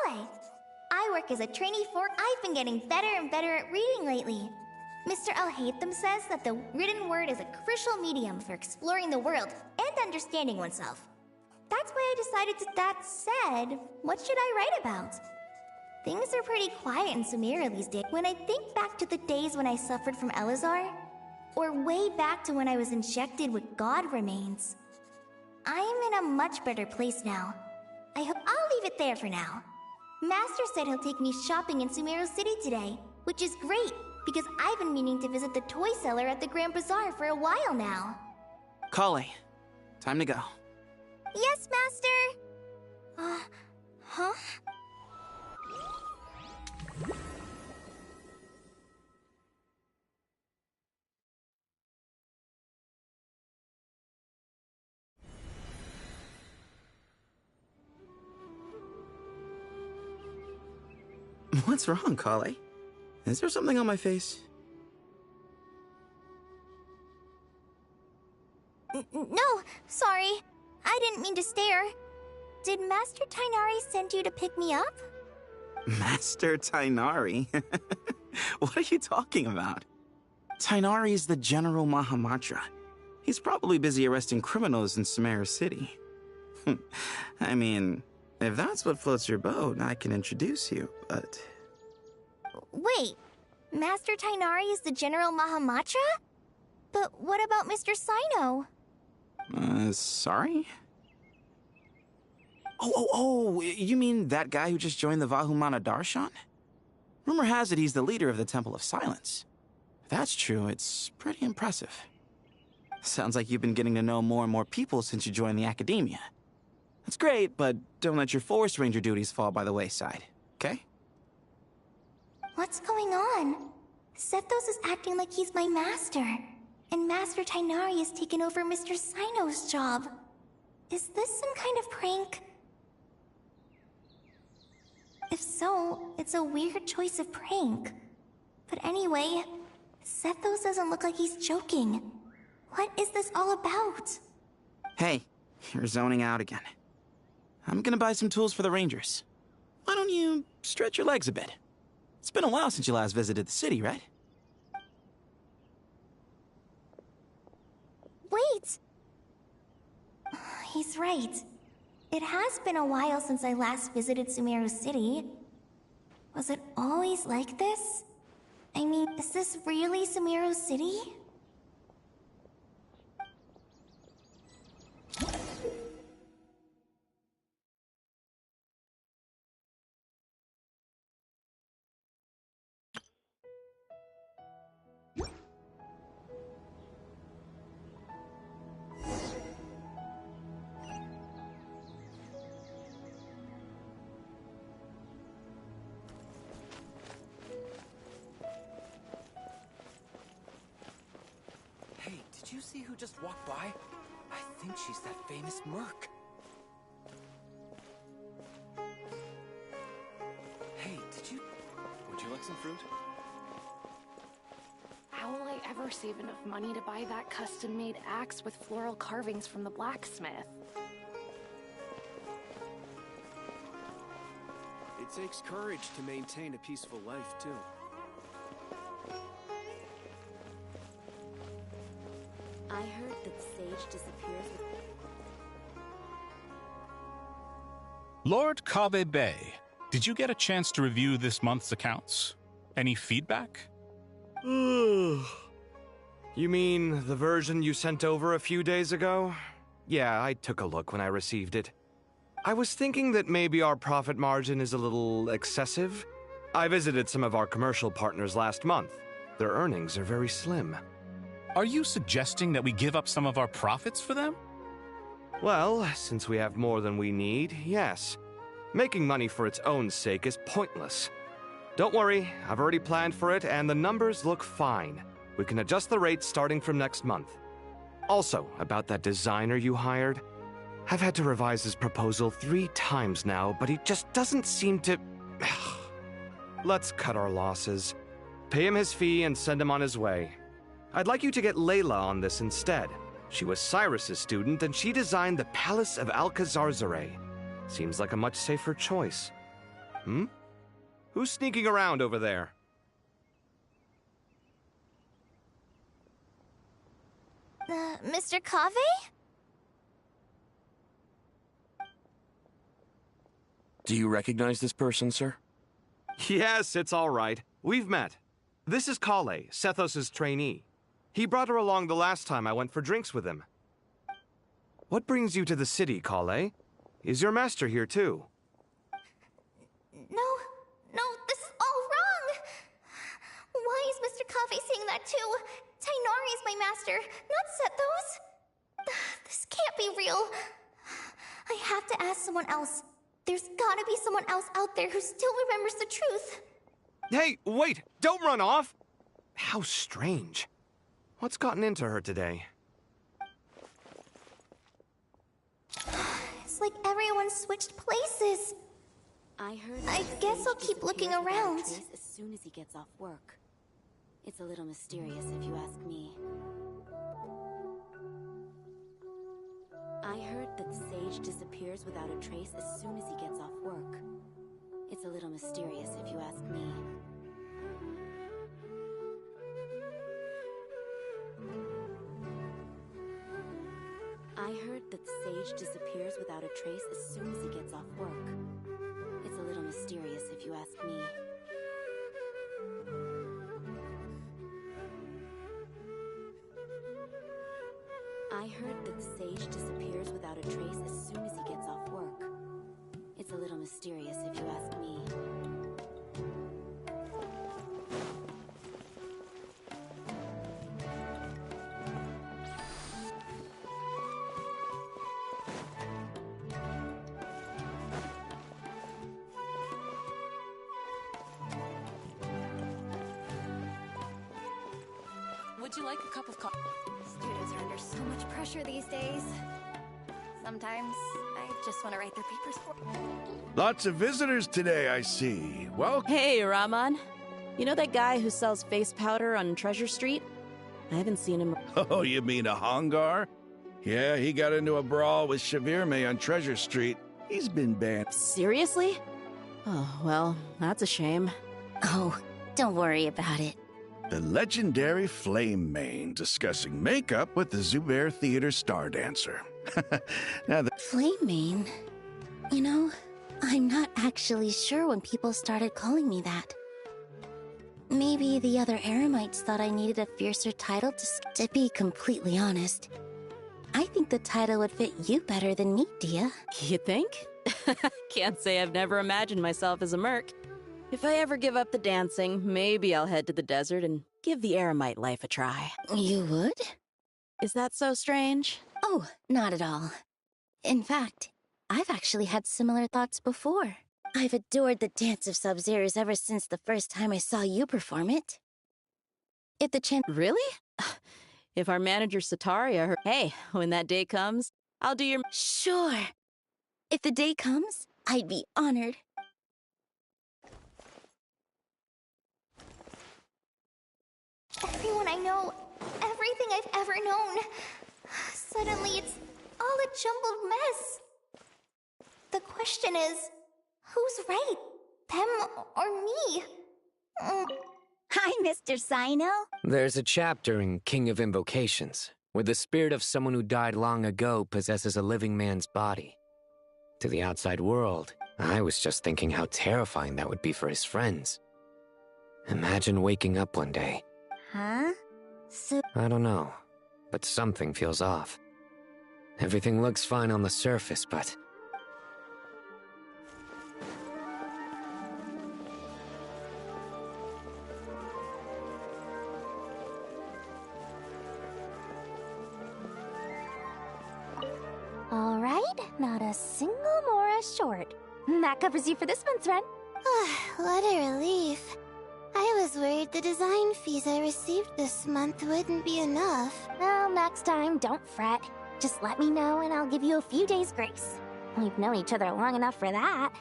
Dottore. I work as a trainee for. I've been getting better and better at reading lately. Mr. Al-Haytham says that the written word is a crucial medium for exploring the world and understanding oneself. That's why I decided to. That said, what should I write about? Things are pretty quiet in Sumeria these days. When I think back to the days when I suffered from Elazar, or way back to when I was injected with God remains, I'm in a much better place now. I'll leave it there for now. Master said he'll take me shopping in Sumeru City today, which is great, because I've been meaning to visit the toy seller at the Grand Bazaar for a while now. Kale, time to go. Yes, Master! Huh? What's wrong, Kale? Is there something on my face? No, sorry. I didn't mean to stare. Did Master Tainari send you to pick me up? Master Tainari? What are you talking about? Tainari is the General Mahamatra. He's probably busy arresting criminals in Sumeru City. I mean, if that's what floats your boat, I can introduce you, but... Wait, Master Tainari is the General Mahamatra? But what about Mr. Sino? Sorry? Oh, you mean that guy who just joined the Vahumana Darshan? Rumor has it he's the leader of the Temple of Silence. If that's true, it's pretty impressive. Sounds like you've been getting to know more and more people since you joined the academia. That's great, but don't let your forest ranger duties fall by the wayside, okay? What's going on? Sethos is acting like he's my master, and Master Tainari has taken over Mr. Sino's job. Is this some kind of prank? If so, it's a weird choice of prank. But anyway, Sethos doesn't look like he's joking. What is this all about? Hey, you're zoning out again. I'm gonna buy some tools for the Rangers. Why don't you stretch your legs a bit? It's been a while since you last visited the city, right? Wait! He's right. It has been a while since I last visited Sumeru City. Was it always like this? I mean, is this really Sumeru City? Hey, did you see who just walked by? I think she's that famous merc. Hey, would you like some fruit? How will I ever save enough money to buy that custom-made axe with floral carvings from the blacksmith? It takes courage to maintain a peaceful life, too. I heard that Sage disappears with... Lord Kaveh Bey, did you get a chance to review this month's accounts? Any feedback? You mean the version you sent over a few days ago? Yeah, I took a look when I received it. I was thinking that maybe our profit margin is a little excessive. I visited some of our commercial partners last month. Their earnings are very slim. Are you suggesting that we give up some of our profits for them? Well, since we have more than we need, yes. Making money for its own sake is pointless. Don't worry, I've already planned for it, and the numbers look fine. We can adjust the rates starting from next month. Also, about that designer you hired, I've had to revise his proposal 3 times now, but he just doesn't seem to... Let's cut our losses. Pay him his fee and send him on his way. I'd like you to get Layla on this instead. She was Cyrus's student, and she designed the Palace of Alcazar. Seems like a much safer choice. Hmm? Who's sneaking around over there? Mr. Kave? Do you recognize this person, sir? Yes, it's all right. We've met. This is Kale, Sethos' trainee. He brought her along the last time I went for drinks with him. What brings you to the city, Kale? Is your master here too? No, this is all wrong! Why is Mr. Kave saying that too? Tainari is my master, not Sethos. This can't be real. I have to ask someone else. There's gotta be someone else out there who still remembers the truth. Hey, wait! Don't run off! How strange. What's gotten into her today? It's like everyone switched places. I guess I'll keep looking around. As soon as he gets off work. It's a little mysterious if you ask me. I heard that Sage disappears without a trace as soon as he gets off work. It's a little mysterious if you ask me. I heard that Sage disappears without a trace as soon as he gets off work. It's a little mysterious if you ask me. I heard that Sage disappears without a trace as soon as he gets off work. It's a little mysterious if you ask me. Would you like a cup of coffee? Students are under so much pressure these days. Sometimes I just want to write their papers for. Lots of visitors today, I see. Well, hey, Rahman. You know that guy who sells face powder on Treasure Street? I haven't seen him. oh, you mean a Hongar? Yeah, he got into a brawl with Shavirme on Treasure Street. He's been banned. Seriously? Oh, well, that's a shame. Oh, don't worry about it. The legendary Flame Mane discussing makeup with the Zubair Theater star dancer. Now Flame Mane? You know, I'm not actually sure when people started calling me that. Maybe the other Eremites thought I needed a fiercer title to be completely honest. I think the title would fit you better than me, Dia. You think? Can't say I've never imagined myself as a merc. If I ever give up the dancing, maybe I'll head to the desert and give the Eremite life a try. You would? Is that so strange? Oh, not at all. In fact, I've actually had similar thoughts before. I've adored the dance of Sub-Zeros ever since the first time I saw you perform it. If the chance— Really? If our manager Sataria hey, when that day comes, I'll do your— Sure. If the day comes, I'd be honored. Everyone I know, everything I've ever known. Suddenly it's all a jumbled mess. The question is, who's right? Them or me? Hi, Mr. Sino. There's a chapter in King of Invocations where the spirit of someone who died long ago possesses a living man's body. To the outside world, I was just thinking how terrifying that would be for his friends. Imagine waking up one day. Huh? So— I don't know, but something feels off. Everything looks fine on the surface, but... All right, not a single Mora short. That covers you for this month's rent. What a relief. I was worried the design fees I received this month wouldn't be enough. Well, next time, don't fret. Just let me know and I'll give you a few days' grace. We've known each other long enough for that.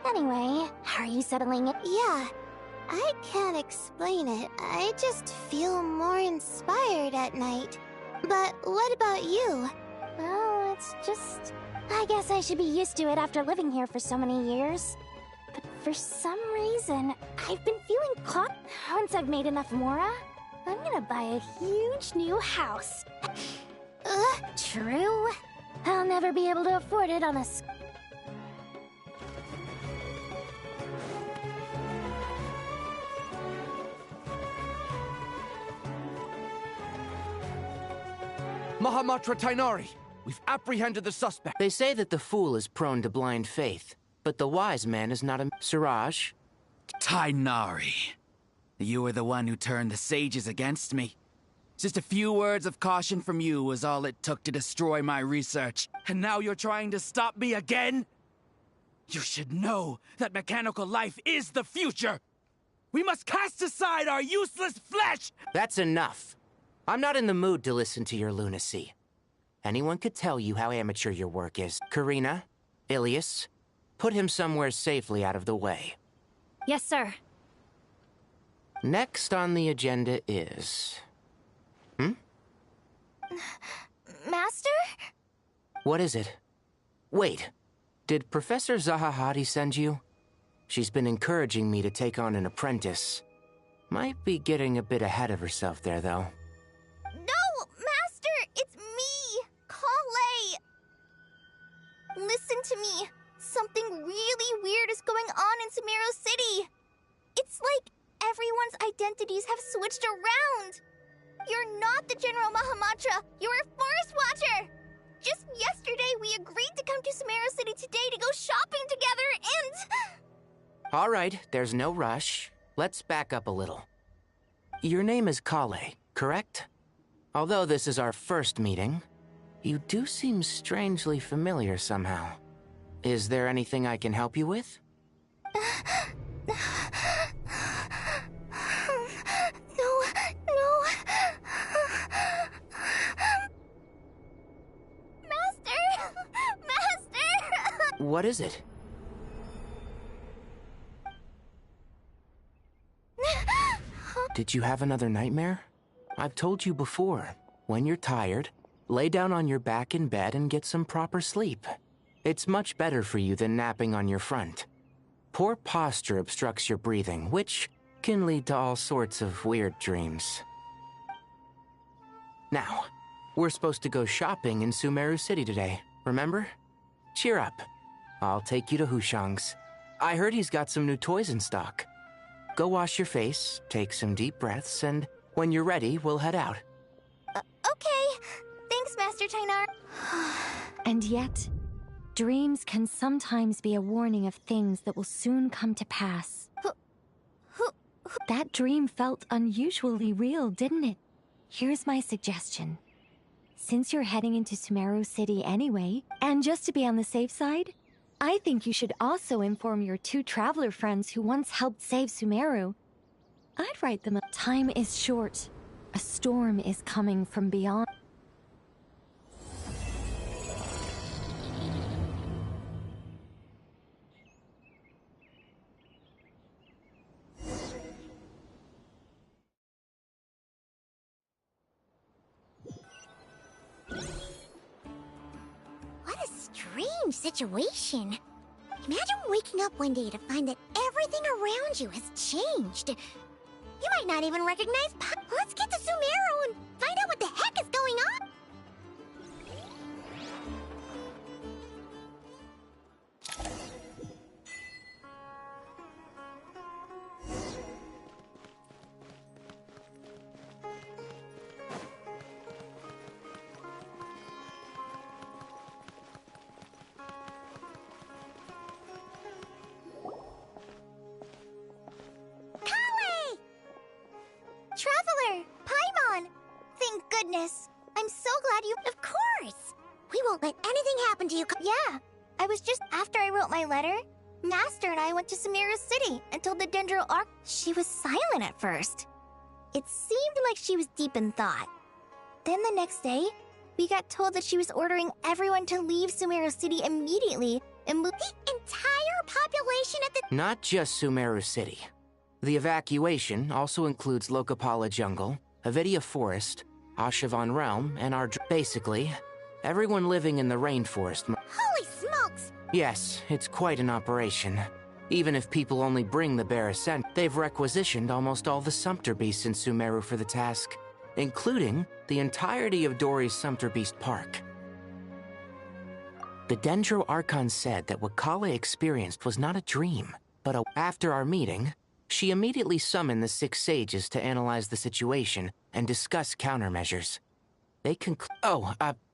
Anyway, how are you settling it? Yeah, I can't explain it. I just feel more inspired at night. But what about you? Well, it's just... I guess I should be used to it after living here for so many years. But For some reason, I've been feeling caught. Once I've made enough Mora, I'm gonna buy a huge new house. True. I'll never be able to afford it on a... Mahamatra Tainari, we've apprehended the suspect. They say that the fool is prone to blind faith, but the wise man is not a... Siraj? Tainari, you were the one who turned the sages against me. Just a few words of caution from you was all it took to destroy my research, and now you're trying to stop me again? You should know that mechanical life is the future! We must cast aside our useless flesh! That's enough. I'm not in the mood to listen to your lunacy. Anyone could tell you how amateur your work is. Karina, Ilias, put him somewhere safely out of the way. Yes, sir. Next on the agenda is... Master? What is it? Wait, did Professor Zahahati send you? She's been encouraging me to take on an apprentice. Might be getting a bit ahead of herself there, though. No, Master! It's me! Kale! Listen to me. Something really weird is going on in Sumeru City. It's like everyone's identities have switched around. You're not the General Mahamatra. You're a Forest Watcher. Just yesterday, we agreed to come to Sumeru City today to go shopping together and... All right, there's no rush. Let's back up a little. Your name is Kale, correct? Although this is our first meeting, you do seem strangely familiar somehow. Is there anything I can help you with? No. Master! What is it? Did you have another nightmare? I've told you before, when you're tired, lay down on your back in bed and get some proper sleep. It's much better for you than napping on your front. Poor posture obstructs your breathing, which can lead to all sorts of weird dreams. Now, we're supposed to go shopping in Sumeru City today, remember? Cheer up. I'll take you to Hushang's. I heard he's got some new toys in stock. Go wash your face, take some deep breaths, and when you're ready, we'll head out. Okay. Thanks, Master Tainar. And yet, dreams can sometimes be a warning of things that will soon come to pass. That dream felt unusually real, didn't it? Here's my suggestion. Since you're heading into Sumeru City anyway, and just to be on the safe side, I think you should also inform your 2 traveler friends who once helped save Sumeru. I'd write them a... Time is short. A storm is coming from beyond. What a strange situation. Imagine waking up one day to find that everything around you has changed. You might not even recognize Let's get to Sumeru and find out what the heck is going on. Traveler! Paimon! Thank goodness. I'm so glad you... Of course! We won't let anything happen to you. Yeah. I was just... After I wrote my letter, Master and I went to Sumeru City and told the Dendro Arc... She was silent at first. It seemed like she was deep in thought. Then the next day, we got told that she was ordering everyone to leave Sumeru City immediately and move... The entire population at the... Not just Sumeru City. The evacuation also includes Lokapala Jungle, Avidia Forest, Ashavan Realm, and our... Basically, everyone living in the rainforest. Holy smokes! Yes, it's quite an operation. Even if people only bring the bare ascent, they've requisitioned almost all the Sumpter Beasts in Sumeru for the task, including the entirety of Dory's Sumpter Beast Park. The Dendro Archon said that what Kale experienced was not a dream, but after our meeting, she immediately summoned the 6 sages to analyze the situation and discuss countermeasures. They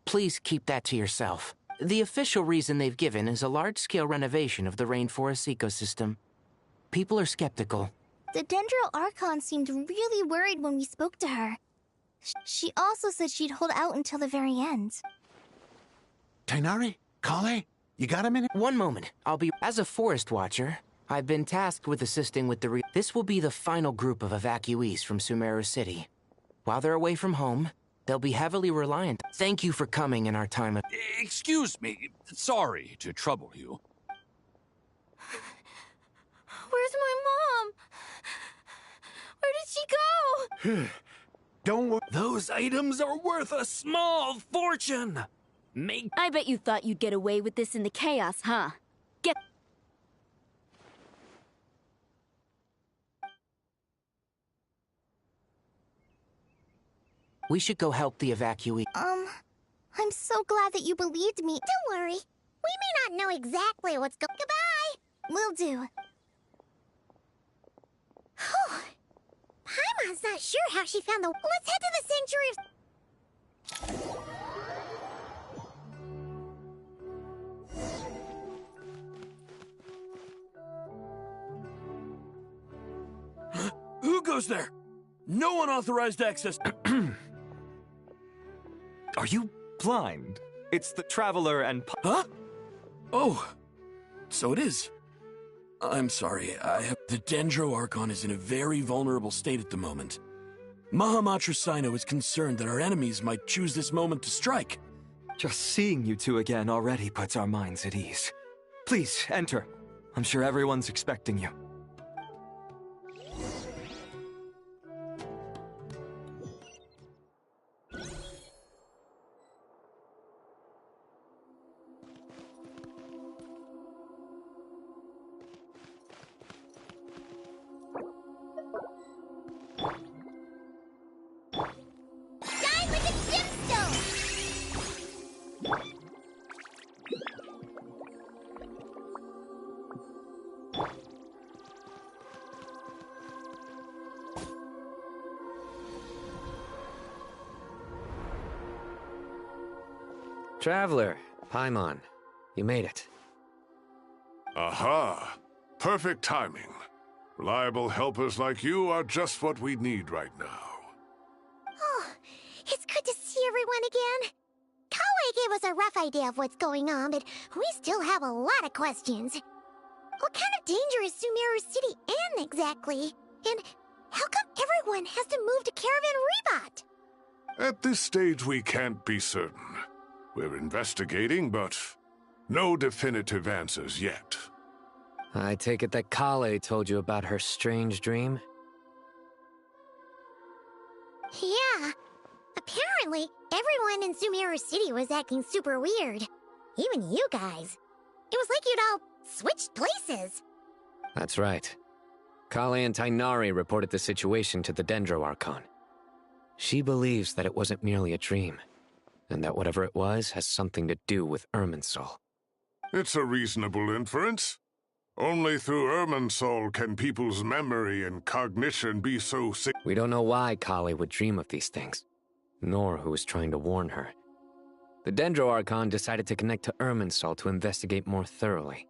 please keep that to yourself. The official reason they've given is a large-scale renovation of the rainforest ecosystem. People are skeptical. The Dendro Archon seemed really worried when we spoke to her. She also said she'd hold out until the very end. Tighnari? Kale? You got a minute? One moment. As a forest watcher, I've been tasked with assisting with this will be the final group of evacuees from Sumeru City. While they're away from home, they'll be heavily reliant. Thank you for coming in our time of... Excuse me. Sorry to trouble you. Where's my mom? Where did she go? Don't worry. Those items are worth a small fortune. I bet you thought you'd get away with this in the chaos, huh? Get... We should go help the evacuee. I'm so glad that you believed me. Don't worry. We may not know exactly what's going... Goodbye! Will do. Paimon's not sure how she found the... Let's head to the Sanctuary of... Who goes there? No unauthorized access. Are you blind? It's the Traveler and... Huh? Oh, so it is. I'm sorry, The Dendro Archon is in a very vulnerable state at the moment. Mahamatra Sino is concerned that our enemies might choose this moment to strike. Just seeing you two again already puts our minds at ease. Please, enter. I'm sure everyone's expecting you. Traveler, Paimon, you made it. Aha! Perfect timing. Reliable helpers like you are just what we need right now. Oh, it's good to see everyone again. Kawaii gave us a rough idea of what's going on, but we still have a lot of questions. What kind of danger is Sumeru City in exactly? And how come everyone has to move to Caravan Rebot? At this stage, we can't be certain. We're investigating, but no definitive answers yet. I take it that Kale told you about her strange dream? Yeah. Apparently, everyone in Sumeru City was acting super weird. Even you guys. It was like you'd all switched places. That's right. Kale and Tighnari reported the situation to the Dendro Archon. She believes that it wasn't merely a dream, and that whatever it was has something to do with Irminsul. It's a reasonable inference. Only through Irminsul can people's memory and cognition be so sick. We don't know why Kale would dream of these things, nor who was trying to warn her. The Dendro Archon decided to connect to Irminsul to investigate more thoroughly.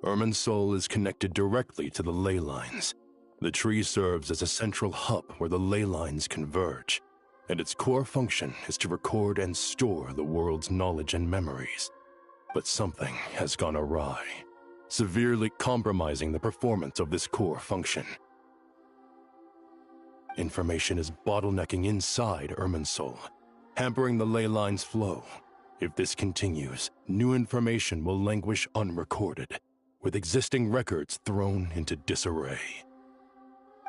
Irminsul is connected directly to the ley lines. The tree serves as a central hub where the ley lines converge, and its core function is to record and store the world's knowledge and memories. But something has gone awry, severely compromising the performance of this core function. Information is bottlenecking inside Irminsul, hampering the ley line's flow. If this continues, new information will languish unrecorded, with existing records thrown into disarray.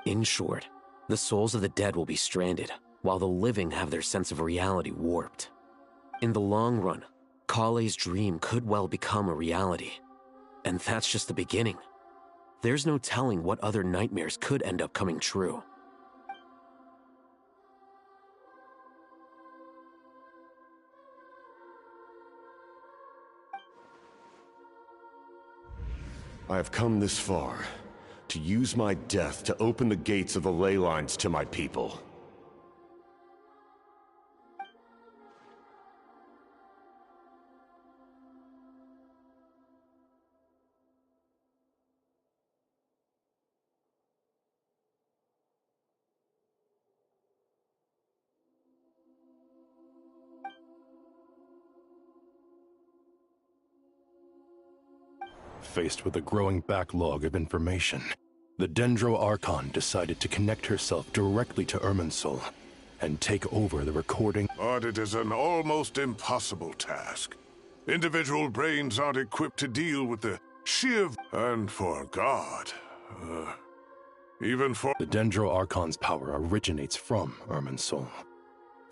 In short, the souls of the dead will be stranded, while the living have their sense of reality warped. In the long run, Kale's dream could well become a reality. And that's just the beginning. There's no telling what other nightmares could end up coming true. I have come this far, to use my death to open the gates of the ley lines to my people. Faced with a growing backlog of information, the Dendro Archon decided to connect herself directly to Irminsul and take over the recording. But it is an almost impossible task. Individual brains aren't equipped to deal with the sheer... And for God, even for... The Dendro Archon's power originates from Irminsul.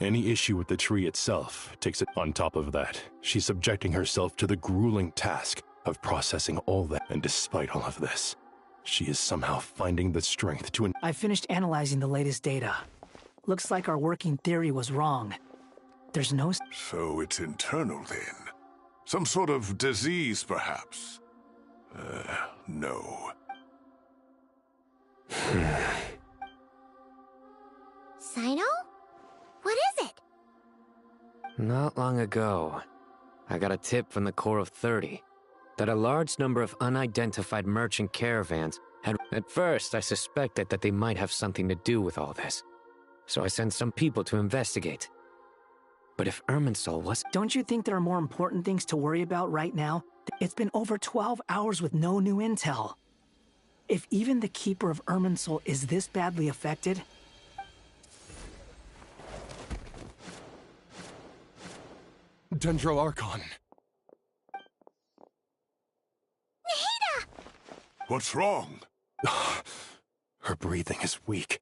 Any issue with the tree itself takes it. On top of that, she's subjecting herself to the grueling task of processing all that. And despite all of this, she is somehow finding the strength to... I finished analyzing the latest data. Looks like our working theory was wrong. There's no... So it's internal then? Some sort of disease, perhaps? No. Sino? What is it? Not long ago, I got a tip from the Corps of 30 that a large number of unidentified merchant caravans had... At first, I suspected that they might have something to do with all this, so I sent some people to investigate. But if Irminsul was... Don't you think there are more important things to worry about right now? It's been over 12 hours with no new intel. If even the Keeper of Irminsul is this badly affected... Dendro Archon. Nahida! What's wrong? Her breathing is weak,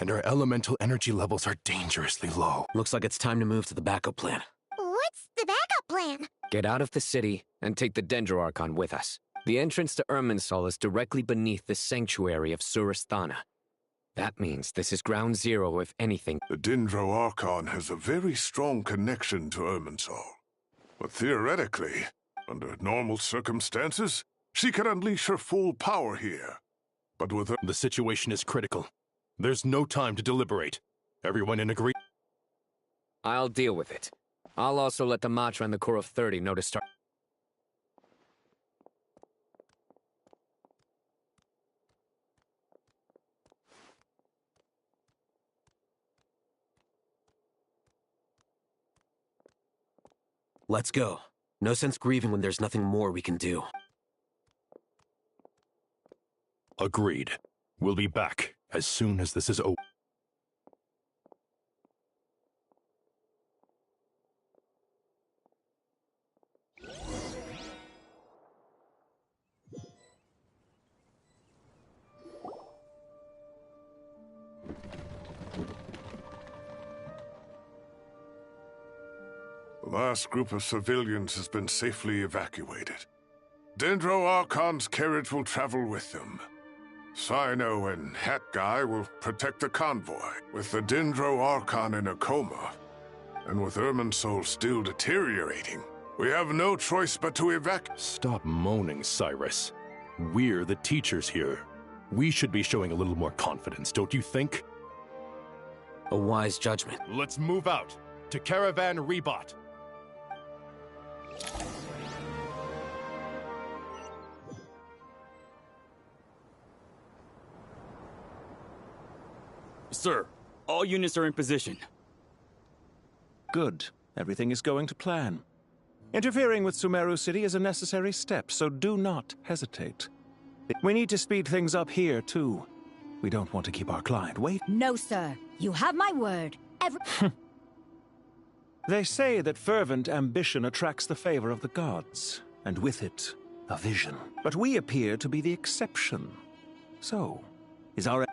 and her elemental energy levels are dangerously low. Looks like it's time to move to the backup plan. What's the backup plan? Get out of the city and take the Dendro Archon with us. The entrance to Irminsul is directly beneath the sanctuary of Surasthana. That means this is ground zero if anything. The Dendro Archon has a very strong connection to Irminsul. But theoretically, under normal circumstances, she can unleash her full power here. But with her... The situation is critical. There's no time to deliberate. Everyone in agreement? I'll deal with it. I'll also let the Matra and the Corps of 30 know to start... Let's go. No sense grieving when there's nothing more we can do. Agreed. We'll be back as soon as this is over. The last group of civilians has been safely evacuated. Dendro Archon's carriage will travel with them. Sino and Hat Guy will protect the convoy. With the Dendro Archon in a coma, and with Irminsul still deteriorating, we have no choice but to evacuate. Stop moaning, Cyrus. We're the teachers here. We should be showing a little more confidence, don't you think? A wise judgment. Let's move out to Caravan Rebot. Sir, all units are in position. Good. Everything is going to plan. Interfering with Sumeru City is a necessary step, so do not hesitate. We need to speed things up here, too. We don't want to keep our client waiting. No, sir. You have my word. They say that fervent ambition attracts the favor of the gods, and with it, a vision. But we appear to be the exception. So, is our...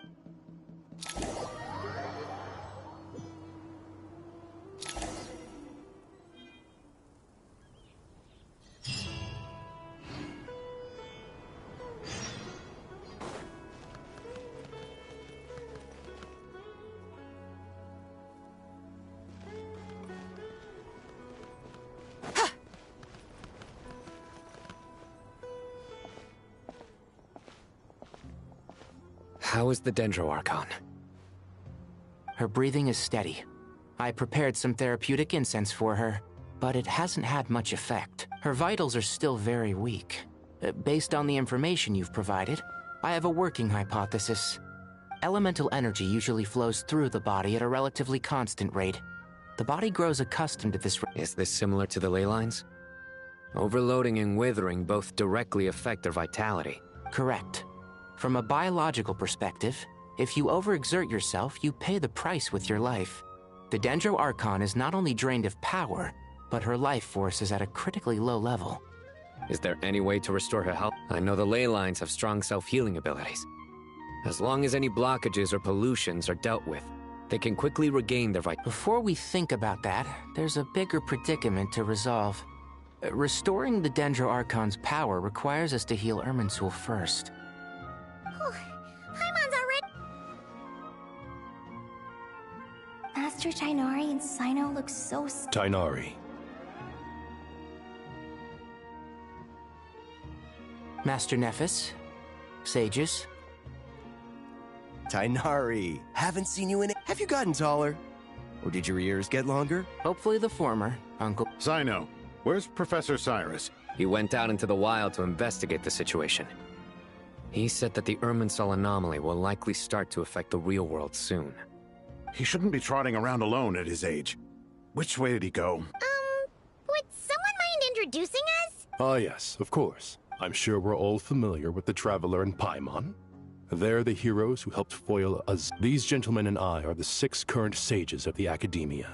How is the Dendro Archon? Her breathing is steady. I prepared some therapeutic incense for her, but it hasn't had much effect. Her vitals are still very weak. Based on the information you've provided, I have a working hypothesis. Elemental energy usually flows through the body at a relatively constant rate. The body grows accustomed to this. Is this similar to the ley lines? Overloading and withering both directly affect their vitality. Correct. From a biological perspective, if you overexert yourself, you pay the price with your life. The Dendro Archon is not only drained of power, but her life force is at a critically low level. Is there any way to restore her health? I know the ley lines have strong self-healing abilities. As long as any blockages or pollutions are dealt with, they can quickly regain their vitality. Before we think about that, there's a bigger predicament to resolve. Restoring the Dendro Archon's power requires us to heal Irminsul first. Paimon's already... Master Tighnari and Sino look so... Tighnari. Master Nephis, sages. Tighnari, haven't seen you in... Have you gotten taller? Or did your ears get longer? Hopefully the former, Uncle. Sino, where's Professor Cyrus? He went out into the wild to investigate the situation. He said that the Irminsul anomaly will likely start to affect the real world soon. He shouldn't be trotting around alone at his age. Which way did he go? Would someone mind introducing us? Ah, yes, of course. I'm sure we're all familiar with the Traveler and Paimon. They're the heroes who helped foil us. These gentlemen and I are the 6 current sages of the Academia.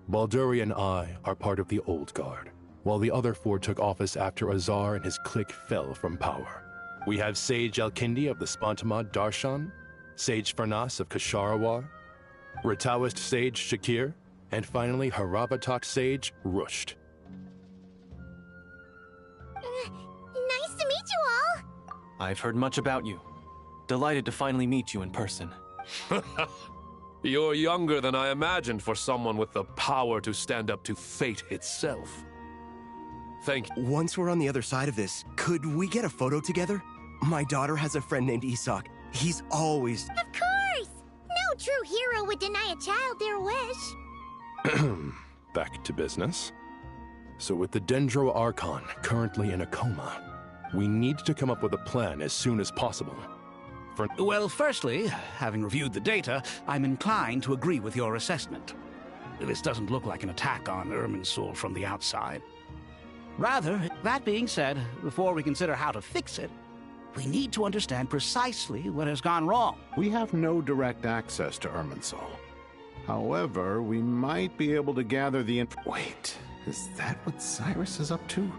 Balduri and I are part of the Old Guard, while the other 4 took office after Azar and his clique fell from power. We have Sage Alkindi of the Spantamad Darshan, Sage Farnas of Kasharawar, Rataoist Sage Shakir, and finally Harabatot Sage Rusht. Nice to meet you all! I've heard much about you. Delighted to finally meet you in person. You're younger than I imagined for someone with the power to stand up to fate itself. Thank you. Once we're on the other side of this, could we get a photo together? My daughter has a friend named Isak. He's always... Of course! No true hero would deny a child their wish. Back to business. So with the Dendro Archon currently in a coma, we need to come up with a plan as soon as possible. Well, firstly, having reviewed the data, I'm inclined to agree with your assessment. This doesn't look like an attack on Irminsul from the outside. Rather, that being said, before we consider how to fix it, we need to understand precisely what has gone wrong. We have no direct access to Irminsul. However, we might be able to gather the Wait, is that what Cyrus is up to?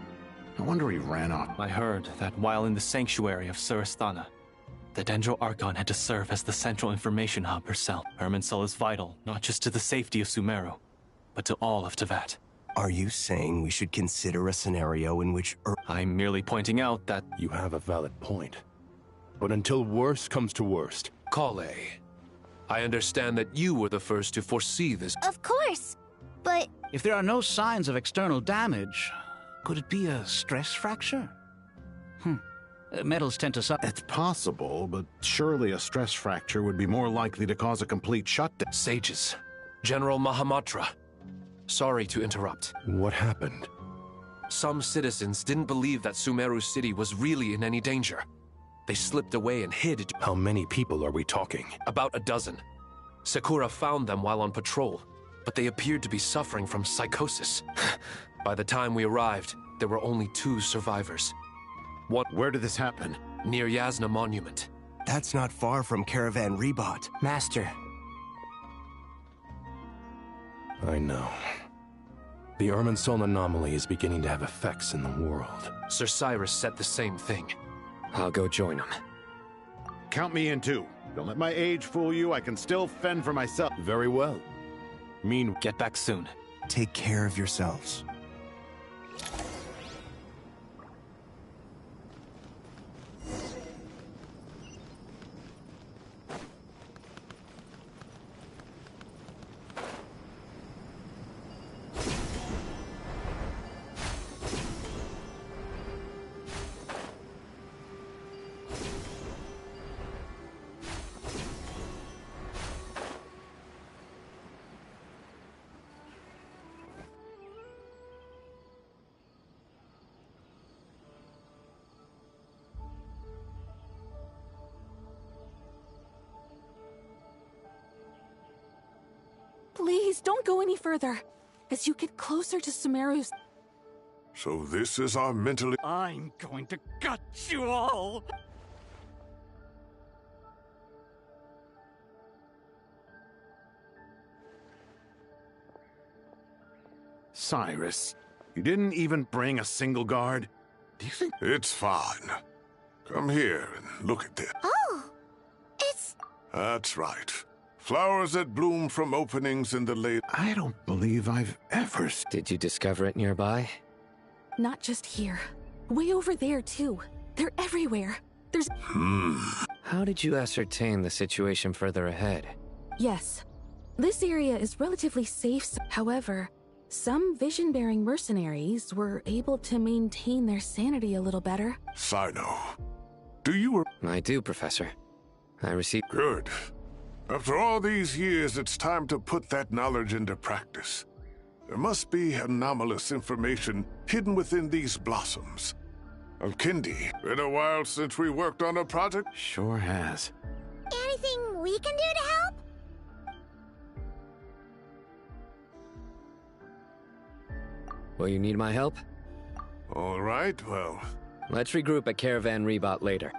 No wonder he ran off. I heard that while in the sanctuary of Surasthana, the Dendro Archon had to serve as the central information hub herself. Irminsul is vital, not just to the safety of Sumeru, but to all of Teyvat. Are you saying we should consider a scenario in which I'm merely pointing out that... You have a valid point. But until worst comes to worst... Kale, I understand that you were the first to foresee this. Of course, but... If there are no signs of external damage, could it be a stress fracture? Metals tend to suffer. It's possible, but surely a stress fracture would be more likely to cause a complete shutdown. Sages. General Mahamatra. Sorry to interrupt. What happened? Some citizens didn't believe that Sumeru City was really in any danger. They slipped away and hid. How many people are we talking? About a dozen. Sakura found them while on patrol, but they appeared to be suffering from psychosis. By the time we arrived, there were only 2 survivors. Where did this happen? Near Yasna Monument. That's not far from Caravan Rebot. Master. I know. The Irminsul anomaly is beginning to have effects in the world. Sir Cyrus said the same thing. I'll go join him. Count me in too. Don't let my age fool you. I can still fend for myself. Very well. Get back soon. Take care of yourselves. Please, don't go any further. As you get closer to Sumeru's... So this is our mentally... I'm going to gut you all! Cyrus, you didn't even bring a single guard? Do you think... It's fine. Come here and look at this. Oh! It's... That's right. Flowers that bloom from openings in the late... I don't believe I've ever... Did you discover it nearby? Not just here. Way over there, too. They're everywhere. There's... How did you ascertain the situation further ahead? Yes. This area is relatively safe. However, some vision-bearing mercenaries were able to maintain their sanity a little better. Sino, do you... I do, Professor. I received... Good. After all these years, it's time to put that knowledge into practice. There must be anomalous information hidden within these blossoms. Alkindi, been a while since we worked on a project? Sure has. Anything we can do to help? Will you need my help? All right, well... Let's regroup at Caravan Rebot later.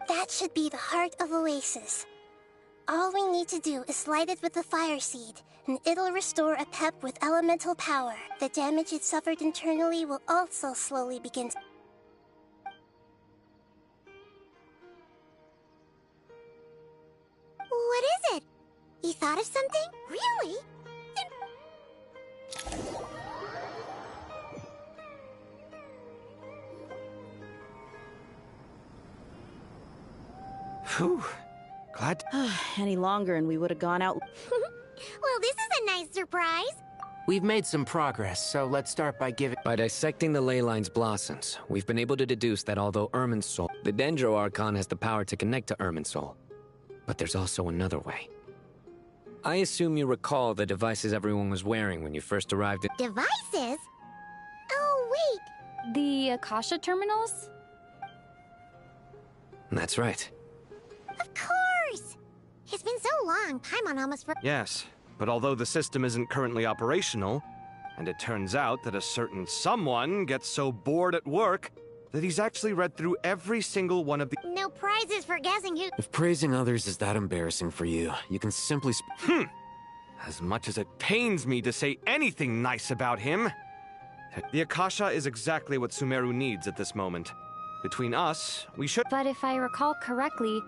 That should be the heart of Oasis. All we need to do is light it with the fire seed, and it'll restore a pep with elemental power. The damage it suffered internally will also slowly begin to... What is it? You thought of something? Really? Phew. Glad. Any longer and we would have gone out. Well, this is a nice surprise. We've made some progress, so let's start by giving... By dissecting the ley line's blossoms, we've been able to deduce that although Irminsul, the Dendro Archon has the power to connect to Irminsul. But there's also another way. I assume you recall the devices everyone was wearing when you first arrived at... Devices? Oh, wait. The Akasha terminals? That's right. Of course! It's been so long, Paimon almost for... Yes, but although the system isn't currently operational, and it turns out that a certain someone gets so bored at work that he's actually read through every single one of the... No prizes for guessing who... If praising others is that embarrassing for you, you can simply... As much as it pains me to say anything nice about him, the Akasha is exactly what Sumeru needs at this moment. Between us, we should... But if I recall correctly,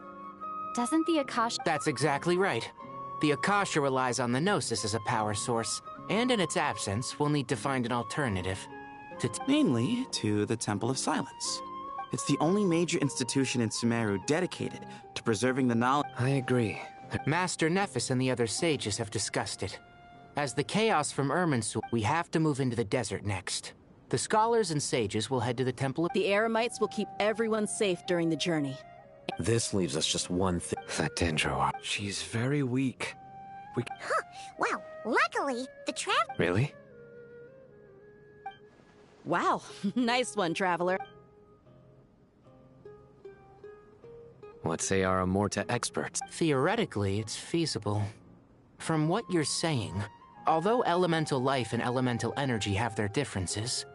doesn't the Akasha... That's exactly right. The Akasha relies on the Gnosis as a power source, and in its absence, we'll need to find an alternative. Namely, to the Temple of Silence. It's the only major institution in Sumeru dedicated to preserving the knowledge... I agree. Master Nephis and the other sages have discussed it. As the chaos from Irminsul, we have to move into the desert next. The scholars and sages will head to the Temple of... The Eremites will keep everyone safe during the journey. This leaves us just one thing. That Dendro... She's very weak. Huh. Well, luckily, the Really? Wow. Nice one, Traveler. What say our Amorta experts? Theoretically, it's feasible. From what you're saying, although elemental life and elemental energy have their differences,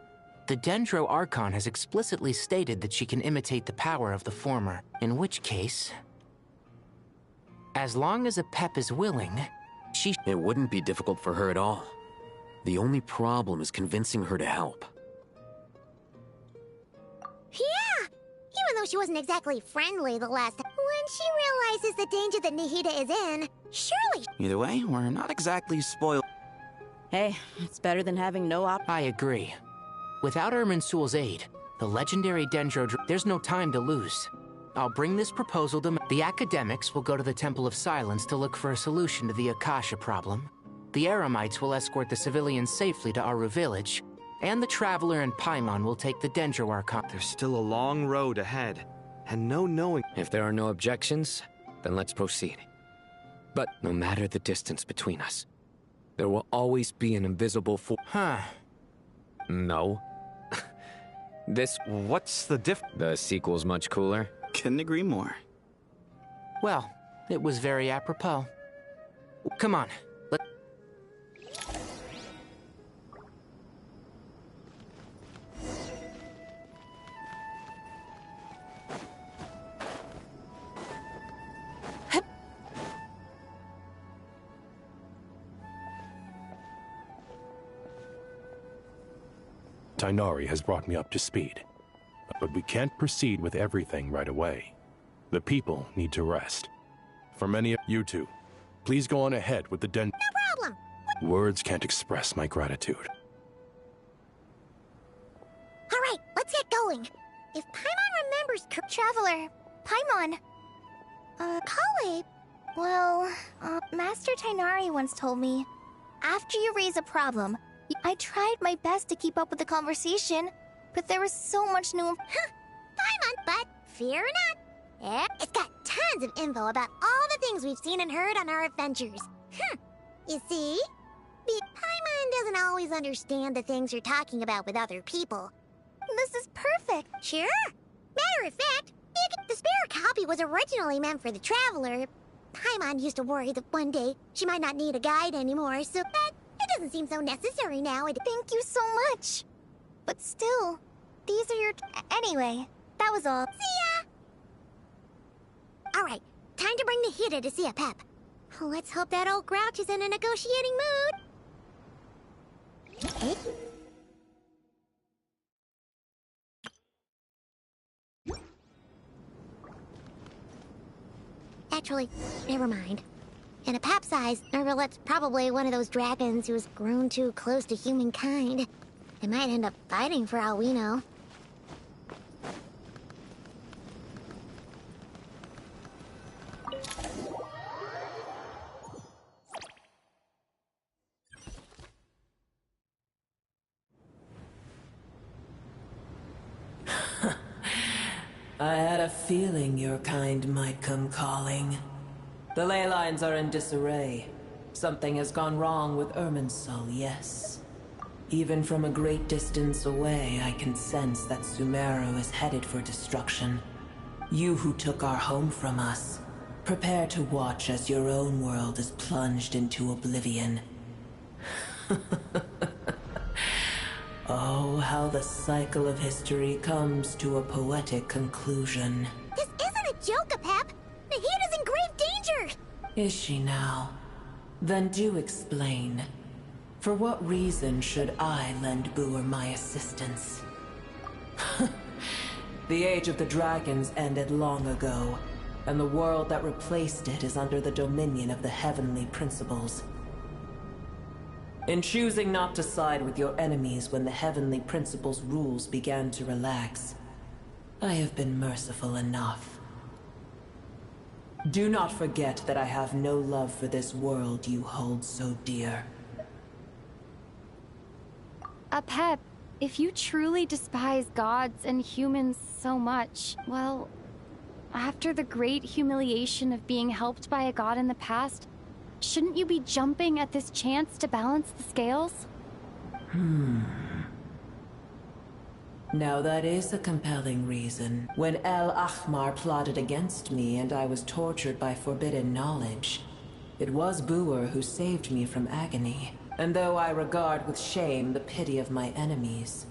the Dendro Archon has explicitly stated that she can imitate the power of the former, in which case, as long as a Pep is willing, she... It wouldn't be difficult for her at all. The only problem is convincing her to help. Yeah! Even though she wasn't exactly friendly the last time. When she realizes the danger that Nahida is in, surely... Either way, we're not exactly spoiled. Hey, it's better than having no I agree. Without Irminsul's aid, the legendary Dendro... There's no time to lose. I'll bring this proposal to... The academics will go to the Temple of Silence to look for a solution to the Akasha problem. the Eremites will escort the civilians safely to Aru village, and the Traveler and Paimon will take the Dendro Archon. There's still a long road ahead, and no knowing. If there are no objections, then let's proceed. But no matter the distance between us, there will always be an invisible force. Huh. No. What's the The sequel's much cooler. Couldn't agree more. Well, it was very apropos. Come on. Tighnari has brought me up to speed. But we can't proceed with everything right away. The people need to rest. For many of you two, please go on ahead with the No problem! Words can't express my gratitude. Alright, let's get going. If Paimon remembers Traveler, Paimon. Kale. Well, Master Tighnari once told me, after you raise a problem, I tried my best to keep up with the conversation, but there was so much new... Paimon, but fear not. It's got tons of info about all the things we've seen and heard on our adventures. You see? Paimon doesn't always understand the things you're talking about with other people. This is perfect. Sure. Matter of fact, the spare copy was originally meant for the Traveler. Paimon used to worry that one day she might not need a guide anymore, so that it doesn't seem so necessary now. Thank you so much. But still, these are your... Anyway, that was all. See ya! Alright, time to bring the Hida to see a Pep. Let's hope that old grouch is in a negotiating mood. Actually, never mind. In a Pep size, Nervalet's probably one of those dragons who's grown too close to humankind. They might end up fighting for all we know. I had a feeling your kind might come calling. The ley lines are in disarray. Something has gone wrong with Irminsul, yes. Even from a great distance away, I can sense that Sumeru is headed for destruction. You who took our home from us, prepare to watch as your own world is plunged into oblivion. Oh, how the cycle of history comes to a poetic conclusion. This isn't a joke, Pep! Nahida's in grave danger! Is she now? Then do explain. For what reason should I lend Boor my assistance? The age of the dragons ended long ago, and the world that replaced it is under the dominion of the heavenly principles. In choosing not to side with your enemies when the heavenly principles' rules began to relax, I have been merciful enough. Do not forget that I have no love for this world you hold so dear. Pep, if you truly despise gods and humans so much, well, after the great humiliation of being helped by a god in the past, shouldn't you be jumping at this chance to balance the scales? Now that is a compelling reason. When El Ahmar plotted against me and I was tortured by forbidden knowledge, it was Boor who saved me from agony. And though I regard with shame the pity of my enemies,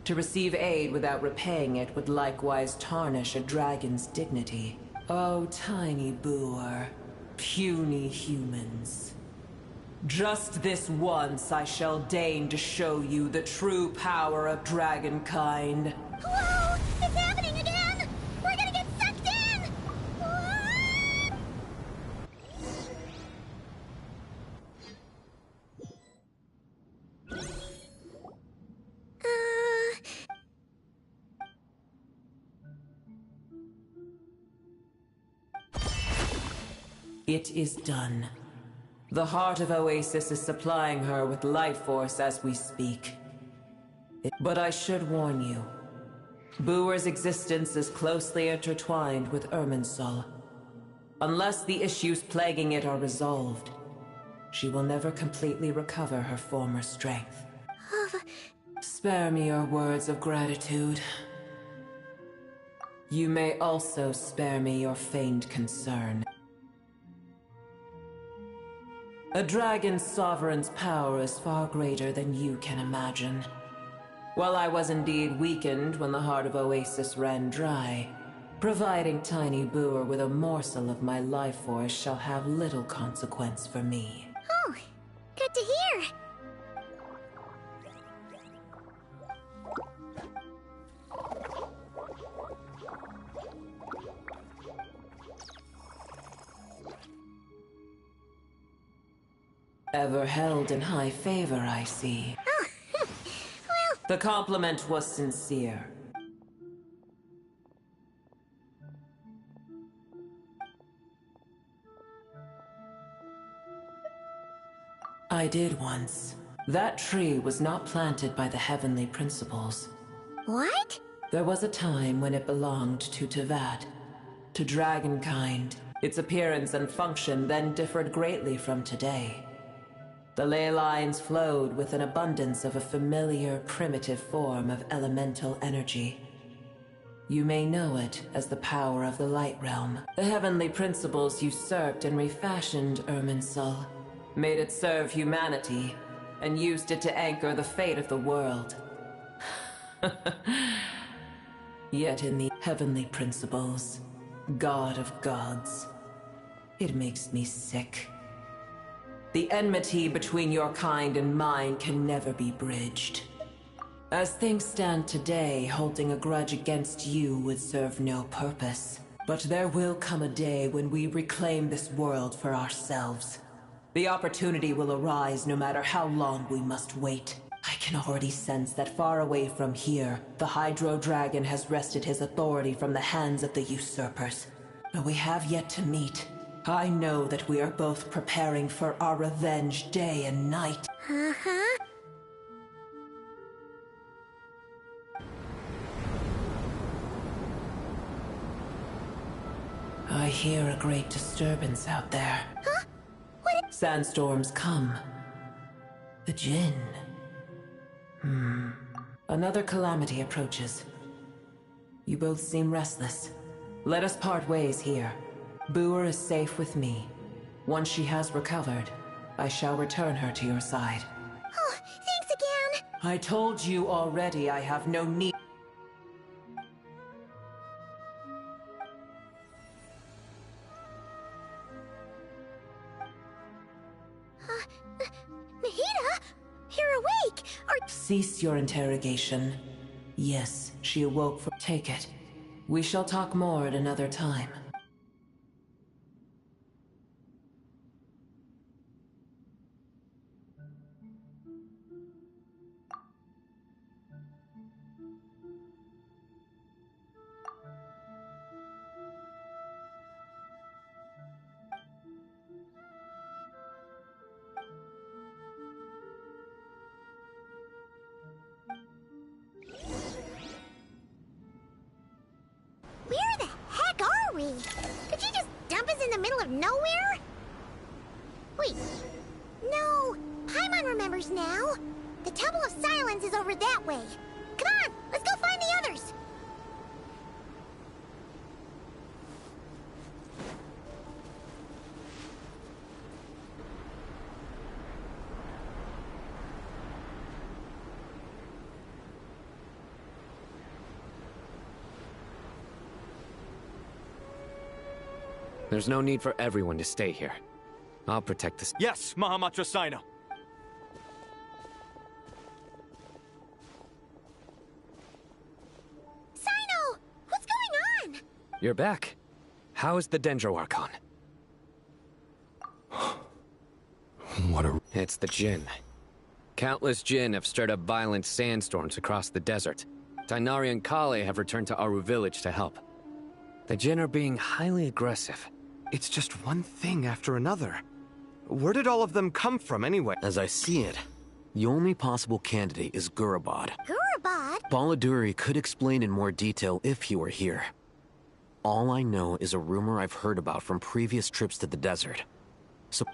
to receive aid without repaying it would likewise tarnish a dragon's dignity. Oh, tiny Boor, puny humans. Just this once I shall deign to show you the true power of dragonkind. Whoa! It's happening again! We're gonna get sucked in! What? It is done. The heart of Oasis is supplying her with life force as we speak. But I should warn you. Booer's existence is closely intertwined with Irminsul. Unless the issues plaguing it are resolved, she will never completely recover her former strength. Spare me your words of gratitude. You may also spare me your feigned concern. A dragon's sovereign's power is far greater than you can imagine. While I was indeed weakened when the heart of Oasis ran dry, providing Tiny Booer with a morsel of my life force shall have little consequence for me. Oh, good to hear. Ever held in high favor, I see. Oh, well... The compliment was sincere. I did once. That tree was not planted by the heavenly principles. What? There was a time when it belonged to Tevat, to dragonkind. Its appearance and function then differed greatly from today. The ley lines flowed with an abundance of a familiar, primitive form of elemental energy. You may know it as the power of the Light Realm. The heavenly principles usurped and refashioned Irminsul, made it serve humanity, and used it to anchor the fate of the world. Yet in the heavenly principles, God of gods, it makes me sick. The enmity between your kind and mine can never be bridged. As things stand today, holding a grudge against you would serve no purpose. But there will come a day when we reclaim this world for ourselves. The opportunity will arise no matter how long we must wait. I can already sense that far away from here, the Hydro Dragon has wrested his authority from the hands of the usurpers. But we have yet to meet. I know that we are both preparing for our revenge day and night. Uh-huh. I hear a great disturbance out there. Huh? What? Sandstorms come. The Jinn. Another calamity approaches. You both seem restless. Let us part ways here. Booer is safe with me. Once she has recovered, I shall return her to your side. Oh, thanks again. I told you already I have no need. Mahita? You're awake! Cease your interrogation. Yes, she awoke from... Take it. We shall talk more at another time. Where the heck are we? Did you just dump us in the middle of nowhere? Wait. No. Paimon remembers now. The Temple of Silence is over that way. Come on, let's go find the others. There's no need for everyone to stay here. I'll protect this. Yes, Mahamatra Sino. Sino! What's going on? You're back. How is the Dendro Archon? What a... It's the Jinn. Countless Jinn have stirred up violent sandstorms across the desert. Tainari and Kale have returned to Aru village to help. The Jinn are being highly aggressive. It's just one thing after another. Where did all of them come from anyway? As I see it, the only possible candidate is Gurabad. Gurabad? Baladuri could explain in more detail if he were here. All I know is a rumor I've heard about from previous trips to the desert. So...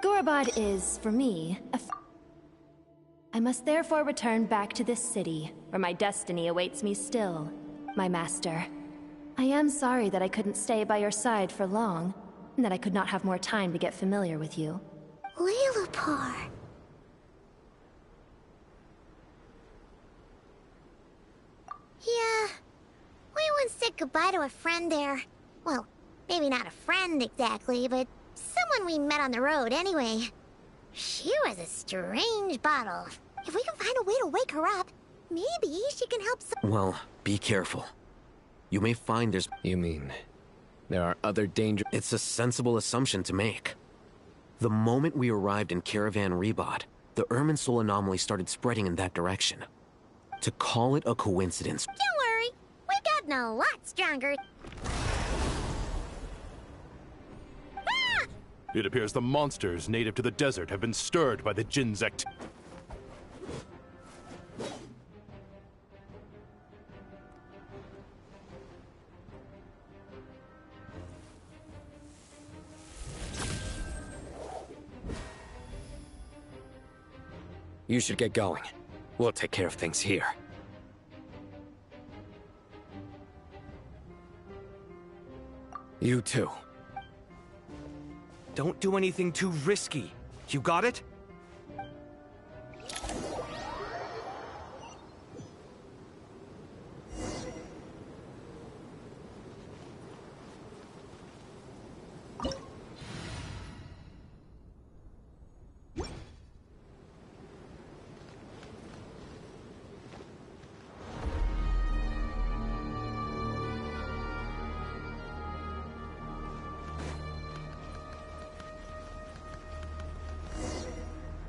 Gurabad is, for me, I must therefore return back to this city, where my destiny awaits me still, my master. I am sorry that I couldn't stay by your side for long, and that I could not have more time to get familiar with you. Lilipar. Yeah, we once said goodbye to a friend there. Well, maybe not a friend exactly, but someone we met on the road anyway. She was a strange bottle. If we can find a way to wake her up, maybe she can help Well, be careful. You may find there's... You mean, there are other dangers? It's a sensible assumption to make. The moment we arrived in Caravan Rebot, the Irminsul anomaly started spreading in that direction. To call it a coincidence... Don't worry, we've gotten a lot stronger. It appears the monsters native to the desert have been stirred by the Jin's act. You should get going. We'll take care of things here. You too. Don't do anything too risky. You got it?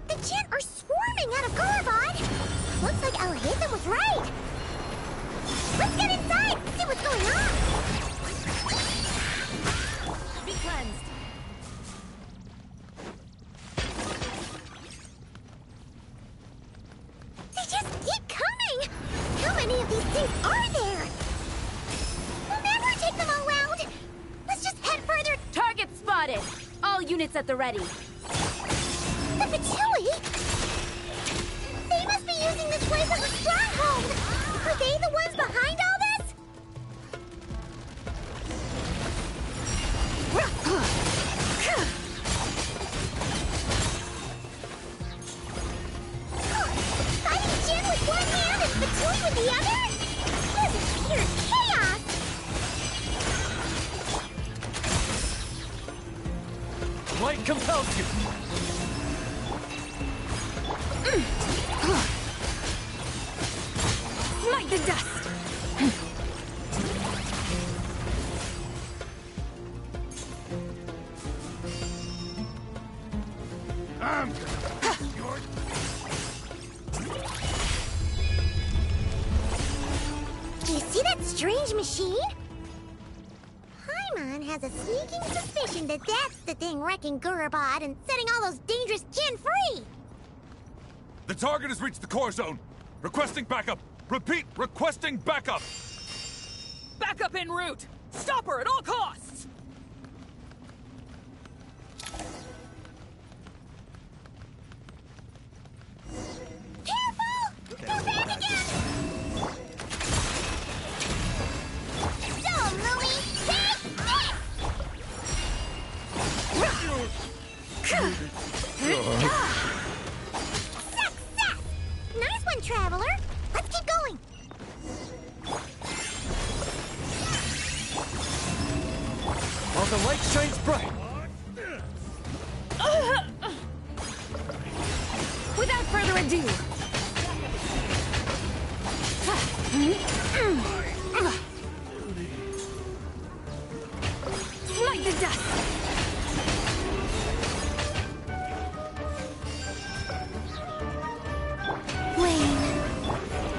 The Jinn are swarming out of Gurabad! Looks like Al-Haytham was right! Let's get inside, see what's going on! Be cleansed. They just keep coming! How many of these things are there? We'll never take them all out! Let's just head further. Target spotted! All units at the ready. The Fatui? They must be using this place as a stronghold! Are they the ones behind all this? Fighting Jinn with one hand and Fatui with the other? This is pure chaos! Light compels you! Smite the dust! I'm gonna your... Do you see that strange machine? Paimon has a sneaking suspicion that that's the thing wrecking Gurabad and setting all those dangerous Jinn free! The target has reached the core zone. Requesting backup. Repeat, requesting backup. Backup en route. Stop her at all costs. Careful! Go back again! So, Louie, take this! Success! Nice one, Traveler. Let's keep going. While the light shines bright. Without further ado. Smite the dust.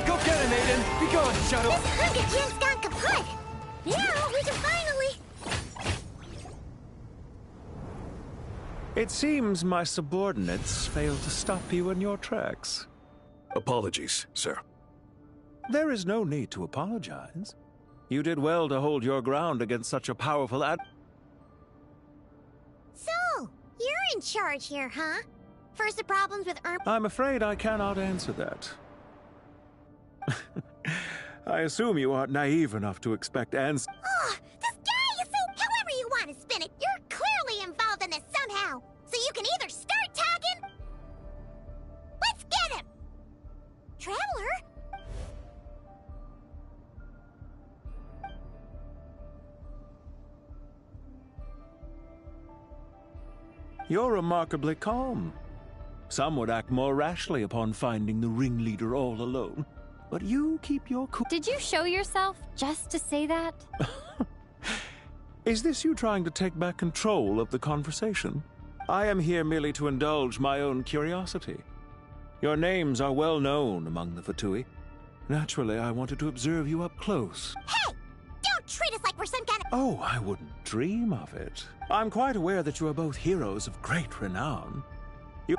Go get him, Aiden! Be gone, Shadow! This Hunga Jinn's gone kaput! Now we can finally... It seems my subordinates failed to stop you in your tracks. Apologies, sir. There is no need to apologize. You did well to hold your ground against such a powerful So, you're in charge here, huh? First the problems with I'm afraid I cannot answer that. I assume you aren't naive enough to expect answers. Oh, this guy is so... However you want to spin it, you're clearly involved in this somehow. So you can either start talking... Let's get him! Traveler? You're remarkably calm. Some would act more rashly upon finding the ringleader all alone. But you keep your cool. Did you show yourself just to say that? Is this you trying to take back control of the conversation? I am here merely to indulge my own curiosity. Your names are well known among the Fatui. Naturally, I wanted to observe you up close. Hey! Don't treat us like we're some kind of... Oh, I wouldn't dream of it. I'm quite aware that you are both heroes of great renown.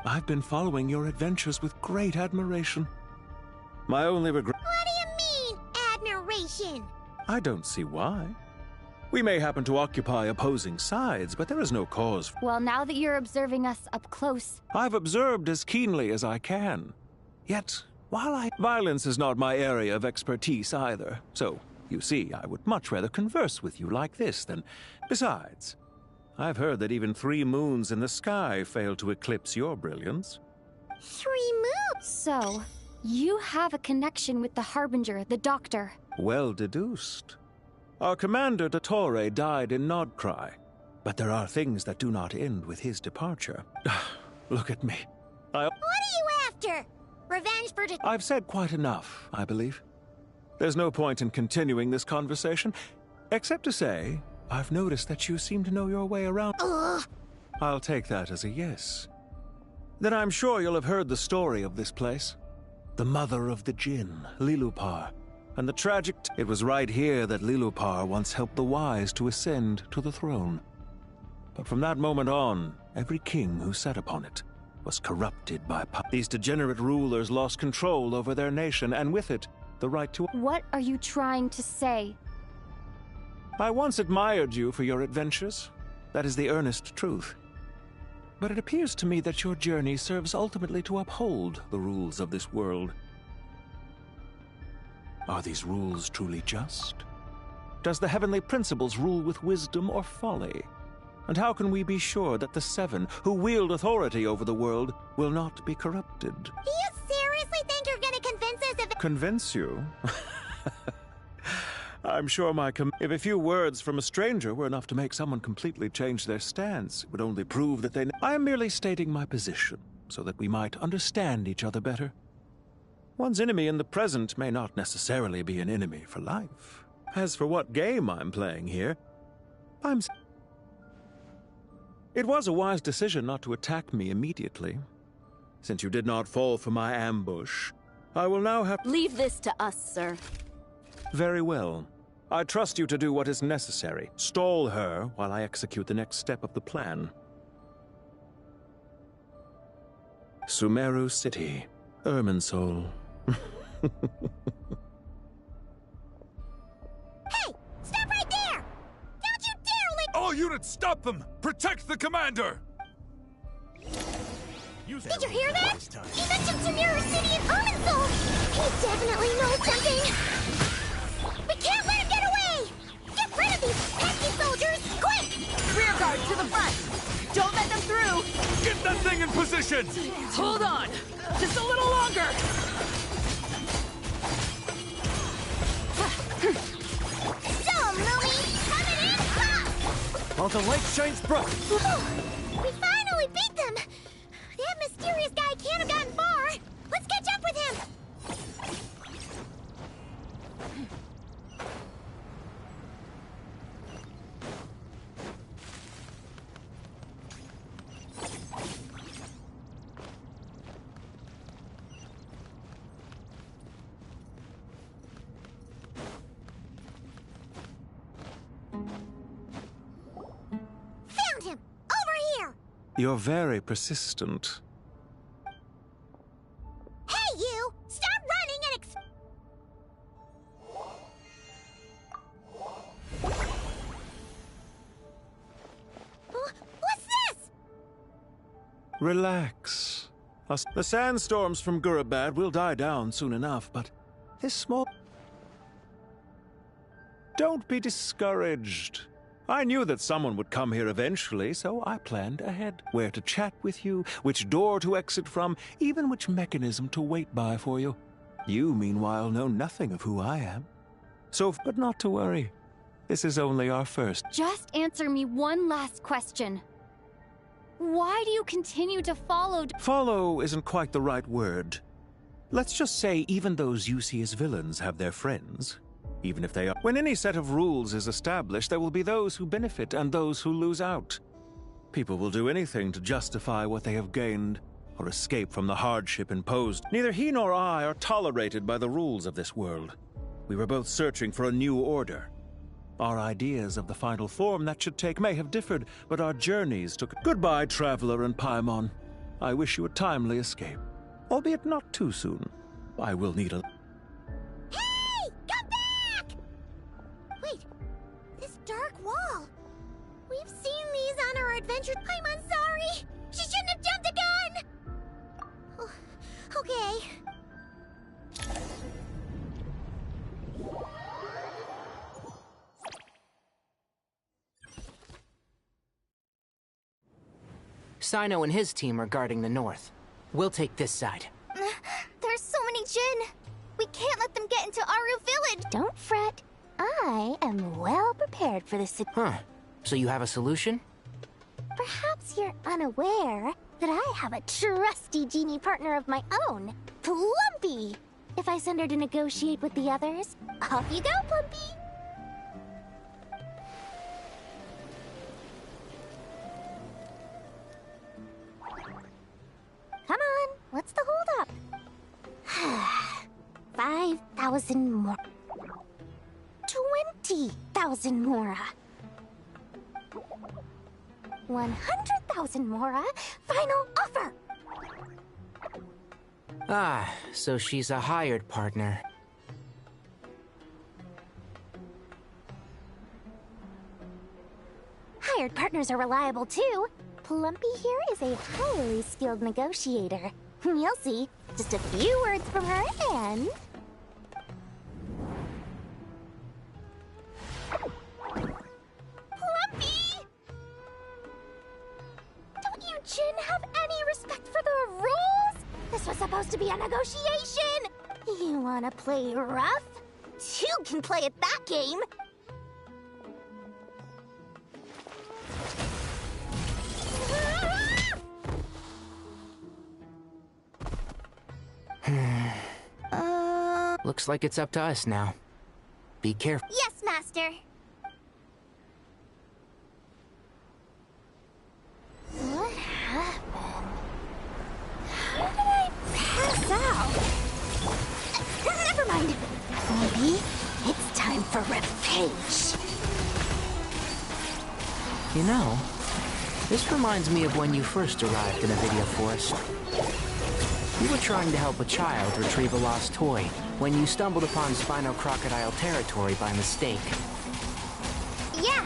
I've been following your adventures with great admiration. My only regret... What do you mean, admiration? I don't see why. We may happen to occupy opposing sides, but there is no cause. Well, now that you're observing us up close... I've observed as keenly as I can. Yet, violence is not my area of expertise either. So, you see, I would much rather converse with you like this than... Besides, I've heard that even 3 moons in the sky fail to eclipse your brilliance. 3 moons? So, you have a connection with the Harbinger, the Doctor. Well deduced. Our commander, Dottore, died in Nodcry, but there are things that do not end with his departure. Look at me. What are you after? Revenge for... I've said quite enough, I believe. There's no point in continuing this conversation, except to say, I've noticed that you seem to know your way around. Ugh. I'll take that as a yes. Then I'm sure you'll have heard the story of this place. The mother of the Jinn, Lilupar. And the tragic... It was right here that Lilupar once helped the wise to ascend to the throne. But from that moment on, every king who sat upon it was corrupted by power. These degenerate rulers lost control over their nation, and with it, the right to... What are you trying to say? I once admired you for your adventures. That is the earnest truth. But it appears to me that your journey serves ultimately to uphold the rules of this world. Are these rules truly just? Does the heavenly principles rule with wisdom or folly? And how can we be sure that the 7 who wield authority over the world will not be corrupted? Do you seriously think you're gonna convince us of... Convince you? I'm sure if a few words from a stranger were enough to make someone completely change their stance, it would only prove that they... I am merely stating my position, so that we might understand each other better. One's enemy in the present may not necessarily be an enemy for life. As for what game I'm playing here, It was a wise decision not to attack me immediately. Since you did not fall for my ambush, I will now have... Leave this to us, sir. Very well. I trust you to do what is necessary. Stall her while I execute the next step of the plan. Sumeru City, Irminsul. Hey! Stop right there! Don't you dare let... All units, stop them! Protect the commander! Did you hear that? He mentioned Sumeru City and Irminsul! He definitely knows something! We can't let him get away! Get rid of these pesky soldiers, quick! Rear guard to the front! Don't let them through! Get that thing in position! Hold on! Just a little longer! So, Moomy! Coming in hot! While the light shines bright! We finally beat them! That mysterious guy can't have gotten far! Let's catch up with him! Found him! Over here! You're very persistent. Hey, you! Stop running and What's this? Relax. The sandstorms from Gurabad will die down soon enough, but this small... Don't be discouraged. I knew that someone would come here eventually, so I planned ahead. Where to chat with you, which door to exit from, even which mechanism to wait by for you. You, meanwhile, know nothing of who I am. But not to worry. This is only our first. Just answer me one last question. Why do you continue to follow? Follow isn't quite the right word. Let's just say even those you see as villains have their friends. Even if they are. When any set of rules is established, there will be those who benefit and those who lose out. People will do anything to justify what they have gained, or escape from the hardship imposed. Neither he nor I are tolerated by the rules of this world. We were both searching for a new order. Our ideas of the final form that should take may have differed, but our journeys took... Goodbye, Traveler and Paimon. I wish you a timely escape, albeit not too soon. I will need a... Hey! Come back! Wait, this dark wall. We've seen these on our adventure. I'm sorry. She shouldn't have jumped the gun! Oh, okay. Sino and his team are guarding the north. We'll take this side. There's so many Jinn. We can't let them get into Aru Village. Don't fret. I am well prepared for this. Huh. So you have a solution? Perhaps you're unaware that I have a trusty genie partner of my own, Plumpy. If I send her to negotiate with the others, off you go, Plumpy. Come on, what's the holdup? 5,000 more. 20,000 Mora. 100,000 Mora. Final offer. Ah, so she's a hired partner. Hired partners are reliable too. Plumpy here is a highly skilled negotiator. You'll see. Just a few words from her and... Plumpy! Don't you Jinn have any respect for the rules? This was supposed to be a negotiation! You wanna play rough? Two can play at that game! Looks like it's up to us now. Be careful. Yes, Master. What happened? How did I pass out? Never mind. Maybe it's time for revenge. You know, this reminds me of when you first arrived in Avidia Forest. You were trying to help a child retrieve a lost toy when you stumbled upon Spino Crocodile territory by mistake. Yeah,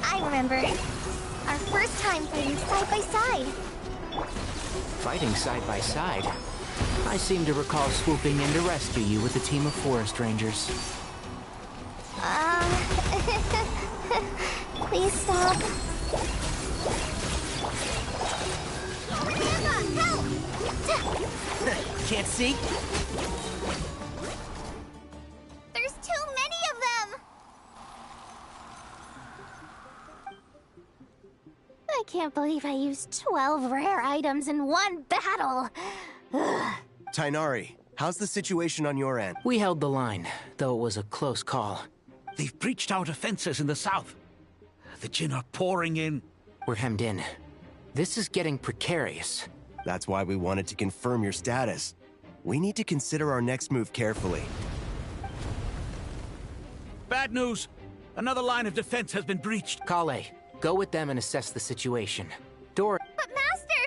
I remember. Our first time fighting side by side. Fighting side by side? I seem to recall swooping in to rescue you with a team of forest rangers. Please stop. Help! Can't see? There's too many of them! I can't believe I used 12 rare items in one battle. Tainari, how's the situation on your end? We held the line, though it was a close call. They've breached our defenses in the south. The Jinn are pouring in. We're hemmed in. This is getting precarious. That's why we wanted to confirm your status. We need to consider our next move carefully. Bad news! Another line of defense has been breached. Kale, go with them and assess the situation. Dottore... But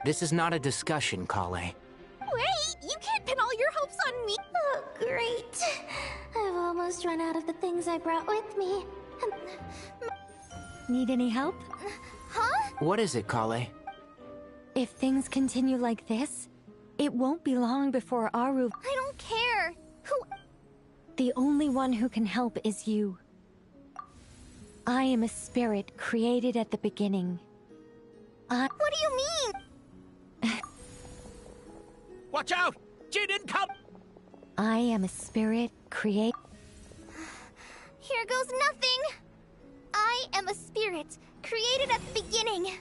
This is not a discussion, Kale. Wait, you can't pin all your hopes on me. Oh, great. I've almost run out of the things I brought with me. Need any help? Huh? What is it, Kale? If things continue like this, it won't be long before Aru... I don't care. Who... The only one who can help is you. I am a spirit created at the beginning. What do you mean? Watch out! Jin income! I am a spirit created... Here goes nothing. I am a spirit created at the beginning.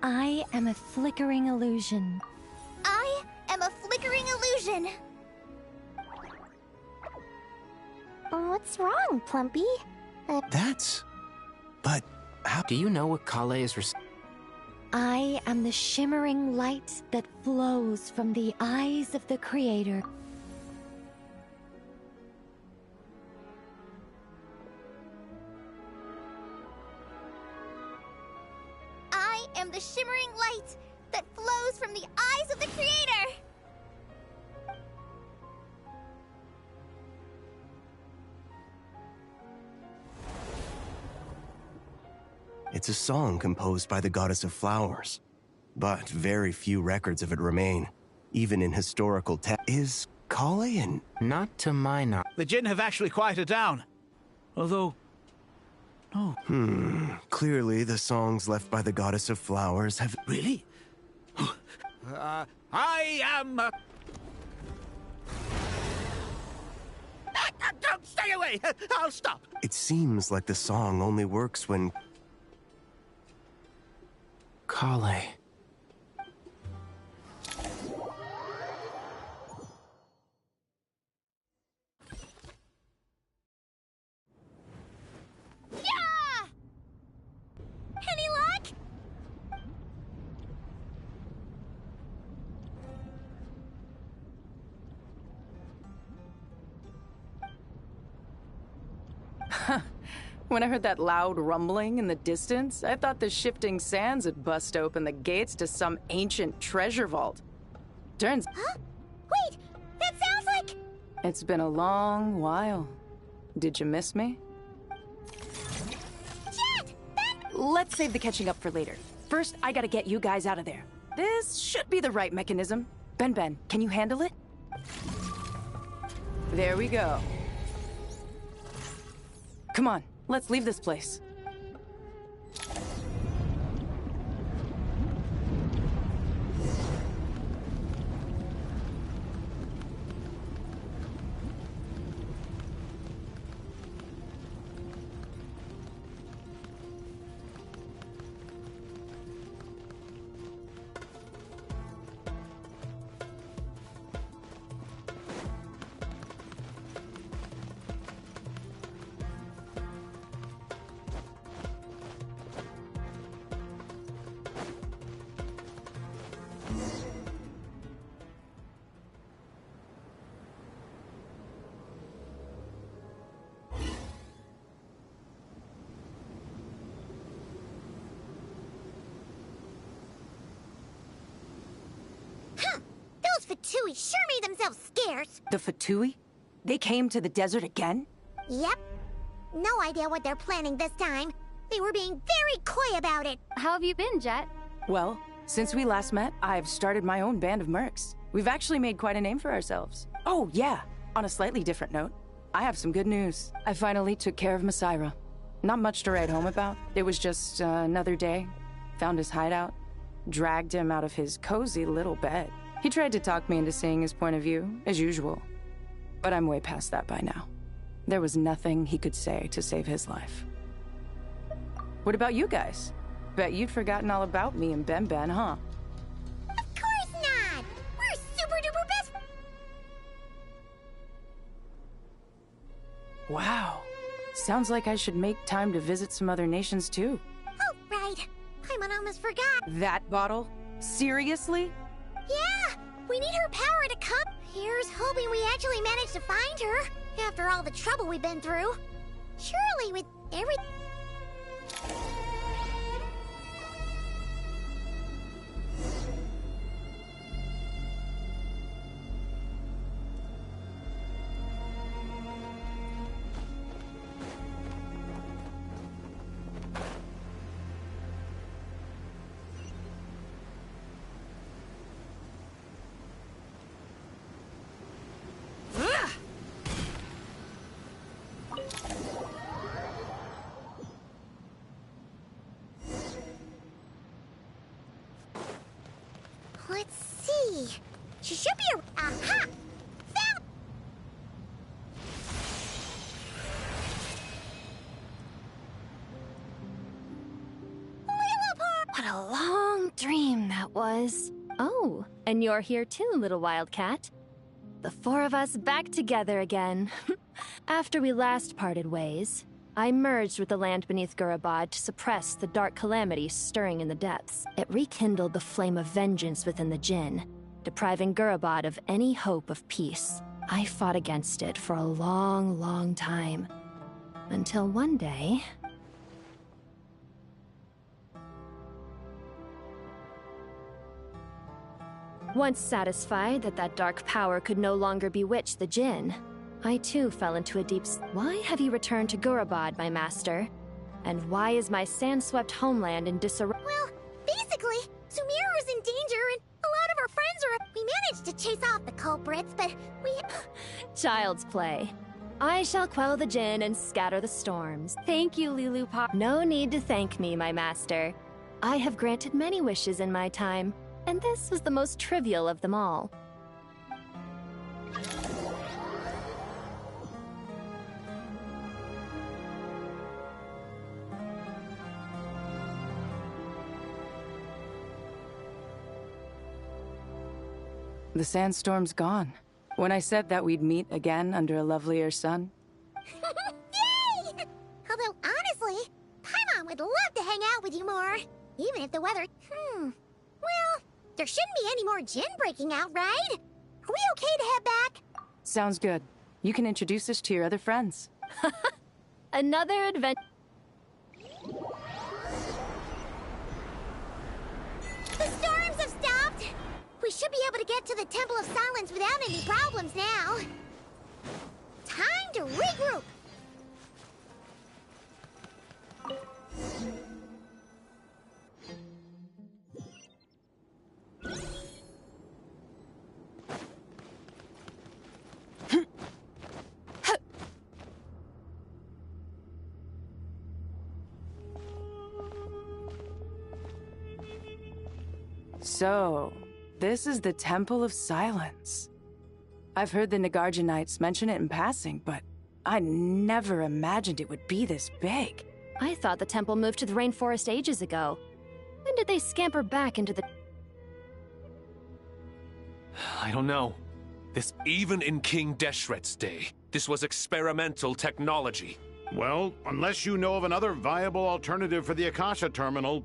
I am a flickering illusion. I am a flickering illusion. What's wrong, Plumpy? But how... Do you know what Kale is I am the shimmering light that flows from the eyes of the Creator. I am the shimmering light that flows from the eyes of the Creator! It's a song composed by the goddess of flowers, but very few records of it remain, even in historical Is Kale and... Not to my knowledge. The Jinn have actually quieted down. Although... No. Clearly the songs left by the goddess of flowers have... Really? I am... Don't stay away! I'll stop! It seems like the song only works when... Kale. Yeah! Any luck? When I heard that loud rumbling in the distance, I thought the shifting sands had bust open the gates to some ancient treasure vault. Turns... Huh? Wait! That sounds like... It's been a long while. Did you miss me? Jet! Let's save the catching up for later. First, I gotta get you guys out of there. This should be the right mechanism. Ben, can you handle it? There we go. Come on, let's leave this place. Fatui sure made themselves scarce. The Fatui? They came to the desert again? Yep. No idea what they're planning this time. They were being very coy about it. How have you been, Jet? Well, since we last met, I've started my own band of mercs. We've actually made quite a name for ourselves. Oh, yeah. On a slightly different note, I have some good news. I finally took care of Masaira. Not much to write home about. It was just another day. Found his hideout. Dragged him out of his cozy little bed. He tried to talk me into seeing his point of view, as usual. But I'm way past that by now. There was nothing he could say to save his life. What about you guys? Bet you'd forgotten all about me and Ben, huh? Of course not! We're super duper best... Wow. Sounds like I should make time to visit some other nations too. Oh, right. Paimon almost forgot. That bottle? Seriously? Yeah! We need her power to come. Here's hoping we actually manage to find her, after all the trouble we've been through. Surely with every... see. She should be aha! Found. What a long dream that was. Oh, and you're here too, little wildcat. The four of us back together again. After we last parted ways, I merged with the land beneath Gurabad to suppress the dark calamity stirring in the depths. It rekindled the flame of vengeance within the Jinn, depriving Gurabad of any hope of peace. I fought against it for a long, long time. Until one day... Once satisfied that that dark power could no longer bewitch the Jinn, I too fell into a deep... Why have you returned to Gurabad, my master? And why is my sand-swept homeland in disarray? Well, basically, Sumeru's in danger and a lot of our friends are... We managed to chase off the culprits, but we... Child's play. I shall quell the Jinn and scatter the storms. Thank you, Lilupar. No need to thank me, my master. I have granted many wishes in my time, and this was the most trivial of them all. The sandstorm's gone. When I said that we'd meet again under a lovelier sun. Yay! Although, honestly, Paimon would love to hang out with you more. Even if the weather... Well, there shouldn't be any more Jinn breaking out, right? Are we okay to head back? Sounds good. You can introduce us to your other friends. Another adventure. The storms have stopped! We should be able to get to the Temple of Silence without any problems now. Time to regroup! So, this is the Temple of Silence. I've heard the Nagarjanites mention it in passing, but I never imagined it would be this big. I thought the temple moved to the rainforest ages ago. When did they scamper back into the... I don't know. Even in King Deshret's day, this was experimental technology. Well, unless you know of another viable alternative for the Akasha terminal,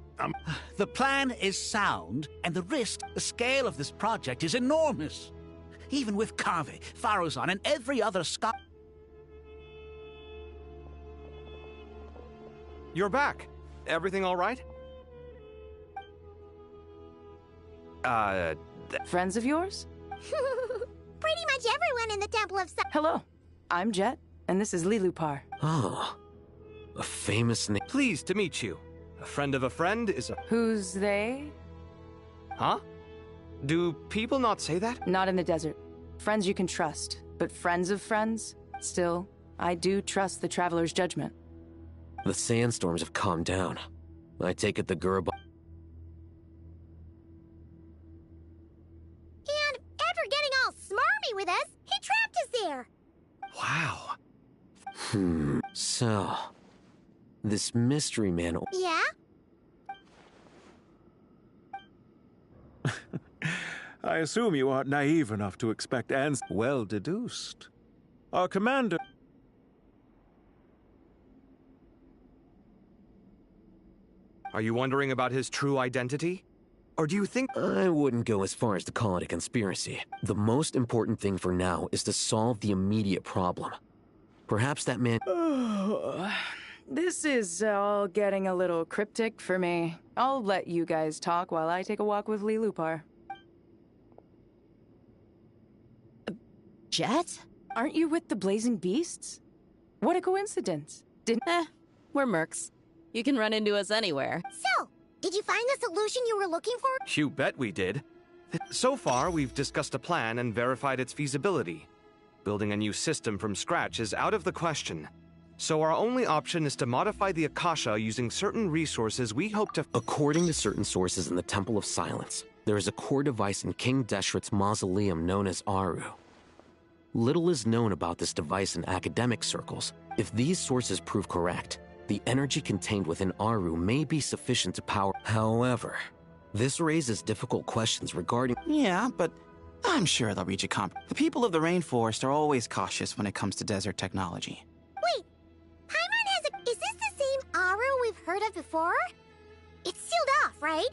The plan is sound, and the scale of this project is enormous. Even with Kave, Faruzan, and every other scholar... You're back. Everything all right? Friends of yours? Pretty much everyone in the Temple of Silence. Hello, I'm Jet, and this is Lilupar. Oh, a famous name. Pleased to meet you. A friend of a friend is a... Who's they? Huh? Do people not say that? Not in the desert. Friends you can trust, but friends of friends? Still, I do trust the Traveler's judgment. The sandstorms have calmed down. I take it the Gurabad... And after getting all smarmy with us, he trapped us there. Wow. So... This mystery man... Yeah? I assume you aren't naive enough to expect answers. Well deduced. Our commander... Are you wondering about his true identity? Or do you think... I wouldn't go as far as to call it a conspiracy. The most important thing for now is to solve the immediate problem. Perhaps that man... This is all getting a little cryptic for me. I'll let you guys talk while I take a walk with Lilupar. Jet? Aren't you with the Blazing Beasts? What a coincidence. We're mercs. You can run into us anywhere. So, did you find the solution you were looking for? You bet we did. So far, we've discussed a plan and verified its feasibility. Building a new system from scratch is out of the question. So our only option is to modify the Akasha using certain resources we hope to... According to certain sources in the Temple of Silence, There is a core device in King Deshret's mausoleum known as Aru. Little is known about this device in academic circles. If these sources prove correct, the energy contained within Aru may be sufficient to power. However, this raises difficult questions regarding. Yeah, but I'm sure they'll reach a The people of the rainforest are always cautious when it comes to desert technology. Wait, Paimon has a... Is this the same Aru we've heard of before? It's sealed off, right?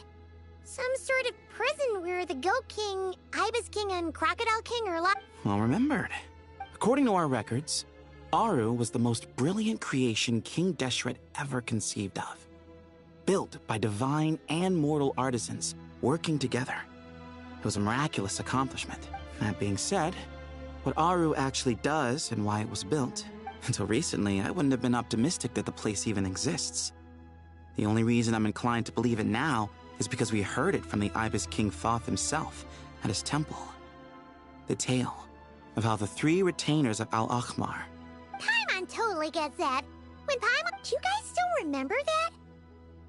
Some sort of prison where the Goat King, Ibis King, and Crocodile King are locked. Well remembered. According to our records, Aru was the most brilliant creation King Deshret ever conceived of. Built by divine and mortal artisans working together. It was a miraculous accomplishment. That being said, what Aru actually does and why it was built, until recently I wouldn't have been optimistic that the place even exists. The only reason I'm inclined to believe it now is because we heard it from the Ibis King Thoth himself at his temple. The tale of how the 3 retainers of Al-Akhmar. Paimon totally gets that. When Paimon... Do you guys still remember that?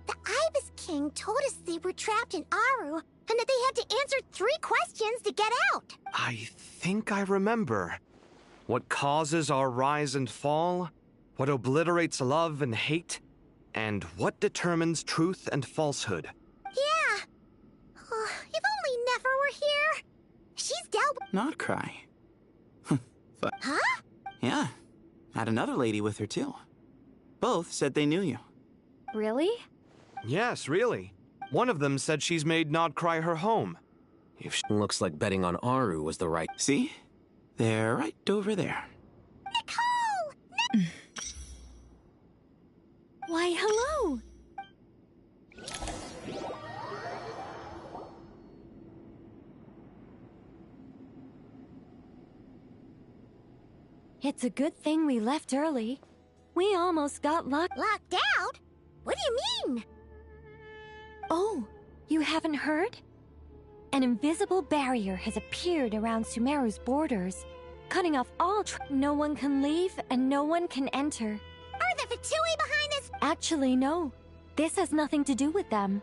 The Ibis King told us they were trapped in Aru, and that they had to answer 3 questions to get out. I think I remember. What causes our rise and fall? What obliterates love and hate? And what determines truth and falsehood? Yeah. Oh, if only Nefer were here. She's dealt with... Not cry. Huh? Yeah. Had another lady with her too. Both said they knew you. Really? Yes, really. One of them said she's made Nod cry her home. If looks like betting on Aru was the right... See? They're right over there. Nicole! Why, hello! It's a good thing we left early. We almost got locked out? What do you mean? Oh, you haven't heard? An invisible barrier has appeared around Sumeru's borders, cutting off all no one can leave and no one can enter. Are the Fatui behind this? Actually, no. This has nothing to do with them.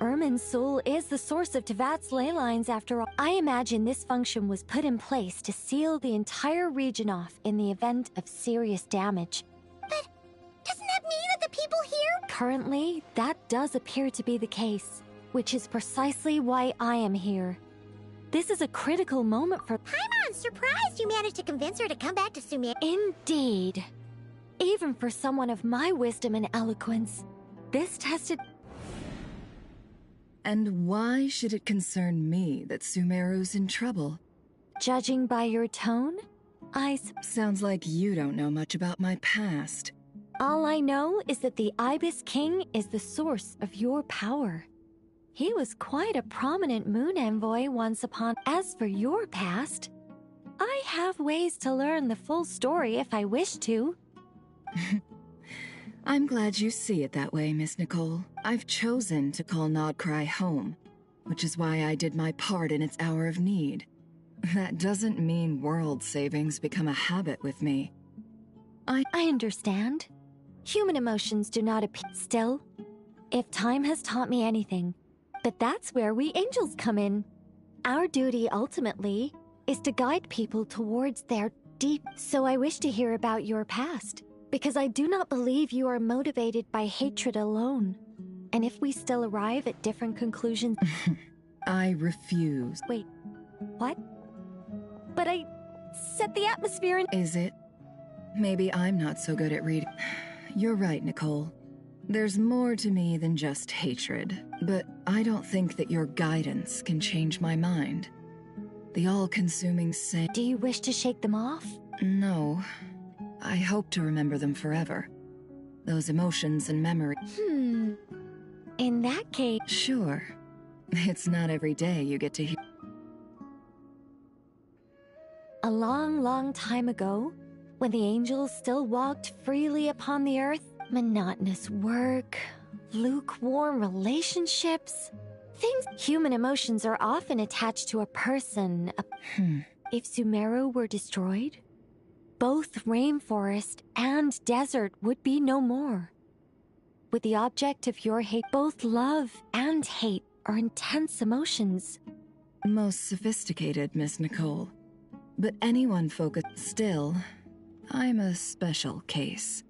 Ermin's soul is the source of Tevat's ley lines after all. I imagine this function was put in place to seal the entire region off in the event of serious damage. But doesn't that mean that the people here... Currently, that does appear to be the case, which is precisely why I am here. This is a critical moment for... Paimon's surprised you managed to convince her to come back to Sumeru. Indeed. Even for someone of my wisdom and eloquence, this tested... And why should it concern me that Sumeru's in trouble? Judging by your tone, Sounds like you don't know much about my past. All I know is that the Ibis King is the source of your power. He was quite a prominent moon envoy once upon... As for your past, I have ways to learn the full story if I wish to. I'm glad you see it that way, Miss Nicole. I've chosen to call Nodcry home, which is why I did my part in its hour of need. That doesn't mean world savings become a habit with me. I understand. Human emotions do not appear. Still, if time has taught me anything, but that's where we angels come in. Our duty, ultimately, is to guide people towards their deep... So I wish to hear about your past, because I do not believe you are motivated by hatred alone. And if we still arrive at different conclusions... I refuse. Wait, what? But I set the atmosphere in... Is it? Maybe I'm not so good at reading. You're right, Nicole. There's more to me than just hatred, but I don't think that your guidance can change my mind. The all-consuming sin... Do you wish to shake them off? No. I hope to remember them forever. Those emotions and memories. In that case... Sure. It's not every day you get to hear... A long, long time ago, when the angels still walked freely upon the earth, monotonous work, lukewarm relationships, human emotions are often attached to a person. If Sumeru were destroyed, both rainforest and desert would be no more. With the object of your hate, both love and hate or intense emotions. Most sophisticated, Miss Nicole. But anyone focused. Still, I'm a special case.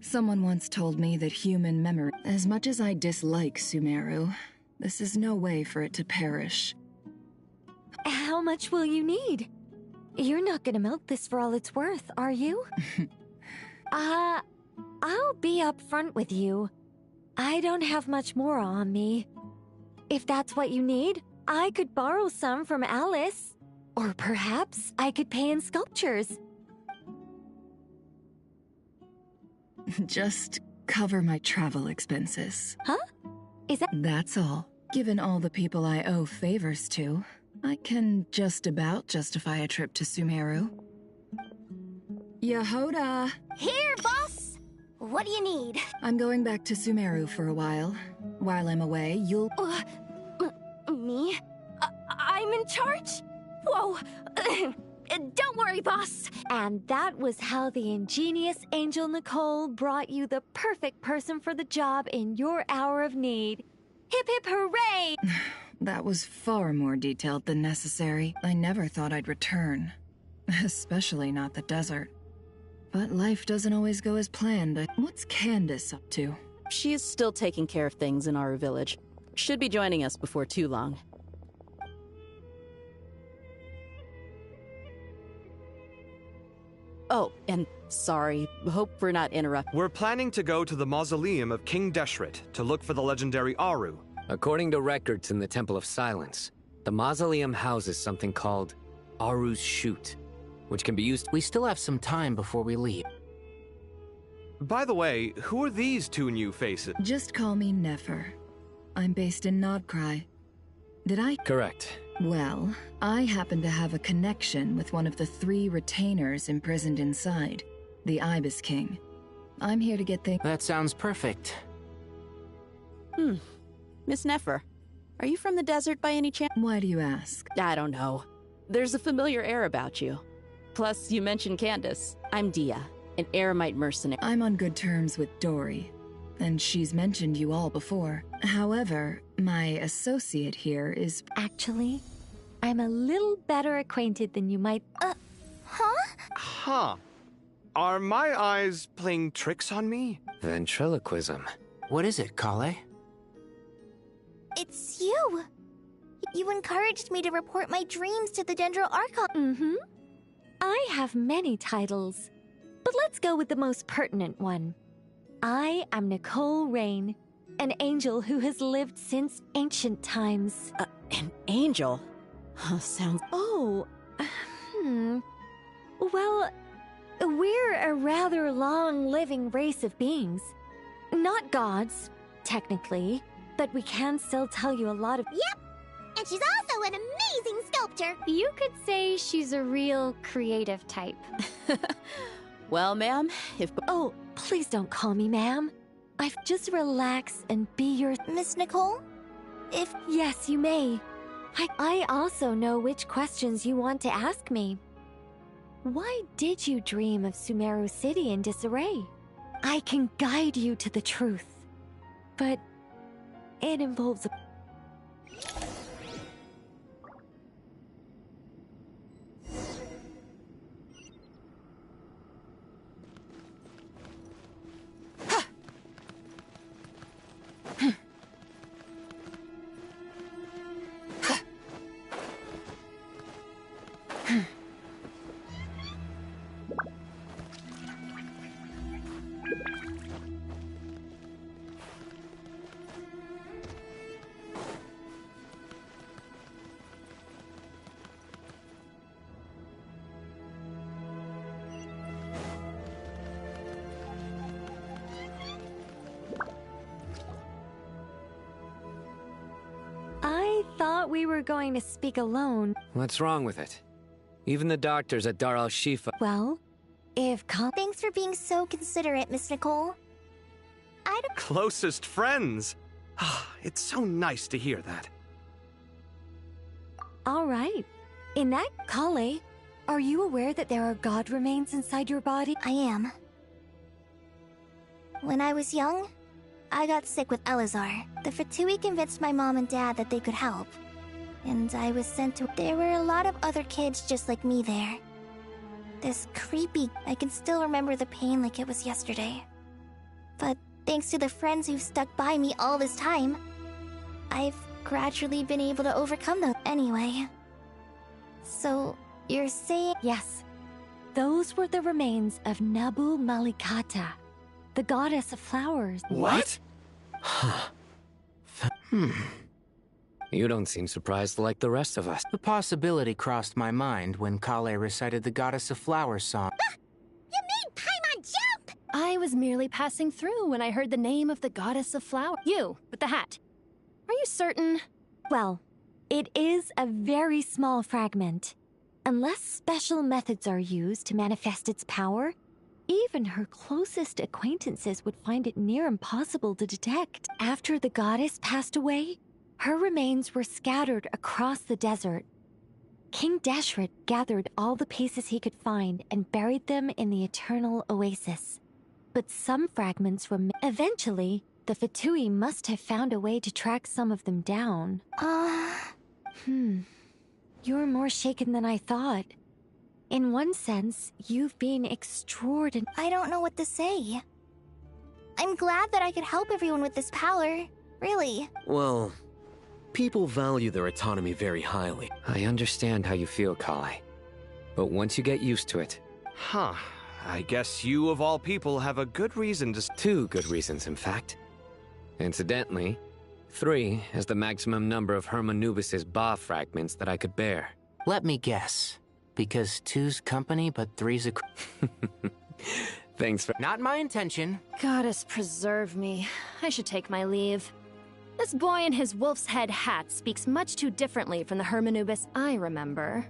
Someone once told me that human memory. As much as I dislike Sumeru, this is no way for it to perish. How much will you need? You're not gonna milk this for all it's worth, are you? I'll be upfront with you. I don't have much more on me. If that's what you need, I could borrow some from Alice. Or perhaps I could pay in sculptures. Just cover my travel expenses. Huh? Is that— That's all. Given all the people I owe favors to, I can just about justify a trip to Sumeru. Yehoda! Here, boss! What do you need? I'm going back to Sumeru for a while. While I'm away, you'll— Me? I'm in charge? Whoa! Don't worry, boss! And that was how the ingenious Angel Nicole brought you the perfect person for the job in your hour of need. Hip hip hooray! That was far more detailed than necessary. I never thought I'd return. Especially not the desert. But life doesn't always go as planned. What's Candace up to? She is still taking care of things in our village. Should be joining us before too long. Oh, and sorry, hope we're not interrupting. We're planning to go to the mausoleum of King Deshret to look for the legendary Aru. According to records in the Temple of Silence, the mausoleum houses something called Aru's Chute, which can be used— We still have some time before we leave. By the way, who are these two new faces? Just call me Nefer. I'm based in Nodcry. Did I— Correct. Well, I happen to have a connection with one of the 3 retainers imprisoned inside, the Ibis King. I'm here to get things— That sounds perfect. Miss Nefer, are you from the desert by any chance? Why do you ask? I don't know. There's a familiar air about you. Plus, you mentioned Candace. I'm Dia, an Eremite mercenary. I'm on good terms with Dory, and she's mentioned you all before. However, my associate here is— Actually, I'm a little better acquainted than you might— Huh. Are my eyes playing tricks on me? Ventriloquism. What is it, Kale? It's you! You encouraged me to report my dreams to the Dendro Archon. Mm-hmm. I have many titles, but let's go with the most pertinent one. I am Nicole Rain, an angel who has lived since ancient times. An angel? Sounds— Oh, Well, we're a rather long-living race of beings. Not gods, technically, but we can still tell you a lot of— Yep! And she's also an amazing sculptor! You could say she's a real creative type. Well, ma'am, if— Oh, please don't call me ma'am. I've just relax and be your— Miss Nicole? If— Yes, you may. I also know which questions you want to ask me. Why did you dream of Sumeru City in disarray? I can guide you to the truth, but it involves a— I thought we were going to speak alone. What's wrong with it? Even the doctors at Dar al-Shifa— Well, if Thanks for being so considerate, Miss Nicole. Closest friends! It's so nice to hear that. All right. In that— Kale, are you aware that there are god remains inside your body? I am. When I was young, I got sick with Elazar. The Fatui convinced my mom and dad that they could help. And I was sent to... There were a lot of other kids just like me there. This creepy... I can still remember the pain like it was yesterday. But thanks to the friends who've stuck by me all this time, I've gradually been able to overcome them. Anyway. So, you're saying... Yes. Those were the remains of Nabu Malikata, the goddess of flowers. What? You don't seem surprised like the rest of us. The possibility crossed my mind when Kale recited the Goddess of Flowers song. You made Paimon jump! I was merely passing through when I heard the name of the goddess of flower. You, with the hat. Are you certain? Well, it is a very small fragment. Unless special methods are used to manifest its power, even her closest acquaintances would find it near impossible to detect. After the goddess passed away, her remains were scattered across the desert. King Deshret gathered all the pieces he could find and buried them in the Eternal Oasis. But some fragments remain. Eventually, the Fatui must have found a way to track some of them down. You're more shaken than I thought. In one sense, you've been extraordinary. I don't know what to say. I'm glad that I could help everyone with this power. Really. Well, people value their autonomy very highly. I understand how you feel, Kale. But once you get used to it... Huh. I guess you, of all people, have a good reason to... 2 good reasons, in fact. Incidentally, 3 is the maximum number of Hermanubis' Ba fragments that I could bear. Let me guess. Because 2's company, but 3's a... Thanks for... Not my intention. Goddess preserve me. I should take my leave. This boy in his wolf's head hat speaks much too differently from the Hermanubis I remember.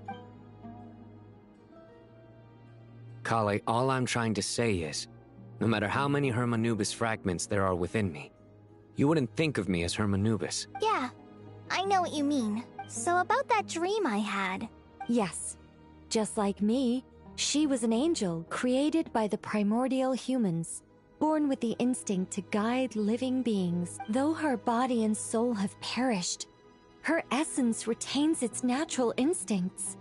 Kale, all I'm trying to say is, no matter how many Hermanubis fragments there are within me, you wouldn't think of me as Hermanubis. Yeah, I know what you mean. So about that dream I had... Yes. Just like me, she was an angel created by the primordial humans, born with the instinct to guide living beings. Though her body and soul have perished, her essence retains its natural instincts.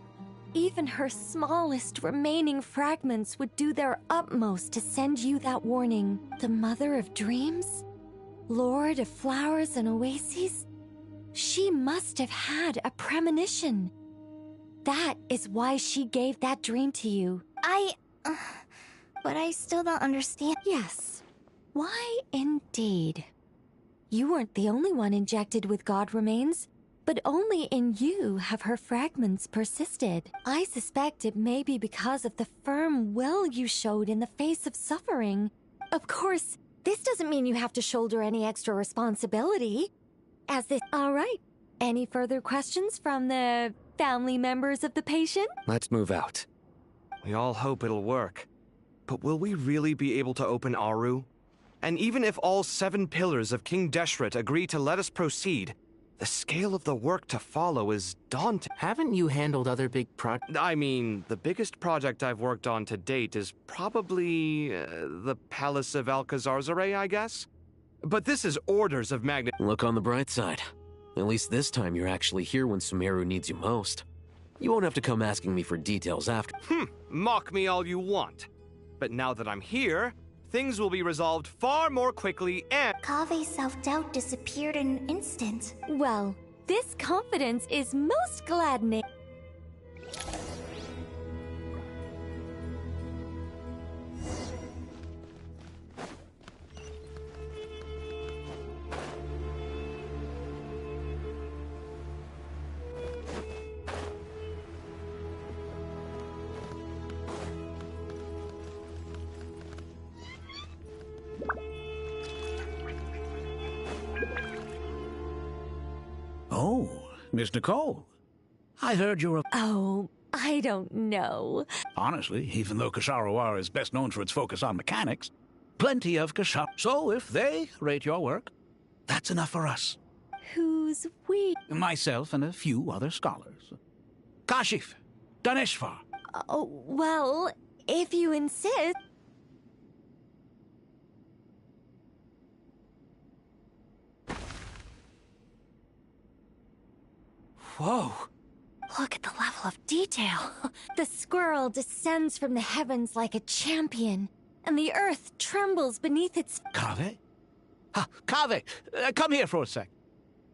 Even her smallest remaining fragments would do their utmost to send you that warning. The Mother of Dreams? Lord of Flowers and Oases? She must have had a premonition. That is why she gave that dream to you. But I still don't understand. Yes. Why indeed? You weren't the only one injected with God remains, but only in you have her fragments persisted. I suspect it may be because of the firm will you showed in the face of suffering. Of course, this doesn't mean you have to shoulder any extra responsibility. All right. Any further questions from the family members of the patient? Let's move out. We all hope it'll work. But will we really be able to open Aru? And even if all 7 pillars of King Deshret agree to let us proceed, the scale of the work to follow is daunting. Haven't you handled other big I mean, the biggest project I've worked on to date is probably the Palace of Alcazarzaray, I guess? But this is orders of magnitude. Look on the bright side. At least this time you're actually here when Sumeru needs you most. You won't have to come asking me for details after. Mock me all you want. But now that I'm here, things will be resolved far more quickly and... Kave's self-doubt disappeared in an instant. Well, this confidence is most gladdening. Oh, Miss Nicole. I heard you're a... Oh, I don't know. Honestly, even though Kasharawar is best known for its focus on mechanics, plenty of Kashar... So if they rate your work, that's enough for us. Who's we? Myself and a few other scholars. Kashif, Daneshvar. Oh, well, if you insist... Whoa. Look at the level of detail. The squirrel descends from the heavens like a champion, and the earth trembles beneath its... Kaveh? Kaveh, come here for a sec.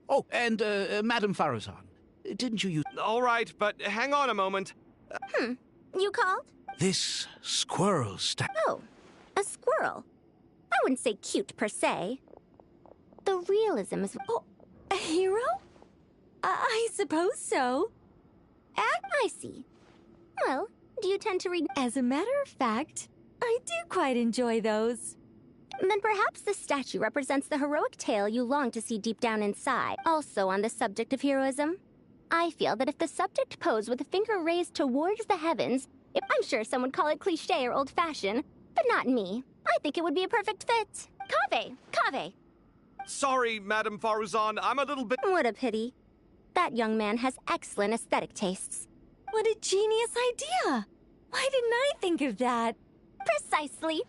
Oh, and, Madame Faruzan, didn't you use... All right, but hang on a moment. You called? This squirrel Oh, a squirrel. I wouldn't say cute per se. The realism is... Oh, a hero? I suppose so. I see. Well, do you tend to read... As a matter of fact, I do quite enjoy those. Then perhaps the statue represents the heroic tale you long to see deep down inside. Also on the subject of heroism, I feel that if the subject posed with a finger raised towards the heavens, I'm sure some would call it cliché or old-fashioned, but not me. I think it would be a perfect fit. Kaveh! Sorry, Madame Faruzan, I'm a little bit... What a pity. That young man has excellent aesthetic tastes. What a genius idea! Why didn't I think of that? Precisely.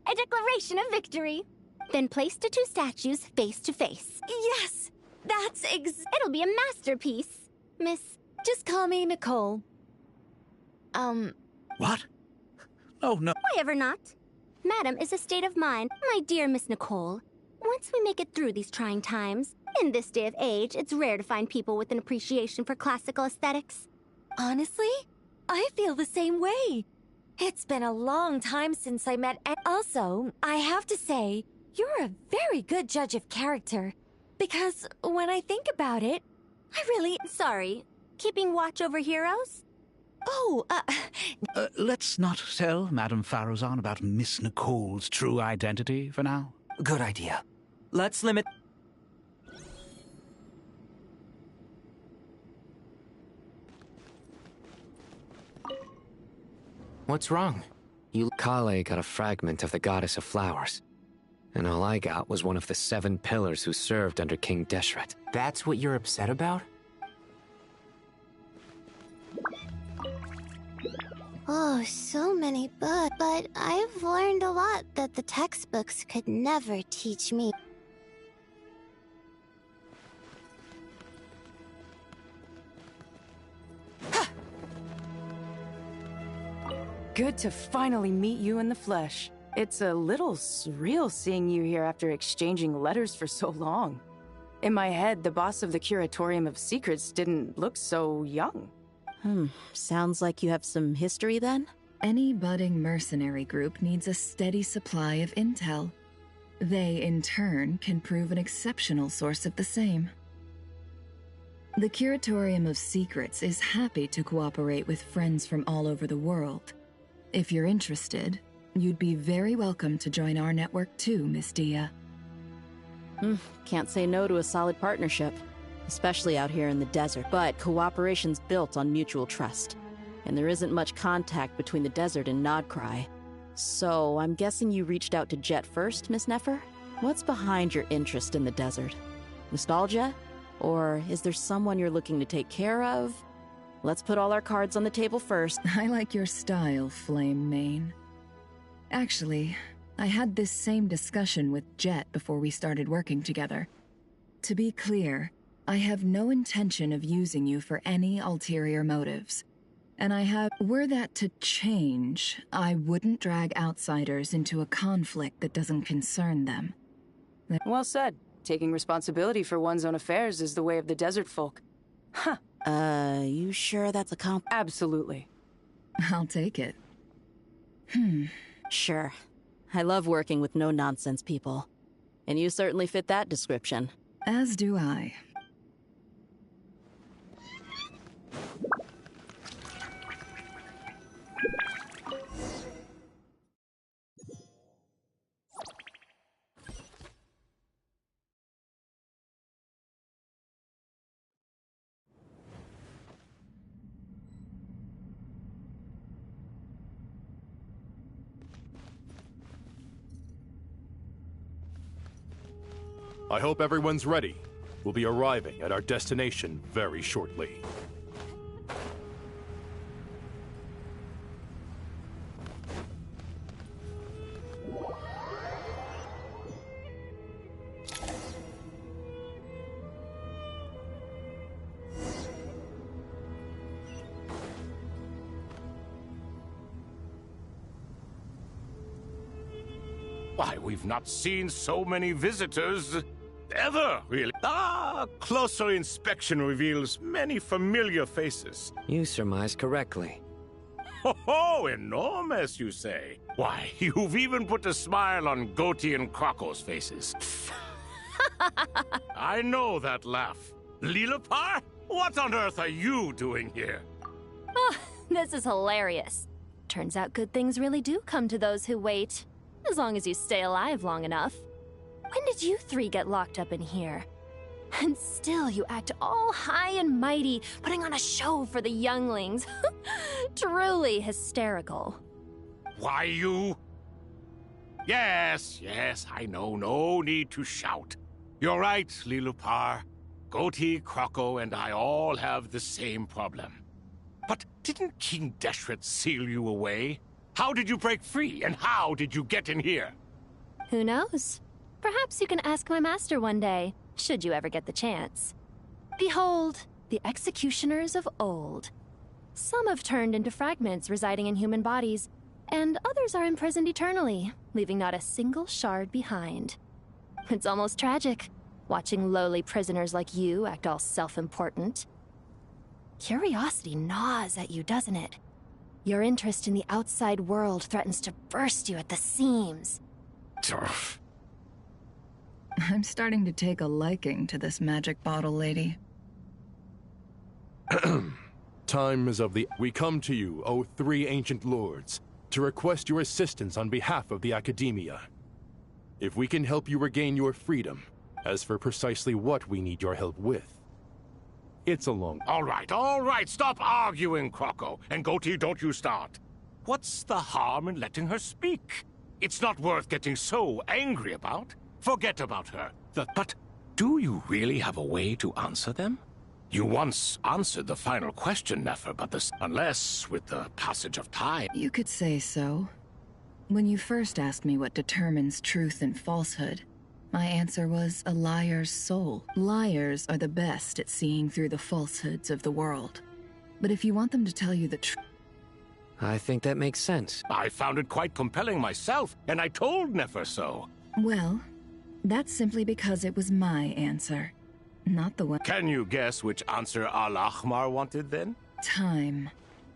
A declaration of victory. Then place the two statues face to face. Yes! That's It'll be a masterpiece. Miss... Just call me Nicole. What? Oh, no. Why ever not? Madam is a state of mind, my dear Miss Nicole. Once we make it through these trying times, in this day of age, it's rare to find people with an appreciation for classical aesthetics. Honestly, I feel the same way. It's been a long time since I met... Also, I have to say, you're a very good judge of character. Because when I think about it, I really... Sorry, keeping watch over heroes? Oh, Let's not tell Madame Faruzan about Miss Nicole's true identity for now. Good idea. Let's limit... What's wrong? Kale got a fragment of the Goddess of Flowers. And all I got was one of the 7 pillars who served under King Deshret. That's what you're upset about? Oh, so many books. But I've learned a lot that the textbooks could never teach me. Good to finally meet you in the flesh. It's a little surreal seeing you here after exchanging letters for so long. In my head, the boss of the Curatorium of Secrets didn't look so young. Sounds like you have some history then? Any budding mercenary group needs a steady supply of intel. They, in turn, can prove an exceptional source of the same. The Curatorium of Secrets is happy to cooperate with friends from all over the world. If you're interested, you'd be very welcome to join our network too, Miss Dia. Can't say no to a solid partnership, especially out here in the desert. But cooperation's built on mutual trust, and there isn't much contact between the desert and Nodcry. So I'm guessing you reached out to Jet first, Miss Nefer? What's behind your interest in the desert? Nostalgia? Or is there someone you're looking to take care of? Let's put all our cards on the table first. I like your style, Flame Mane. Actually, I had this same discussion with Jet before we started working together. To be clear, I have no intention of using you for any ulterior motives. And were that to change, I wouldn't drag outsiders into a conflict that doesn't concern them. Well said. Taking responsibility for one's own affairs is the way of the desert folk. Huh. You sure that's a Absolutely. I'll take it. Sure. I love working with no-nonsense people. And you certainly fit that description. As do I. I hope everyone's ready. We'll be arriving at our destination very shortly. Why, we've not seen so many visitors ever, really. Closer inspection reveals many familiar faces. You surmise correctly. Oh, enormous, you say? Why, you've even put a smile on Goatee and Crocco's faces. I know that laugh. Lilipar? What on earth are you doing here? Oh, this is hilarious. Turns out good things really do come to those who wait. As long as you stay alive long enough. When did you three get locked up in here? And still you act all high and mighty, putting on a show for the younglings. Truly hysterical. Why, you... Yes, I know. No need to shout. You're right, Lilipar. Goatee, Crocco, and I all have the same problem. But didn't King Deshret seal you away? How did you break free, and how did you get in here? Who knows? Perhaps you can ask my master one day, should you ever get the chance. Behold, the executioners of old. Some have turned into fragments residing in human bodies, and others are imprisoned eternally, leaving not a single shard behind. It's almost tragic, watching lowly prisoners like you act all self-important. Curiosity gnaws at you, doesn't it? Your interest in the outside world threatens to burst you at the seams. I'm starting to take a liking to this magic bottle lady. Time is of the... We come to you, O three ancient lords, to request your assistance on behalf of the Academia. If we can help you regain your freedom, as for precisely what we need your help with, it's a long... All right, stop arguing, Crocco. And Goatee, don't you start. What's the harm in letting her speak? It's not worth getting so angry about. Forget about her. But do you really have a way to answer them? You once answered the final question, Nefer, but unless with the passage of time... You could say so. When you first asked me what determines truth and falsehood, my answer was a liar's soul. Liars are the best at seeing through the falsehoods of the world. But if you want them to tell you the truth... I think that makes sense. I found it quite compelling myself, and I told Nefer so. Well, that's simply because it was my answer, not the one... Can you guess which answer Al-Ahmar wanted then? Time.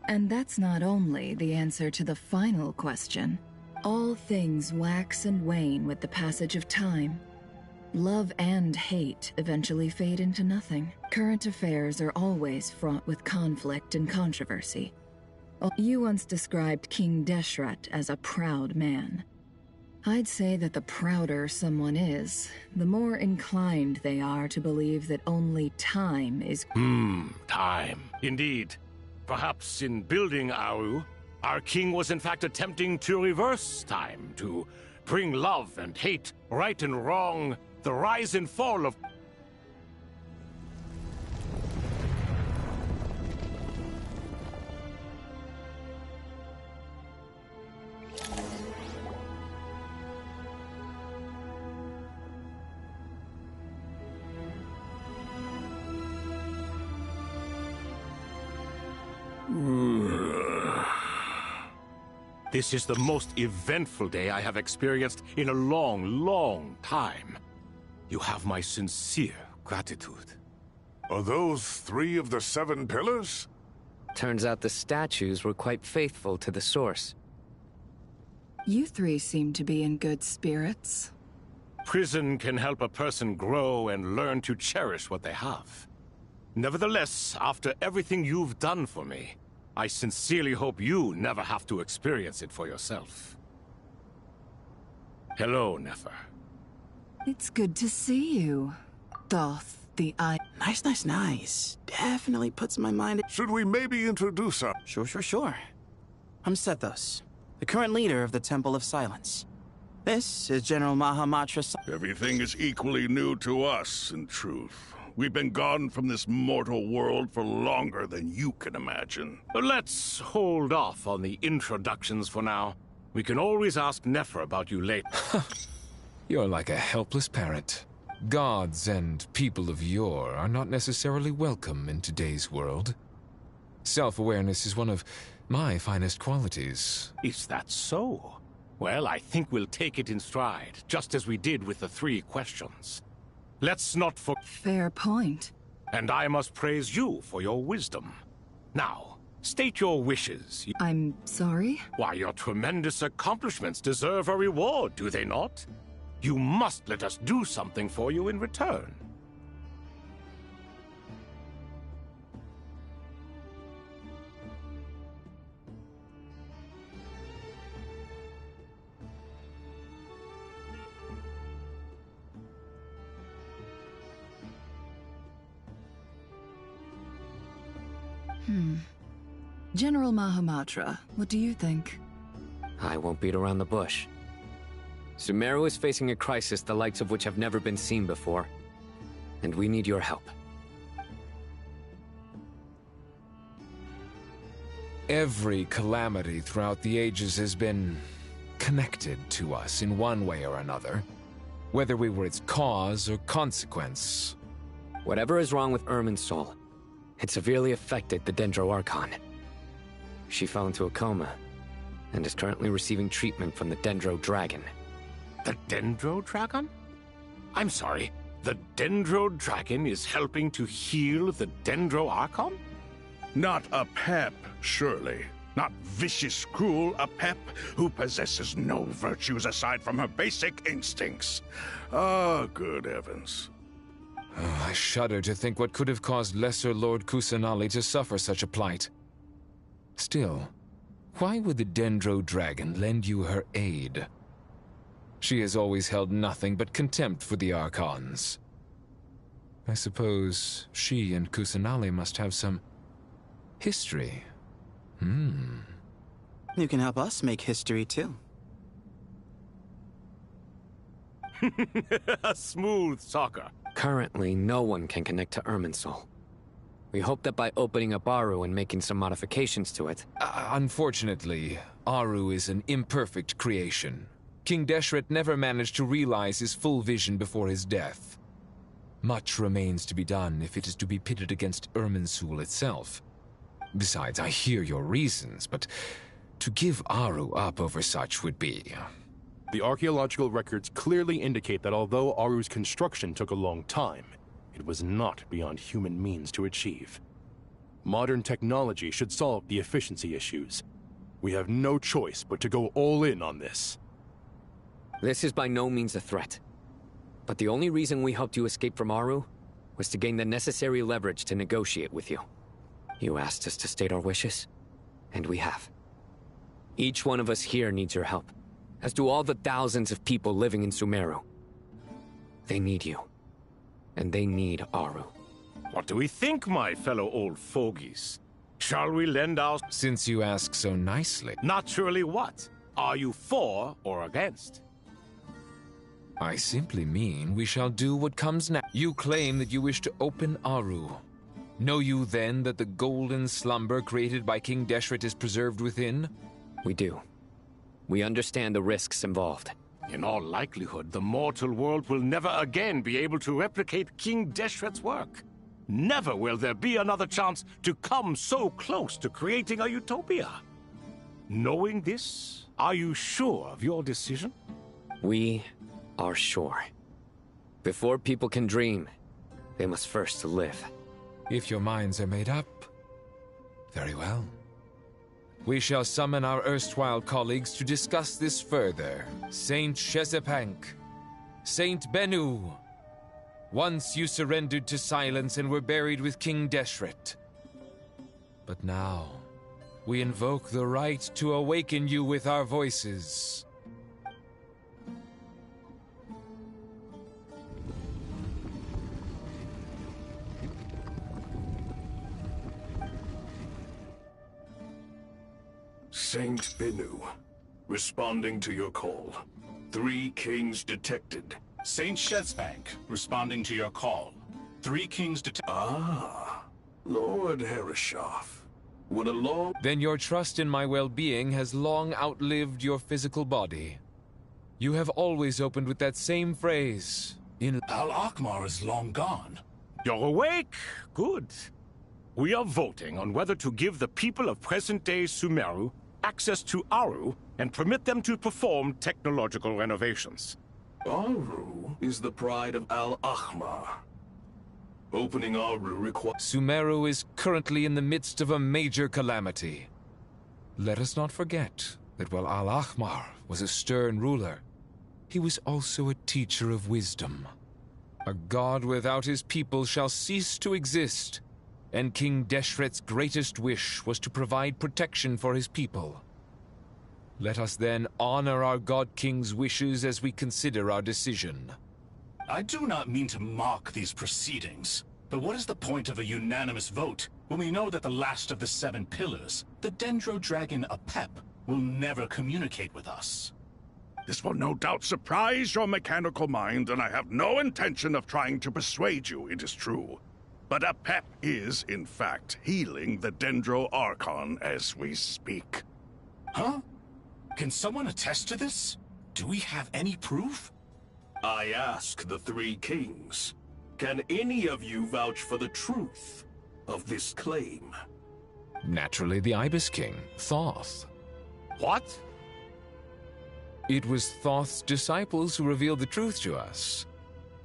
And that's not only the answer to the final question. All things wax and wane with the passage of time. Love and hate eventually fade into nothing. Current affairs are always fraught with conflict and controversy. You once described King Deshret as a proud man. I'd say that the prouder someone is, the more inclined they are to believe that only time is... Time. Indeed. Perhaps in building Aru, our king was in fact attempting to reverse time, to bring love and hate, right and wrong, the rise and fall of... This is the most eventful day I have experienced in a long, long time. You have my sincere gratitude. Are those 3 of the 7 pillars? Turns out the statues were quite faithful to the source. You 3 seem to be in good spirits. Prison can help a person grow and learn to cherish what they have. Nevertheless, after everything you've done for me, I sincerely hope you never have to experience it for yourself. Hello, Nefer. It's good to see you, Thoth the Eye. Nice. Definitely puts my mind at... Should we maybe introduce our... Sure. I'm Sethos, the current leader of the Temple of Silence. This is General Mahamatra... Everything is equally new to us, in truth. We've been gone from this mortal world for longer than you can imagine. Let's hold off on the introductions for now. We can always ask Nefer about you later. You're like a helpless parent. Gods and people of yore are not necessarily welcome in today's world. Self-awareness is one of my finest qualities. Is that so? Well, I think we'll take it in stride, just as we did with the 3 questions. Let's not forget. Fair point. And I must praise you for your wisdom. Now, state your wishes. I'm sorry? Why, your tremendous accomplishments deserve a reward, do they not? You must let us do something for you in return. General Mahamatra, what do you think? I won't beat around the bush. Sumeru is facing a crisis the likes of which have never been seen before, and we need your help. Every calamity throughout the ages has been connected to us in one way or another, whether we were its cause or consequence. Whatever is wrong with Irminsul, it severely affected the Dendro Archon. She fell into a coma, and is currently receiving treatment from the Dendro Dragon. The Dendro Dragon? I'm sorry, the Dendro Dragon is helping to heal the Dendro Archon? Not a pep, surely. Not vicious, cruel a pep who possesses no virtues aside from her basic instincts. Ah, good heavens. Oh, I shudder to think what could have caused Lesser Lord Kusanali to suffer such a plight. Still, why would the Dendro Dragon lend you her aid? She has always held nothing but contempt for the Archons. I suppose she and Kusanali must have some history. You can help us make history, too. A smooth talker. Currently, no one can connect to Irminsul. We hope that by opening up Aru and making some modifications to it... Unfortunately, Aru is an imperfect creation. King Deshret never managed to realize his full vision before his death. Much remains to be done if it is to be pitted against Irminsul itself. Besides, I hear your reasons, but to give Aru up over such would be... The archaeological records clearly indicate that although Aru's construction took a long time, it was not beyond human means to achieve. Modern technology should solve the efficiency issues. We have no choice but to go all in on this. This is by no means a threat. But the only reason we helped you escape from Aru was to gain the necessary leverage to negotiate with you. You asked us to state our wishes, and we have. Each one of us here needs your help, as do all the thousands of people living in Sumeru. They need you, and they need Aru. What do we think, my fellow old fogies? Shall we lend our... Since you ask so nicely. Naturally what? Are you for or against? I simply mean we shall do what comes now. You claim that you wish to open Aru. Know you then that the golden slumber created by King Deshret is preserved within? We do. We understand the risks involved. In all likelihood, the mortal world will never again be able to replicate King Deshret's work. Never will there be another chance to come so close to creating a utopia. Knowing this, are you sure of your decision? We are sure. Before people can dream, they must first live. If your minds are made up, very well. We shall summon our erstwhile colleagues to discuss this further. Saint Shezepank, Saint Bennu. Once you surrendered to silence and were buried with King Deshret. But now, we invoke the right to awaken you with our voices. Saint Bennu, responding to your call. 3 kings detected. Saint Shezepank, responding to your call. 3 kings detected. Ah, Lord Herreshoff. What a long... Then your trust in my well-being has long outlived your physical body. You have always opened with that same phrase. Al-Akmar is long gone. You're awake? Good. We are voting on whether to give the people of present-day Sumeru access to Aru and permit them to perform technological renovations. Aru is the pride of Al-Ahmar. Opening Aru requires... Sumeru is currently in the midst of a major calamity. Let us not forget that while Al-Ahmar was a stern ruler, he was also a teacher of wisdom. A god without his people shall cease to exist, and King Deshret's greatest wish was to provide protection for his people. Let us then honor our God King's wishes as we consider our decision. I do not mean to mock these proceedings, but what is the point of a unanimous vote when we know that the last of the 7 pillars, the Dendro Dragon Apep, will never communicate with us? This will no doubt surprise your mechanical mind, and I have no intention of trying to persuade you it is true. But Apep is, in fact, healing the Dendro Archon as we speak. Huh? Can someone attest to this? Do we have any proof? I ask the 3 kings. Can any of you vouch for the truth of this claim? Naturally, the Ibis King, Thoth. What? It was Thoth's disciples who revealed the truth to us.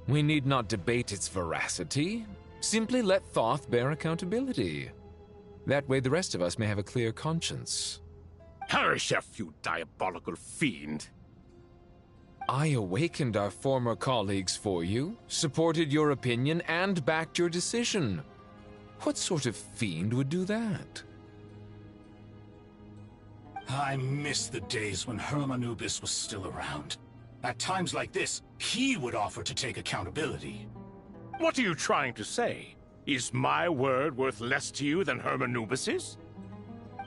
We need not debate its veracity. Simply let Thoth bear accountability. That way the rest of us may have a clear conscience. Harishef, you diabolical fiend! I awakened our former colleagues for you, supported your opinion, and backed your decision. What sort of fiend would do that? I miss the days when Hermanubis was still around. At times like this, he would offer to take accountability. What are you trying to say? Is my word worth less to you than Hermanubis's?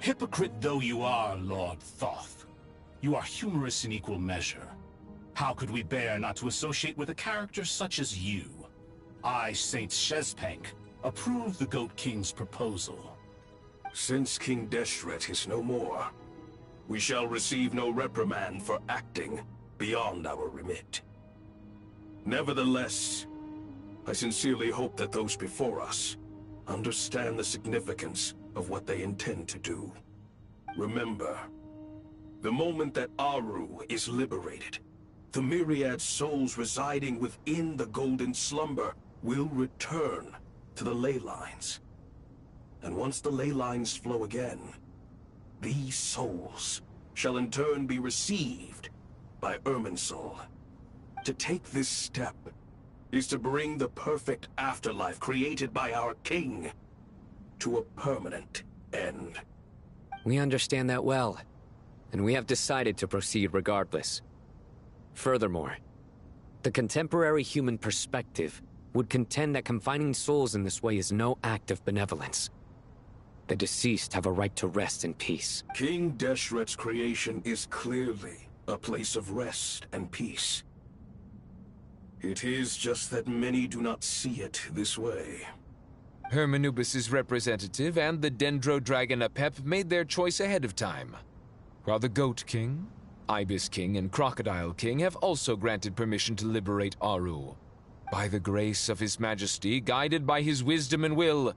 Hypocrite though you are, Lord Thoth, you are humorous in equal measure. How could we bear not to associate with a character such as you? I, Saint Shezpank, approve the Goat King's proposal. Since King Deshret is no more, we shall receive no reprimand for acting beyond our remit. Nevertheless, I sincerely hope that those before us understand the significance of what they intend to do. Remember, the moment that Aru is liberated, the myriad souls residing within the Golden Slumber will return to the ley lines. And once the ley lines flow again, these souls shall in turn be received by Irminsul. To take this step is to bring the perfect afterlife created by our king to a permanent end. We understand that well, and we have decided to proceed regardless. Furthermore, the contemporary human perspective would contend that confining souls in this way is no act of benevolence. The deceased have a right to rest in peace. King Deshret's creation is clearly a place of rest and peace. It is just that many do not see it this way. Hermanubis' representative and the Dendro Dragon Apep made their choice ahead of time, while the Goat King, Ibis King, and Crocodile King have also granted permission to liberate Aru. By the grace of His Majesty, guided by his wisdom and will,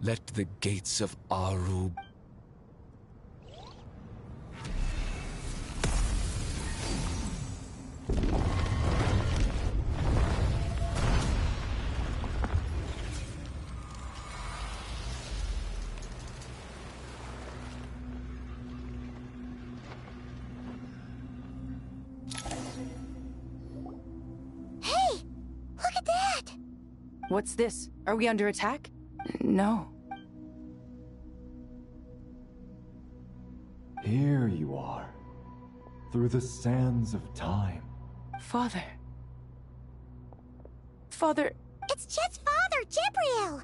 let the gates of Aru... What's this? Are we under attack? No. Here you are, through the sands of time. Father. Father... It's Chet's father, Jibriel!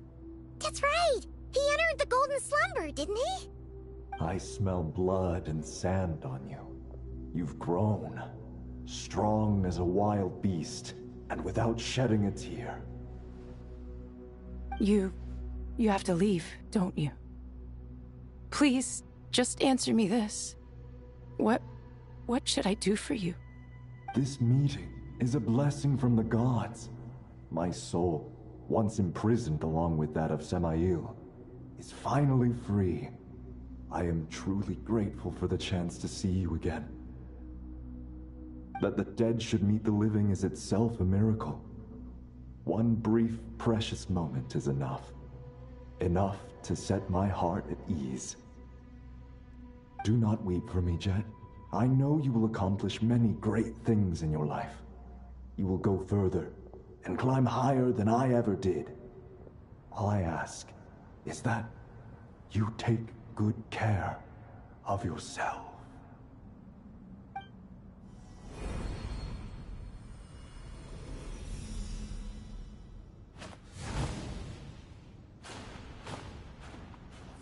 That's right! He entered the Golden Slumber, didn't he? I smell blood and sand on you. You've grown, strong as a wild beast, and without shedding a tear. You have to leave, don't you? Please, just answer me this. What should I do for you? This meeting is a blessing from the gods. My soul, once imprisoned along with that of Semail, is finally free. I am truly grateful for the chance to see you again. That the dead should meet the living is itself a miracle. One brief, precious moment is enough. Enough to set my heart at ease. Do not weep for me, Jet. I know you will accomplish many great things in your life. You will go further and climb higher than I ever did. All I ask is that you take good care of yourself.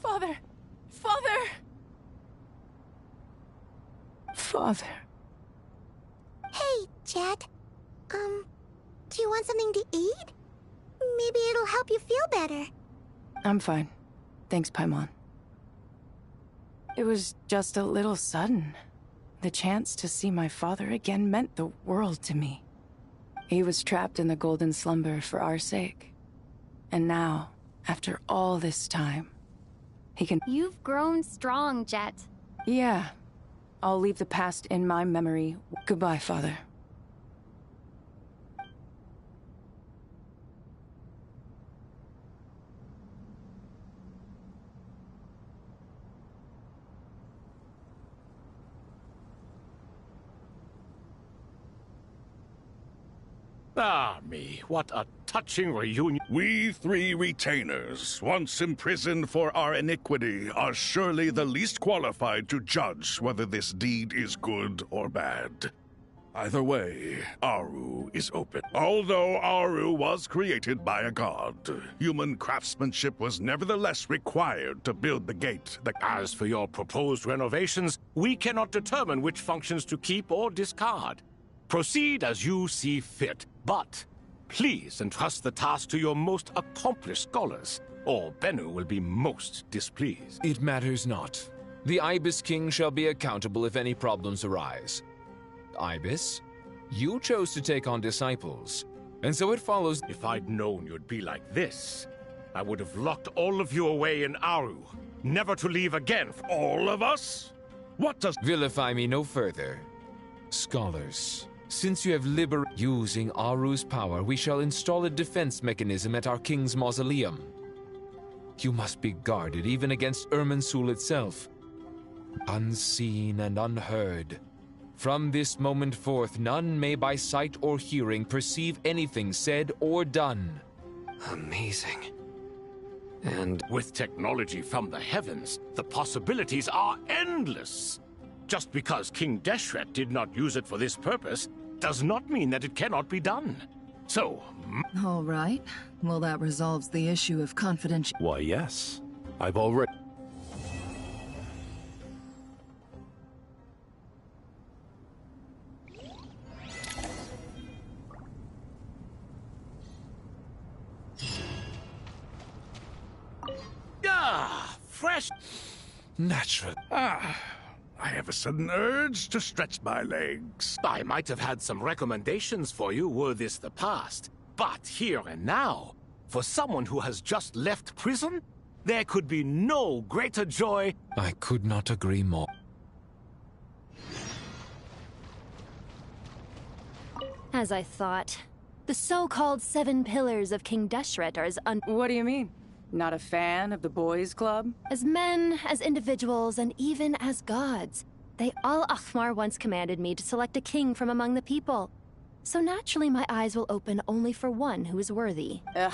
Father! Father! Father. Hey, Jet. Do you want something to eat? Maybe it'll help you feel better. I'm fine. Thanks, Paimon. It was just a little sudden. The chance to see my father again meant the world to me. He was trapped in the golden slumber for our sake. And now, after all this time, he can— You've grown strong, Jet. Yeah. I'll leave the past in my memory. Goodbye, Father. Ah, me, what a touching reunion. We three retainers, once imprisoned for our iniquity, are surely the least qualified to judge whether this deed is good or bad. Either way, Aru is open. Although Aru was created by a god, human craftsmanship was nevertheless required to build the gate. As for your proposed renovations, we cannot determine which functions to keep or discard. Proceed as you see fit, but please entrust the task to your most accomplished scholars, or Bennu will be most displeased. It matters not. The Ibis King shall be accountable if any problems arise. Ibis, you chose to take on disciples, and so it follows— If I'd known you'd be like this, I would have locked all of you away in Aru, never to leave again. All of us? What does— Vilify me no further. Scholars, since you have using Aru's power, we shall install a defense mechanism at our king's mausoleum. You must be guarded even against Irminsul itself. Unseen and unheard. From this moment forth, none may by sight or hearing perceive anything said or done. Amazing. And with technology from the heavens, the possibilities are endless. Just because King Deshret did not use it for this purpose does not mean that it cannot be done. So— All right. Well, that resolves the issue of confidentiality. Why, yes. I've already— fresh— Natural. I have a sudden urge to stretch my legs. I might have had some recommendations for you were this the past. But here and now, for someone who has just left prison, there could be no greater joy— I could not agree more. As I thought. The so-called 7 pillars of King Deshret are as What do you mean? Not a fan of the boys' club? As men, as individuals, and even as gods. They all— Akhmar once commanded me to select a king from among the people. So naturally my eyes will open only for one who is worthy. Ugh.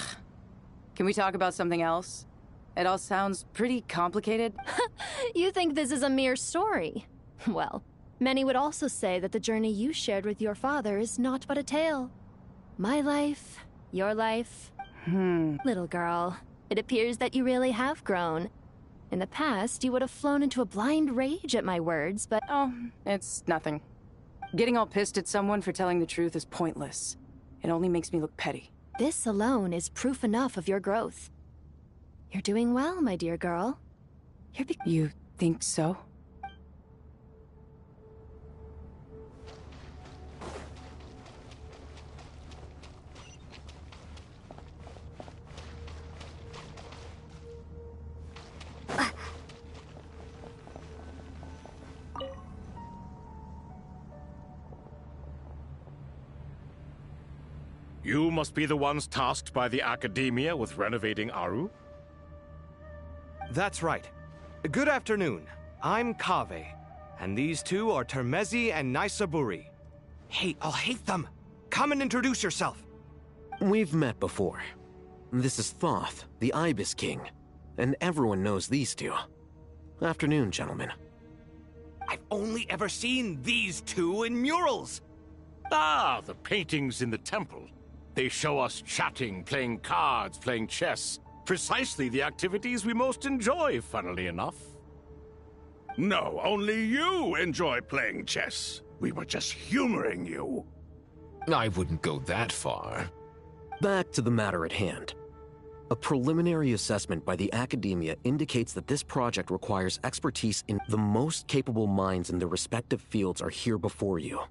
Can we talk about something else? It all sounds pretty complicated. You think this is a mere story? Well, many would also say that the journey you shared with your father is not but a tale. My life, your life. Little girl, it appears that you really have grown. In the past, you would have flown into a blind rage at my words, but— Oh, it's nothing. Getting all pissed at someone for telling the truth is pointless. It only makes me look petty. This alone is proof enough of your growth. You're doing well, my dear girl. You think so? You must be the ones tasked by the Academia with renovating Aru? That's right. Good afternoon. I'm Kaveh, and these two are Termezi and Naisaburi. Hey, I'll hate them! Come and introduce yourself! We've met before. This is Thoth, the Ibis King, and everyone knows these two. Afternoon, gentlemen. I've only ever seen these two in murals! Ah, the paintings in the temple. They show us chatting, playing cards, playing chess. Precisely the activities we most enjoy, funnily enough. No, only you enjoy playing chess. We were just humoring you. I wouldn't go that far. Back to the matter at hand. A preliminary assessment by the Academia indicates that this project requires expertise in the most capable minds in their respective fields are here before you.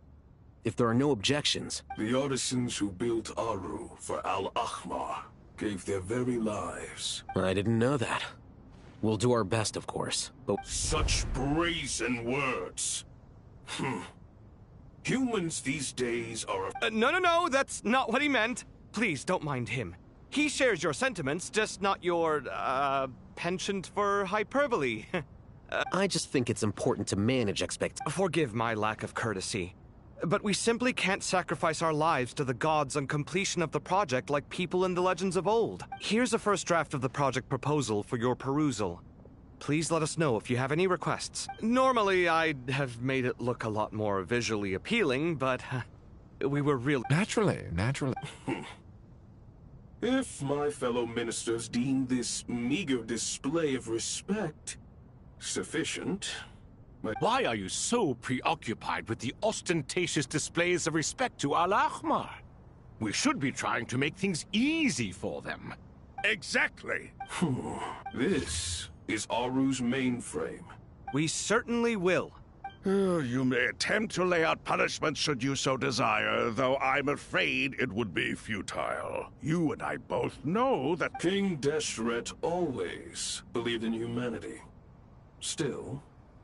If there are no objections... The artisans who built Aru for Al-Ahmar gave their very lives. I didn't know that. We'll do our best, of course, but... Such brazen words. Humans these days are... No, that's not what he meant. Please, don't mind him. He shares your sentiments, just not your, penchant for hyperbole. I just think it's important to manage expectations. Forgive my lack of courtesy. But we simply can't sacrifice our lives to the gods on completion of the project like people in the legends of old. Here's a first draft of the project proposal for your perusal. Please let us know if you have any requests. Normally, I'd have made it look a lot more visually appealing, but we were real... Naturally. If my fellow ministers deem this meager display of respect sufficient... Why are you so preoccupied with the ostentatious displays of respect to Al-Ahmar? We should be trying to make things easy for them. Exactly. This is Aru's mainframe. We certainly will. You may attempt to lay out punishment should you so desire, though I'm afraid it would be futile. You and I both know that King Deshret always believed in humanity. Still,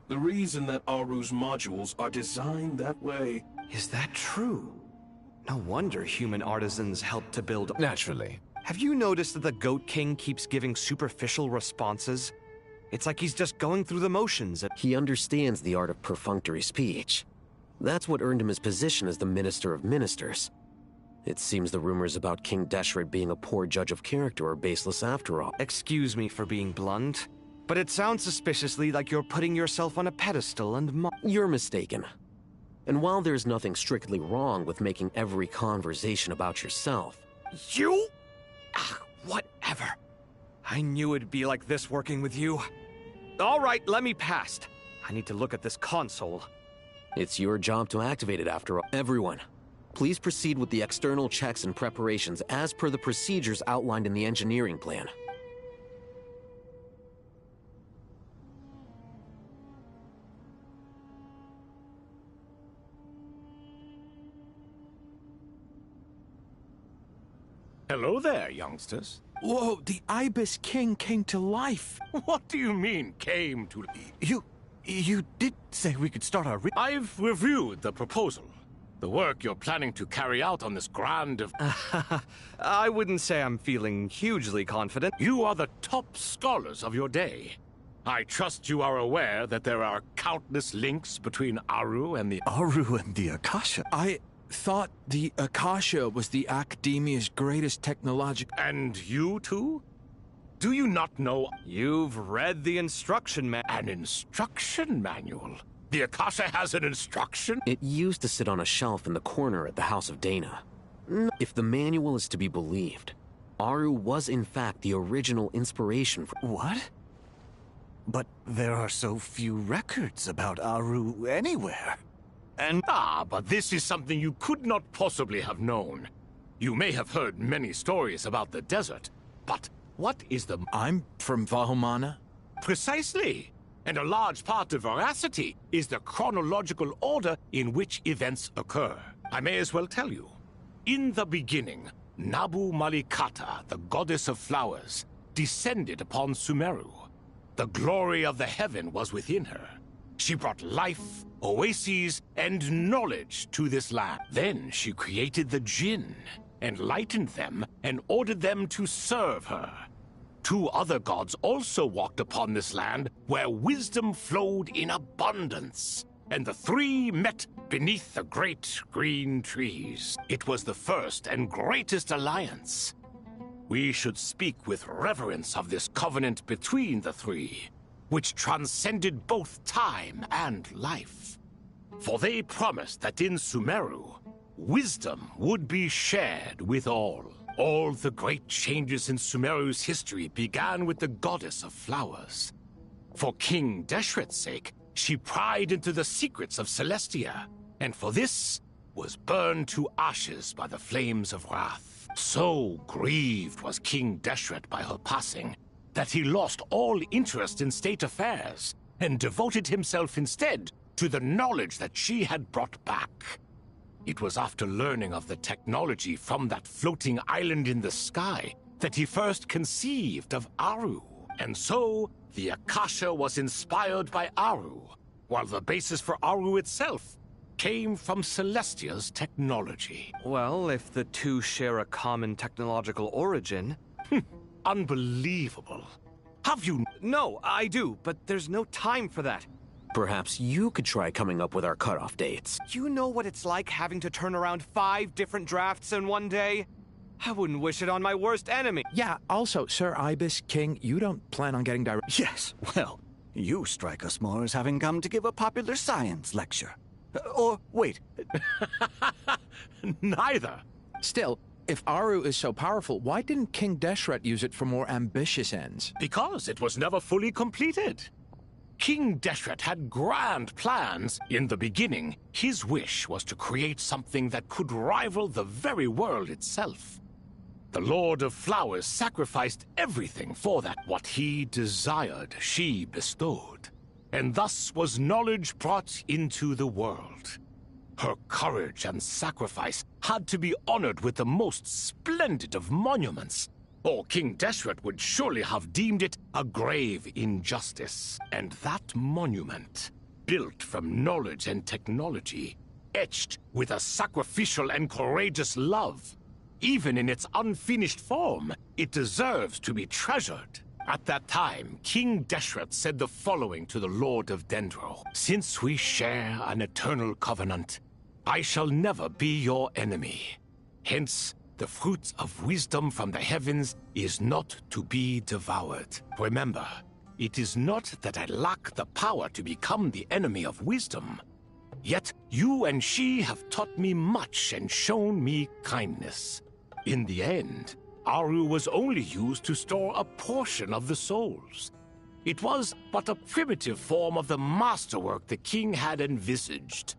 the reason that Aru's modules are designed that way... Is that true? No wonder human artisans help to build... Naturally. Have you noticed that the Goat King keeps giving superficial responses? It's like he's just going through the motions. He understands the art of perfunctory speech. That's what earned him his position as the Minister of Ministers. It seems the rumors about King Deshret being a poor judge of character are baseless after all. Excuse me for being blunt, but it sounds suspiciously like you're putting yourself on a pedestal and You're mistaken. And while there's nothing strictly wrong with making every conversation about yourself... You? Whatever. I knew it'd be like this working with you. All right, let me past. I need to look at this console. It's your job to activate it after all. Everyone, please proceed with the external checks and preparations as per the procedures outlined in the engineering plan. Hello there, youngsters. Whoa, the Ibis King came to life. What do you mean, came to... You did say we could start our... I've reviewed the proposal. The work you're planning to carry out on this grand... I wouldn't say I'm feeling hugely confident. You are the top scholars of your day. I trust you are aware that there are countless links between Aru and the... Aru and the Akasha? I thought the Akasha was the Academia's greatest technological... And you too? Do you not know... You've read the instruction manual. An instruction manual? The Akasha has an instruction? It used to sit on a shelf in the corner at the House of Dana. If the manual is to be believed, Aru was in fact the original inspiration for... What? But there are so few records about Aru anywhere. And... but this is something you could not possibly have known. You may have heard many stories about the desert, but what is the... I'm from Vahomana. Precisely. And a large part of veracity is the chronological order in which events occur. I may as well tell you. In the beginning, Nabu Malikata, the goddess of flowers, descended upon Sumeru. The glory of the heaven was within her. She brought life, oases, and knowledge to this land. Then she created the Jinn, enlightened them, and ordered them to serve her. 2 other gods also walked upon this land where wisdom flowed in abundance, and the 3 met beneath the great green trees. It was the first and greatest alliance. We should speak with reverence of this covenant between the 3, which transcended both time and life. For they promised that in Sumeru, wisdom would be shared with all. All the great changes in Sumeru's history began with the goddess of flowers. For King Deshret's sake, she pried into the secrets of Celestia, and for this was burned to ashes by the flames of wrath. So grieved was King Deshret by her passing that he lost all interest in state affairs and devoted himself instead to the knowledge that she had brought back. It was after learning of the technology from that floating island in the sky that he first conceived of Aru. And so, the Akasha was inspired by Aru, while the basis for Aru itself came from Celestia's technology. Well, if the 2 share a common technological origin... Unbelievable. Have you... No, I do, but there's no time for that. Perhaps you could try coming up with our cutoff dates. You know what it's like having to turn around 5 different drafts in one day? I wouldn't wish it on my worst enemy. Yeah, also, Sir Ibis, King, you don't plan on getting direct... Yes, well, you strike us more as having come to give a popular science lecture. Or, wait. Neither. Still, if Aru is so powerful, why didn't King Deshret use it for more ambitious ends? Because it was never fully completed. King Deshret had grand plans. In the beginning, his wish was to create something that could rival the very world itself. The Lord of Flowers sacrificed everything for that. What he desired, she bestowed. And thus was knowledge brought into the world. Her courage and sacrifice had to be honored with the most splendid of monuments, or King Deshret would surely have deemed it a grave injustice. And that monument, built from knowledge and technology, etched with a sacrificial and courageous love, even in its unfinished form, it deserves to be treasured. At that time, King Deshret said the following to the Lord of Dendro: "Since we share an eternal covenant, I shall never be your enemy. Hence, the fruit of wisdom from the heavens is not to be devoured. Remember, it is not that I lack the power to become the enemy of wisdom. Yet you and she have taught me much and shown me kindness. In the end, Aru was only used to store a portion of the souls. It was but a primitive form of the masterwork the king had envisaged.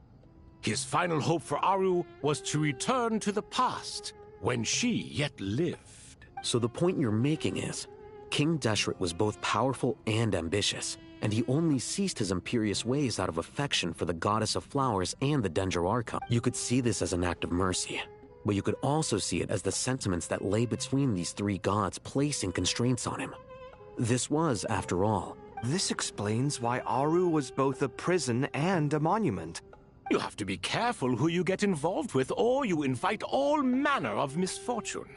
His final hope for Aru was to return to the past, when she yet lived." So the point you're making is, King Deshret was both powerful and ambitious, and he only ceased his imperious ways out of affection for the goddess of flowers and the Dendro Archon. You could see this as an act of mercy, but you could also see it as the sentiments that lay between these 3 gods placing constraints on him. This was, after all... This explains why Aru was both a prison and a monument. You have to be careful who you get involved with, or you invite all manner of misfortune.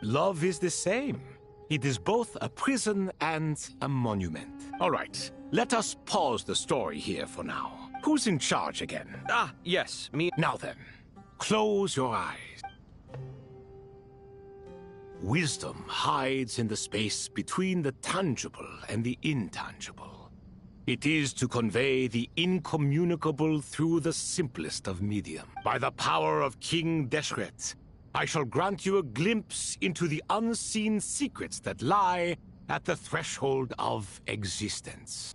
Love is the same. It is both a prison and a monument. All right, let us pause the story here for now. Who's in charge again? Ah, yes, me. Now then, close your eyes. Wisdom hides in the space between the tangible and the intangible. It is to convey the incommunicable through the simplest of medium. By the power of King Deshret, I shall grant you a glimpse into the unseen secrets that lie at the threshold of existence.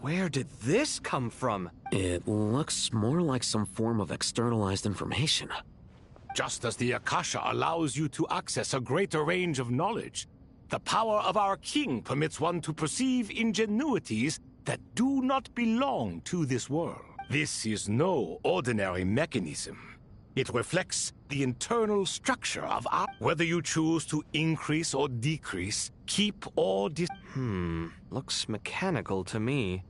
Where did this come from? It looks more like some form of externalized information. Just as the Akasha allows you to access a greater range of knowledge, the power of our king permits one to perceive ingenuities that do not belong to this world. This is no ordinary mechanism. It reflects the internal structure of our... Whether you choose to increase or decrease, keep or looks mechanical to me.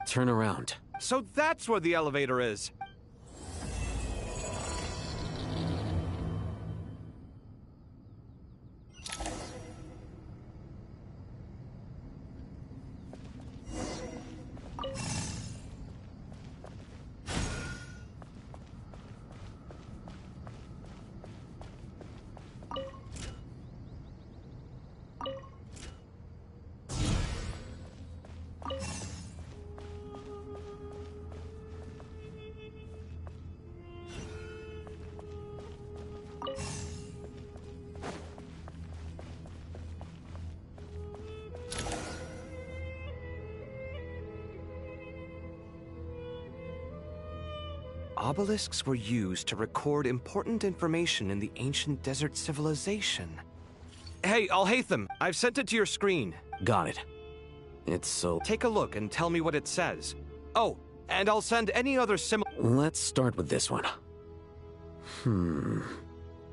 Turn around. So that's where the elevator is. Obelisks were used to record important information in the ancient desert civilization. Hey, Alhaitham, I've sent it to your screen. Got it. It's so... Take a look and tell me what it says. Oh, and I'll send any other Let's start with this one.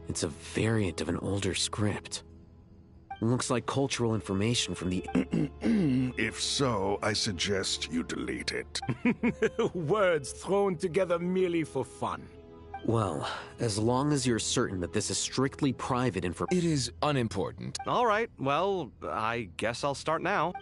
It's a variant of an older script. Looks like cultural information from the... If so, I suggest you delete it. Words thrown together merely for fun. Well, as long as you're certain that this is strictly private information... It is unimportant. All right, well, I guess I'll start now.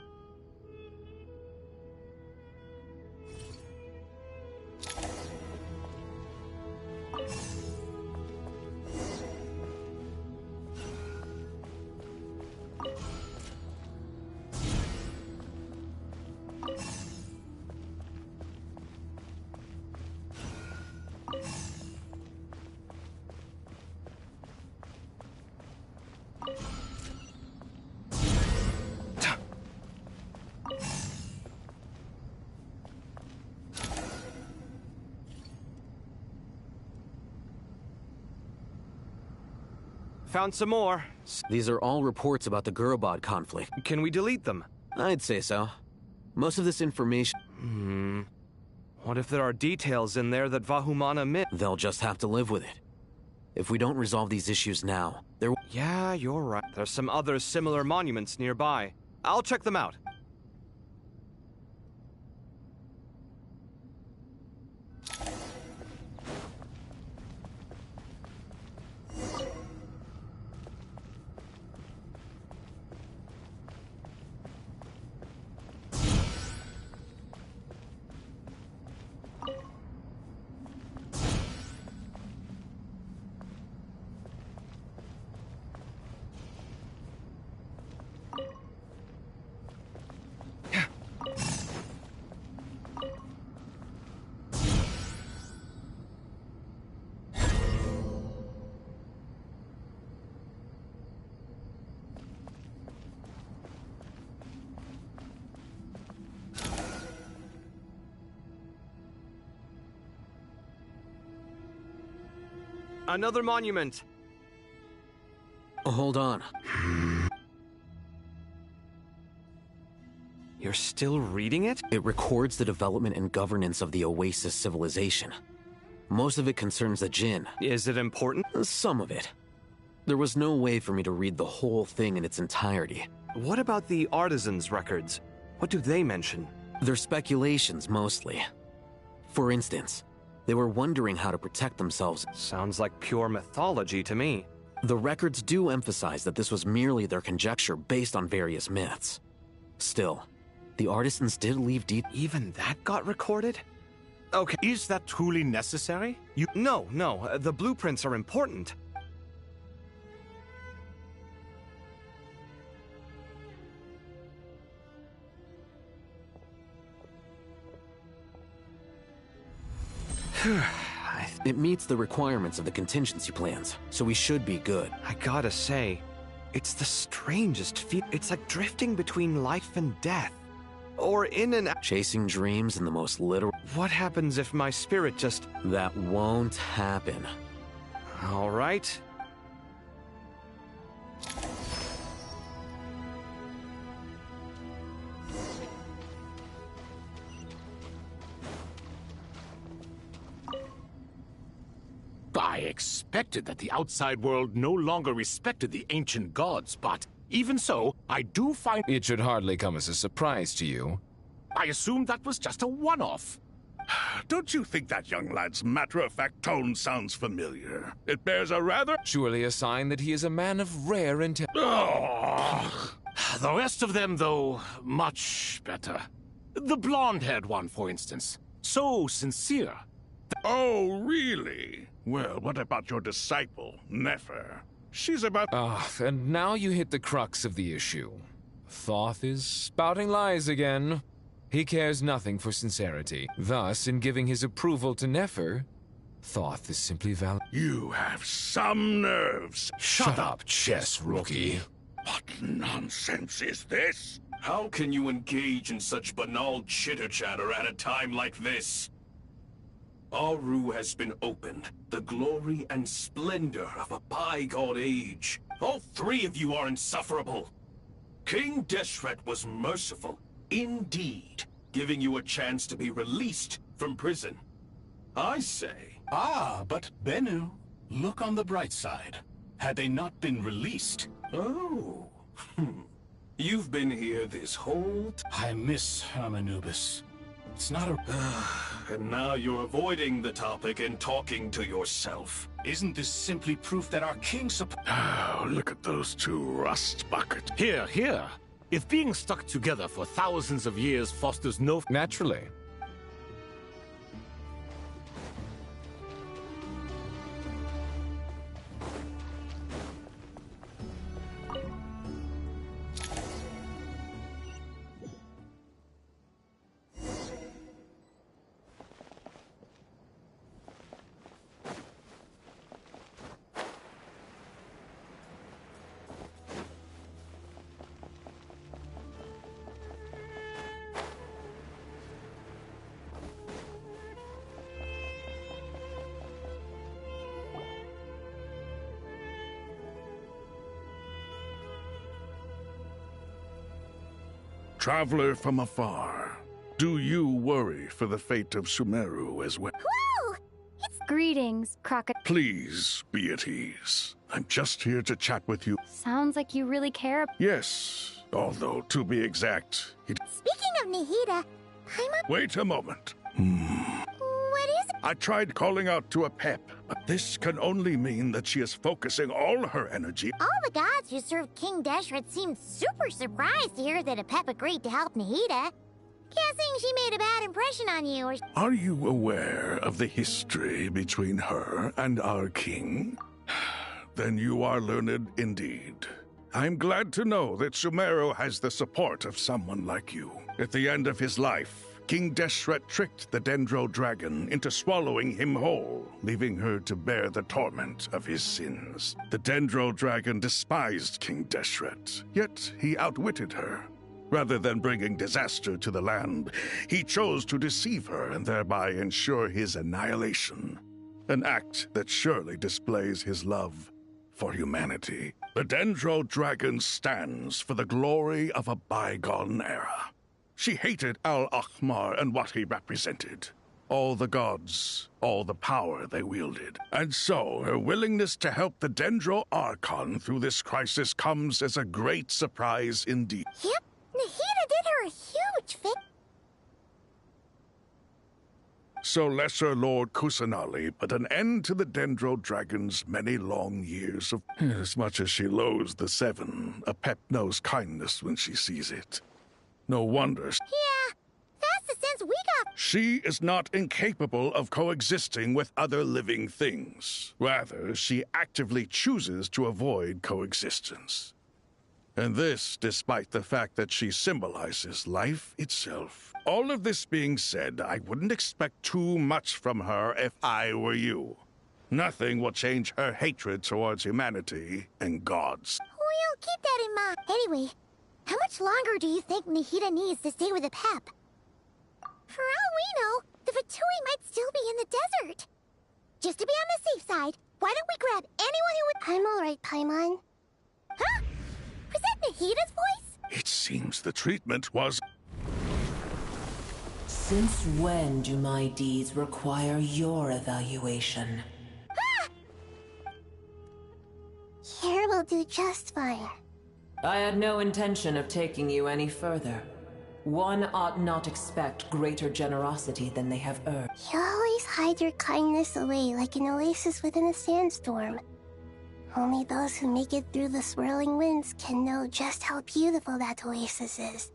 Found some more. These are all reports about the Gurubad conflict. Can we delete them? I'd say so. Most of this information... What if there are details in there that Vahumana missed? They'll just have to live with it. If we don't resolve these issues now, there... Yeah, you're right. There's some other similar monuments nearby. I'll check them out. Another monument. Hold on. You're still reading it? It records the development and governance of the Oasis civilization. Most of it concerns the Jinn. Is it important? Some of it. There was no way for me to read the whole thing in its entirety. What about the artisans' records? What do they mention? They're speculations, mostly. For instance, they were wondering how to protect themselves. Sounds like pure mythology to me. The records do emphasize that this was merely their conjecture based on various myths. Still, the artisans did leave Even that got recorded? Okay. Is that truly necessary? No, the blueprints are important. It meets the requirements of the contingency plans, so we should be good. I gotta say, it's the strangest feat. It's like drifting between life and death. Or in an... Chasing dreams in the most literal... What happens if my spirit just... That won't happen. All right. I expected that the outside world no longer respected the ancient gods, but even so, I do find... It should hardly come as a surprise to you. I assumed that was just a one-off. Don't you think that young lad's matter-of-fact tone sounds familiar? It bears a rather... Surely a sign that he is a man of rare intelligence. The rest of them, though, much better. The blonde-haired one, for instance. So sincere. Oh, really? Well, what about your disciple, Nefer? She's about... And now you hit the crux of the issue. Thoth is spouting lies again. He cares nothing for sincerity. Thus, in giving his approval to Nefer, Thoth is simply valid. You have some nerves. Shut up, chess rookie. What nonsense is this? How can you engage in such banal chitter-chatter at a time like this? Aru has been opened, the glory and splendor of a bygone age. All three of you are insufferable. King Deshret was merciful, indeed, giving you a chance to be released from prison. I say... But Bennu, look on the bright side. Had they not been released... Oh. You've been here this whole I miss Hermanubis. It's not a... And now you're avoiding the topic and talking to yourself. Isn't this simply proof that our king Oh, look at those two rust buckets. Here, here. If being stuck together for thousands of years fosters no... Naturally. Traveler from afar, do you worry for the fate of Sumeru as well? Whoa! Greetings, Crocodile. Please be at ease. I'm just here to chat with you. Sounds like you really care. Yes, although to be exact, Speaking of Nahida, Wait a moment. What is it? I tried calling out to a Pep, but this can only mean that she is focusing all her energy. All the gods who served King Deshret seemed super surprised to hear that a Pep agreed to help Nahida. Guessing she made a bad impression on you or... Are you aware of the history between her and our king? Then you are learned indeed. I'm glad to know that Sumeru has the support of someone like you. At the end of his life, King Deshret tricked the Dendro dragon into swallowing him whole, leaving her to bear the torment of his sins. The Dendro dragon despised King Deshret, yet he outwitted her. Rather than bringing disaster to the land, he chose to deceive her and thereby ensure his annihilation. An act that surely displays his love for humanity. The Dendro dragon stands for the glory of a bygone era. She hated Al-Ahmar and what he represented. All the gods, all the power they wielded. And so, her willingness to help the Dendro Archon through this crisis comes as a great surprise indeed. Yep, Nahida did her a huge favor. So Lesser Lord Kusanali put an end to the Dendro Dragon's many long years of... As much as she loathes the Seven, a Pep knows kindness when she sees it. No wonder... Yeah, that's the sense we got. She is not incapable of coexisting with other living things. Rather, she actively chooses to avoid coexistence. And this despite the fact that she symbolizes life itself. All of this being said, I wouldn't expect too much from her if I were you. Nothing will change her hatred towards humanity and gods. We'll keep that in mind. Anyway, how much longer do you think Nahida needs to stay with the Pep? For all we know, the Fatui might still be in the desert. Just to be on the safe side, why don't we grab anyone who would... I'm alright, Paimon. Huh? Was that Nahida's voice? It seems the treatment was... Since when do my deeds require your evaluation? Here will do just fine. I had no intention of taking you any further. One ought not expect greater generosity than they have earned. You always hide your kindness away like an oasis within a sandstorm. Only those who make it through the swirling winds can know just how beautiful that oasis is,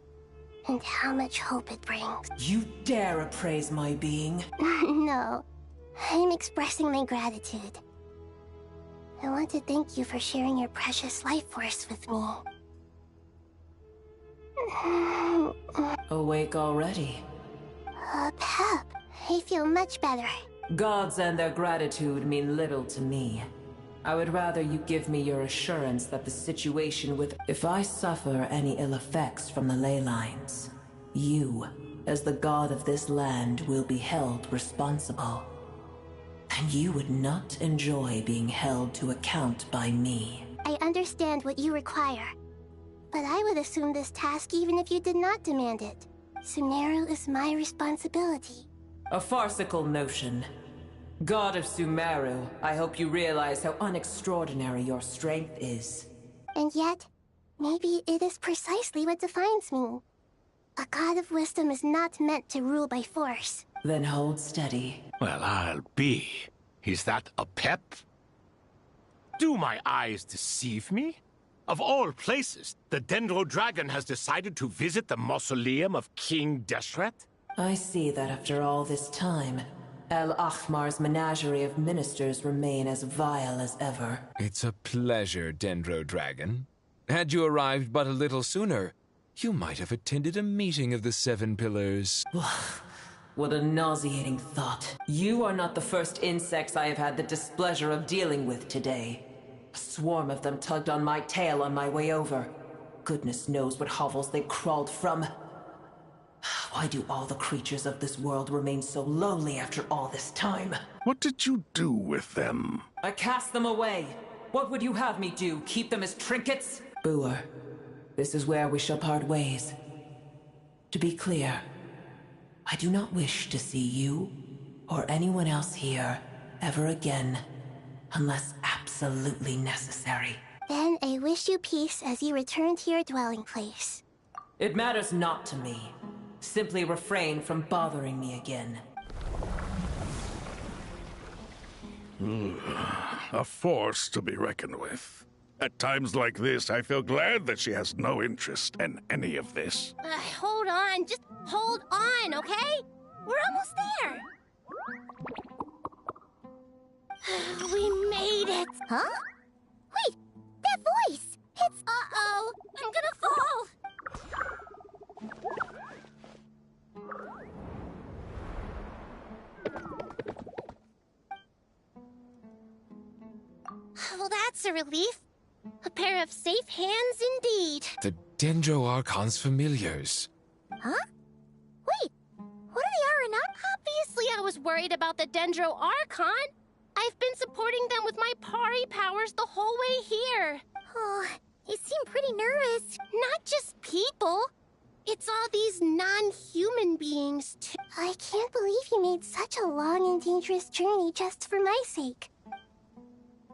and how much hope it brings. You dare appraise my being? No, I'm expressing my gratitude. I want to thank you for sharing your precious life force with me. Awake already? Pep, I feel much better. Gods and their gratitude mean little to me. I would rather you give me your assurance that the situation with... If I suffer any ill effects from the ley lines, you, as the god of this land, will be held responsible. And you would not enjoy being held to account by me. I understand what you require, but I would assume this task even if you did not demand it. Sumeru is my responsibility. A farcical notion. God of Sumeru, I hope you realize how unextraordinary your strength is. And yet, maybe it is precisely what defines me. A god of wisdom is not meant to rule by force. Then hold steady. Well, I'll be. Is that a pep? Do my eyes deceive me? Of all places, the Dendro Dragon has decided to visit the mausoleum of King Deshret? I see that after all this time, El Ahmar's menagerie of ministers remain as vile as ever. It's a pleasure, Dendro Dragon. Had you arrived but a little sooner, you might have attended a meeting of the Seven Pillars. What a nauseating thought. You are not the first insects I have had the displeasure of dealing with today. A swarm of them tugged on my tail on my way over. Goodness knows what hovels they crawled from. Why do all the creatures of this world remain so lonely after all this time? What did you do with them? I cast them away. What would you have me do? Keep them as trinkets? Boer, this is where we shall part ways. To be clear, I do not wish to see you or anyone else here ever again, unless absolutely necessary. Then I wish you peace as you return to your dwelling place. It matters not to me. Simply refrain from bothering me again. A force to be reckoned with. At times like this, I feel glad that she has no interest in any of this. Hold on, just hold on, okay? We're almost there. We made it. Huh? Wait, that voice! It's... Uh-oh, I'm gonna fall! Well, that's a relief. A pair of safe hands indeed. The Dendro Archon's familiars. Huh? Wait, what are the Aranat? Obviously I was worried about the Dendro Archon. I've been supporting them with my Pari powers the whole way here. Oh, you seem pretty nervous. Not just people. It's all these non-human beings, too. I can't believe you made such a long and dangerous journey just for my sake.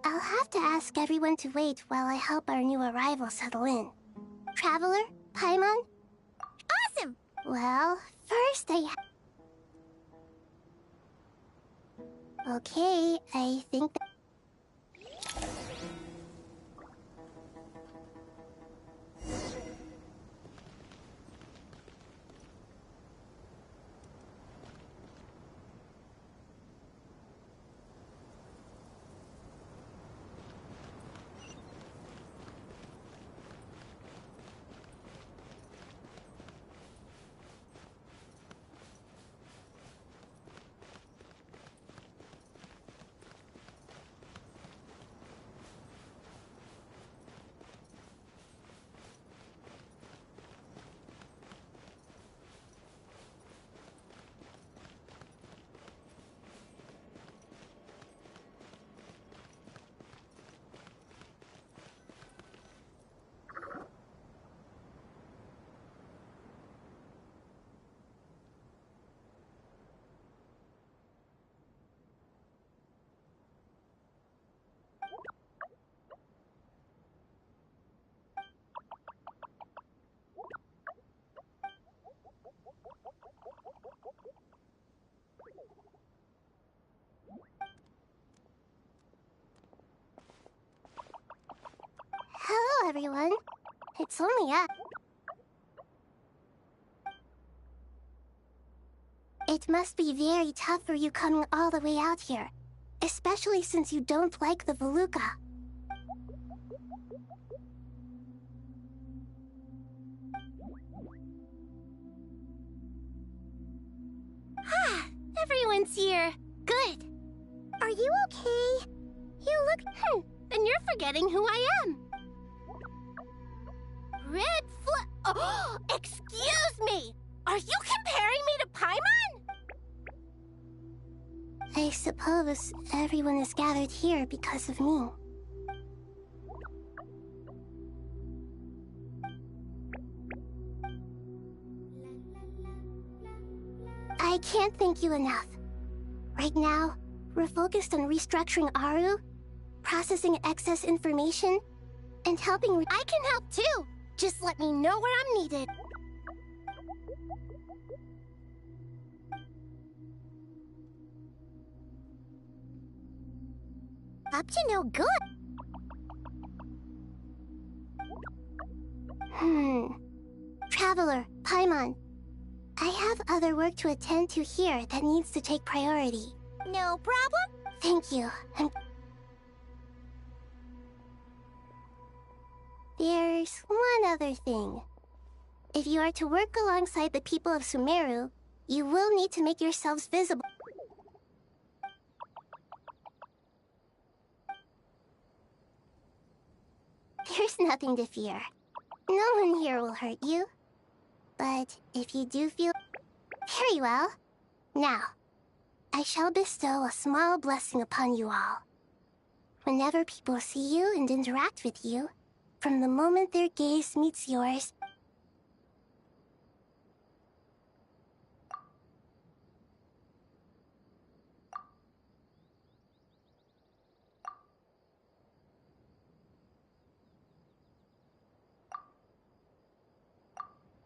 I'll have to ask everyone to wait while I help our new arrival settle in. Traveler? Paimon? Awesome! Well, first Okay, I think that... It's only up. It must be very tough for you coming all the way out here, especially since you don't like the Veluca. Ah, everyone's here. Good. Are you okay? You look... then you're forgetting who I am. Oh, excuse me! Are you comparing me to Paimon? I suppose everyone is gathered here because of me. I can't thank you enough. Right now, we're focused on restructuring Aru, processing excess information, and helping. I can help too! Just let me know where I'm needed. Up to no good. Traveler, Paimon. I have other work to attend to here that needs to take priority. No problem? Thank you. There's one other thing. If you are to work alongside the people of Sumeru, you will need to make yourselves visible. There's nothing to fear. No one here will hurt you. But if you do feel... Very well. Now, I shall bestow a small blessing upon you all. Whenever people see you and interact with you, from the moment their gaze meets yours...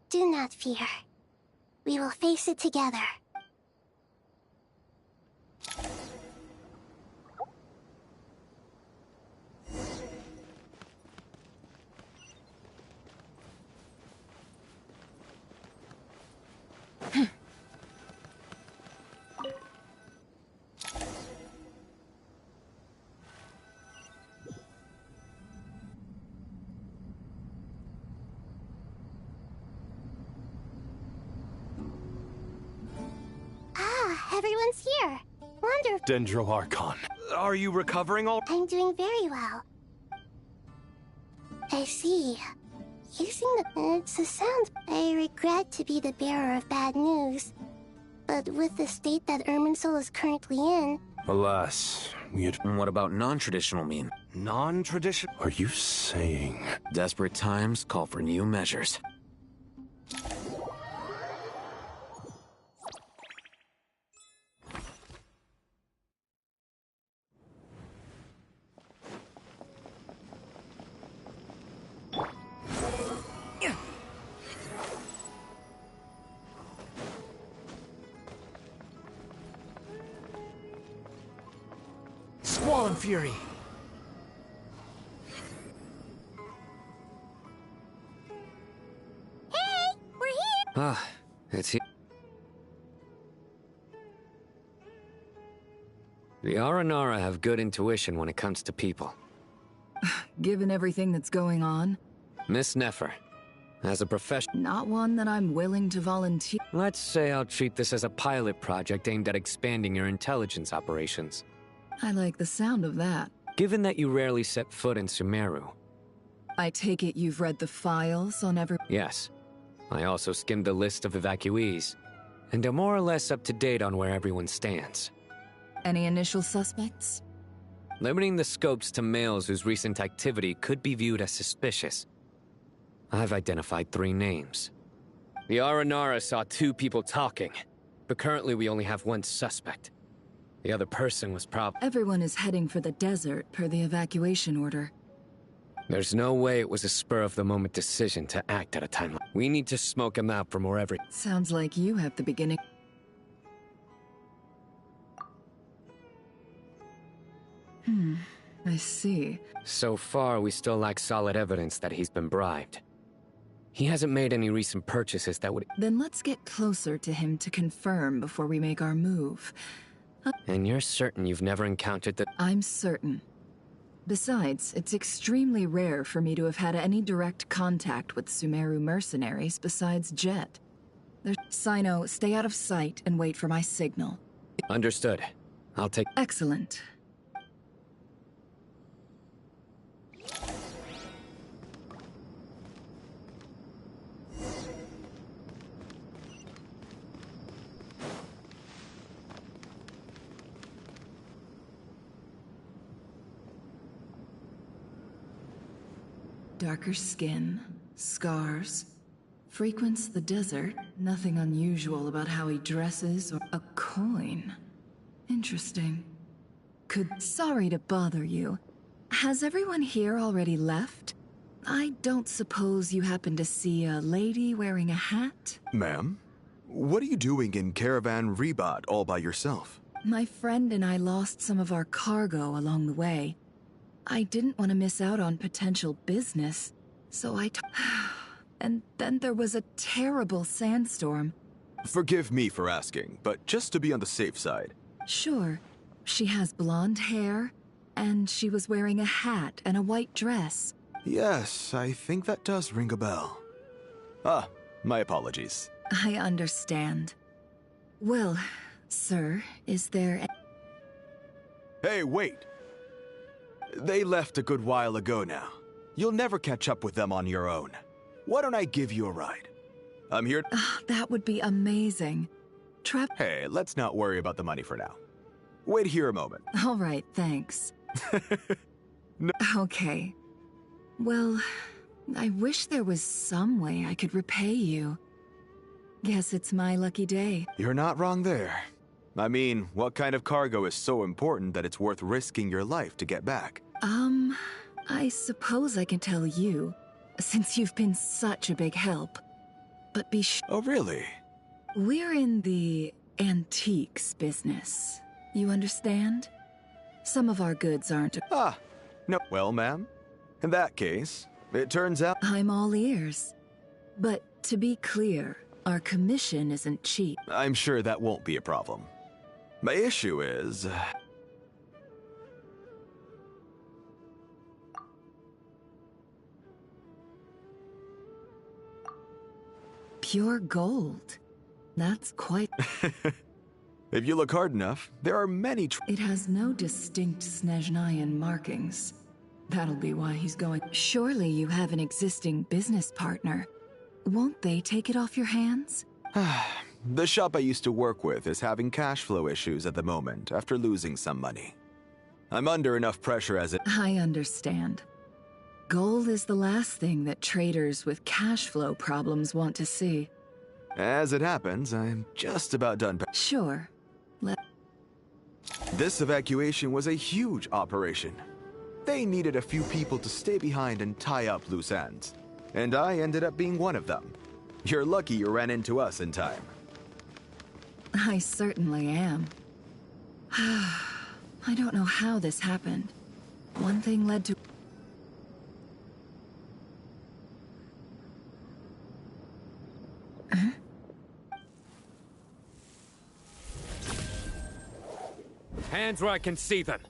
Do not fear. We will face it together. Everyone's here. Wonderful. Dendro Archon. Are you recovering all? I'm doing very well. I see. Using the... It's a sound... I regret to be the bearer of bad news. But with the state that Irminsul is currently in... Alas, we had... And what about non-traditional mean? Non-traditional? Are you saying... Desperate times call for new measures. Squall Fury! Hey! We're here! Ah, it's here. The Aranara have good intuition when it comes to people. Given everything that's going on? Miss Nefer, as a professional... Not one that I'm willing to volunteer. Let's say I'll treat this as a pilot project aimed at expanding your intelligence operations. I like the sound of that. Given that you rarely set foot in Sumeru... I take it you've read the files on every... Yes. I also skimmed the list of evacuees, and are more or less up to date on where everyone stands. Any initial suspects? Limiting the scopes to males whose recent activity could be viewed as suspicious. I've identified 3 names. The Aranara saw 2 people talking, but currently we only have 1 suspect. The other person was Everyone is heading for the desert per the evacuation order. There's no way it was a spur-of-the-moment decision to act at a time like... We need to smoke him out from wherever... Sounds like you have the beginning. I see. So far, we still lack solid evidence that he's been bribed. He hasn't made any recent purchases that would... Then let's get closer to him to confirm before we make our move. And you're certain you've never encountered the... I'm certain. Besides, it's extremely rare for me to have had any direct contact with Sumeru mercenaries besides Jet. Sino, stay out of sight and wait for my signal. Understood. I'll take... Excellent. Darker skin, scars, frequents the desert. Nothing unusual about how he dresses or a coin. Interesting. Sorry to bother you. Has everyone here already left? I don't suppose you happen to see a lady wearing a hat? Ma'am? What are you doing in Caravan Rebat all by yourself? My friend and I lost some of our cargo along the way. I didn't want to miss out on potential business, so and then there was a terrible sandstorm. Forgive me for asking, but just to be on the safe side. Sure. She has blonde hair, and she was wearing a hat and a white dress. Yes, I think that does ring a bell. Ah, my apologies. I understand. Well, sir, is there... Hey, wait! They left a good while ago now. You'll never catch up with them on your own. Why don't I give you a ride? I'm here... that would be amazing. Hey, let's not worry about the money for now. Wait here a moment. All right, thanks. No. Okay. Well, I wish there was some way I could repay you. Guess it's my lucky day. You're not wrong there. I mean, what kind of cargo is so important that it's worth risking your life to get back? I suppose I can tell you, since you've been such a big help. But be sure... Oh, really? We're in the antiques business. You understand? Some of our goods aren't... Ah, no. Well, ma'am, in that case, it turns out... I'm all ears. But to be clear, our commission isn't cheap. I'm sure that won't be a problem. My issue is... Pure gold. That's quite... If you look hard enough, there are many... It has no distinct Snezhnayan markings. That'll be why he's going... Surely you have an existing business partner. Won't they take it off your hands? The shop I used to work with is having cash flow issues at the moment after losing some money. I'm under enough pressure as it... I understand. Gold is the last thing that traders with cash flow problems want to see. As it happens, I'm just about done. Sure. This evacuation was a huge operation. They needed a few people to stay behind and tie up loose ends. And I ended up being one of them. You're lucky you ran into us in time. I certainly am. I don't know how this happened. One thing led to... Hands where I can see them.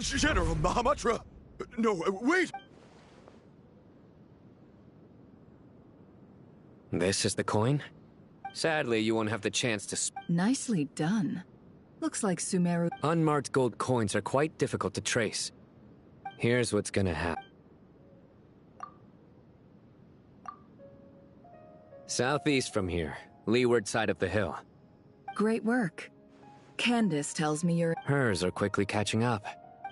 General Mahamatra! No, wait! This is the coin? Sadly, you won't have the chance to... Nicely done. Looks like Sumeru... Unmarked gold coins are quite difficult to trace. Here's what's gonna happen. Southeast from here, leeward side of the hill. Great work. Candace tells me you're... Hers are quickly catching up.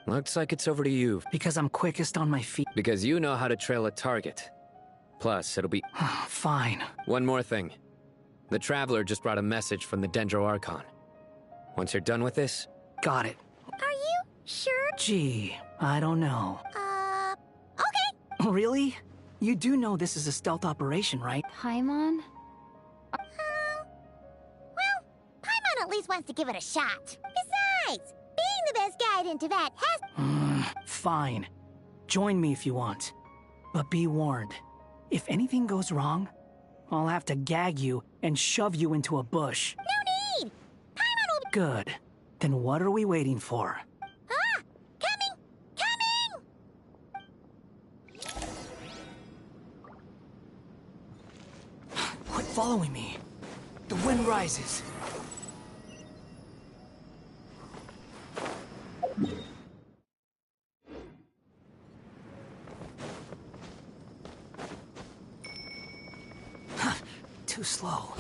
Looks like it's over to you. Because I'm quickest on my feet. Because you know how to trail a target. Plus, it'll be... Fine. One more thing. The Traveler just brought a message from the Dendro Archon. Once you're done with this... Got it. Are you sure? Gee, I don't know. Okay. Really? You do know this is a stealth operation, right? Paimon? Well, Paimon at least wants to give it a shot. Besides, being the best guide into that has... Fine. Join me if you want. But be warned, If anything goes wrong, I'll have to gag you and shove you into a bush. No need! Paimon will be— Good. Then what are we waiting for? Ah! Coming! Coming! Quit following me. The wind rises. Too slow.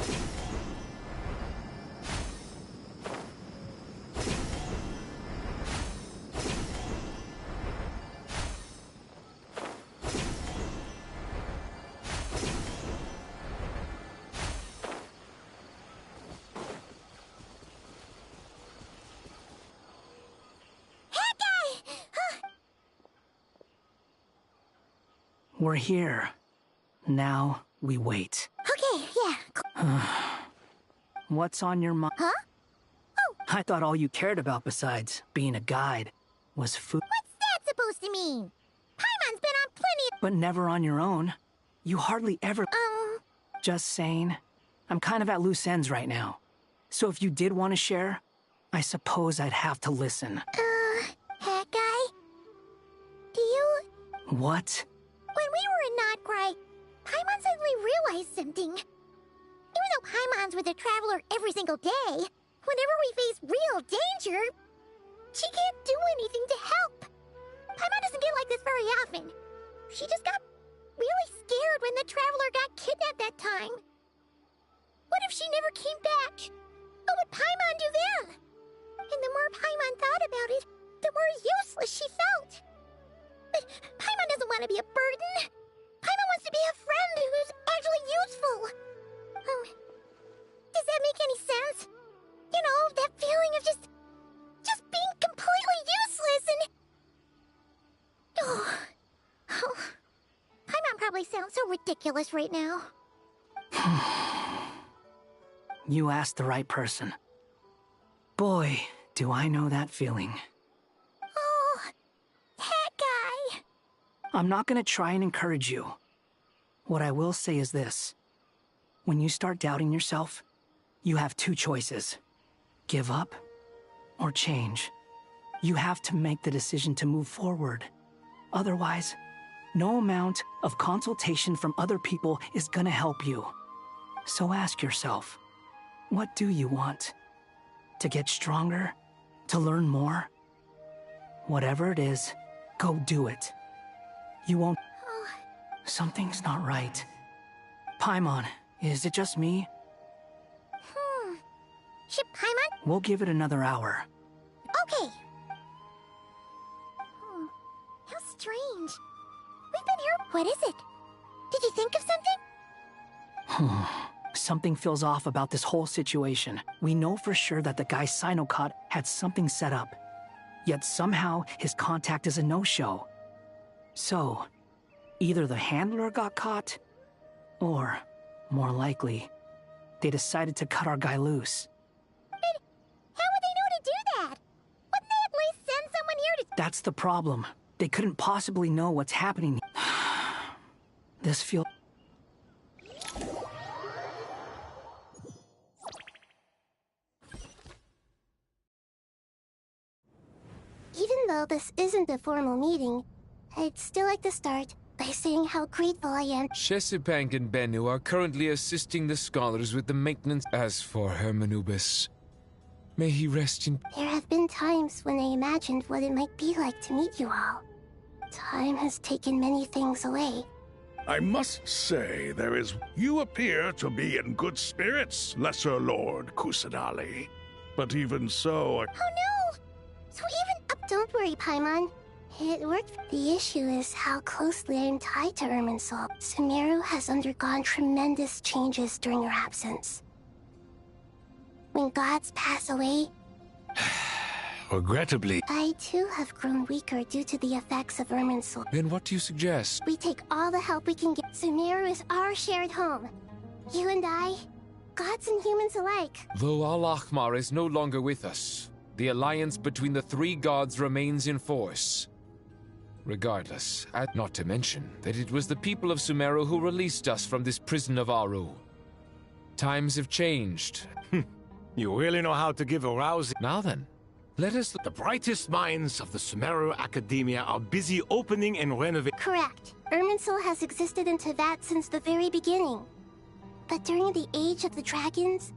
We're here. Now we wait. Okay, yeah. What's on your mind? Huh? Oh! I thought all you cared about besides being a guide was food. What's that supposed to mean? Paimon's been on plenty of— But never on your own. You hardly ever— Just saying. I'm kind of at loose ends right now. So if you did want to share, I suppose I'd have to listen. Hat guy? Do you— What? When we were in Notcry, Paimon suddenly realized something. Even though Paimon's with a traveler every single day, whenever we face real danger, she can't do anything to help. Paimon doesn't get like this very often. She just got really scared when the traveler got kidnapped that time. What if she never came back? What would Paimon do then? And the more Paimon thought about it, the more useless she felt. But Paimon doesn't want to be a burden. Paimon wants to be a friend who's actually useful. Does that make any sense? You know, that feeling of just being completely useless and... Oh. Paimon probably sounds so ridiculous right now. You asked the right person. Boy, do I know that feeling. Oh, that guy. I'm not gonna try and encourage you. What I will say is this. When you start doubting yourself, you have two choices. Give up or change. You have to make the decision to move forward. Otherwise, no amount of consultation from other people is gonna help you. So ask yourself, what do you want? To get stronger? To learn more? Whatever it is, go do it. You won't... Something's not right. Paimon, is it just me? Should Paimon? We'll give it another hour. Okay. How strange. We've been here. What is it? Did you think of something? Something feels off about this whole situation. We know for sure that the guy Sinocot had something set up. Yet somehow his contact is a no-show. So, either the handler got caught, or, more likely, they decided to cut our guy loose. But how would they know to do that? Wouldn't they at least send someone here to... That's the problem. They couldn't possibly know what's happening. This feels... Even though this isn't a formal meeting, I'd still like to start by saying how grateful I am. Chesapeake and Bennu are currently assisting the scholars with the maintenance. As for Hermanubis, may he rest in... There have been times when I imagined what it might be like to meet you all. Time has taken many things away. I must say, you appear to be in good spirits, Lesser Lord Kusadali. But even so... Oh no! So even up... Don't worry, Paimon. It worked. The issue is how closely I'm tied to Irminsul. Sumeru has undergone tremendous changes during your absence. When gods pass away... Regrettably... I too have grown weaker due to the effects of Irminsul. Then what do you suggest? We take all the help we can get. Sumeru is our shared home. You and I, gods and humans alike. Though Al-Ahmar is no longer with us, the alliance between the three gods remains in force. Regardless, not to mention that it was the people of Sumeru who released us from this prison of Aru. Times have changed. You really know how to give a rousing... Now then, let us... The brightest minds of the Sumeru Academia are busy opening and renovating... Correct. Irminsul has existed in Teyvat since the very beginning. But during the Age of the Dragons,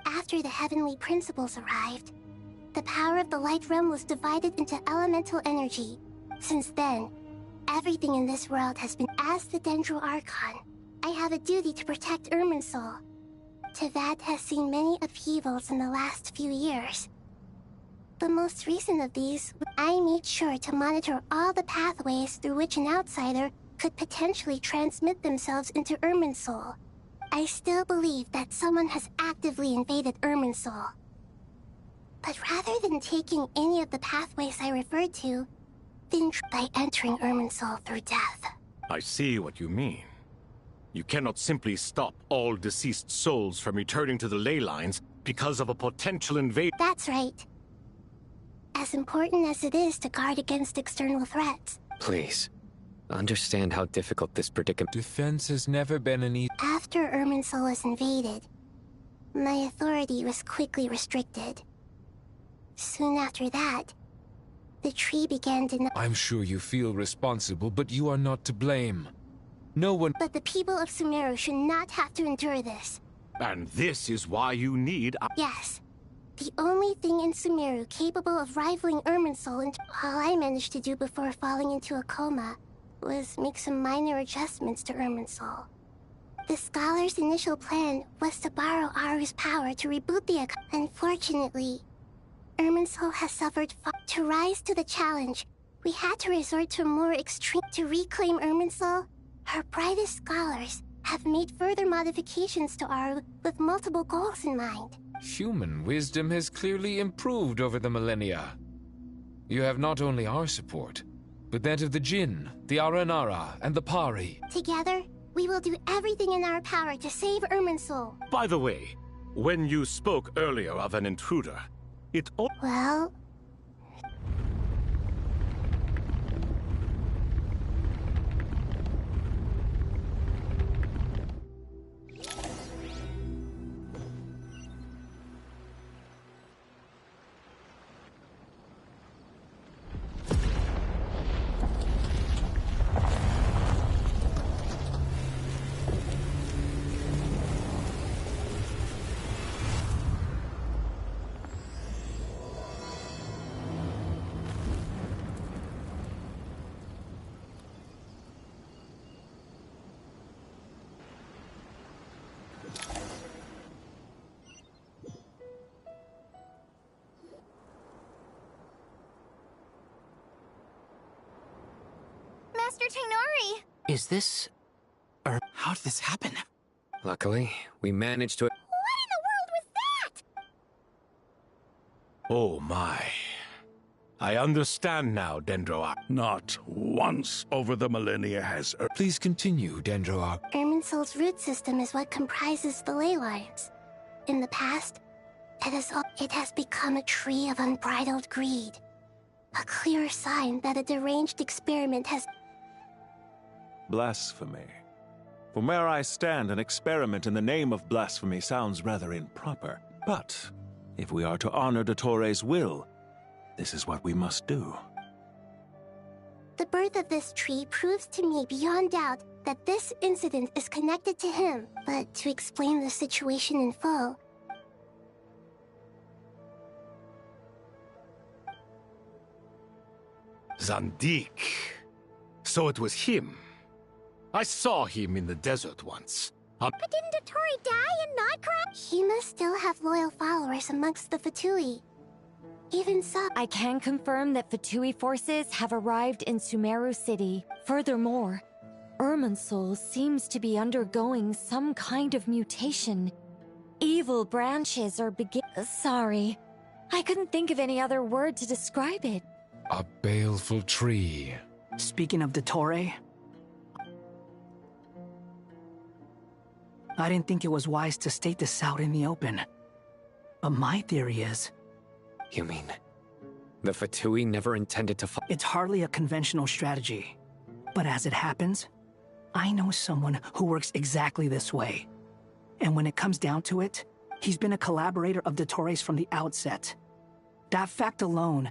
after the Heavenly Principles arrived, the power of the Light Realm was divided into elemental energy. Since then, everything in this world has been... As the Dendro Archon, I have a duty to protect Irminsul. Teyvat has seen many upheavals in the last few years. The most recent of these, I made sure to monitor all the pathways through which an outsider could potentially transmit themselves into Irminsul. I still believe that someone has actively invaded Irminsul. But rather than taking any of the pathways I referred to, then by entering Irminsul through death. I see what you mean. You cannot simply stop all deceased souls from returning to the ley lines because of a potential invasion. That's right. As important as it is to guard against external threats. Please, understand how difficult this predicament... Defense has never been an easy... After Irminsul was invaded, my authority was quickly restricted. Soon after that, the tree began to... I'm sure you feel responsible, but you are not to blame. No one... But the people of Sumeru should not have to endure this. And this is why you need... Yes. The only thing in Sumeru capable of rivaling Irminsul, and all I managed to do before falling into a coma was make some minor adjustments to Irminsul. The scholar's initial plan was to borrow Aru's power to reboot the Unfortunately, Irminsul has suffered To rise to the challenge, we had to resort to a more extreme... To reclaim Irminsul, her brightest scholars have made further modifications to Aru with multiple goals in mind. Human wisdom has clearly improved over the millennia. You have not only our support, but that of the Jinn, the Aranara, and the Pari. Together, we will do everything in our power to save Irminsul. By the way, when you spoke earlier of an intruder, it... Well... Master Tainari! Is this... how did this happen? Luckily, we managed to... What in the world was that? Oh my. I understand now, Dendro. Not once over the millennia has... Please continue, Dendro. Irminsul's root system is what comprises the ley lines. In the past, it has become a tree of unbridled greed. A clear sign that a deranged experiment has... Blasphemy. From where I stand, an experiment in the name of blasphemy sounds rather improper. But, if we are to honor Dottore's will, this is what we must do. The birth of this tree proves to me beyond doubt that this incident is connected to him. But to explain the situation in full... Zandik. So it was him. I saw him in the desert once. But didn't Dottore die and not cry? He must still have loyal followers amongst the Fatui. Even so... I can confirm that Fatui forces have arrived in Sumeru City. Furthermore, Irminsul seems to be undergoing some kind of mutation. Evil branches are Sorry. I couldn't think of any other word to describe it. A baleful tree. Speaking of Dottore, I didn't think it was wise to state this out in the open. But my theory is... You mean, The Fatui never intended to It's hardly a conventional strategy. But as it happens, I know someone who works exactly this way. And when it comes down to it, he's been a collaborator of Dottore's from the outset. That fact alone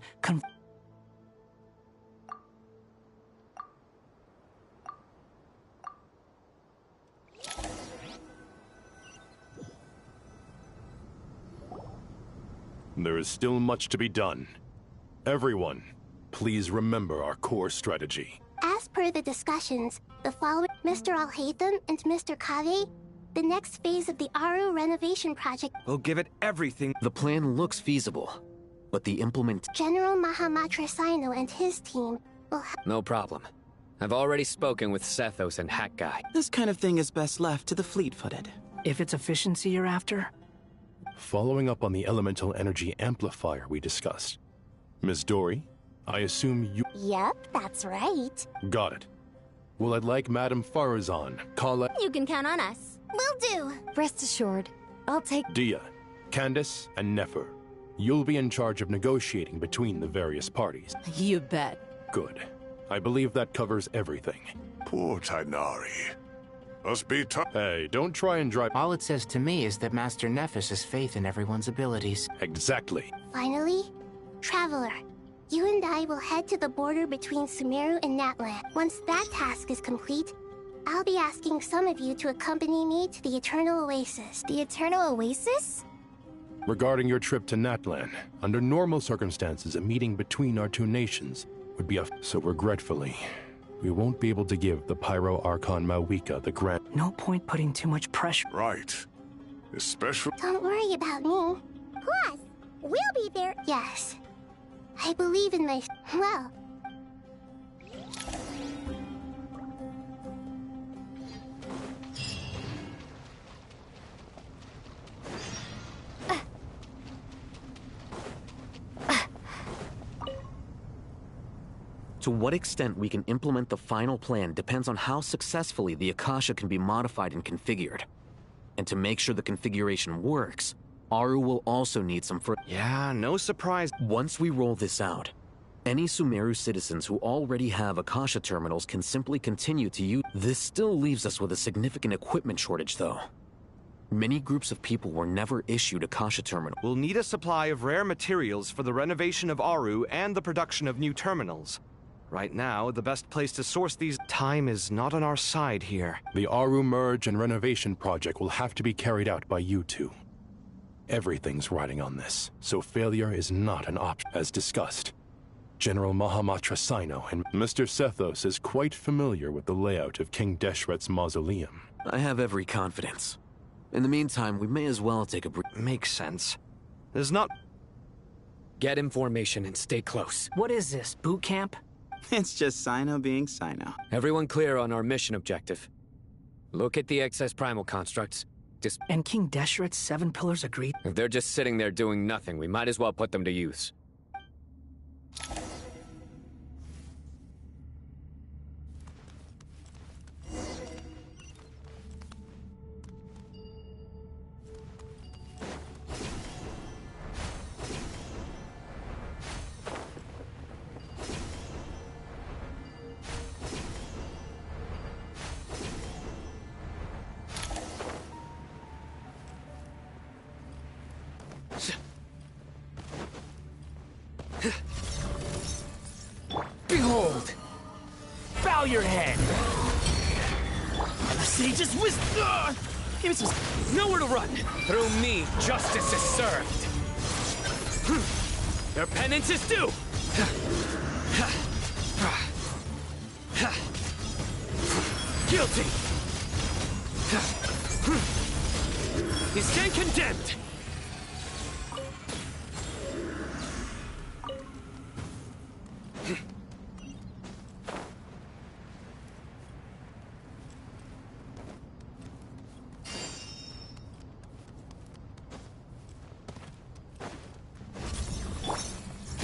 There is still much to be done. Everyone, please remember our core strategy. As per the discussions, the following Mr. Alhaitham and Mr. Kave, the next phase of the Aru renovation project. We'll give it everything. The plan looks feasible, but the General Mahamatra Sino and his team will No problem. I've already spoken with Sethos and Hack Guy. This kind of thing is best left to the fleet-footed. If it's efficiency you're after, Following up on the elemental energy amplifier we discussed. Ms. Dory, I assume you... Yep, that's right. Got it. Well, I'd like Madame Farazan, Kala, You can count on us. Will do. Rest assured, I'll take... Dia, Candace, and Nefer. You'll be in charge of negotiating between the various parties. You bet. Good. I believe that covers everything. Poor Tainari. Must be tough. Hey, don't try and drive... All it says to me is that Master Nephis has faith in everyone's abilities. Exactly. Finally, Traveler, you and I will head to the border between Sumeru and Natlan. Once that task is complete, I'll be asking some of you to accompany me to the Eternal Oasis. The Eternal Oasis? Regarding your trip to Natlan, under normal circumstances, a meeting between our two nations would be so regretfully, we won't be able to give the Pyro Archon Mawika the grant. no point putting too much pressure. Right. Especially... Don't worry about me. Plus, we'll be there. Yes. I believe in my... Well... To what extent we can implement the final plan depends on how successfully the Akasha can be modified and configured. And to make sure the configuration works, Aru will also need some Yeah, no surprise. Once we roll this out, any Sumeru citizens who already have Akasha terminals can simply continue to use. This still leaves us with a significant equipment shortage, though. Many groups of people were never issued Akasha terminals. We'll need a supply of rare materials for the renovation of Aru and the production of new terminals. Right now, the best place to source these... Time is not on our side here. The Aru merge and renovation project will have to be carried out by you two. Everything's riding on this, so failure is not an option. As discussed, General Mahamatra Sino and Mr. Sethos is quite familiar with the layout of King Deshret's mausoleum. I have every confidence. In the meantime, we may as well take a break. Makes sense. There's not... Get information and stay close. What is this, boot camp? It's just Sino being Sino. Everyone clear on our mission objective. Look at the excess primal constructs. And King Deshret's 7 pillars agreed? If they're just sitting there doing nothing, we might as well put them to use. Behold! Bow your head! And the sage's wisdom! Give me some... Nowhere to run! Through me, justice is served! Their penance is due! Guilty! You stand condemned!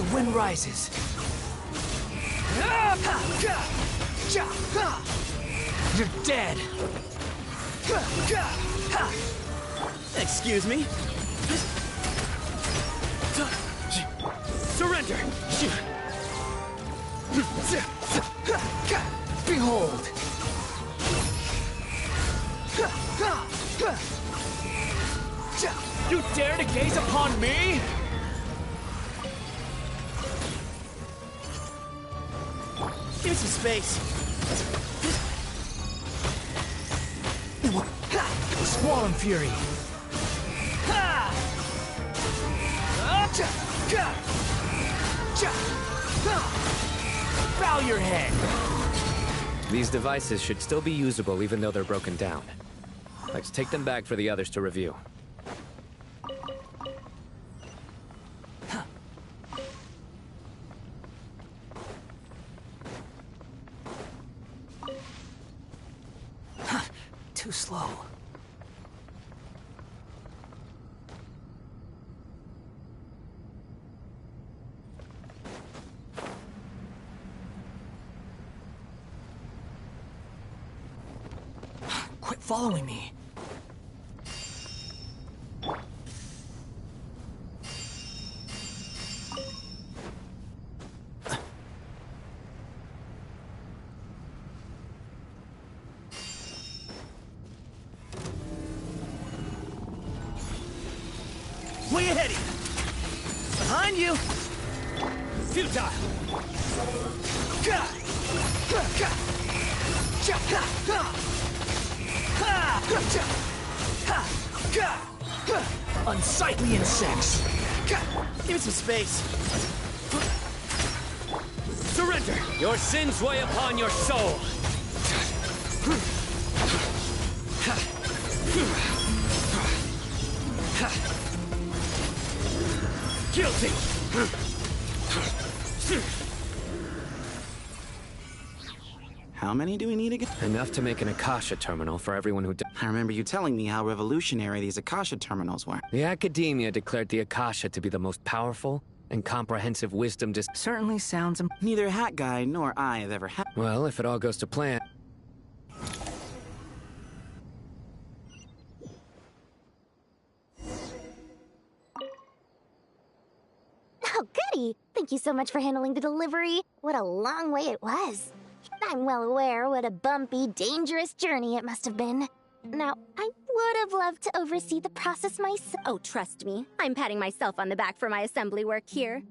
The wind rises. You're dead. Excuse me? Surrender! Surrender! Behold! You dare to gaze upon me? Give me some space. Squall Fury. Bow your head. These devices should still be usable even though they're broken down. Let's take them back for the others to review. Too slow. Quit following me. Way ahead of you! Behind you! Futile! Unsightly insects! Give me some space! Surrender! Your sins weigh upon your soul! Guilty! How many do we need again? Enough to make an Akasha terminal for everyone who... I remember you telling me how revolutionary these Akasha terminals were. The Academia declared the Akasha to be the most powerful and comprehensive wisdom Certainly sounds... Neither Hat Guy nor I have ever had... Well, if it all goes to plan... Oh, goody! Thank you so much for handling the delivery. What a long way it was. I'm well aware what a bumpy, dangerous journey it must have been. Now, I would have loved to oversee the process myself. Oh, trust me. I'm patting myself on the back for my assembly work here.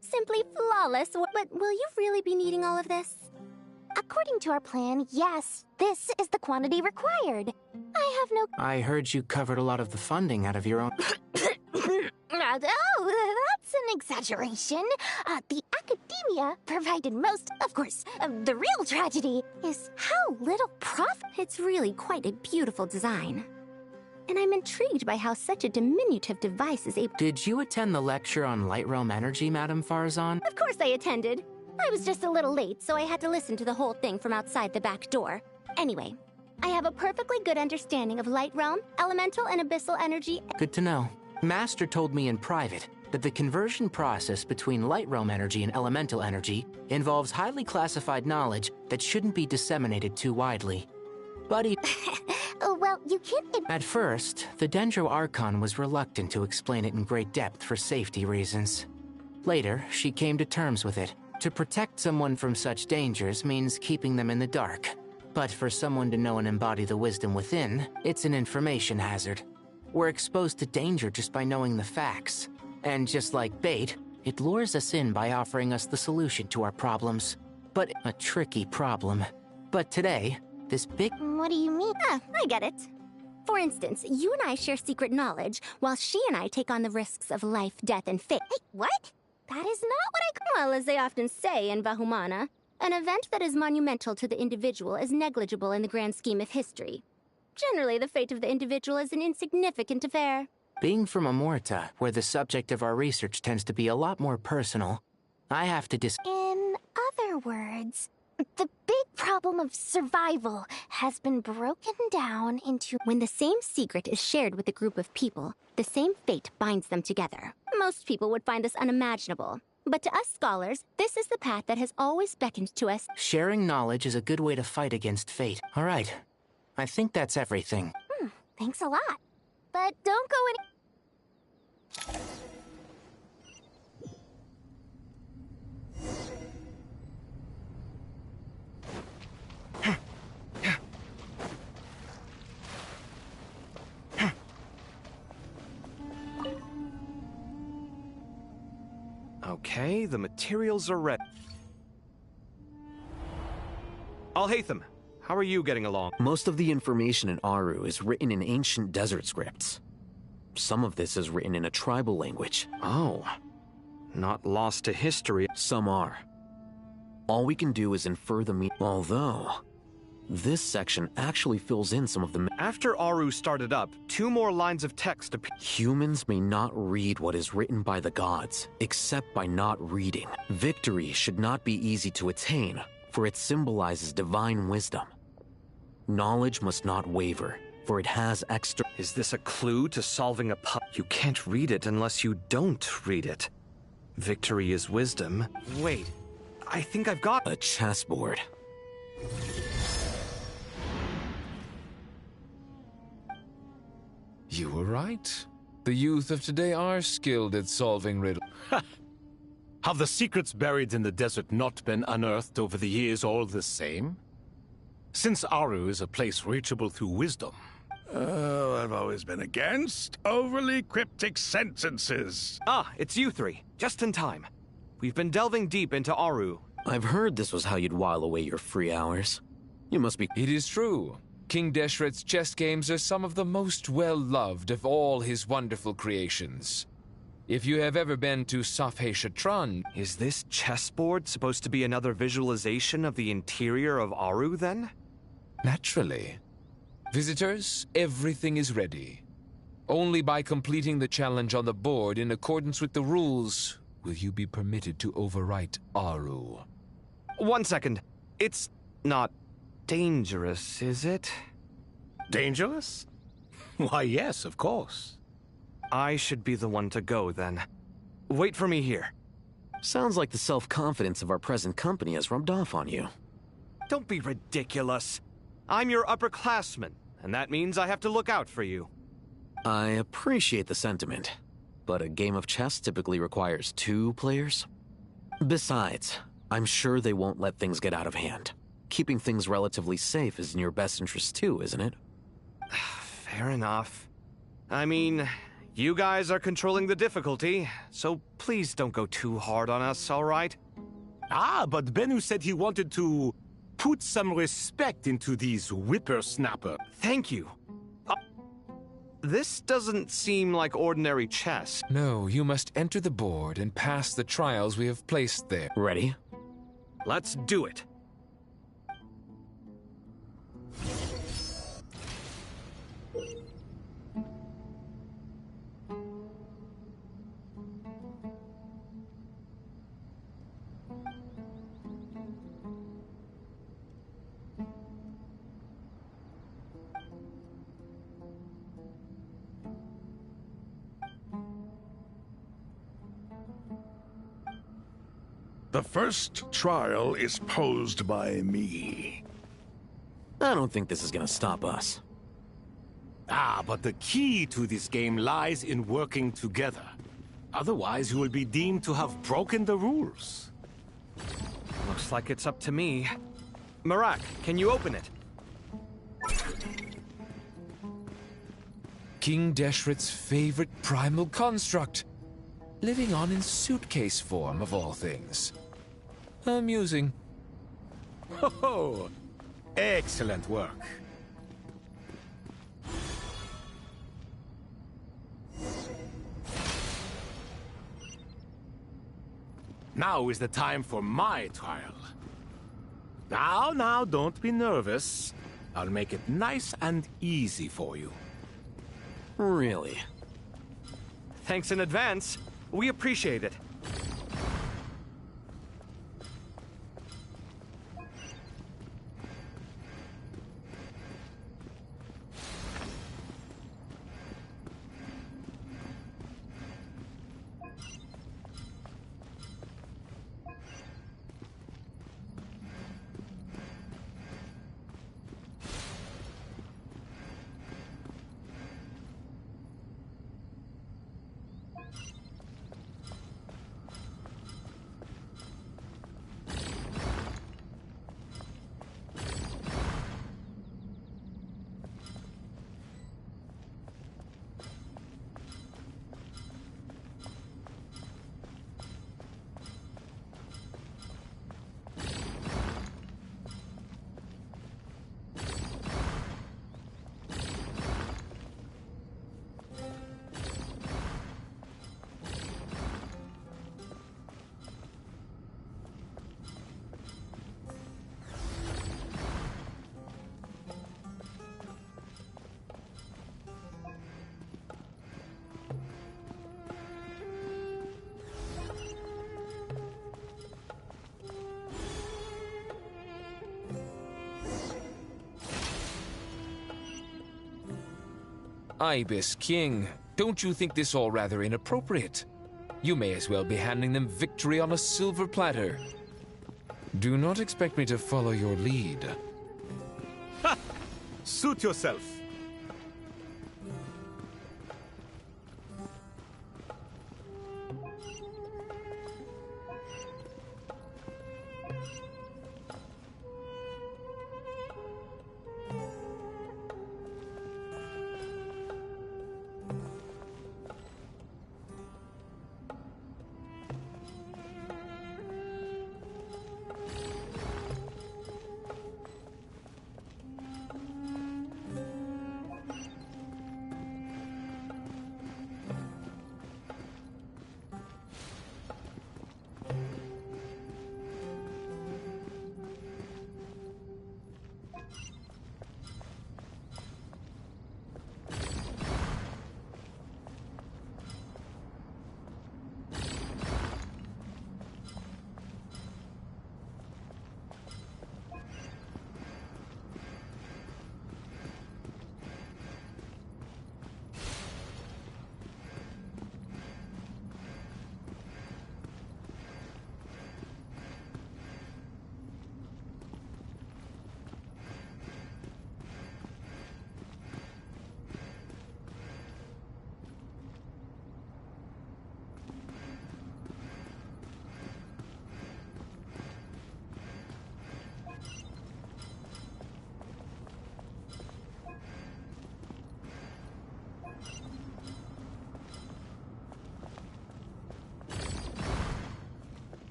Simply flawless. But will you really be needing all of this? According to our plan, yes, this is the quantity required. I have no... I heard you covered a lot of the funding out of your own... Oh, that's an exaggeration. The Academia provided most, of course. The real tragedy is how little profit. It's really quite a beautiful design. And I'm intrigued by how such a diminutive device is able... Did you attend the lecture on Light Realm Energy, Madame Farazan? Of course I attended. I was just a little late, so I had to listen to the whole thing from outside the back door. Anyway, I have a perfectly good understanding of Light Realm, Elemental, and Abyssal Energy... Good to know. Master told me in private that the conversion process between Light Realm Energy and Elemental Energy involves highly classified knowledge that shouldn't be disseminated too widely. But he... Oh, well, you can't... At first, the Dendro Archon was reluctant to explain it in great depth for safety reasons. Later, she came to terms with it. To protect someone from such dangers means keeping them in the dark. But for someone to know and embody the wisdom within, it's an information hazard. We're exposed to danger just by knowing the facts. And just like bait, it lures us in by offering us the solution to our problems. But a tricky problem. But today, this big... What do you mean? I get it. For instance, you and I share secret knowledge, while she and I take on the risks of life, death, and fate. Hey, what? That is not what I... Well, as they often say in Bahumana, an event that is monumental to the individual is negligible in the grand scheme of history. Generally, the fate of the individual is an insignificant affair. Being from Amorta, where the subject of our research tends to be a lot more personal, I have to In other words, the big problem of survival has been broken down into... When the same secret is shared with a group of people, the same fate binds them together. Most people would find this unimaginable. But to us scholars, this is the path that has always beckoned to us. Sharing knowledge is a good way to fight against fate. All right. I think that's everything. Thanks a lot. But don't go any... Okay, the materials are ready. Alhaitham, how are you getting along? Most of the information in Aru is written in ancient desert scripts. Some of this is written in a tribal language. Oh. Not lost to history. Some are. All we can do is infer the meaning. Although, this section actually fills in some of the... After Aru started up, 2 more lines of text appeared. Humans may not read what is written by the gods, except by not reading. Victory should not be easy to attain, for it symbolizes divine wisdom. Knowledge must not waver, for it has extra... Is this a clue to solving a puzzle? You can't read it unless you don't read it. Victory is wisdom. Wait, I think I've got... A chessboard. You were right. The youth of today are skilled at solving riddles. Have the secrets buried in the desert not been unearthed over the years all the same? Since Aru is a place reachable through wisdom. Oh, I've always been against overly cryptic sentences. Ah, it's you 3. Just in time. We've been delving deep into Aru. I've heard this was how you'd while away your free hours. You must be... It is true. King Deshret's chess games are some of the most well-loved of all his wonderful creations. If you have ever been to Safhe Shatran... Is this chessboard supposed to be another visualization of the interior of Aru, then? Naturally. Visitors, everything is ready. Only by completing the challenge on the board in accordance with the rules will you be permitted to overwrite Aru. 1 second. It's not dangerous, is it? Dangerous? Why, yes, of course. I should be the one to go, then. Wait for me here. Sounds like the self-confidence of our present company has rubbed off on you. Don't be ridiculous. I'm your upperclassman, and that means I have to look out for you. I appreciate the sentiment, but a game of chess typically requires 2 players. Besides, I'm sure they won't let things get out of hand. Keeping things relatively safe is in your best interest too, isn't it? Fair enough. I mean, you guys are controlling the difficulty, so please don't go too hard on us, all right? Ah, but Bennu said he wanted to put some respect into these whippersnapper. Thank you. This doesn't seem like ordinary chess. No, you must enter the board and pass the trials we have placed there. Ready? Let's do it. The first trial is posed by me. I don't think this is gonna stop us. Ah, but the key to this game lies in working together. Otherwise, you will be deemed to have broken the rules. Looks like it's up to me. Marak, can you open it? King Deshret's favorite primal construct. Living on in suitcase form, of all things. Amusing. Ho-ho! Excellent work. Now is the time for my trial. Now, don't be nervous. I'll make it nice and easy for you. Really? Thanks in advance. We appreciate it. Ibis King, don't you think this all rather inappropriate? You may as well be handing them victory on a silver platter. Do not expect me to follow your lead. Ha! Suit yourself.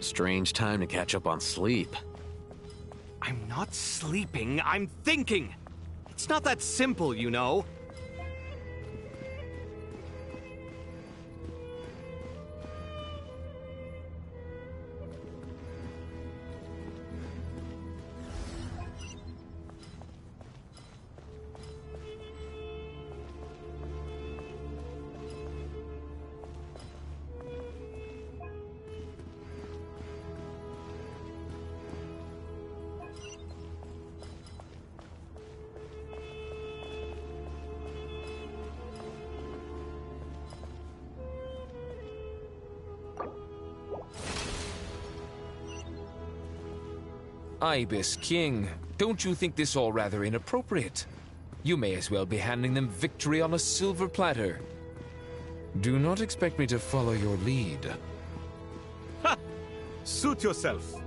Strange time to catch up on sleep. I'm not sleeping, I'm thinking! It's not that simple, you know. Ibis King, don't you think this all rather inappropriate? You may as well be handing them victory on a silver platter. Do not expect me to follow your lead. Ha! Suit yourself.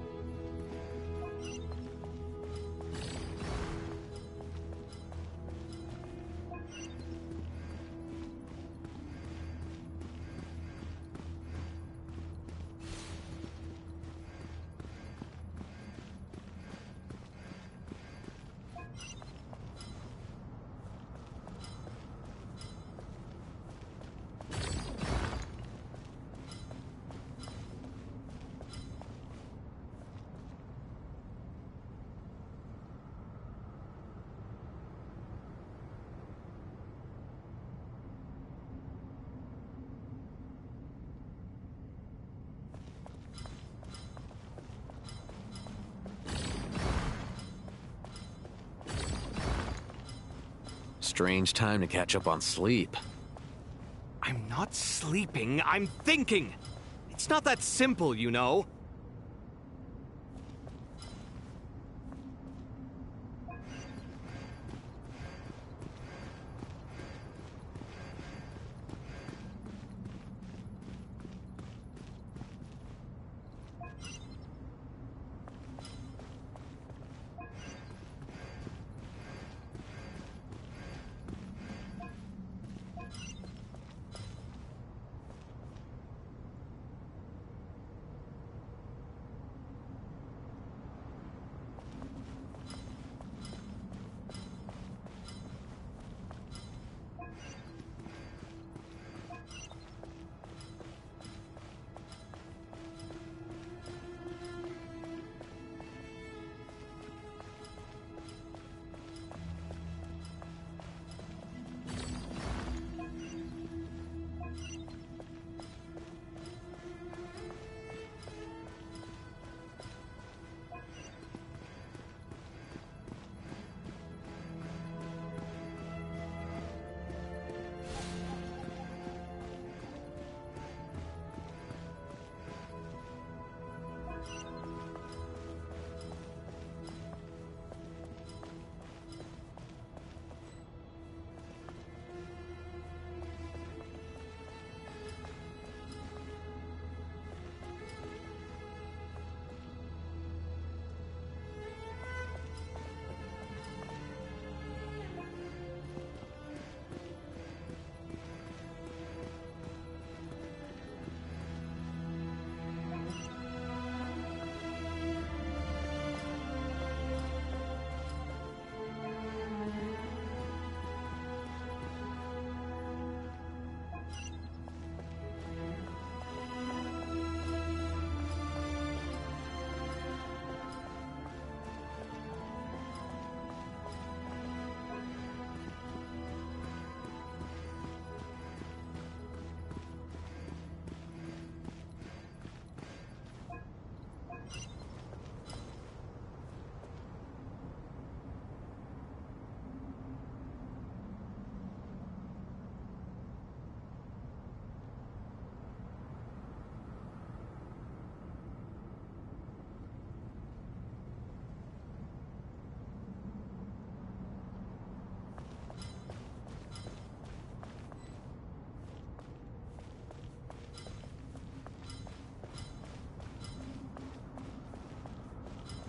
Strange time to catch up on sleep. I'm not sleeping, I'm thinking! It's not that simple, you know.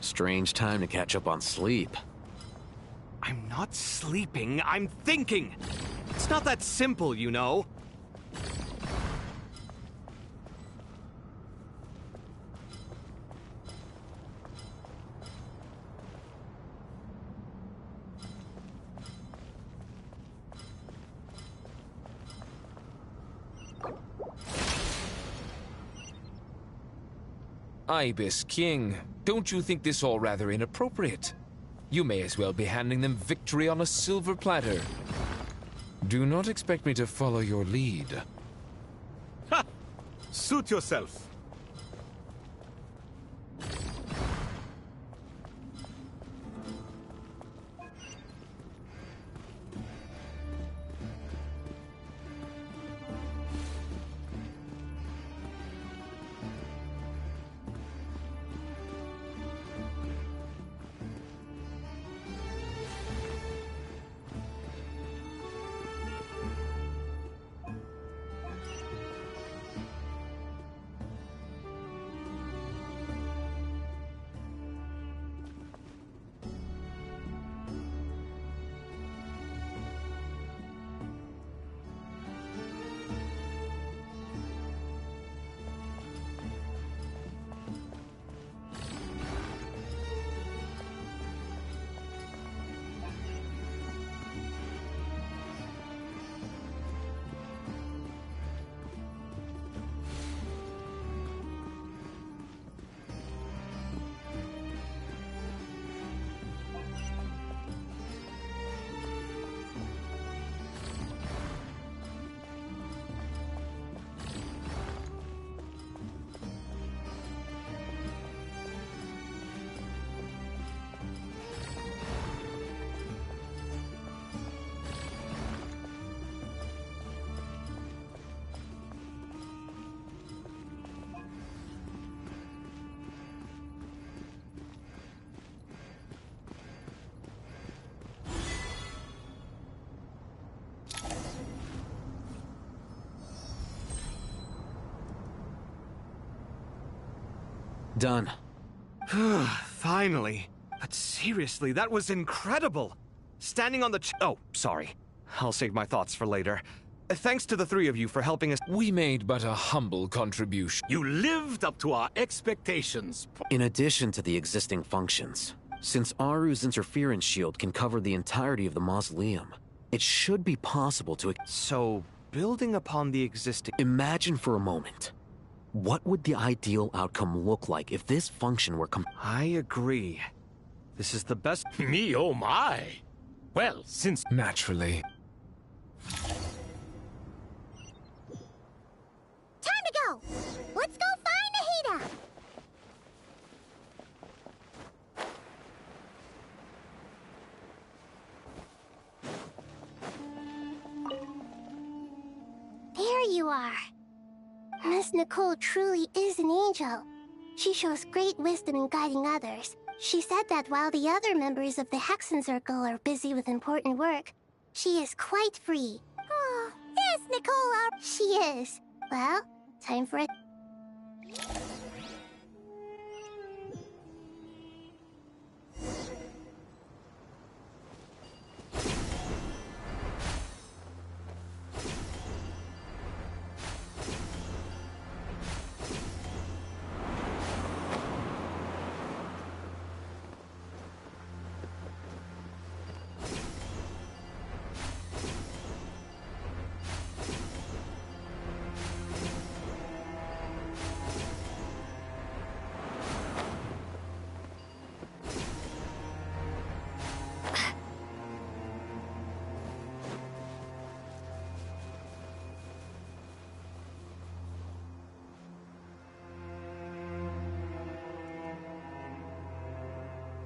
Strange time to catch up on sleep. I'm not sleeping, I'm thinking! It's not that simple, you know. Ibis King, don't you think this all rather inappropriate? You may as well be handing them victory on a silver platter. Do not expect me to follow your lead. Ha! Suit yourself. Done. Finally. But seriously, that was incredible. Standing on the oh, sorry. I'll save my thoughts for later. Thanks to the three of you for helping us. We made but a humble contribution. You lived up to our expectations. In addition to the existing functions, since Aru's interference shield can cover the entirety of the mausoleum, it should be possible to... So, building upon the existing... Imagine for a moment. What would the ideal outcome look like if this function were I agree. This is the best... Me, oh my! Well, since... Naturally. Time to go! Let's go find Nahida! There you are. Miss Nicole truly is an angel. She shows great wisdom in guiding others. She said that while the other members of the Hexen Circle are busy with important work, she is quite free. Oh, yes, Nicole, she is. Well, time for it.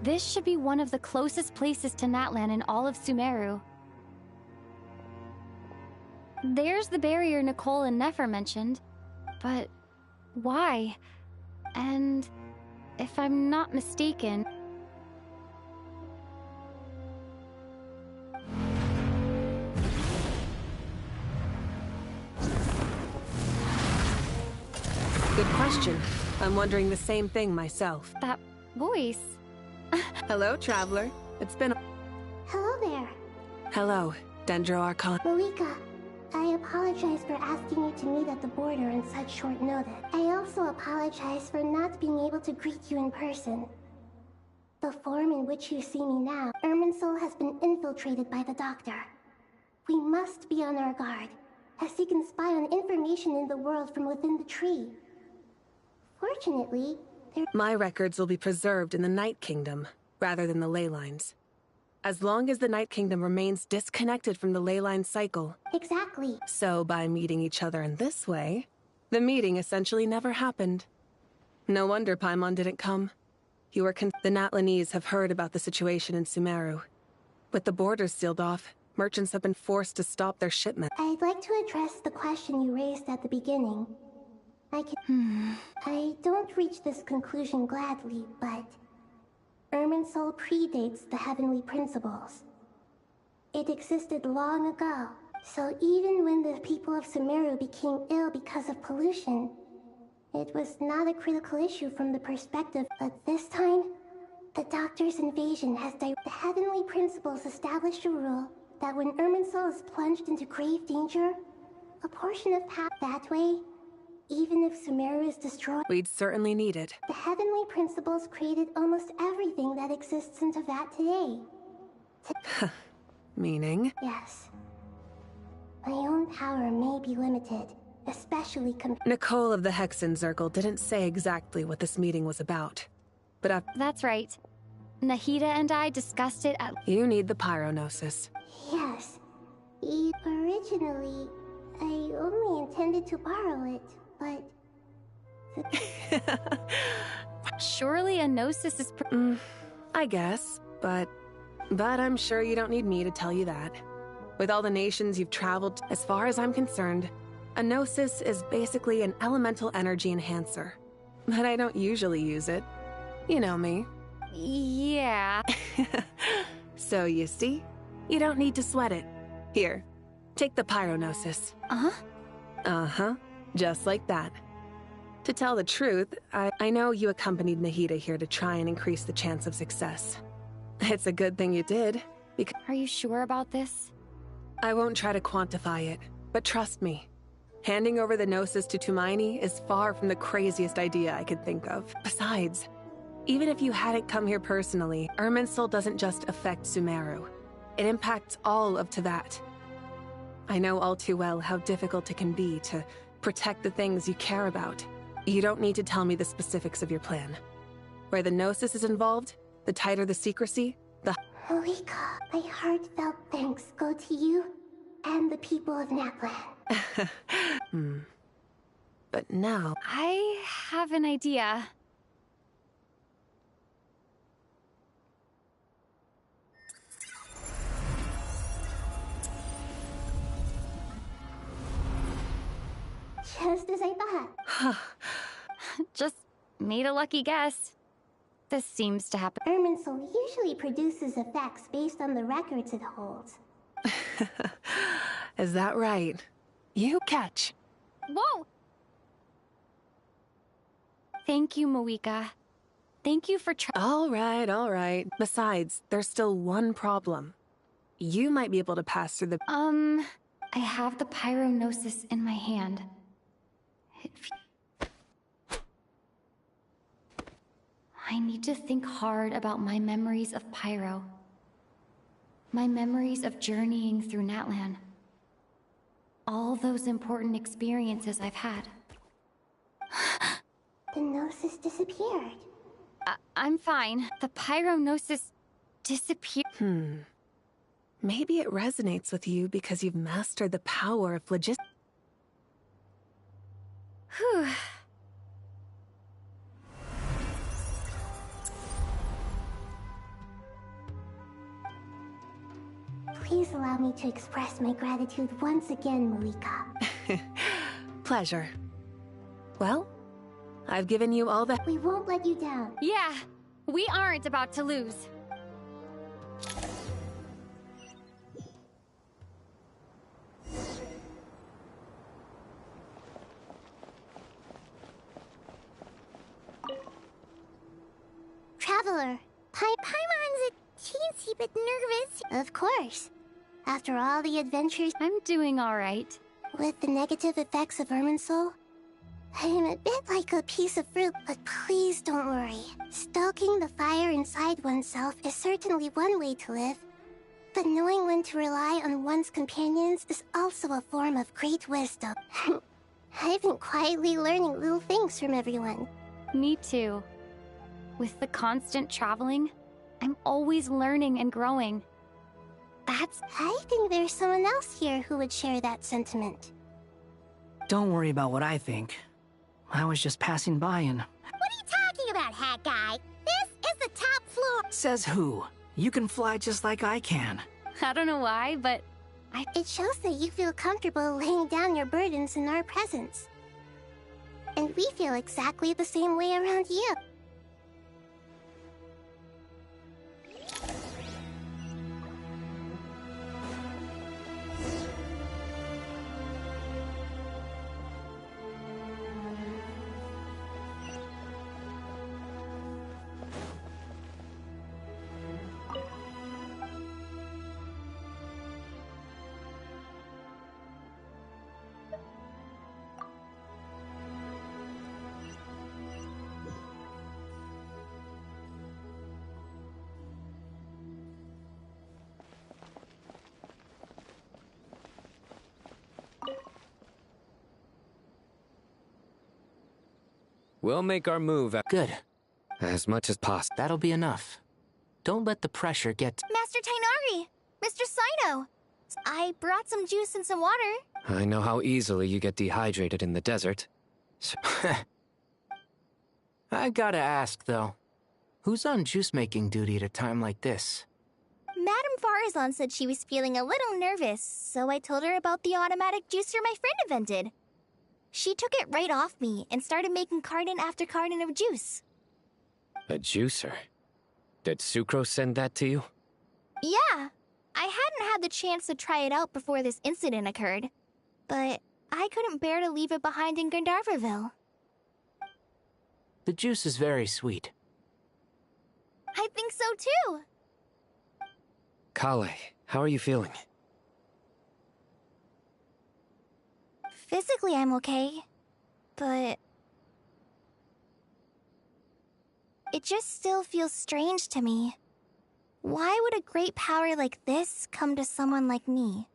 This should be one of the closest places to Natlan in all of Sumeru. There's the barrier Nicole and Nefer mentioned, but why? And if I'm not mistaken... Good question. I'm wondering the same thing myself. That voice... Hello, Traveler. It's been Hello there. Hello, Dendro Archon. Moika, I apologize for asking you to meet at the border on such short notice. I also apologize for not being able to greet you in person. The form in which you see me now, Irminsul has been infiltrated by the Doctor. We must be on our guard, as he can spy on information in the world from within the tree. Fortunately, My records will be preserved in the Night Kingdom, rather than the ley lines. As long as the Night Kingdom remains disconnected from the ley line cycle. Exactly. So by meeting each other in this way, the meeting essentially never happened. No wonder Paimon didn't come. The Natlanese have heard about the situation in Sumeru. With the borders sealed off, merchants have been forced to stop their shipment. I'd like to address the question you raised at the beginning. I don't reach this conclusion gladly, but Irminsul predates the heavenly principles. It existed long ago, so even when the people of Sumeru became ill because of pollution, it was not a critical issue from the perspective. But this time, the Doctor's invasion has the heavenly principles established a rule that when Irminsul is plunged into grave danger, a portion of that way, even if Sumeru is destroyed, we'd certainly need it. The heavenly principles created almost everything that exists in Teyvat today. Meaning? Yes. My own power may be limited, especially Nicole of the Hexen Circle didn't say exactly what this meeting was about. But That's right. Nahida and I discussed it at... You need the Pyronosis. Yes. Originally, I only intended to borrow it, but... Surely a Gnosis is... I guess, but I'm sure you don't need me to tell you that. With all the nations you've traveled, as far as I'm concerned, a Gnosis is basically an elemental energy enhancer. But I don't usually use it. You know me. Yeah. So you see, you don't need to sweat it. Here, take the Pyronosis. Uh-huh? Uh-huh. Just like that. To tell the truth, I know you accompanied Nahida here to try and increase the chance of success. It's a good thing you did, because... Are you sure about this? I won't try to quantify it, but trust me. Handing over the Gnosis to Tumaini is far from the craziest idea I could think of. Besides, even if you hadn't come here personally, Irminsul doesn't just affect Sumeru. It impacts all of Teyvat. I know all too well how difficult it can be to protect the things you care about. You don't need to tell me the specifics of your plan. Where the Gnosis is involved, the tighter the secrecy, the... Moika, my heartfelt thanks go to you and the people of Natlan. But now... I have an idea. Just as I thought. Just made a lucky guess. This seems to happen. Irminsul usually produces effects based on the records it holds. Is that right? You catch. Whoa! Thank you, Moika. Thank you for All right. Besides, there's still one problem. You might be able to pass through the... I have the Pyronosis in my hand. I need to think hard about my memories of Pyro. My memories of journeying through Natlan. All those important experiences I've had. The Gnosis disappeared. I'm fine. The Pyronosis disappeared. Maybe it resonates with you because you've mastered the power of logistics. Whew. Please allow me to express my gratitude once again, Moika. Pleasure. Well, I've given you all the... We won't let you down. Yeah, we aren't about to lose. Traveler, Paimon's a teensy bit nervous. Of course. After all the adventures... I'm doing alright. With the negative effects of Irminsul, I'm a bit like a piece of fruit, but please don't worry. Stoking the fire inside oneself is certainly one way to live. But knowing when to rely on one's companions is also a form of great wisdom. I've been quietly learning little things from everyone. Me too. With the constant traveling, I'm always learning and growing. I think there's someone else here who would share that sentiment. Don't worry about what I think. I was just passing by and... What are you talking about, hat guy? This is the top floor! Says who? You can fly just like I can. I don't know why, but It shows that you feel comfortable laying down your burdens in our presence. And we feel exactly the same way around you. We'll make our move. Good. As much as possible. That'll be enough. Don't let the pressure get... Master Tainari! Mr. Sino! I brought some juice and some water. I know how easily you get dehydrated in the desert. I gotta ask, though. Who's on juice-making duty at a time like this? Madame Farazan said she was feeling a little nervous, so I told her about the automatic juicer my friend invented. She took it right off me and started making carton after carton of juice. A juicer? Did Sucrose send that to you? Yeah. I hadn't had the chance to try it out before this incident occurred, but I couldn't bear to leave it behind in Gandharvaville. The juice is very sweet. I think so too. Kale, how are you feeling? Physically, I'm okay, but it just still feels strange to me. Why would a great power like this come to someone like me?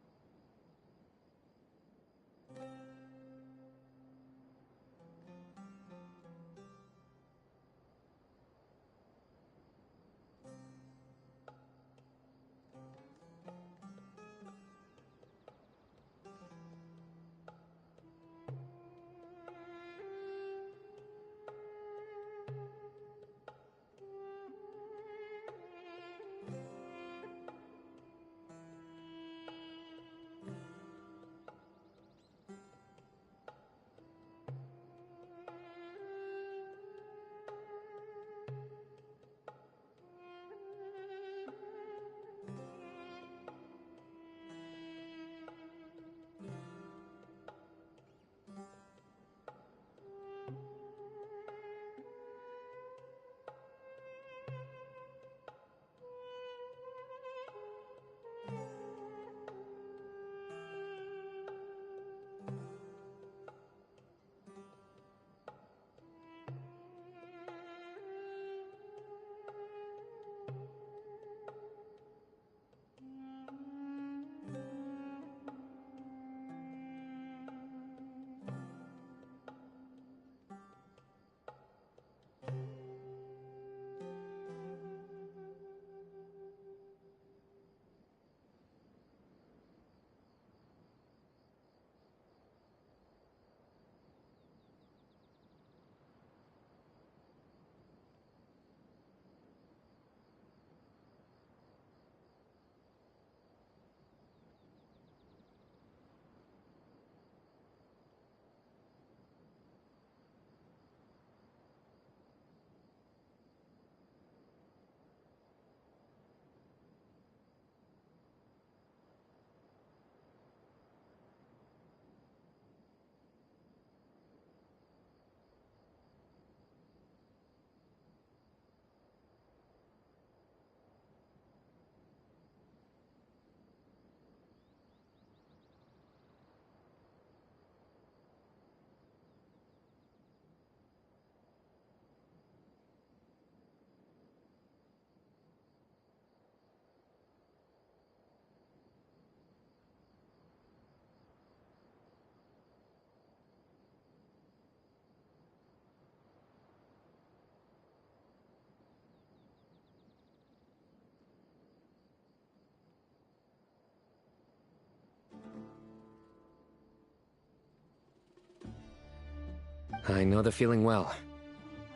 I know the feeling well.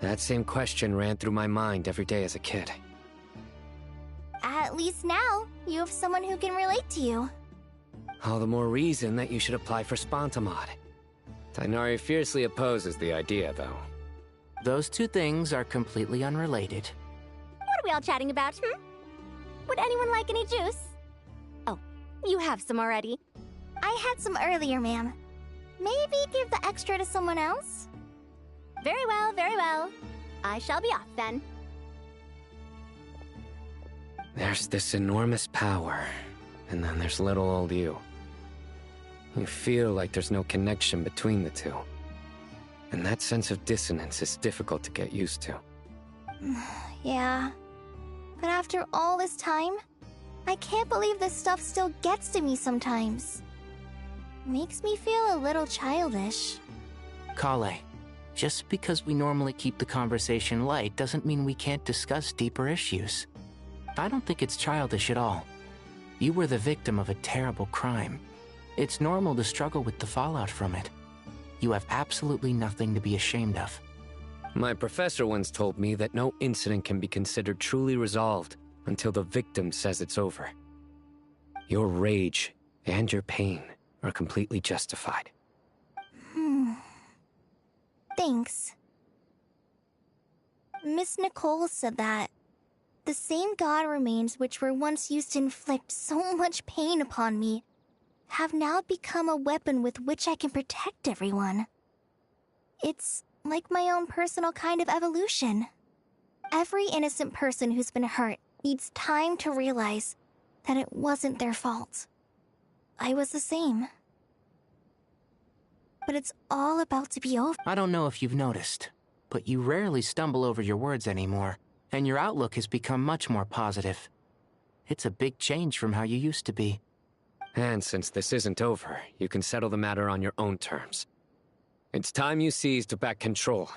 That same question ran through my mind every day as a kid. At least now, you have someone who can relate to you. All the more reason that you should apply for Spontamod. Tighnari fiercely opposes the idea, though. Those two things are completely unrelated. What are we all chatting about, Would anyone like any juice? Oh, you have some already. I had some earlier, ma'am. Maybe give the extra to someone else? Very well, very well. I shall be off then. There's this enormous power, and then there's little old you. You feel like there's no connection between the two. And that sense of dissonance is difficult to get used to. Yeah. But after all this time, I can't believe this stuff still gets to me sometimes. Makes me feel a little childish. Kale, just because we normally keep the conversation light doesn't mean we can't discuss deeper issues. I don't think it's childish at all. You were the victim of a terrible crime. It's normal to struggle with the fallout from it. You have absolutely nothing to be ashamed of. My professor once told me that no incident can be considered truly resolved until the victim says it's over. Your rage and your pain are completely justified. Thanks. Miss Nicole said that the same god remains which were once used to inflict so much pain upon me have now become a weapon with which I can protect everyone. It's like my own personal kind of evolution. Every innocent person who's been hurt needs time to realize that it wasn't their fault. I was the same. But it's all about to be over. I don't know if you've noticed, but you rarely stumble over your words anymore, and your outlook has become much more positive. It's a big change from how you used to be. And since this isn't over, you can settle the matter on your own terms. It's time you seized back control.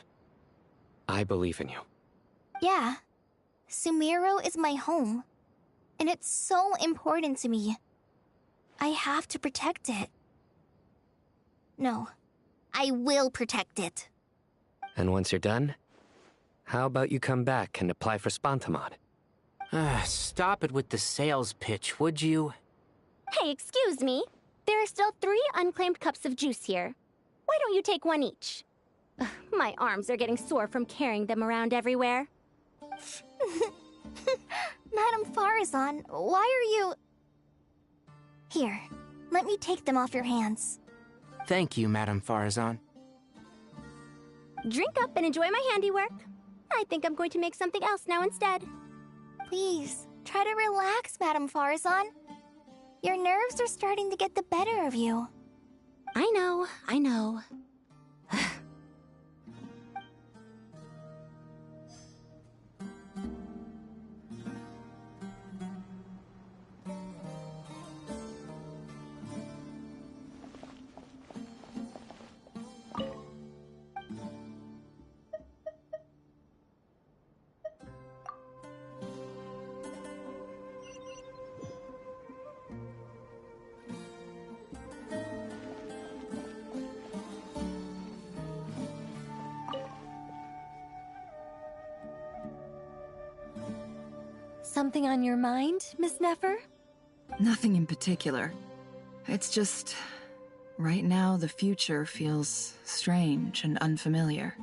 I believe in you. Yeah. Sumeru is my home. And it's so important to me. I have to protect it. No. I will protect it. And once you're done, how about you come back and apply for Spontamod? Stop it with the sales pitch, would you? Hey, excuse me. There are still 3 unclaimed cups of juice here. Why don't you take one each? Ugh, my arms are getting sore from carrying them around everywhere. Madame Farazan, why are you... Here, let me take them off your hands. Thank you, Madame Farazan. Drink up and enjoy my handiwork. I think I'm going to make something else now instead. Please, try to relax, Madame Farazan. Your nerves are starting to get the better of you. I know, I know. Something on your mind, Miss Nefer? Nothing in particular. It's just... right now, the future feels strange and unfamiliar.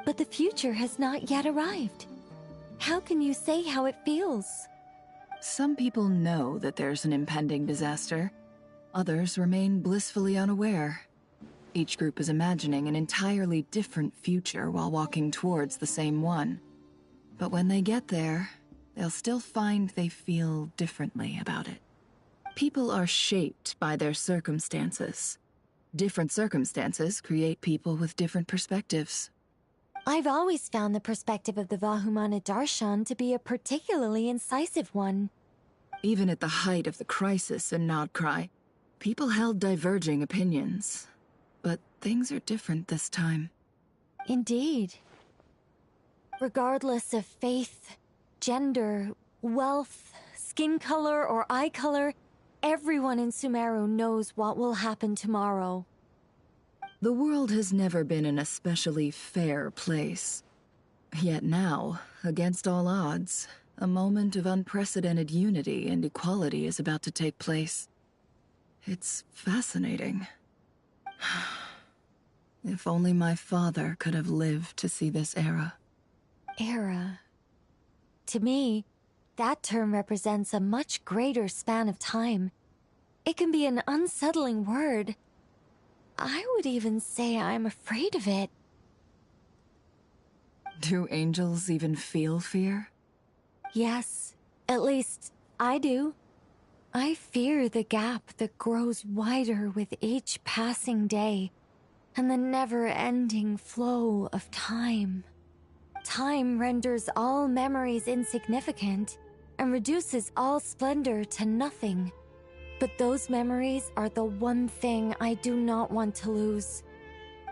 But the future has not yet arrived. How can you say how it feels? Some people know that there's an impending disaster. Others remain blissfully unaware. Each group is imagining an entirely different future while walking towards the same one. But when they get there, they'll still find they feel differently about it. People are shaped by their circumstances. Different circumstances create people with different perspectives. I've always found the perspective of the Vahumana Darshan to be a particularly incisive one. Even at the height of the crisis in Nodcry, people held diverging opinions. But things are different this time. Indeed. Regardless of faith, gender, wealth, skin color, or eye color, everyone in Sumeru knows what will happen tomorrow. The world has never been an especially fair place. Yet now, against all odds, a moment of unprecedented unity and equality is about to take place. It's fascinating. If only my father could have lived to see this era. Era. To me, that term represents a much greater span of time. It can be an unsettling word. I would even say I'm afraid of it. Do angels even feel fear? Yes, at least I do. I fear the gap that grows wider with each passing day, and the never-ending flow of time. Time renders all memories insignificant, and reduces all splendor to nothing. But those memories are the one thing I do not want to lose.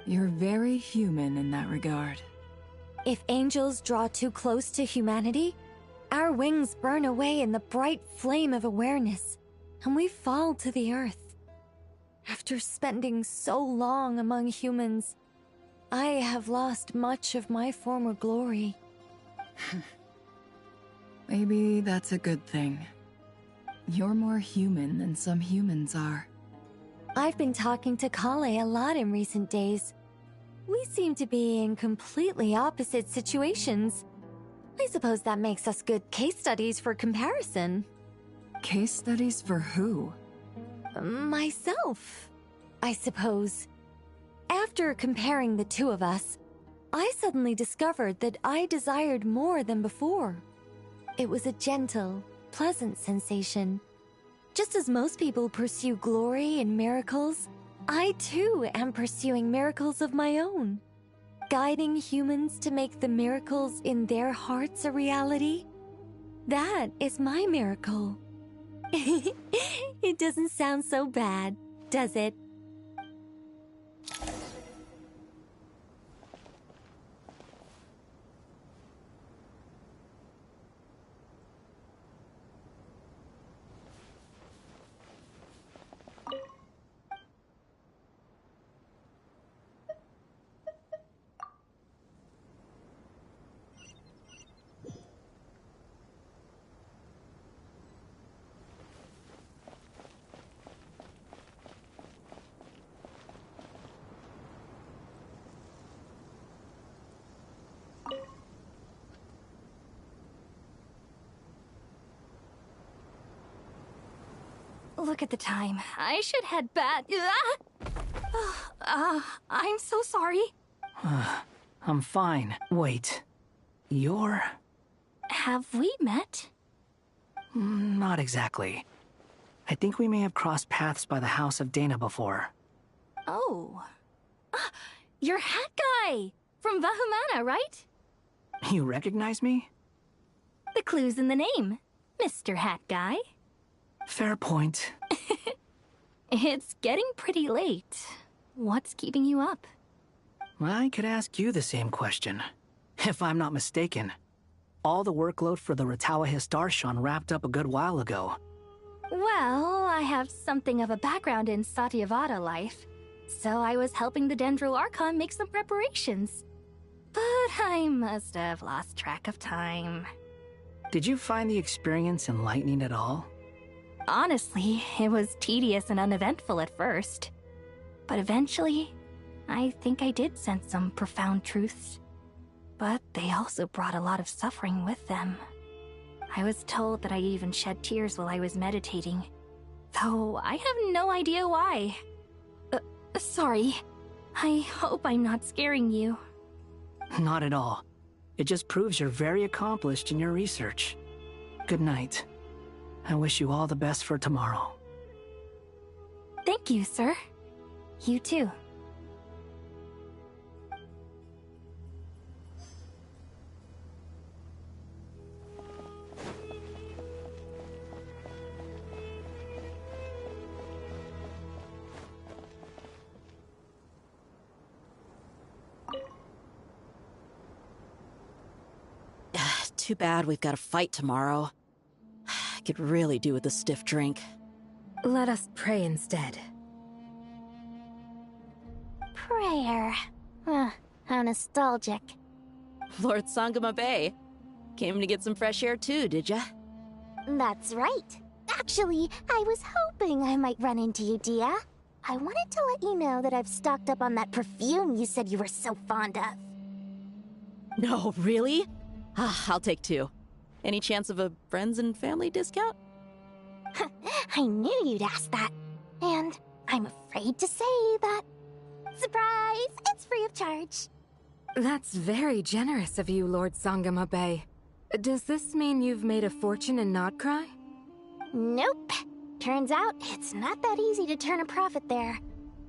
You're very human in that regard. If angels draw too close to humanity, our wings burn away in the bright flame of awareness, and we fall to the earth. After spending so long among humans, I have lost much of my former glory. Maybe that's a good thing. You're more human than some humans are. I've been talking to Kale a lot in recent days. We seem to be in completely opposite situations. I suppose that makes us good case studies for comparison. Case studies for who? Myself, I suppose. After comparing the two of us, I suddenly discovered that I desired more than before. It was a gentle, pleasant sensation. Just as most people pursue glory and miracles, I too am pursuing miracles of my own. Guiding humans to make the miracles in their hearts a reality. That is my miracle. It doesn't sound so bad, does it? Look at the time. I should head back. I'm so sorry. I'm fine. Wait. You're... Have we met? Not exactly. I think we may have crossed paths by the house of Dana before. Oh. You're Hat Guy! From Vahumana, right? You recognize me? The clue's in the name. Mr. Hat Guy. Fair point. It's getting pretty late. What's keeping you up? I could ask you the same question. If I'm not mistaken, all the workload for the Ratawa Histarshan wrapped up a good while ago. Well, I have something of a background in Satyavada life, so I was helping the Dendro Archon make some preparations. But I must have lost track of time. Did you find the experience enlightening at all? Honestly, it was tedious and uneventful at first. But eventually, I think I did sense some profound truths. But they also brought a lot of suffering with them. I was told that I even shed tears while I was meditating, though I have no idea why. Sorry. I hope I'm not scaring you. Not at all. It just proves you're very accomplished in your research. Good night. I wish you all the best for tomorrow. Thank you, sir. You too. Too bad we've got a fight tomorrow. I could really do with a stiff drink. Let us pray instead. prayer. How nostalgic. Lord Sangama Bay. Came to get some fresh air too, did ya? That's right. Actually, I was hoping I might run into you, Dia. I wanted to let you know that I've stocked up on that perfume you said you were so fond of. No, really? I'll take 2. Any chance of a friends and family discount? I knew you'd ask that. And I'm afraid to say that... Surprise! It's free of charge. That's very generous of you, Lord Sangama Bay. Does this mean you've made a fortune in Nodcry? Nope. Turns out, it's not that easy to turn a profit there.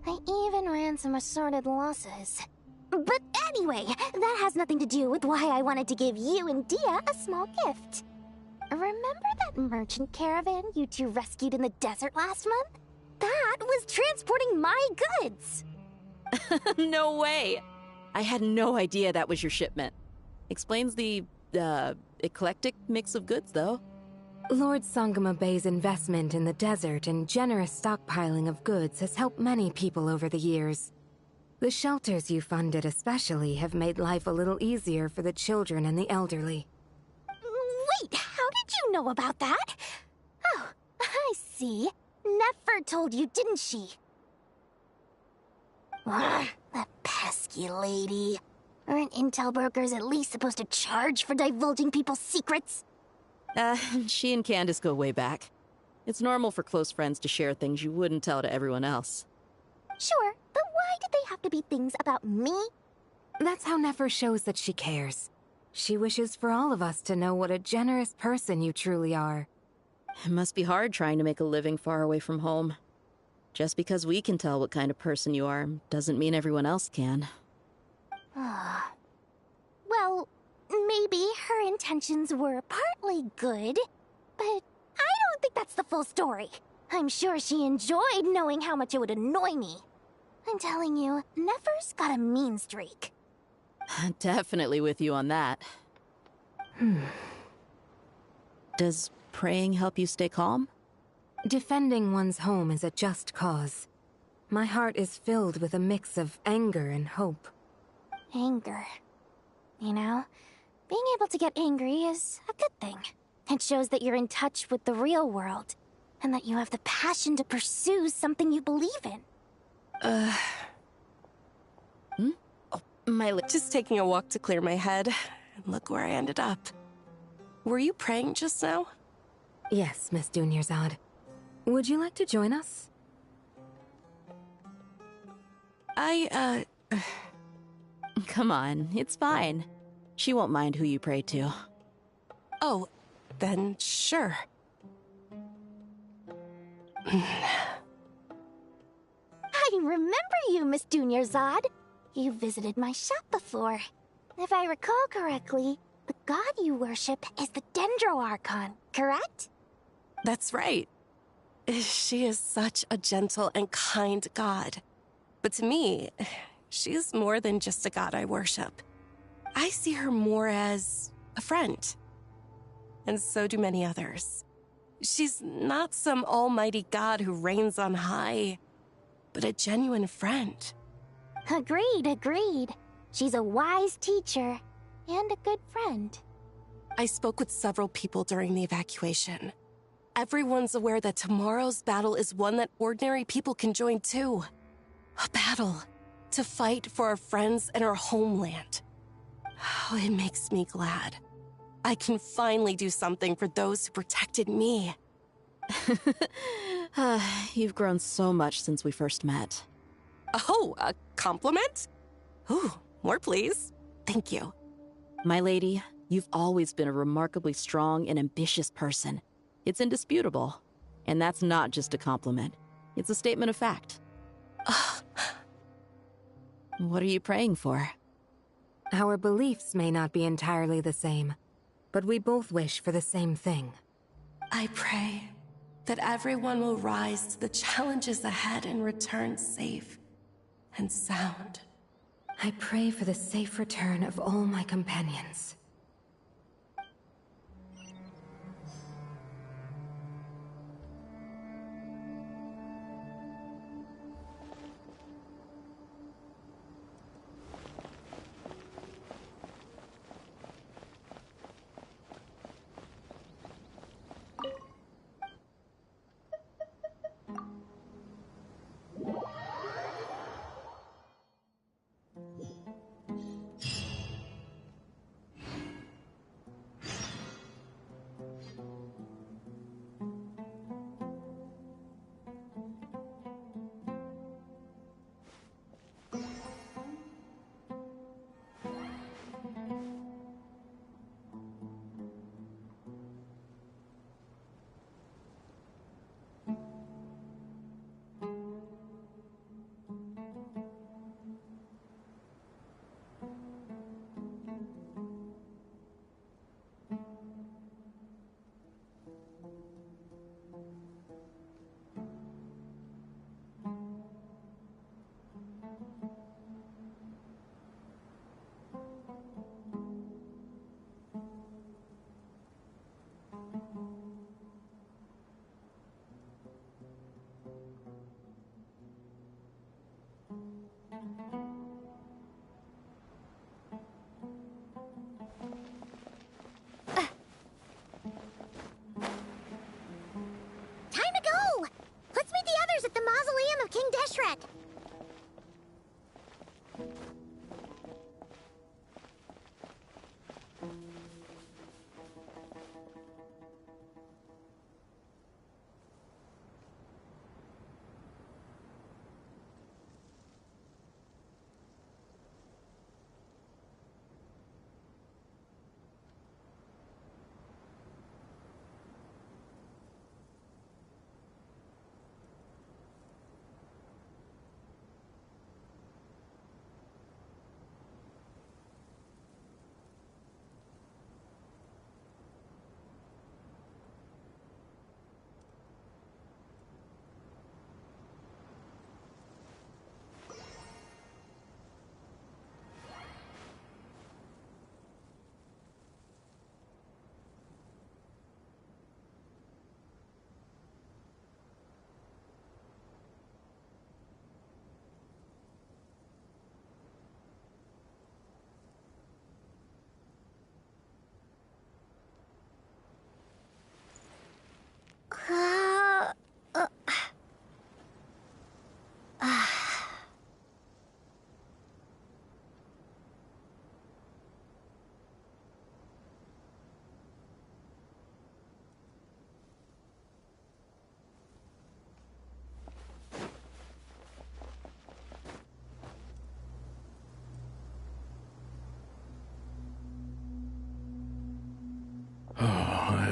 I even ran some assorted losses. But anyway, that has nothing to do with why I wanted to give you and Dia a small gift. Remember that merchant caravan you two rescued in the desert last month? That was transporting my goods! No way! I had no idea that was your shipment. Explains the, eclectic mix of goods, though. Lord Sangama Bay's investment in the desert and generous stockpiling of goods has helped many people over the years. The shelters you funded especially have made life a little easier for the children and the elderly. Wait, how did you know about that? Oh, I see. Nefer told you, didn't she? Ugh, that pesky lady. Aren't intel brokers at least supposed to charge for divulging people's secrets? She and Candace go way back. It's normal for close friends to share things you wouldn't tell to everyone else. Sure, but why did they have to be things about me? That's how Nefer shows that she cares. She wishes for all of us to know what a generous person you truly are. It must be hard trying to make a living far away from home. Just because we can tell what kind of person you are doesn't mean everyone else can. Well, maybe her intentions were partly good, but I don't think that's the full story. I'm sure she enjoyed knowing how much it would annoy me. I'm telling you, Nefer's got a mean streak. Definitely with you on that. Does praying help you stay calm? Defending one's home is a just cause. My heart is filled with a mix of anger and hope. Anger. You know, being able to get angry is a good thing. It shows that you're in touch with the real world, and that you have the passion to pursue something you believe in. Just taking a walk to clear my head, and look where I ended up. Were you praying just now? Yes, Miss Dunyarzad. Would you like to join us? Come on, it's fine. She won't mind who you pray to. Oh, then sure. I remember you, Miss Dunyarzad. You visited my shop before. If I recall correctly, the god you worship is the Dendro Archon, correct? That's right. She is such a gentle and kind god. But to me, she's more than just a god I worship. I see her more as a friend. And so do many others. She's not some almighty god who reigns on high, but a genuine friend. Agreed. She's a wise teacher and a good friend. I spoke with several people during the evacuation. Everyone's aware that tomorrow's battle is one that ordinary people can join too. A battle to fight for our friends and our homeland. Oh, it makes me glad. I can finally do something for those who protected me. You've grown so much since we first met. Oh, a compliment? Ooh, more please. Thank you. My lady, you've always been a remarkably strong and ambitious person. It's indisputable. And that's not just a compliment. It's a statement of fact. What are you praying for? Our beliefs may not be entirely the same, but we both wish for the same thing. I pray that everyone will rise to the challenges ahead and return safe and sound. I pray for the safe return of all my companions.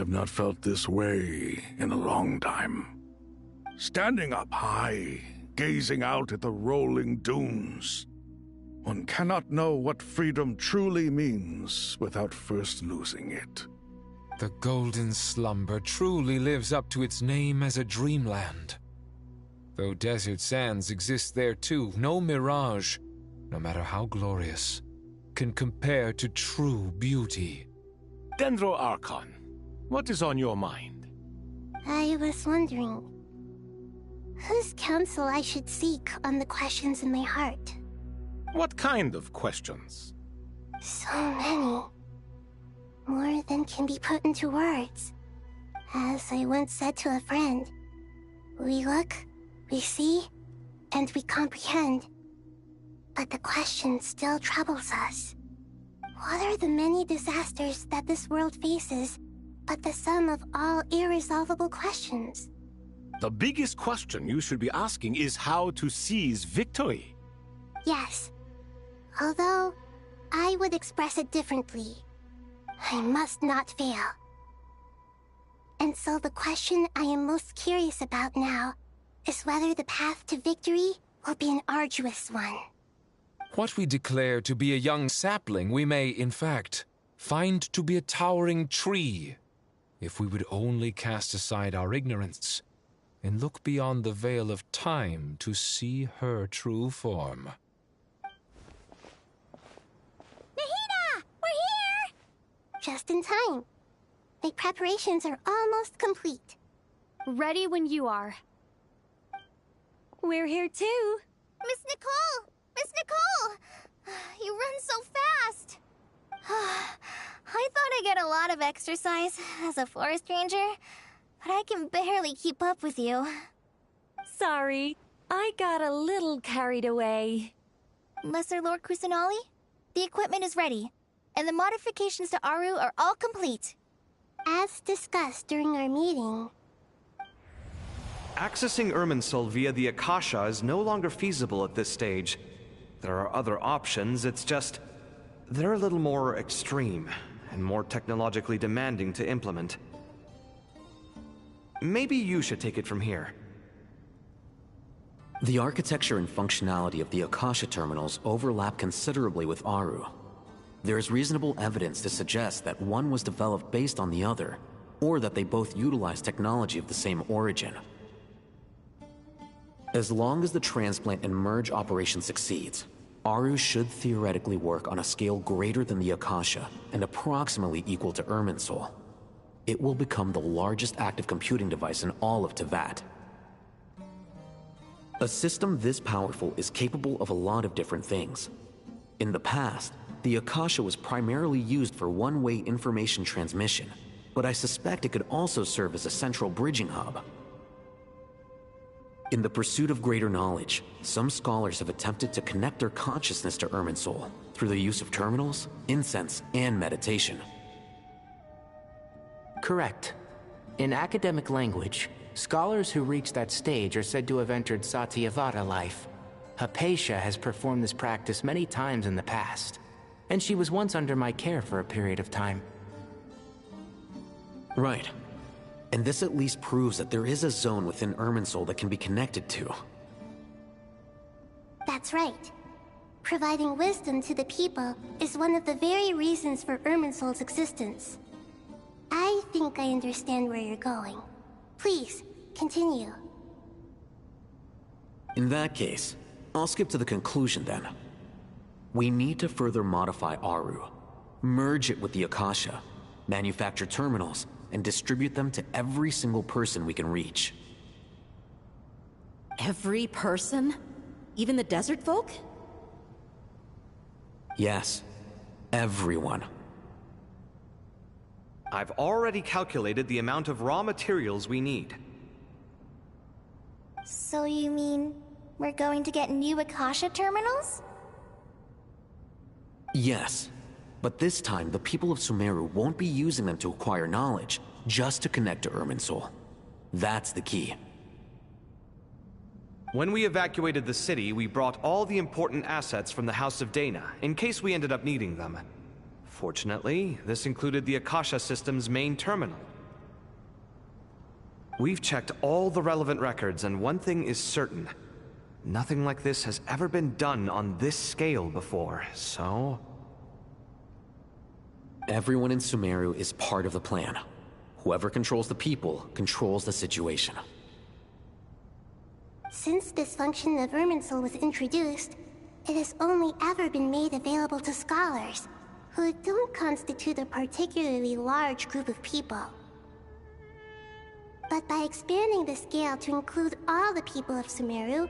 have not felt this way in a long time. Standing up high, gazing out at the rolling dunes. One cannot know what freedom truly means without first losing it. The Golden Slumber truly lives up to its name as a dreamland. Though desert sands exist there too, no mirage, no matter how glorious, can compare to true beauty. Dendro Archon, what is on your mind? I was wondering whose counsel I should seek on the questions in my heart. What kind of questions? So many. More than can be put into words. As I once said to a friend, we look, we see, and we comprehend. But the question still troubles us. What are the many disasters that this world faces, but the sum of all irresolvable questions? The biggest question you should be asking is how to seize victory. Yes. Although, I would express it differently. I must not fail. And so the question I am most curious about now is whether the path to victory will be an arduous one. What we declare to be a young sapling, we may, in fact, find to be a towering tree, if we would only cast aside our ignorance and look beyond the veil of time to see her true form. Nahida! We're here! Just in time. My preparations are almost complete. Ready when you are. We're here too. Miss Nicole! Miss Nicole! You run so fast! I thought I'd get a lot of exercise as a forest ranger, but I can barely keep up with you. Sorry, I got a little carried away. Lesser Lord Kusanali, the equipment is ready, and the modifications to Aru are all complete. As discussed during our meeting... Accessing Irminsul via the Akasha is no longer feasible at this stage. There are other options, it's just... they're a little more extreme, and more technologically demanding to implement. Maybe you should take it from here. The architecture and functionality of the Akasha terminals overlap considerably with Aru. There is reasonable evidence to suggest that one was developed based on the other, or that they both utilize technology of the same origin. As long as the transplant and merge operation succeeds, Aru should theoretically work on a scale greater than the Akasha and approximately equal to Irminsul. It will become the largest active computing device in all of Teyvat. A system this powerful is capable of a lot of different things. In the past, the Akasha was primarily used for one-way information transmission, but I suspect it could also serve as a central bridging hub. In the pursuit of greater knowledge, some scholars have attempted to connect their consciousness to Irminsul through the use of terminals, incense, and meditation. Correct. In academic language, scholars who reach that stage are said to have entered Satyavata life. Hypatia has performed this practice many times in the past, and she was once under my care for a period of time. Right. And this at least proves that there is a zone within Irminsul that can be connected to. That's right. Providing wisdom to the people is one of the very reasons for Irminsul's existence. I think I understand where you're going. Please, continue. In that case, I'll skip to the conclusion then. We need to further modify Aru, merge it with the Akasha, manufacture terminals, and distribute them to every single person we can reach. Every person? Even the desert folk? Yes, everyone. I've already calculated the amount of raw materials we need. So you mean we're going to get new Akasha terminals? Yes, but this time the people of Sumeru won't be using them to acquire knowledge, just to connect to Irminsul. That's the key. When we evacuated the city, we brought all the important assets from the House of Dana, in case we ended up needing them. Fortunately, this included the Akasha system's main terminal, We've checked all the relevant records, and one thing is certain. Nothing like this has ever been done on this scale before, so... Everyone in Sumeru is part of the plan. Whoever controls the people controls the situation. Since this function of Irminsul was introduced, it has only ever been made available to scholars, who don't constitute a particularly large group of people. But by expanding the scale to include all the people of Sumeru,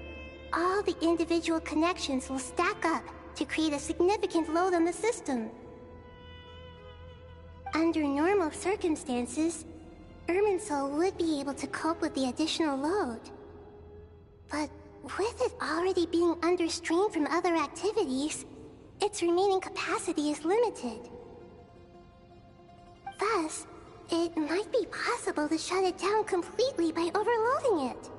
all the individual connections will stack up to create a significant load on the system. Under normal circumstances, Irminsul would be able to cope with the additional load. But with it already being under strain from other activities, its remaining capacity is limited. Thus, it might be possible to shut it down completely by overloading it.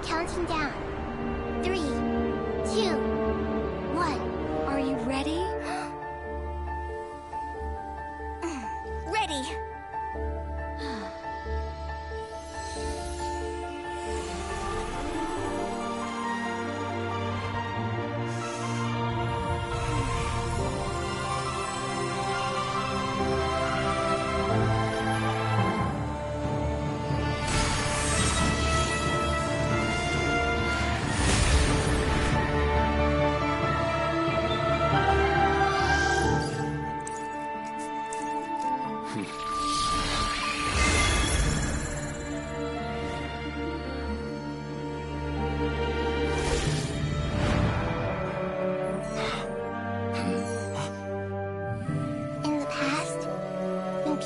Counting down. 3, 2, 1. Are you ready? Ready.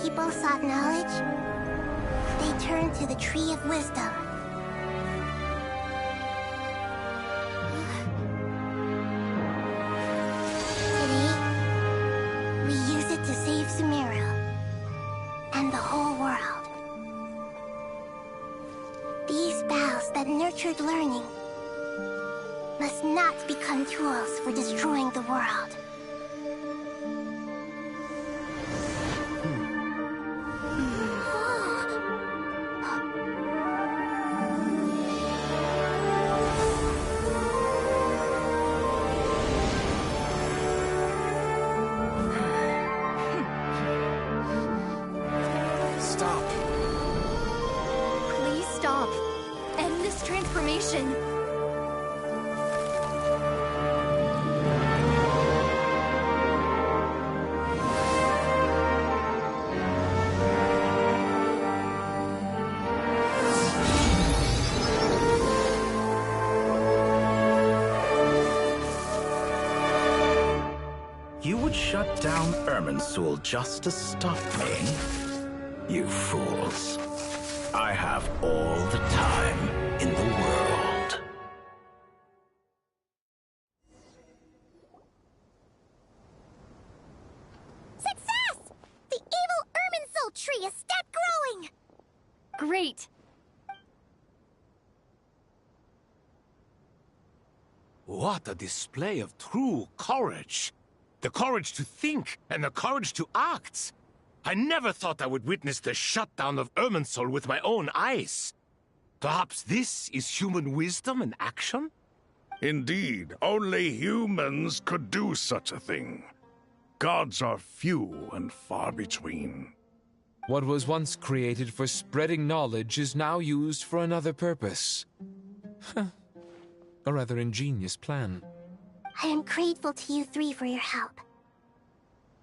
People sought knowledge, they turned to the Tree of Wisdom. Today, we use it to save Sumeru and the whole world. These boughs that nurtured learning must not become tools for destroying the world. Transformation. You would shut down Irminsul just to stop me? You fools. I have all the time in the world. Success! The evil Irminsul tree is stepped growing! Great! What a display of true courage! The courage to think and the courage to act! I never thought I would witness the shutdown of Irminsul with my own eyes. Perhaps this is human wisdom in action? Indeed, only humans could do such a thing. Gods are few and far between. What was once created for spreading knowledge is now used for another purpose. A rather ingenious plan. I am grateful to you three for your help.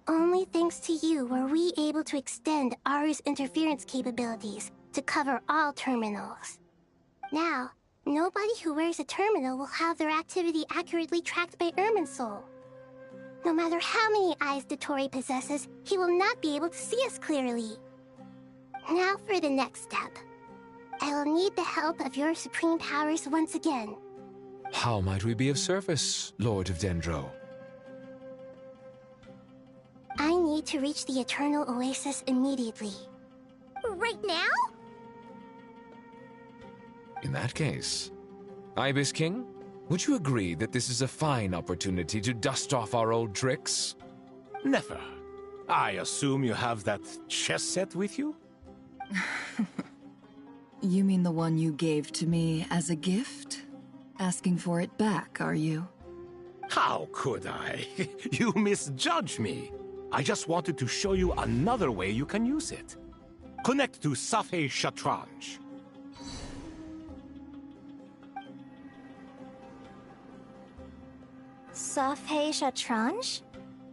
Only thanks to you were we able to extend Aru's interference capabilities to cover all terminals. Now, nobody who wears a terminal will have their activity accurately tracked by Irminsul. No matter how many eyes Dottore possesses, he will not be able to see us clearly. Now for the next step. I will need the help of your supreme powers once again. How might we be of service, Lord of Dendro? I need to reach the Eternal Oasis immediately. Right now? In that case, Ibis King, would you agree that this is a fine opportunity to dust off our old tricks? Never. I assume you have that chess set with you? You mean the one you gave to me as a gift? Asking for it back, are you? How could I? You misjudge me. I just wanted to show you another way you can use it. Connect to Safei Shatranj. Safei Shatranj?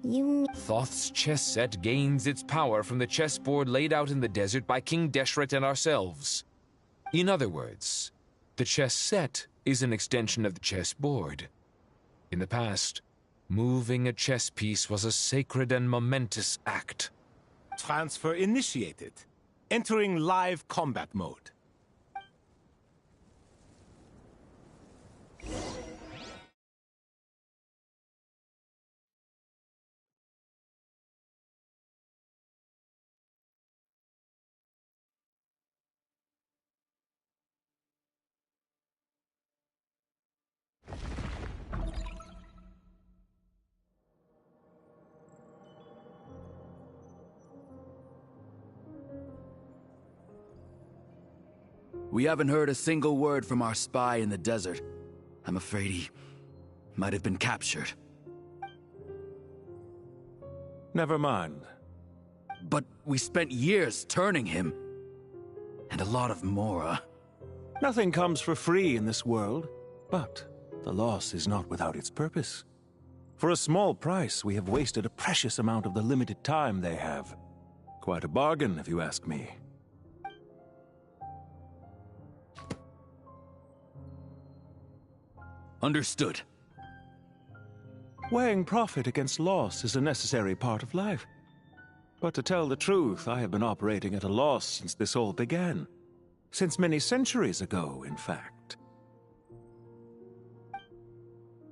You mean... Thoth's chess set gains its power from the chessboard laid out in the desert by King Deshret and ourselves. In other words, the chess set is an extension of the chessboard. In the past, moving a chess piece was a sacred and momentous act. Transfer initiated. Entering live combat mode. We haven't heard a single word from our spy in the desert. I'm afraid he might have been captured. Never mind. But we spent years turning him. And a lot of Mora. Nothing comes for free in this world, but the loss is not without its purpose. For a small price, we have wasted a precious amount of the limited time they have. Quite a bargain, if you ask me. Understood. Weighing profit against loss is a necessary part of life. But to tell the truth, I have been operating at a loss since this all began. Since many centuries ago, in fact.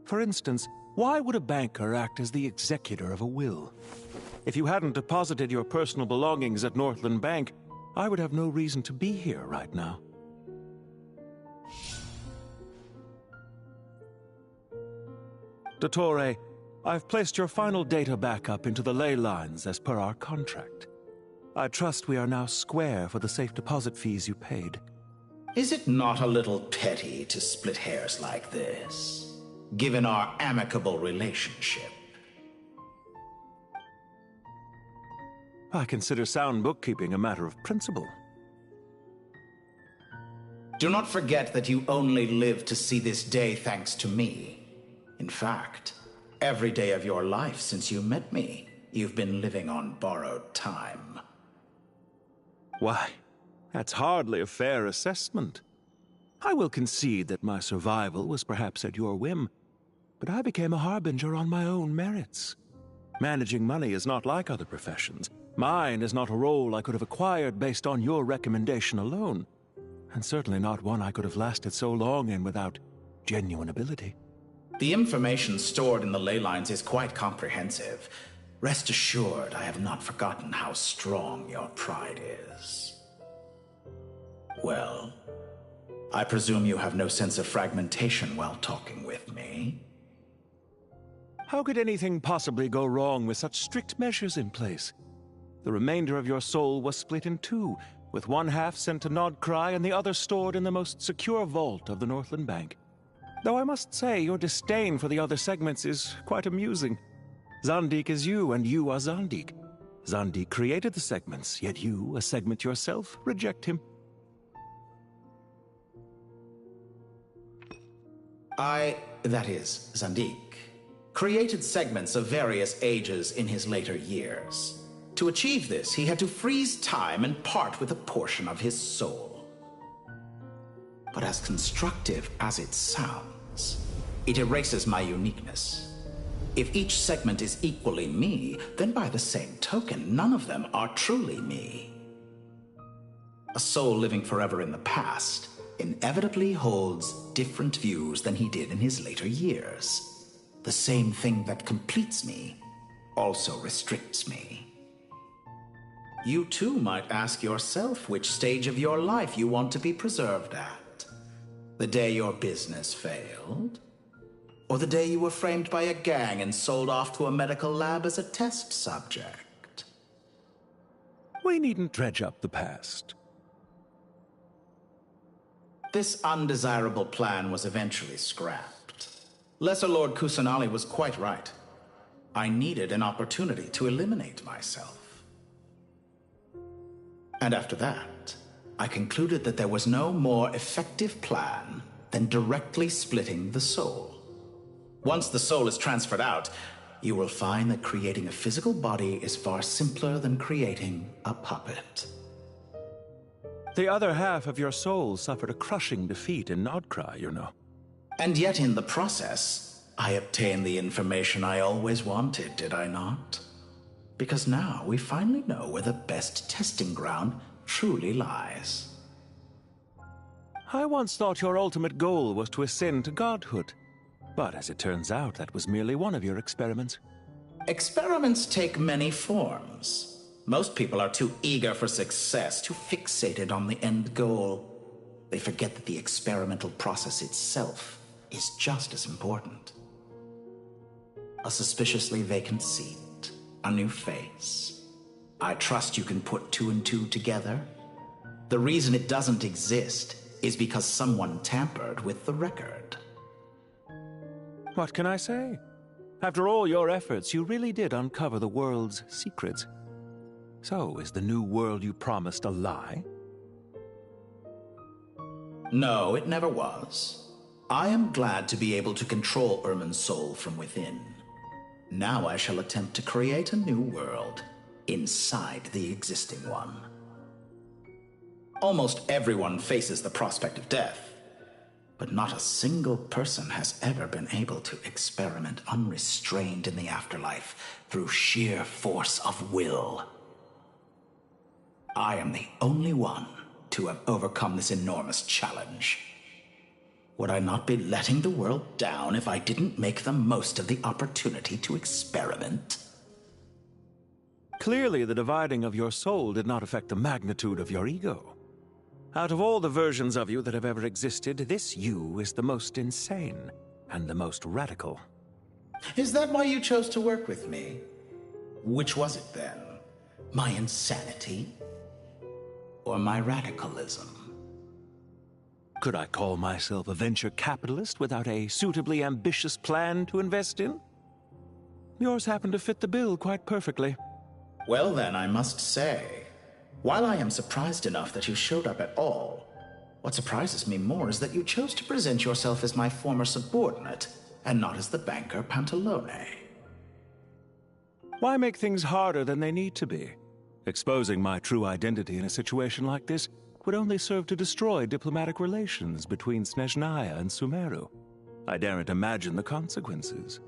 For instance, why would a banker act as the executor of a will? If you hadn't deposited your personal belongings at Northland Bank, I would have no reason to be here right now. Dottore, I've placed your final data backup into the ley lines as per our contract. I trust we are now square for the safe deposit fees you paid. Is it not a little petty to split hairs like this, given our amicable relationship? I consider sound bookkeeping a matter of principle. Do not forget that you only live to see this day thanks to me. In fact, every day of your life since you met me, you've been living on borrowed time. Why, that's hardly a fair assessment. I will concede that my survival was perhaps at your whim, but I became a harbinger on my own merits. Managing money is not like other professions. Mine is not a role I could have acquired based on your recommendation alone, and certainly not one I could have lasted so long in without genuine ability. The information stored in the ley lines is quite comprehensive. Rest assured, I have not forgotten how strong your pride is. Well, I presume you have no sense of fragmentation while talking with me. How could anything possibly go wrong with such strict measures in place? The remainder of your soul was split in two, with one half sent to Nodcry and the other stored in the most secure vault of the Northland Bank. Though I must say, your disdain for the other segments is quite amusing. Zandik is you, and you are Zandik. Zandik created the segments, yet you, a segment yourself, reject him. That is, Zandik, created segments of various ages in his later years. To achieve this, he had to freeze time and part with a portion of his soul. But as constructive as it sounds, it erases my uniqueness. If each segment is equally me, then by the same token, none of them are truly me. A soul living forever in the past inevitably holds different views than he did in his later years. The same thing that completes me also restricts me. You too might ask yourself which stage of your life you want to be preserved at. The day your business failed? Or the day you were framed by a gang and sold off to a medical lab as a test subject? We needn't dredge up the past. This undesirable plan was eventually scrapped. Lesser Lord Kusanali was quite right. I needed an opportunity to eliminate myself. And after that, I concluded that there was no more effective plan than directly splitting the soul. Once the soul is transferred out, you will find that creating a physical body is far simpler than creating a puppet. The other half of your soul suffered a crushing defeat in Nodcry, you know. And yet in the process, I obtained the information I always wanted, did I not? Because now we finally know where the best testing ground truly lies. I once thought your ultimate goal was to ascend to godhood. But as it turns out, that was merely one of your experiments. Experiments take many forms. Most people are too eager for success, too fixated on the end goal. They forget that the experimental process itself is just as important. A suspiciously vacant seat, a new face. I trust you can put two and two together. The reason it doesn't exist is because someone tampered with the record. What can I say? After all your efforts, you really did uncover the world's secrets. So, is the new world you promised a lie? No, it never was. I am glad to be able to control Irmin's soul from within. Now I shall attempt to create a new world inside the existing one. Almost everyone faces the prospect of death, but not a single person has ever been able to experiment unrestrained in the afterlife through sheer force of will. I am the only one to have overcome this enormous challenge. Would I not be letting the world down if I didn't make the most of the opportunity to experiment? Clearly, the dividing of your soul did not affect the magnitude of your ego. Out of all the versions of you that have ever existed, this you is the most insane and the most radical. Is that why you chose to work with me? Which was it then? My insanity? Or my radicalism? Could I call myself a venture capitalist without a suitably ambitious plan to invest in? Yours happened to fit the bill quite perfectly. Well then, I must say, while I am surprised enough that you showed up at all, what surprises me more is that you chose to present yourself as my former subordinate, and not as the banker Pantalone. Why make things harder than they need to be? Exposing my true identity in a situation like this would only serve to destroy diplomatic relations between Snezhnaya and Sumeru. I daren't imagine the consequences.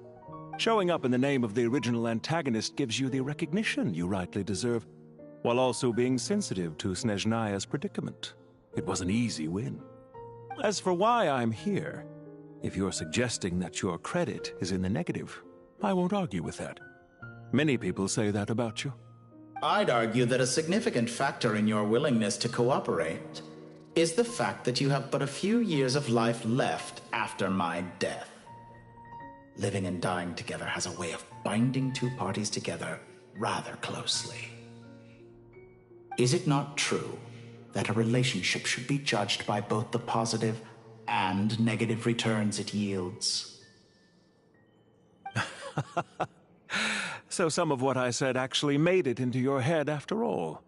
Showing up in the name of the original antagonist gives you the recognition you rightly deserve, while also being sensitive to Snezhnaya's predicament. It was an easy win. As for why I'm here, if you're suggesting that your credit is in the negative, I won't argue with that. Many people say that about you. I'd argue that a significant factor in your willingness to cooperate is the fact that you have but a few years of life left after my death. Living and dying together has a way of binding two parties together rather closely. Is it not true that a relationship should be judged by both the positive and negative returns it yields? So some of what I said actually made it into your head after all.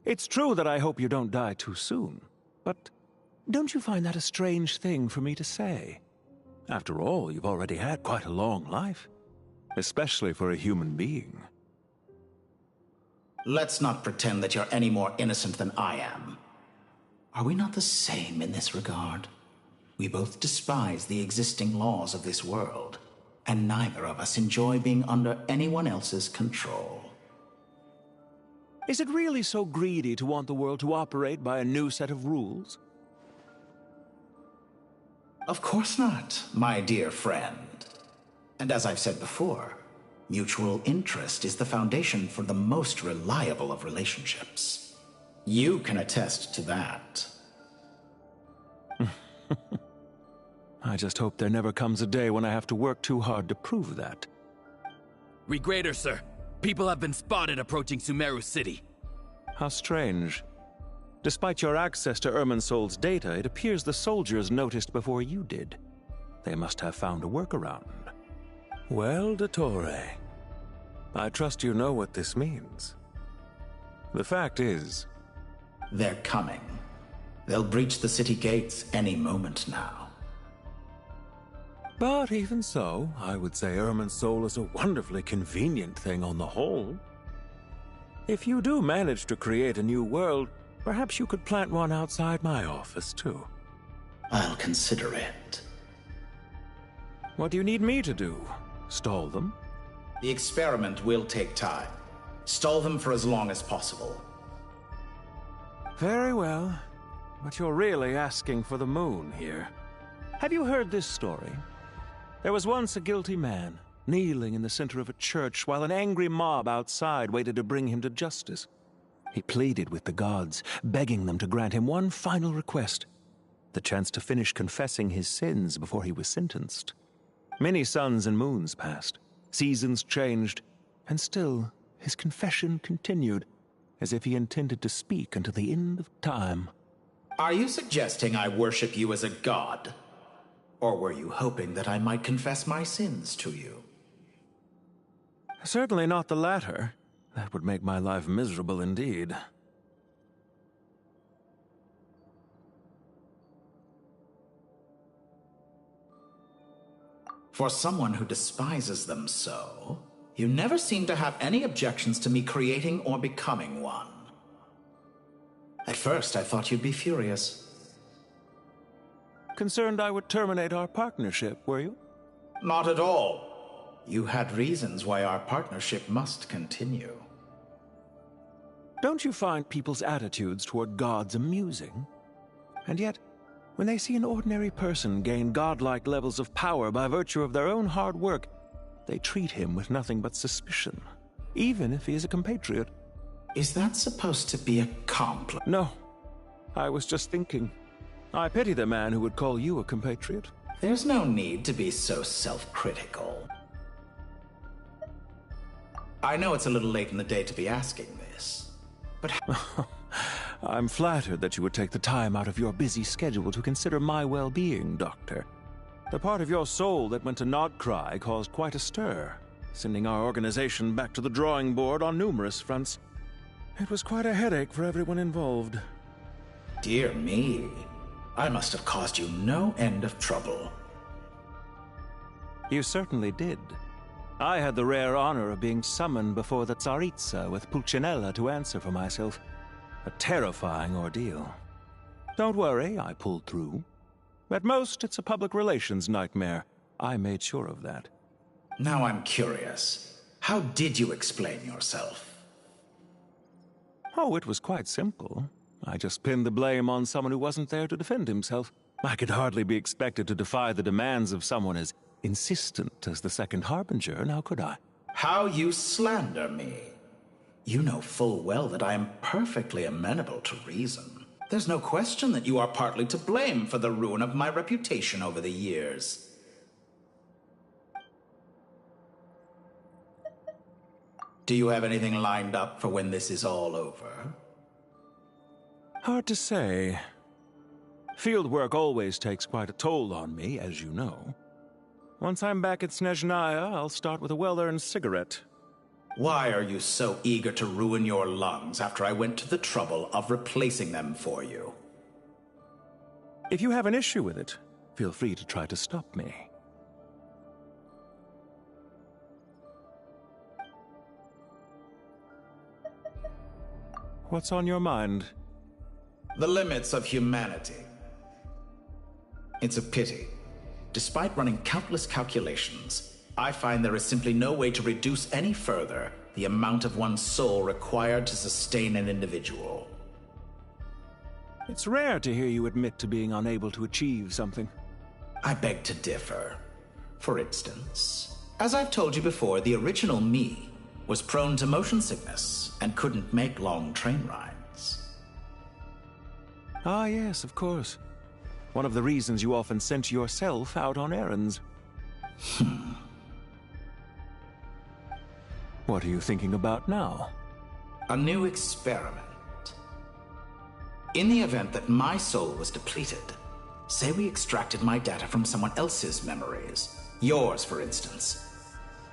It's true that I hope you don't die too soon, but don't you find that a strange thing for me to say? After all, you've already had quite a long life, especially for a human being. Let's not pretend that you're any more innocent than I am. Are we not the same in this regard? We both despise the existing laws of this world, and neither of us enjoy being under anyone else's control. Is it really so greedy to want the world to operate by a new set of rules? Of course not, my dear friend. And as I've said before, mutual interest is the foundation for the most reliable of relationships. You can attest to that. I just hope there never comes a day when I have to work too hard to prove that. Regrader, sir. People have been spotted approaching Sumeru City. How strange. Despite your access to Irminsol's data, it appears the soldiers noticed before you did. They must have found a workaround. Well, Dottore, I trust you know what this means. The fact is... They're coming. They'll breach the city gates any moment now. But even so, I would say Irminsol is a wonderfully convenient thing on the whole. If you do manage to create a new world, perhaps you could plant one outside my office, too. I'll consider it. What do you need me to do? Stall them? The experiment will take time. Stall them for as long as possible. Very well. But you're really asking for the moon here. Have you heard this story? There was once a guilty man, kneeling in the center of a church while an angry mob outside waited to bring him to justice. He pleaded with the gods, begging them to grant him one final request, the chance to finish confessing his sins before he was sentenced. Many suns and moons passed, seasons changed, and still his confession continued, as if he intended to speak until the end of time. Are you suggesting I worship you as a god? Or were you hoping that I might confess my sins to you? Certainly not the latter. That would make my life miserable indeed. For someone who despises them so, you never seem to have any objections to me creating or becoming one. At first, I thought you'd be furious. Concerned I would terminate our partnership, were you? Not at all. You had reasons why our partnership must continue. Don't you find people's attitudes toward gods amusing? And yet, when they see an ordinary person gain godlike levels of power by virtue of their own hard work, they treat him with nothing but suspicion, even if he is a compatriot. Is that supposed to be a compliment? No. I was just thinking. I pity the man who would call you a compatriot. There's no need to be so self-critical. I know it's a little late in the day to be asking this, but... I'm flattered that you would take the time out of your busy schedule to consider my well-being, Doctor. The part of your soul that went to Nodcry caused quite a stir, sending our organization back to the drawing board on numerous fronts. It was quite a headache for everyone involved. Dear me. I must have caused you no end of trouble. You certainly did. I had the rare honor of being summoned before the Tsaritsa with Pulcinella to answer for myself. A terrifying ordeal. Don't worry, I pulled through. At most, it's a public relations nightmare. I made sure of that. Now I'm curious. How did you explain yourself? Oh, it was quite simple. I just pinned the blame on someone who wasn't there to defend himself. I could hardly be expected to defy the demands of someone as insistent as the Second Harbinger, now could I? How you slander me. You know full well that I am perfectly amenable to reason. There's no question that you are partly to blame for the ruin of my reputation over the years. Do you have anything lined up for when this is all over? Hard to say. Field work always takes quite a toll on me, as you know. Once I'm back at Snezhnaya, I'll start with a well-earned cigarette. Why are you so eager to ruin your lungs after I went to the trouble of replacing them for you? If you have an issue with it, feel free to try to stop me. What's on your mind? The limits of humanity. It's a pity. Despite running countless calculations, I find there is simply no way to reduce any further the amount of one's soul required to sustain an individual. It's rare to hear you admit to being unable to achieve something. I beg to differ. For instance, as I've told you before, the original me was prone to motion sickness and couldn't make long train rides. Ah, yes, of course. One of the reasons you often sent yourself out on errands. What are you thinking about now? A new experiment. In the event that my soul was depleted, say we extracted my data from someone else's memories, yours for instance,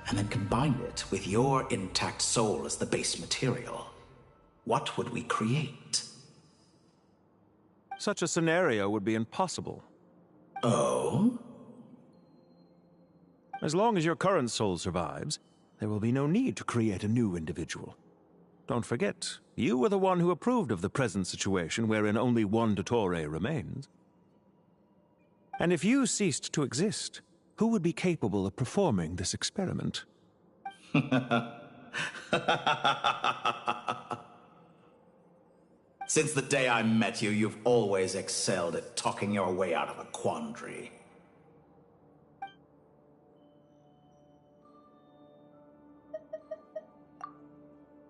and then combined it with your intact soul as the base material, what would we create? Such a scenario would be impossible. Oh? As long as your current soul survives, there will be no need to create a new individual. Don't forget, you were the one who approved of the present situation wherein only one Dottore remains. And if you ceased to exist, who would be capable of performing this experiment? Since the day I met you, you've always excelled at talking your way out of a quandary.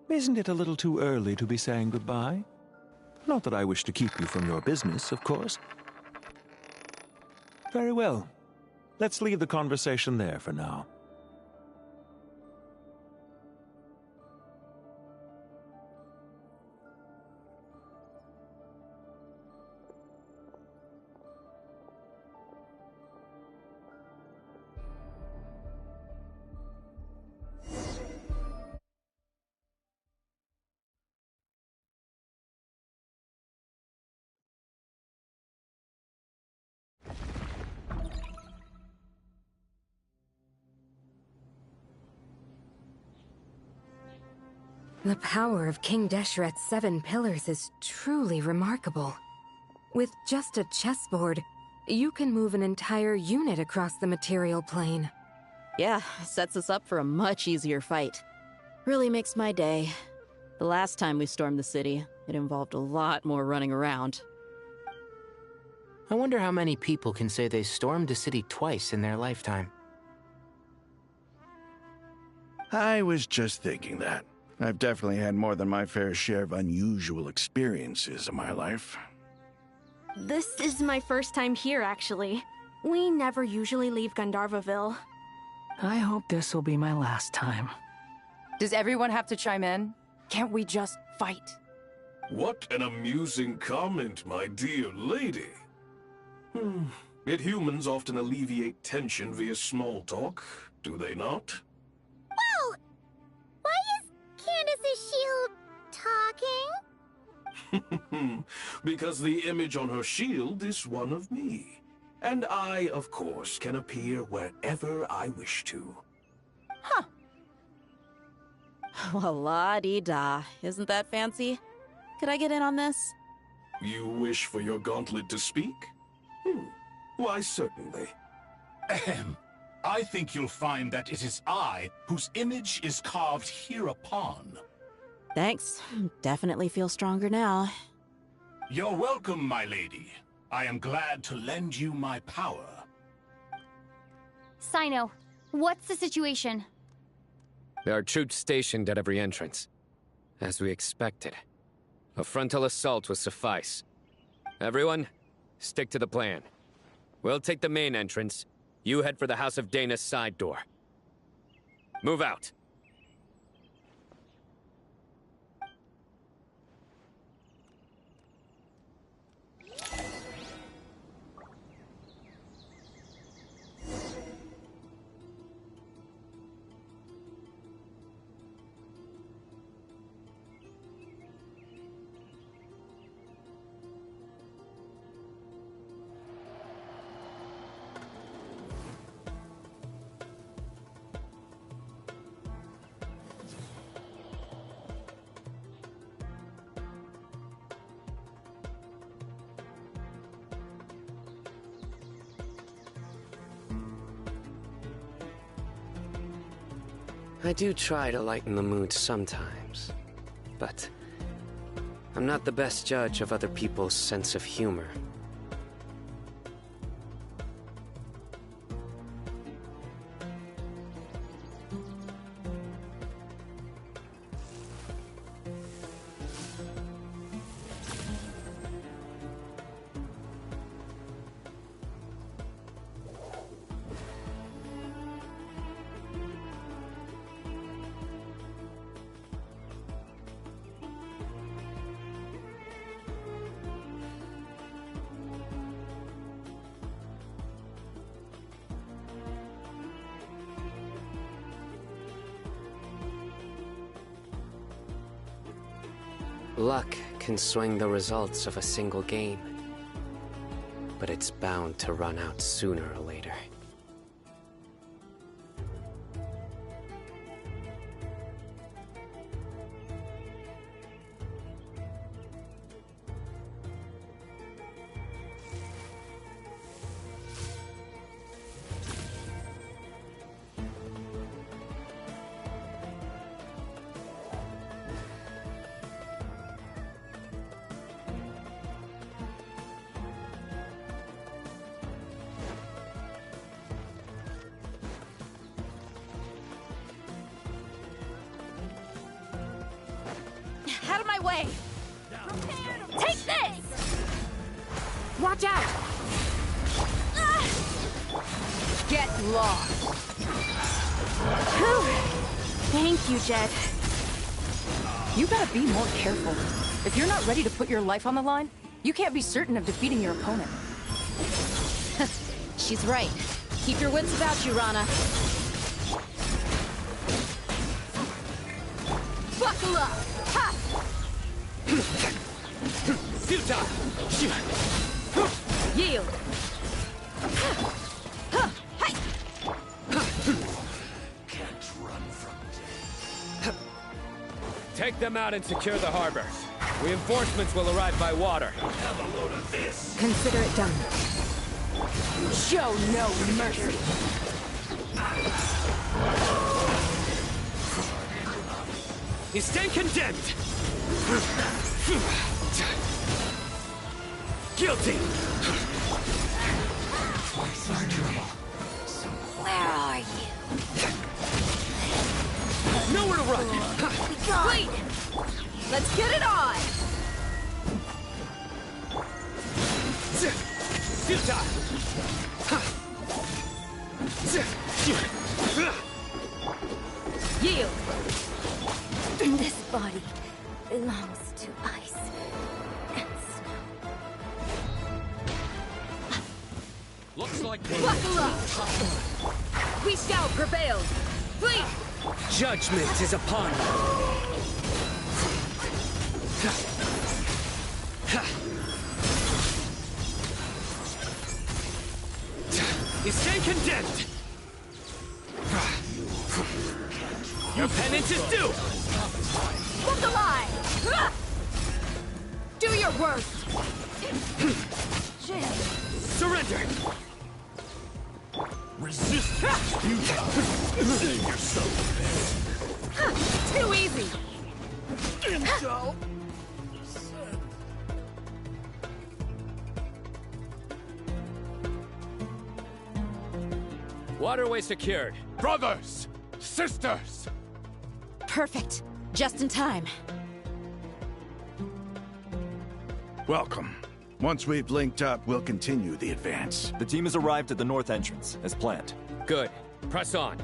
Isn't it a little too early to be saying goodbye? Not that I wish to keep you from your business, of course. Very well. Let's leave the conversation there for now. The power of King Deshret's 7 pillars is truly remarkable. With just a chessboard, you can move an entire unit across the material plane. Yeah, sets us up for a much easier fight. Really makes my day. The last time we stormed the city, it involved a lot more running around. I wonder how many people can say they stormed a city twice in their lifetime. I was just thinking that. I've definitely had more than my fair share of unusual experiences in my life. This is my first time here, actually. We never usually leave Gandharvaville. I hope this will be my last time. Does everyone have to chime in? Can't we just fight? What an amusing comment, my dear lady. Yet humans often alleviate tension via small talk, do they not? Whoa! Why is Candace's shield talking? Because the image on her shield is one of me. And I, of course, can appear wherever I wish to. Huh. Well, la-dee-da. Isn't that fancy? Could I get in on this? You wish for your gauntlet to speak? Why, certainly. Ahem. I think you'll find that it is I whose image is carved hereupon. Thanks. Definitely feel stronger now. You're welcome, my lady. I am glad to lend you my power. Sino, what's the situation? There are troops stationed at every entrance. As we expected. A frontal assault will suffice. Everyone, stick to the plan. We'll take the main entrance. You head for the House of Dana's side door. Move out. I do try to lighten the mood sometimes, but I'm not the best judge of other people's sense of humor. Luck can swing the results of a single game, but it's bound to run out sooner or later. Out of my way! Take this! Watch out! Get lost! Whew. Thank you, Jed. You gotta be more careful. If you're not ready to put your life on the line, you can't be certain of defeating your opponent. She's right. Keep your wits about you, Rana. Buckle up! Ha! Yield! Can't run from death. Take them out and secure the harbor. Reinforcements will arrive by water. Have a load of this. Consider it done. Show no mercy! You stand condemned! Guilty! Where are you? Nowhere to run! Wait! Let's get it on! Yield! This body belongs to ice and snow. Looks like Buckle up! We shall prevail! Flee! judgment is upon you. You stand condemned! Your penance is due! Look alive! Do your worst! Surrender! Resistance futile. Save yourself a Too easy! bit. Intel. Waterway secured. Brothers! Sisters! Perfect. Just in time. Welcome. Once we've linked up, we'll continue the advance. The team has arrived at the north entrance, as planned. Good. Press on.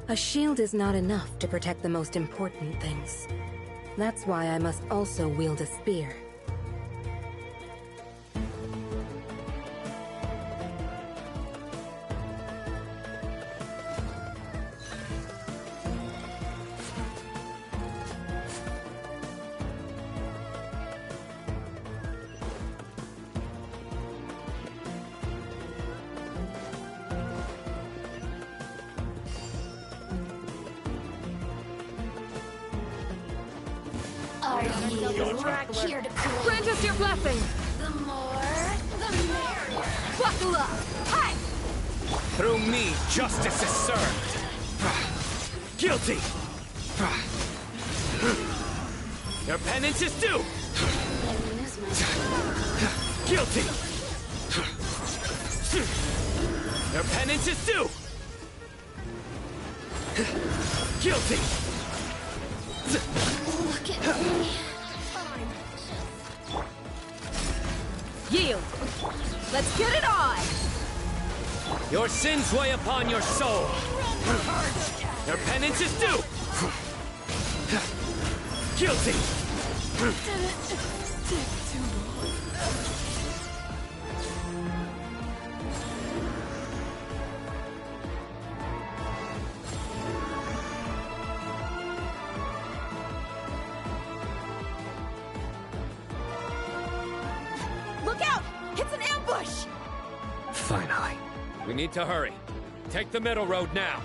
A shield is not enough to protect the most important things. That's why I must also wield a spear. Are you here to play? Grant us your blessing! The more, the merrier. Buckle up! Hi! Through me, justice is served. Guilty! Your penance is due! Guilty! Their penance is due! Guilty! Look at me. Yield! Let's get it on! Your sins weigh upon your soul! Their penance is due! Guilty! Look out! It's an ambush! Finally. We need to hurry. Take the middle road now.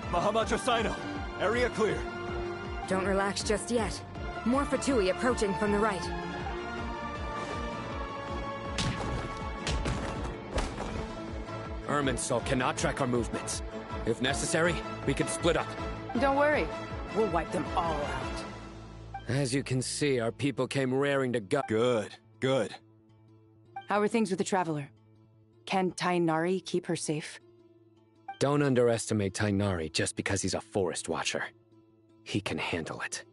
Mahamatra Sino, area clear. Don't relax just yet. More Fatui approaching from the right. Irminsul cannot track our movements. If necessary, we can split up. Don't worry. We'll wipe them all out. As you can see, our people came raring to go. Good, good. How are things with the Traveler? Can Tainari keep her safe? Don't underestimate Tainari just because he's a forest watcher. He can handle it.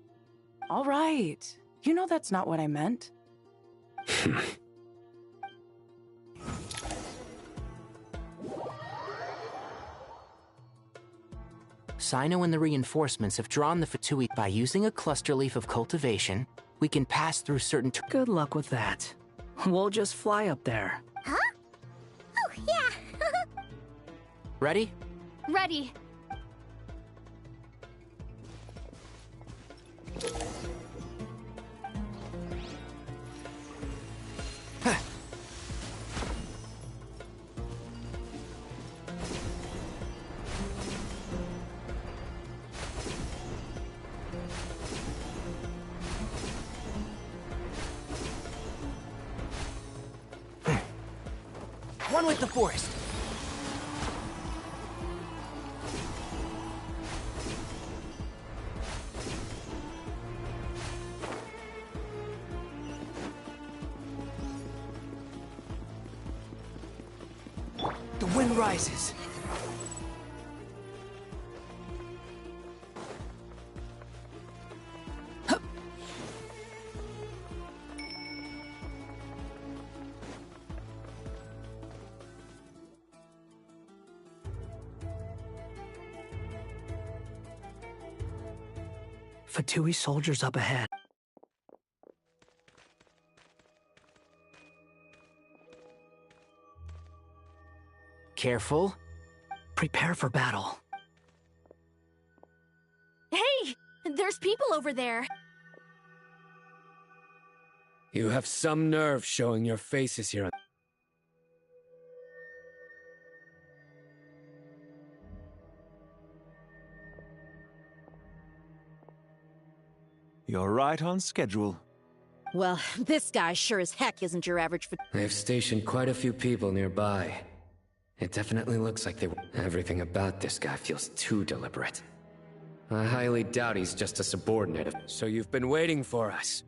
All right. You know that's not what I meant. Sino and the reinforcements have drawn the Fatui. By using a cluster leaf of cultivation, we can pass through certain... Good luck with that. We'll just fly up there. Huh? Oh, yeah. Ready? Ready. One with the forest. The wind rises. Fatui soldiers up ahead. Careful. Prepare for battle. Hey! There's people over there. You have some nerve showing your faces here. You're right on schedule. Well, this guy sure as heck isn't your average They've stationed quite a few people nearby. It definitely looks like everything about this guy feels too deliberate. I highly doubt he's just a subordinate. So you've been waiting for us.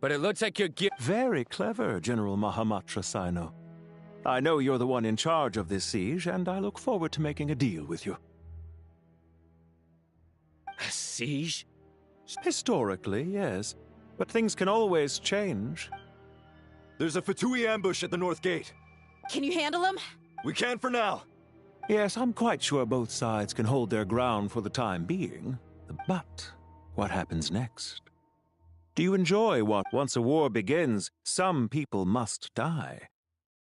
But it looks like you're Very clever, General Mahamatra Sino. I know you're the one in charge of this siege, and I look forward to making a deal with you. A siege? Historically, yes. But things can always change. There's a Fatui ambush at the north gate. Can you handle him? We can for now. Yes, I'm quite sure both sides can hold their ground for the time being. But what happens next? Do you enjoy what, once a war begins, some people must die?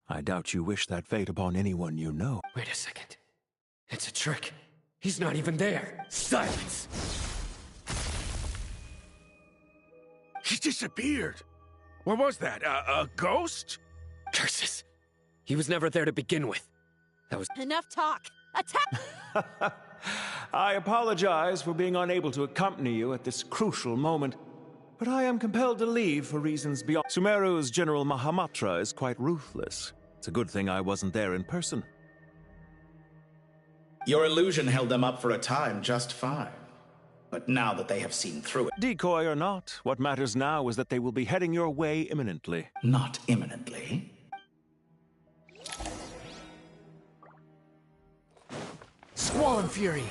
I doubt you wish that fate upon anyone you know. Wait a second. It's a trick. He's not even there. Silence! He disappeared. What was that? A ghost? Curses. He was never there to begin with. That was... Enough talk. Attack! I apologize for being unable to accompany you at this crucial moment, but I am compelled to leave for reasons beyond... Sumeru's General Mahamatra is quite ruthless. It's a good thing I wasn't there in person. Your illusion held them up for a time just fine. But now that they have seen through it... Decoy or not, what matters now is that they will be heading your way imminently. Not imminently. Squall and Fury!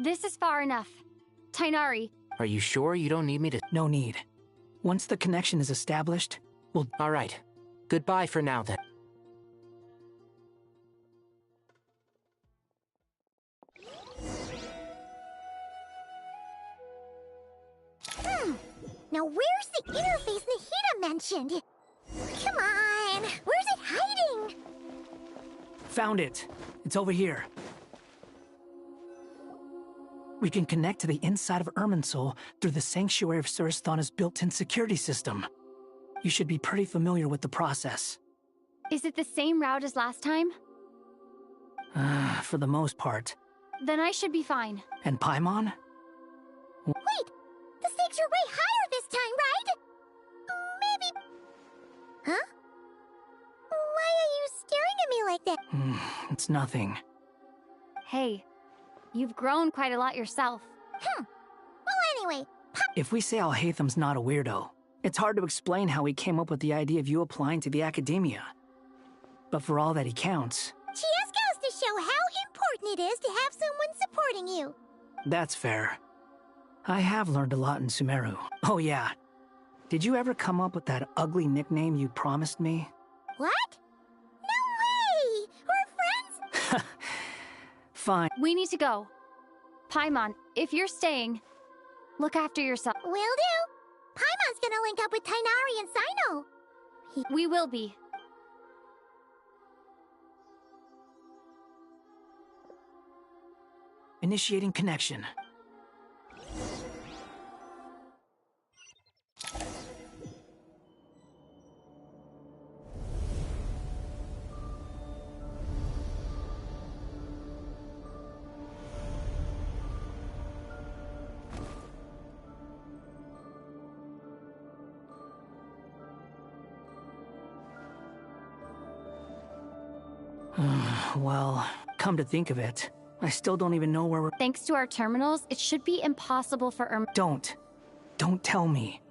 This is far enough. Tainari. Are you sure you don't need me to? No need. Once the connection is established, we'll... All right. Goodbye for now, then. Now where's the interface Nahida mentioned? Come on! Where's it hiding? Found it. It's over here. We can connect to the inside of Irminsul through the Sanctuary of Surasthana's built-in security system. You should be pretty familiar with the process. Is it the same route as last time? For the most part. Then I should be fine. And Paimon? Wait! The stakes are way higher this time, right? Maybe... Huh? Why are you staring at me like that? It's nothing. Hey, you've grown quite a lot yourself. Well, anyway... If we say Alhatham's not a weirdo, it's hard to explain how he came up with the idea of you applying to the Academia. But for all that he counts... She just goes to show how important it is to have someone supporting you. That's fair. I have learned a lot in Sumeru. Oh yeah. Did you ever come up with that ugly nickname you promised me? What? No way! We're friends? Fine. We need to go. Paimon, if you're staying, look after yourself. Will do. Paimon's gonna link up with Tainari and Sino. We will be. Initiating connection. Well, come to think of it, I still don't even know where we're... Thanks to our terminals, it should be impossible for Don't tell me.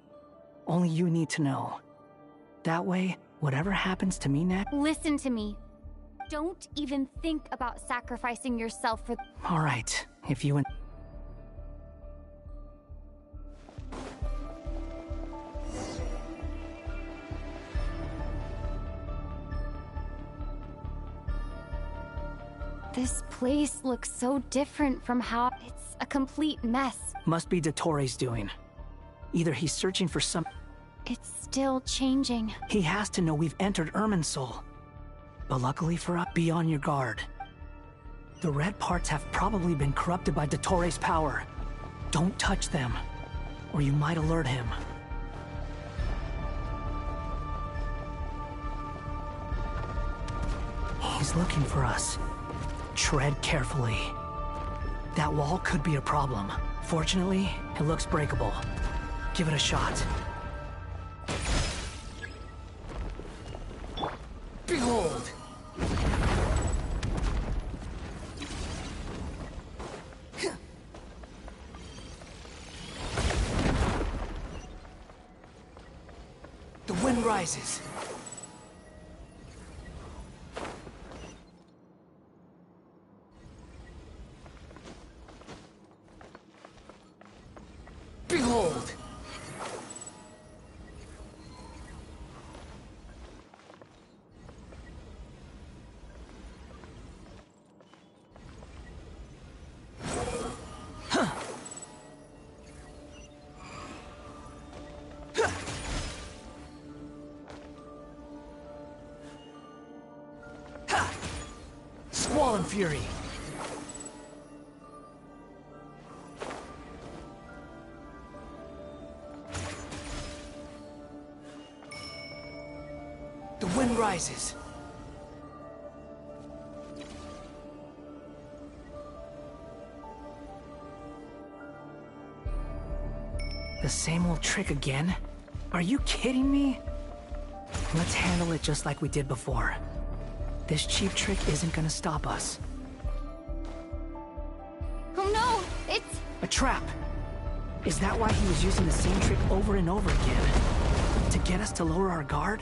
Only you need to know. That way, whatever happens to me next... Listen to me. Don't even think about sacrificing yourself for... Alright, if you... This place looks so different from how... It's a complete mess. Must be Dottore's doing. Either he's searching for some... It's still changing. He has to know we've entered Irminsul. But luckily for us, be on your guard. The red parts have probably been corrupted by Dottore's power. Don't touch them, or you might alert him. He's looking for us. Tread carefully. That wall could be a problem. Fortunately, it looks breakable. Give it a shot. Behold! The wind rises. Behold! Squall and Fury! The wind rises. The same old trick again? Are you kidding me? Let's handle it just like we did before. This cheap trick isn't gonna stop us. Oh no! It's... A trap! Is that why he was using the same trick over and over again? To get us to lower our guard?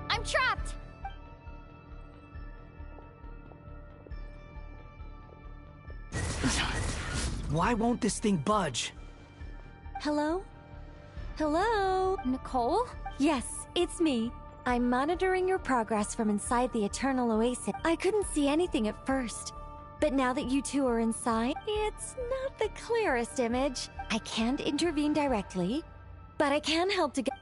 I'm trapped! Why won't this thing budge? Hello? Hello? Nicole? Yes, it's me. I'm monitoring your progress from inside the Eternal Oasis. I couldn't see anything at first, but now that you two are inside, it's not the clearest image. I can't intervene directly, but I can help to get...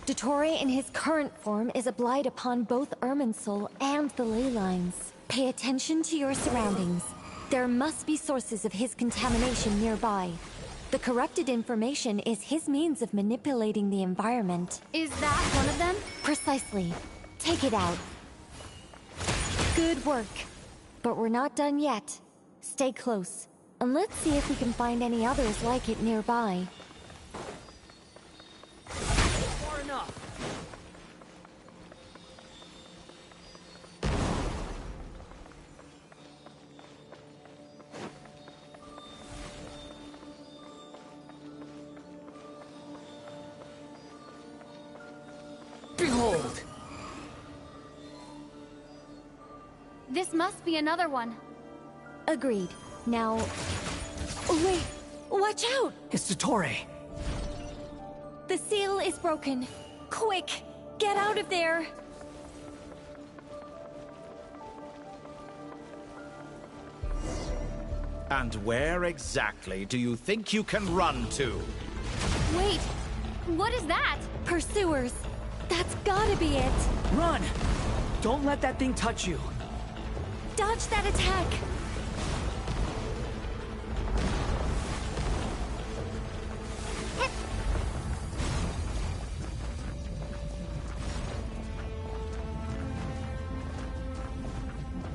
Dottore in his current form is a blight upon both Irminsul and the ley lines. Pay attention to your surroundings. There must be sources of his contamination nearby. The corrupted information is his means of manipulating the environment. Is that one of them? Precisely. Take it out. Good work. But we're not done yet. Stay close, and let's see if we can find any others like it nearby. Far enough. Behold! This must be another one. Agreed. Now... Oh, wait! Watch out! It's Dottore. The seal is broken. Quick! Get out of there! And where exactly do you think you can run to? Wait, what is that? Pursuers! That's gotta be it! Run! Don't let that thing touch you. Dodge that attack!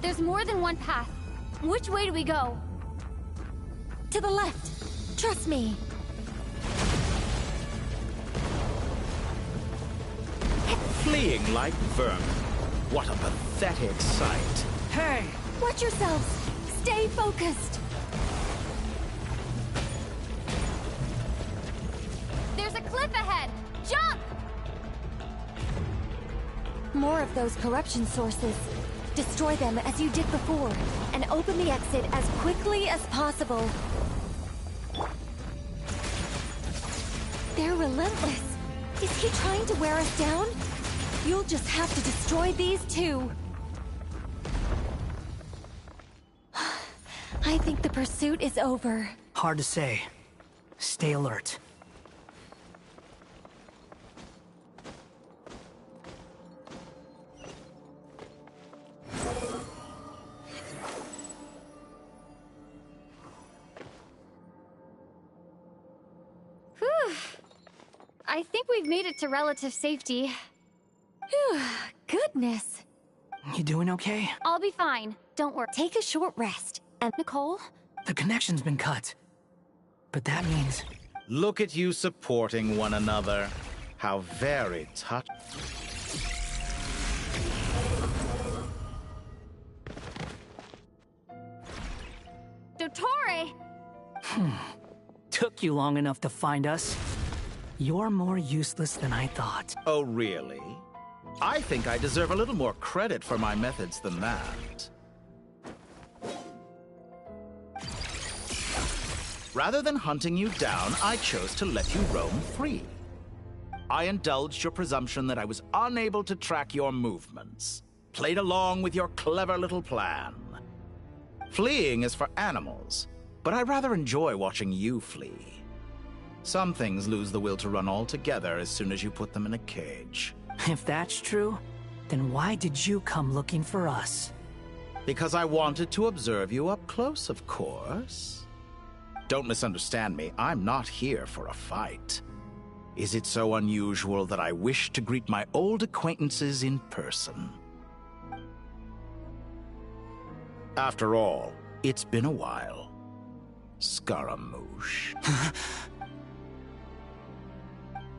There's more than one path. Which way do we go? To the left! Trust me! Fleeing like vermin. What a pathetic sight. Hey! Watch yourselves! Stay focused! There's a cliff ahead! Jump! More of those corruption sources. Destroy them as you did before, and open the exit as quickly as possible. They're relentless. Is he trying to wear us down? You'll just have to destroy these too. I think the pursuit is over. Hard to say. Stay alert. Whew. I think we've made it to relative safety. Phew, goodness. You doing okay? I'll be fine. Don't worry. Take a short rest. And Nicole? The connection's been cut. But that means... Look at you supporting one another. How very touching. Dottore! Took you long enough to find us. You're more useless than I thought. Oh, really? I think I deserve a little more credit for my methods than that. Rather than hunting you down, I chose to let you roam free. I indulged your presumption that I was unable to track your movements, played along with your clever little plan. Fleeing is for animals, but I rather enjoy watching you flee. Some things lose the will to run altogether as soon as you put them in a cage. If that's true, then why did you come looking for us? Because I wanted to observe you up close, of course. Don't misunderstand me, I'm not here for a fight. Is it so unusual that I wish to greet my old acquaintances in person? After all, it's been a while. Scaramouche.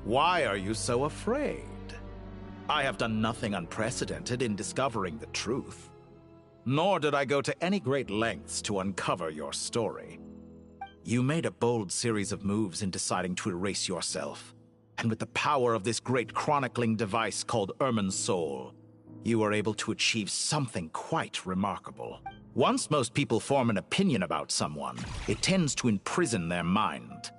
Why are you so afraid? I have done nothing unprecedented in discovering the truth. Nor did I go to any great lengths to uncover your story. You made a bold series of moves in deciding to erase yourself. And with the power of this great chronicling device called Irmin's Soul, you were able to achieve something quite remarkable. Once most people form an opinion about someone, it tends to imprison their mind.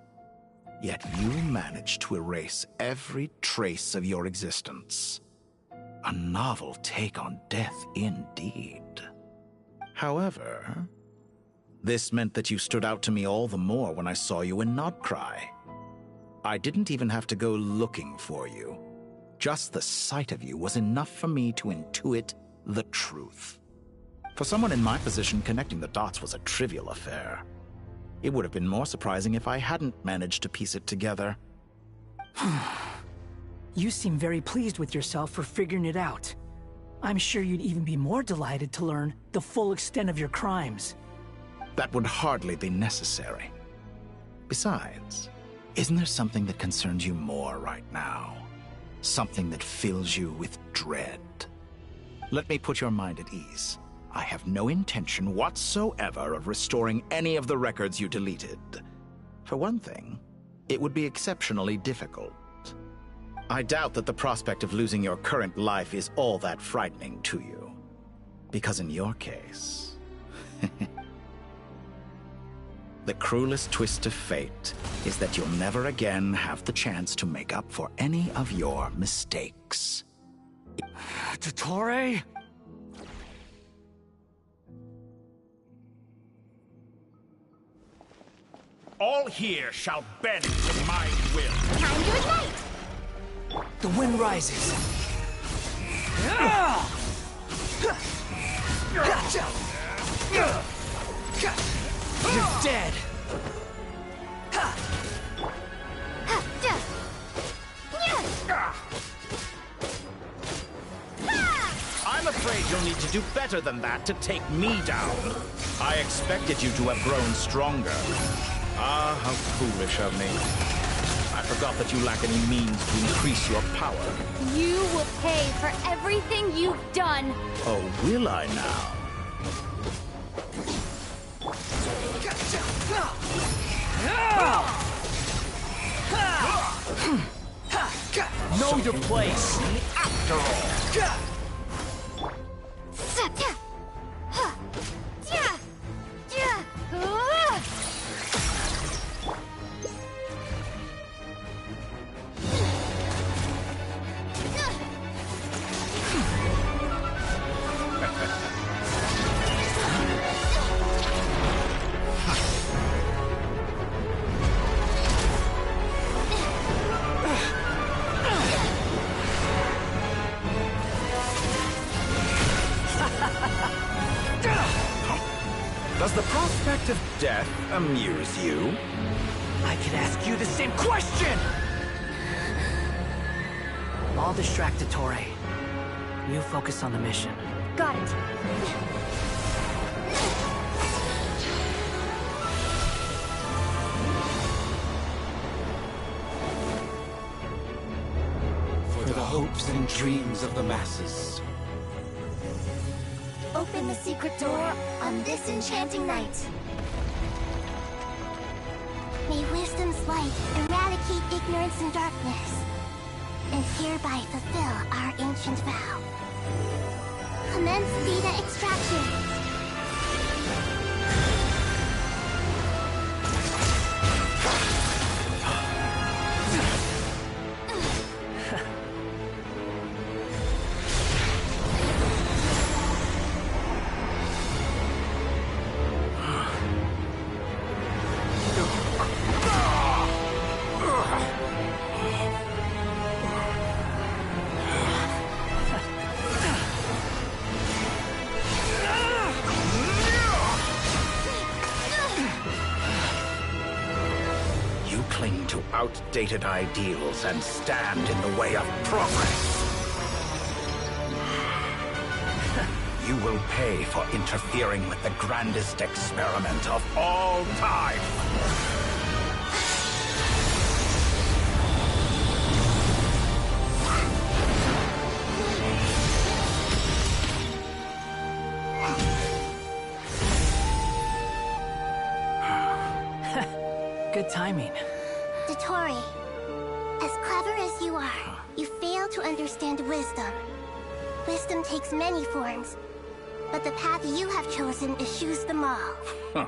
Yet you managed to erase every trace of your existence. A novel take on death indeed. However, this meant that you stood out to me all the more when I saw you in Nodcry. I didn't even have to go looking for you. Just the sight of you was enough for me to intuit the truth. For someone in my position, connecting the dots was a trivial affair. It would have been more surprising if I hadn't managed to piece it together. You seem very pleased with yourself for figuring it out. I'm sure you'd even be more delighted to learn the full extent of your crimes. That would hardly be necessary. Besides, isn't there something that concerns you more right now? Something that fills you with dread? Let me put your mind at ease. I have no intention whatsoever of restoring any of the records you deleted. For one thing, it would be exceptionally difficult. I doubt that the prospect of losing your current life is all that frightening to you. Because in your case, the cruelest twist of fate is that you'll never again have the chance to make up for any of your mistakes. Dottore? All here shall bend to my will. Time to ignite! The wind rises. You're dead. I'm afraid you'll need to do better than that to take me down. I expected you to have grown stronger. Ah, how foolish of me. I forgot that you lack any means to increase your power. You will pay for everything you've done. Oh, will I now? Know your place. After all. Does the prospect of death amuse you? I can ask you the same question! I'll distract Dottore. You focus on the mission. Got it. For the hopes and dreams of the masses. Open the secret door on this enchanting night. May wisdom's light eradicate ignorance and darkness, and hereby fulfill our ancient vow. Commence data extraction. Outdated ideals and stand in the way of progress. You will pay for interfering with the grandest experiment of all time. Good timing. Dottore, as clever as you are, you fail to understand wisdom. Wisdom takes many forms, but the path you have chosen eschews them all. Huh.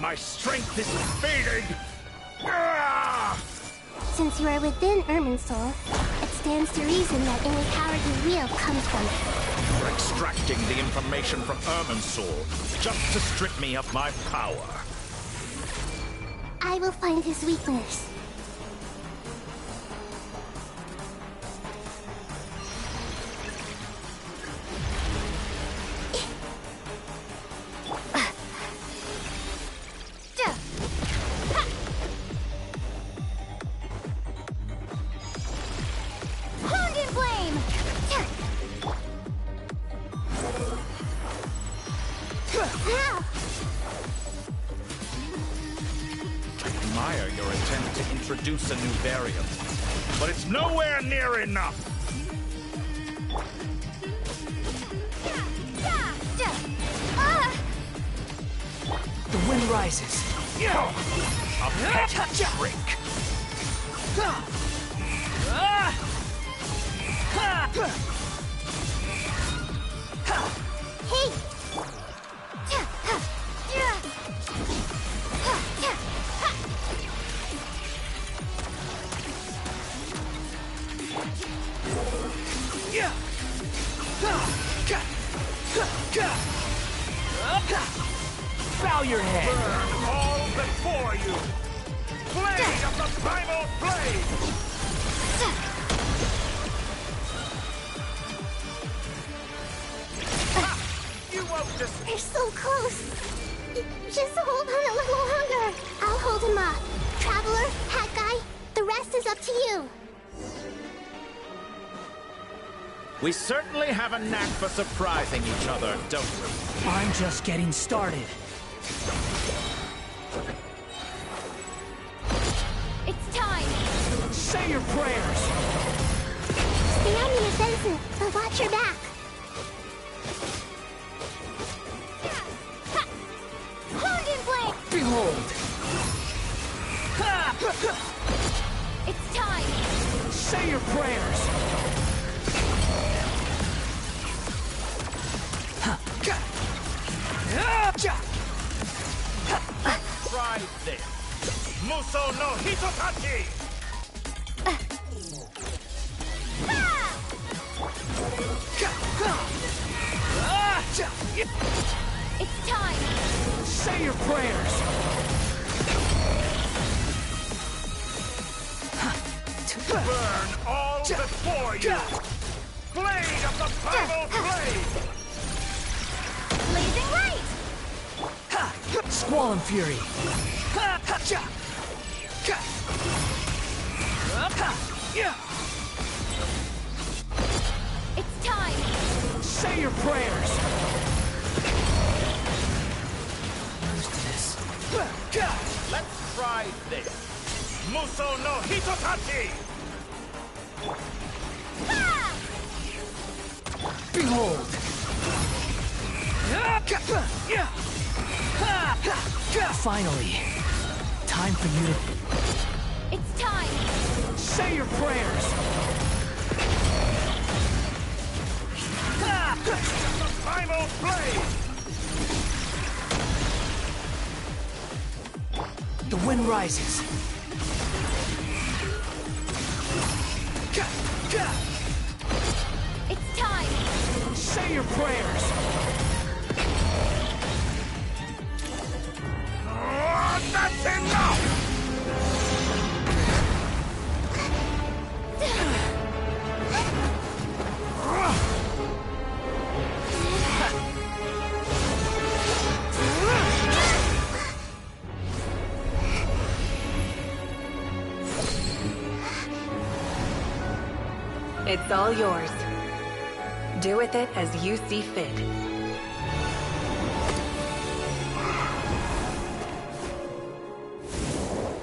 My strength is fading! Since you are within Irminsul, it stands to reason that any power you wield comes from it. You're extracting the information from Irminsul just to strip me of my power. I will find his weakness. Admire your attempt to introduce a new variant, but it's nowhere near enough. The wind rises. A pet trick. Hey! Bow your head. Burn all before you! Blade of the primal blade! You won't just... We're so close! Just hold on a little longer! I'll hold him up. Traveler, Hat Guy, the rest is up to you. We certainly have a knack for surprising each other, don't we? I'm just getting started. It's time! Say your prayers! Stay on the offensive, but watch your back. Hounded Blade! Behold! It's time! Say your prayers! Try this! Muso no Hitotachi! It's time! Say your prayers! Burn all before you! Blade of the primal blade! Blazing light! Squall and Fury! It's time! Say your prayers! Let's try this! Muso no Hitotachi! Behold! Finally, time for you to... It's time! Say your prayers! The primal blade! The wind rises. It's time! Say your prayers! That's enough! It's all yours. Do with it as you see fit.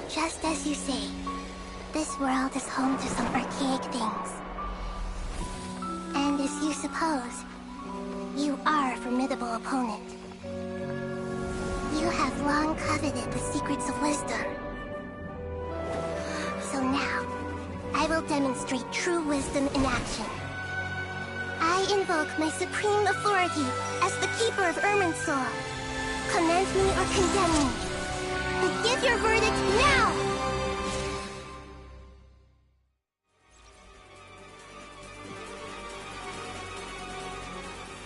Just as you say, this world is home to some archaic things. And as you suppose, you are a formidable opponent. You have long coveted the secrets of wisdom. So now, I will demonstrate true wisdom in action. I invoke my supreme authority as the keeper of Irminsul. Commend me or condemn me. But give your verdict now!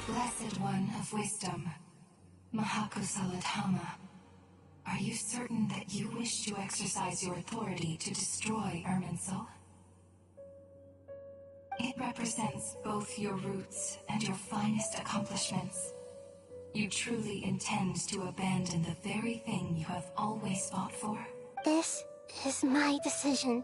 Blessed One of Wisdom, Mahakusaladhama, are you certain that you wish to exercise your authority to destroy Irminsul? It represents both your roots and your finest accomplishments. You truly intend to abandon the very thing you have always fought for? This is my decision.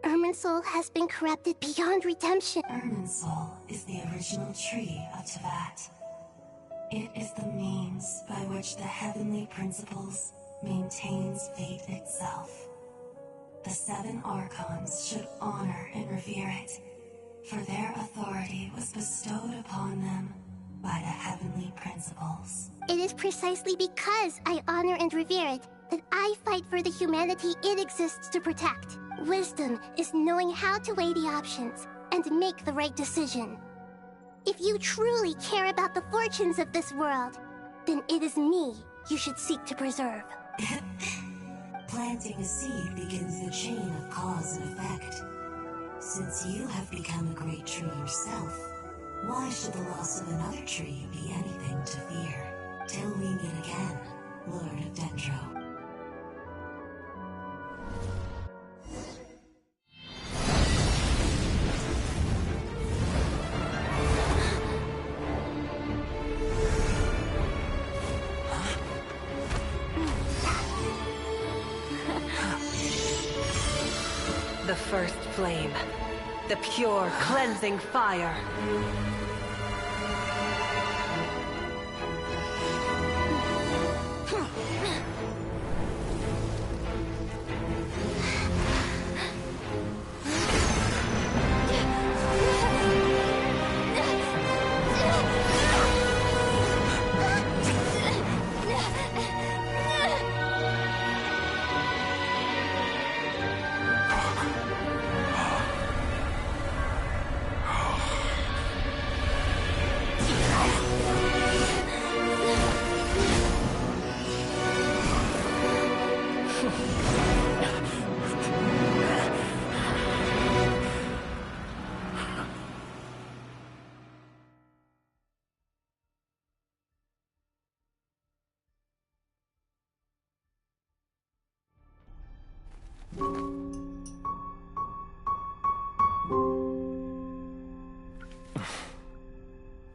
Irminsul has been corrupted beyond redemption. Irminsul is the original tree of Tevat. It is the means by which the heavenly principles maintains fate itself. The 7 Archons should honor and revere it, for their authority was bestowed upon them by the heavenly principles. It is precisely because I honor and revere it that I fight for the humanity it exists to protect. Wisdom is knowing how to weigh the options and make the right decision. If you truly care about the fortunes of this world, then it is me you should seek to preserve. Planting a seed begins the chain of cause and effect. Since you have become a great tree yourself, why should the loss of another tree be anything to fear? Till we meet again, Lord of Dendro. The first flame. The pure, cleansing fire.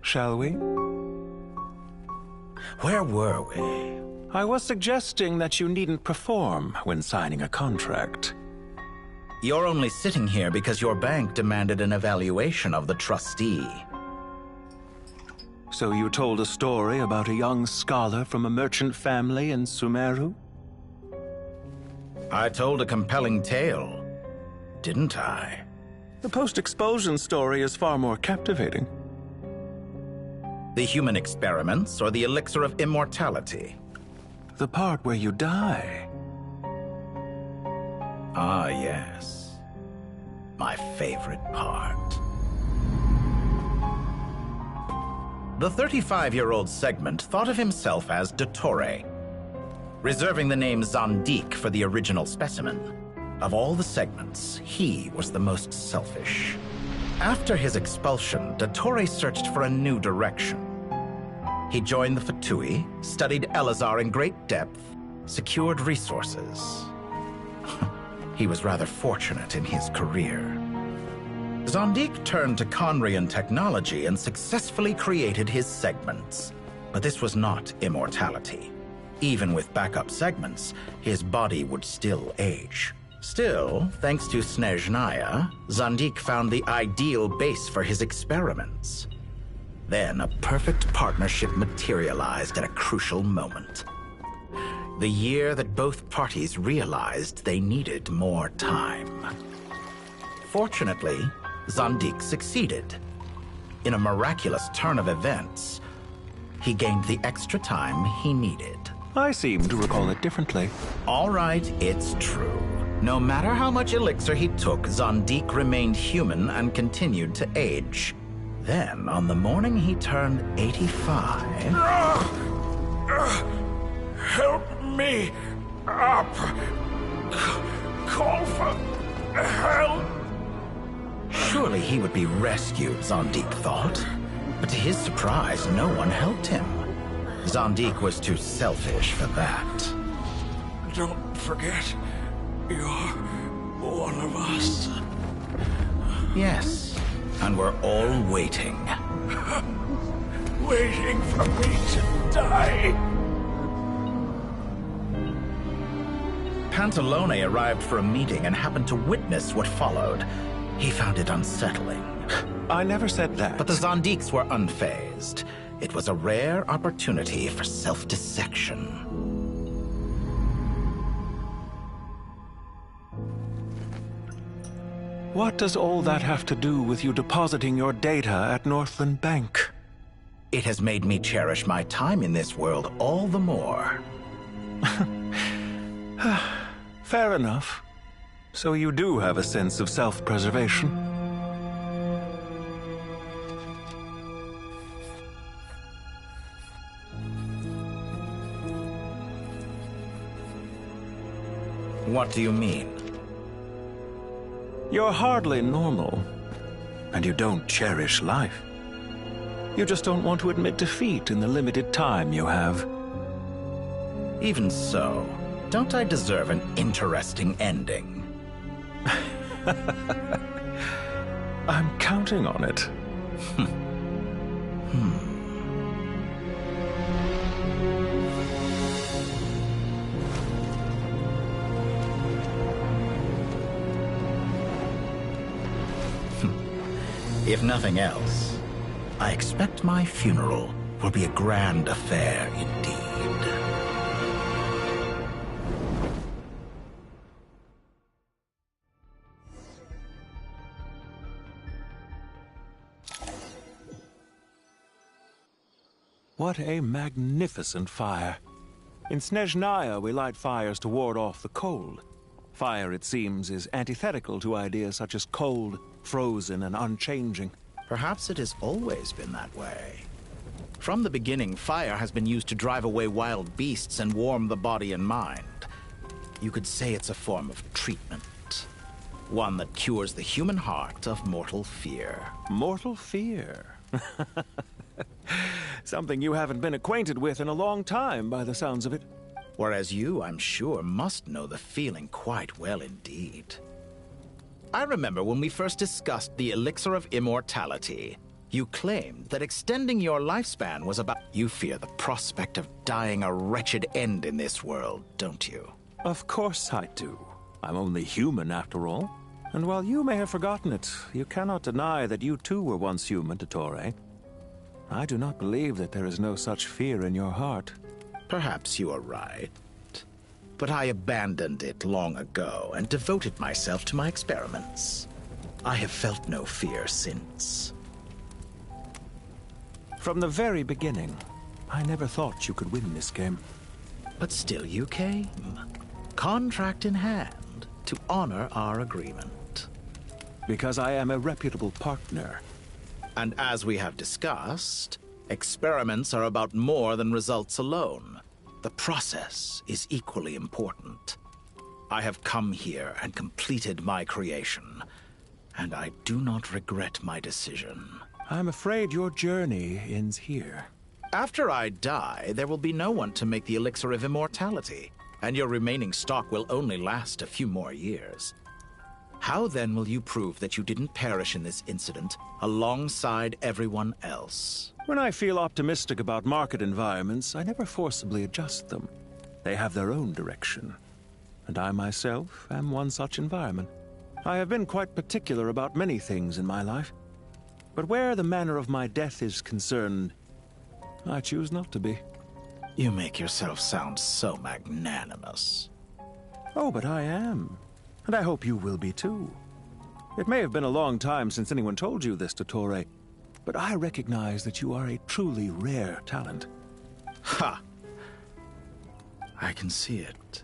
Shall we? Where were we? I was suggesting that you needn't perform when signing a contract. You're only sitting here because your bank demanded an evaluation of the trustee. So you told a story about a young scholar from a merchant family in Sumeru? I told a compelling tale, didn't I? The post-expulsion story is far more captivating. The human experiments or the elixir of immortality? The part where you die. Ah, yes. My favorite part. The 35-year-old Segment thought of himself as Dottore, reserving the name Zandik for the original specimen. Of all the Segments, he was the most selfish. After his expulsion, Dottore searched for a new direction. He joined the Fatui, studied Elazar in great depth, secured resources. He was rather fortunate in his career. Zandik turned to Conrian technology and successfully created his segments. But this was not immortality. Even with backup segments, his body would still age. Still, thanks to Snezhnaya, Zandik found the ideal base for his experiments. Then a perfect partnership materialized at a crucial moment. The year that both parties realized they needed more time. Fortunately, Zandik succeeded. In a miraculous turn of events, he gained the extra time he needed. I seem to recall it differently. All right, it's true. No matter how much elixir he took, Zandik remained human and continued to age. Then, on the morning he turned 85... Help me up! Call for help! Surely he would be rescued, Zandik thought. But to his surprise, no one helped him. Zandik was too selfish for that. Don't forget, you're one of us. Yes, and we're all waiting. Waiting for me to die. Pantalone arrived for a meeting and happened to witness what followed. He found it unsettling. I never said that. But the Zandiks were unfazed. It was a rare opportunity for self-dissection. What does all that have to do with you depositing your data at Northland Bank? It has made me cherish my time in this world all the more. Fair enough. So you do have a sense of self-preservation. What do you mean? You're hardly normal, and you don't cherish life. You just don't want to admit defeat in the limited time you have. Even so, don't I deserve an interesting ending? I'm counting on it. If nothing else, I expect my funeral will be a grand affair indeed. What a magnificent fire. In Snezhnaya, we light fires to ward off the cold. Fire, it seems, is antithetical to ideas such as cold, frozen, and unchanging. Perhaps it has always been that way. From the beginning, fire has been used to drive away wild beasts and warm the body and mind. You could say it's a form of treatment. One that cures the human heart of mortal fear. Mortal fear? Something you haven't been acquainted with in a long time, by the sounds of it. Whereas you, I'm sure, must know the feeling quite well indeed. I remember when we first discussed the elixir of immortality. You claimed that extending your lifespan was about... You fear the prospect of dying a wretched end in this world, don't you? Of course I do. I'm only human, after all. And while you may have forgotten it, you cannot deny that you too were once human, Dottore. I do not believe that there is no such fear in your heart. Perhaps you are right. But I abandoned it long ago and devoted myself to my experiments. I have felt no fear since. From the very beginning, I never thought you could win this game. But still you came. Contract in hand, to honor our agreement. Because I am a reputable partner. And as we have discussed, experiments are about more than results alone. The process is equally important. I have come here and completed my creation, and I do not regret my decision. I'm afraid your journey ends here. After I die, there will be no one to make the elixir of immortality, and your remaining stock will only last a few more years. How then will you prove that you didn't perish in this incident alongside everyone else? When I feel optimistic about market environments, I never forcibly adjust them. They have their own direction. and I myself am one such environment. I have been quite particular about many things in my life, but where the manner of my death is concerned, I choose not to be. You make yourself sound so magnanimous. Oh, but I am, and I hope you will be too. It may have been a long time since anyone told you this, Dottore, but I recognize that you are a truly rare talent. Ha! I can see it.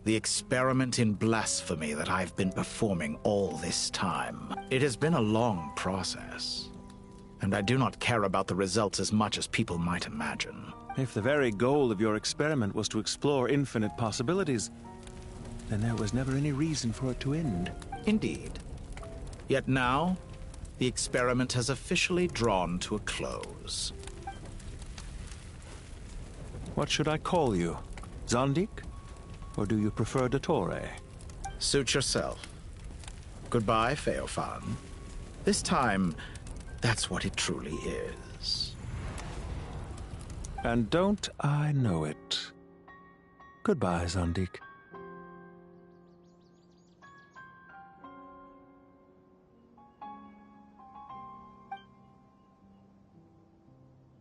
The experiment in blasphemy that I've been performing all this time. It has been a long process, and I do not care about the results as much as people might imagine. If the very goal of your experiment was to explore infinite possibilities, then there was never any reason for it to end. Indeed. Yet now, the experiment has officially drawn to a close. What should I call you? Zandik? Or do you prefer Dottore? Suit yourself. Goodbye, Feofan. This time, that's what it truly is. And don't I know it? Goodbye, Zandik.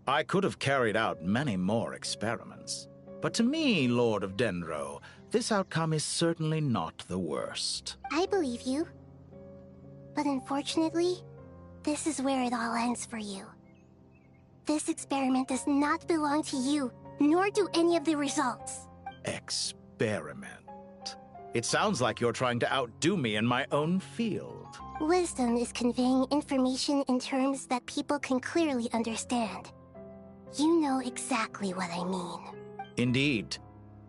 I could have carried out many more experiments, but to me, Lord of Dendro, this outcome is certainly not the worst. I believe you. But unfortunately, this is where it all ends for you. This experiment does not belong to you, nor do any of the results. Experiment? It sounds like you're trying to outdo me in my own field. Wisdom is conveying information in terms that people can clearly understand. You know exactly what I mean. Indeed.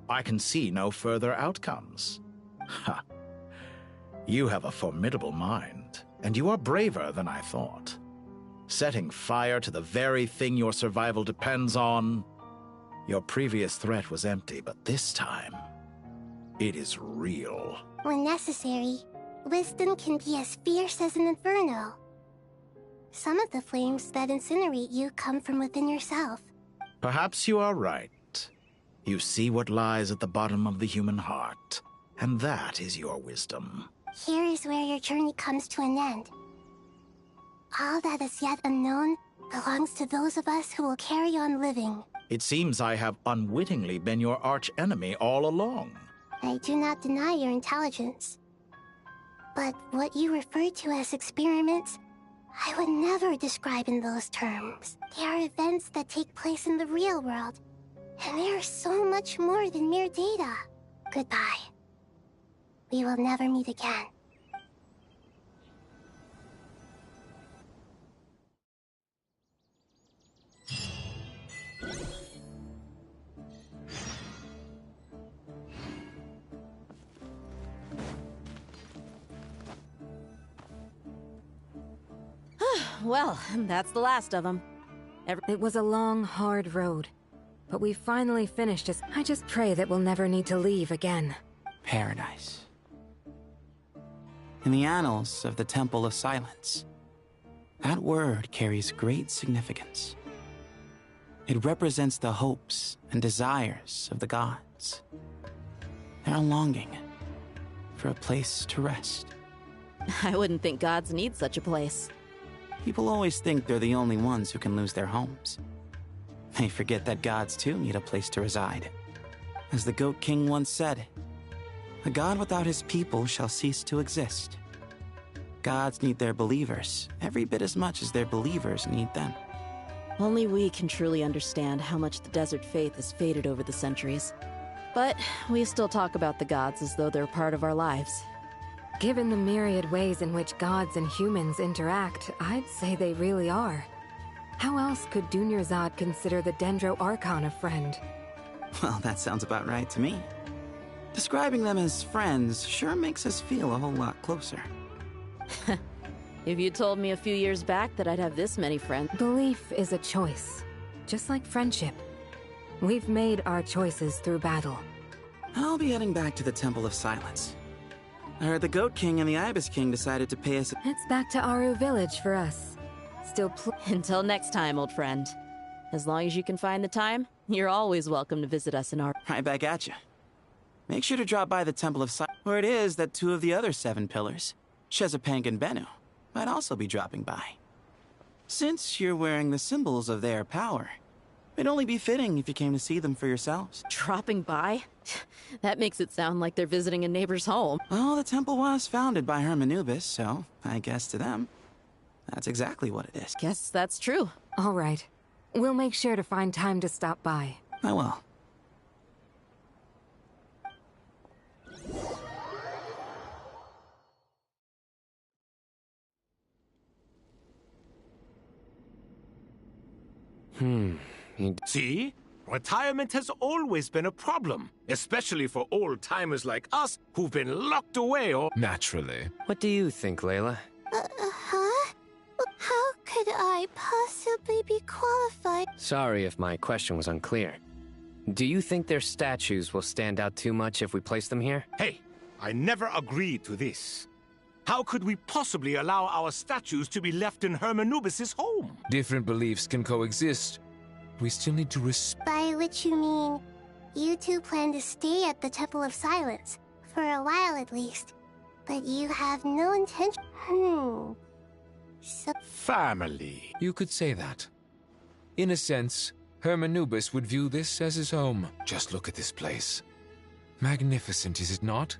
I can see no further outcomes. Ha. You have a formidable mind, and you are braver than I thought. Setting fire to the very thing your survival depends on. Your previous threat was empty, but this time, it is real. When necessary, wisdom can be as fierce as an inferno. Some of the flames that incinerate you come from within yourself. Perhaps you are right. You see what lies at the bottom of the human heart, and that is your wisdom. Here is where your journey comes to an end. All that is yet unknown belongs to those of us who will carry on living. It seems I have unwittingly been your arch-enemy all along. I do not deny your intelligence. But what you refer to as experiments, I would never describe in those terms. They are events that take place in the real world, and they are so much more than mere data. Goodbye. We will never meet again. Well, that's the last of them. It was a long, hard road, but we finally finished us. I just pray that we'll never need to leave again. Paradise. In the annals of the Temple of Silence, that word carries great significance. It represents the hopes and desires of the gods. Their longing for a place to rest. I wouldn't think gods need such a place. People always think they're the only ones who can lose their homes. They forget that gods too need a place to reside. As the Goat King once said, "A god without his people shall cease to exist." Gods need their believers every bit as much as their believers need them. Only we can truly understand how much the desert faith has faded over the centuries. But we still talk about the gods as though they're part of our lives. Given the myriad ways in which gods and humans interact, I'd say they really are. How else could Dunyarzad consider the Dendro Archon a friend? Well, that sounds about right to me. Describing them as friends sure makes us feel a whole lot closer. If you told me a few years back that I'd have this many friends... Belief is a choice, just like friendship. We've made our choices through battle. I'll be heading back to the Temple of Silence. I heard the Goat King and the Ibis King decided to pay us... It's back to Aru Village for us. Still Until next time, old friend. As long as you can find the time, you're always welcome to visit us in our... Right back at you. make sure to drop by the Temple of Silence, where it is that two of the other 7 pillars, Chesapeake and Bennu, might also be dropping by. Since you're wearing the symbols of their power, it'd only be fitting if you came to see them for yourselves. Dropping by? That makes it sound like they're visiting a neighbor's home. Well, the temple was founded by Hermanubis, so I guess to them, that's exactly what it is. Guess that's true. All right. We'll make sure to find time to stop by. I will. See? Retirement has always been a problem, especially for old-timers like us who've been locked away or... Naturally. What do you think, Layla? Huh? How could I possibly be qualified? Sorry if my question was unclear. Do you think their statues will stand out too much if we place them here? Hey, I never agreed to this. How could we possibly allow our statues to be left in Hermanubis' home? Different beliefs can coexist. We still need to By which you mean, you two plan to stay at the Temple of Silence, for a while at least. But you have no intention... So... Family. You could say that. In a sense, Hermanubis would view this as his home. Just look at this place. Magnificent, is it not?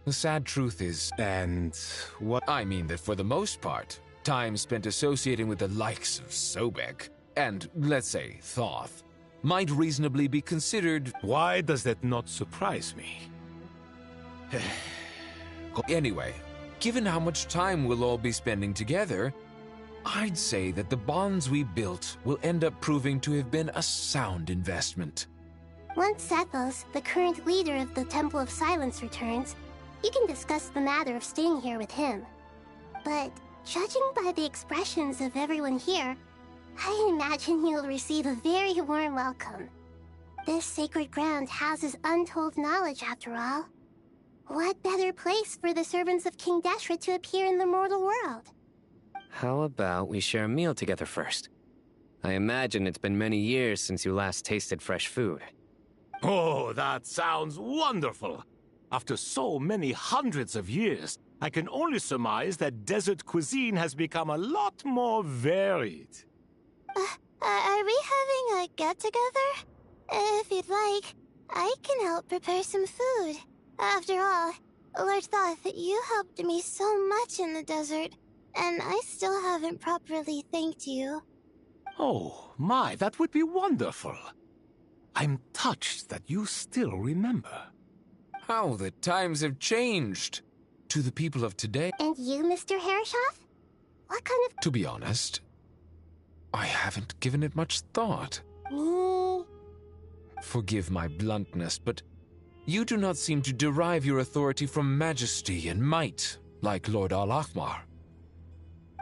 The sad truth is... And what? I mean that for the most part, time spent associating with the likes of Sobek, and, let's say, Thoth, might reasonably be considered... Why does that not surprise me? Anyway, given how much time we'll all be spending together, I'd say that the bonds we built will end up proving to have been a sound investment. Once Sethos, the current leader of the Temple of Silence, returns, you can discuss the matter of staying here with him. But judging by the expressions of everyone here, I imagine you'll receive a very warm welcome. This sacred ground houses untold knowledge, after all. What better place for the servants of King Deshret to appear in the mortal world? How about we share a meal together first? I imagine it's been many years since you last tasted fresh food. Oh, that sounds wonderful! After so many hundreds of years, I can only surmise that desert cuisine has become a lot more varied. Are we having a get-together? If you'd like, I can help prepare some food. After all, Lord Thoth, you helped me so much in the desert, and I still haven't properly thanked you. Oh, my, that would be wonderful. I'm touched that you still remember. How the times have changed to the people of today. And you, Mr. Herreshoff? What kind of... To be honest, I haven't given it much thought. Me? Forgive my bluntness, but you do not seem to derive your authority from majesty and might, like Lord Al-Ahmar.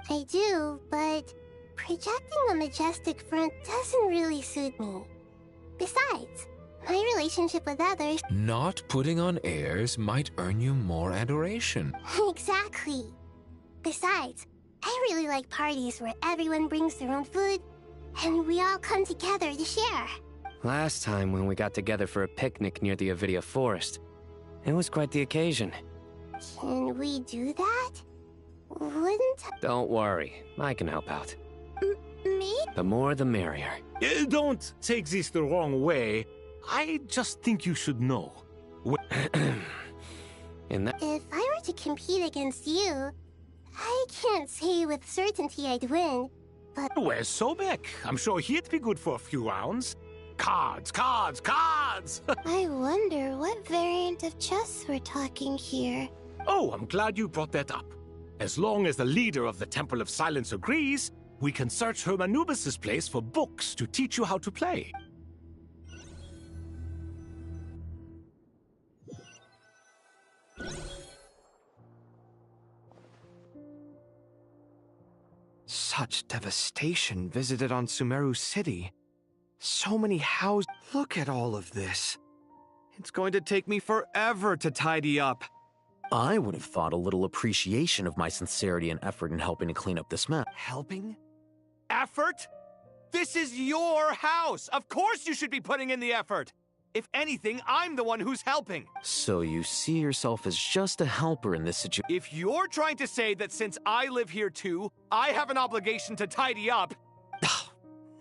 I do, but projecting a majestic front doesn't really suit me. Besides, my relationship with others... Not putting on airs might earn you more adoration. Exactly. Besides, I really like parties where everyone brings their own food, and we all come together to share. Last time when we got together for a picnic near the Avidia Forest, it was quite the occasion. Can we do that? Wouldn't... Don't worry, I can help out. Me? The more the merrier. Don't take this the wrong way. I just think you should know. In that... If I were to compete against you, I can't say with certainty I'd win, but... Where's Sobek? I'm sure he'd be good for a few rounds. Cards, cards, cards! I wonder what variant of chess we're talking here. Oh, I'm glad you brought that up. As long as the leader of the Temple of Silence agrees, we can search Hermanubis' place for books to teach you how to play. Such devastation visited on Sumeru City. So many houses. Look at all of this. It's going to take me forever to tidy up. I would have thought a little appreciation of my sincerity and effort in helping to clean up this mess. Helping? Effort? This is your house! Of course you should be putting in the effort! If anything, I'm the one who's helping. So you see yourself as just a helper in this situation? If you're trying to say that since I live here too, I have an obligation to tidy up...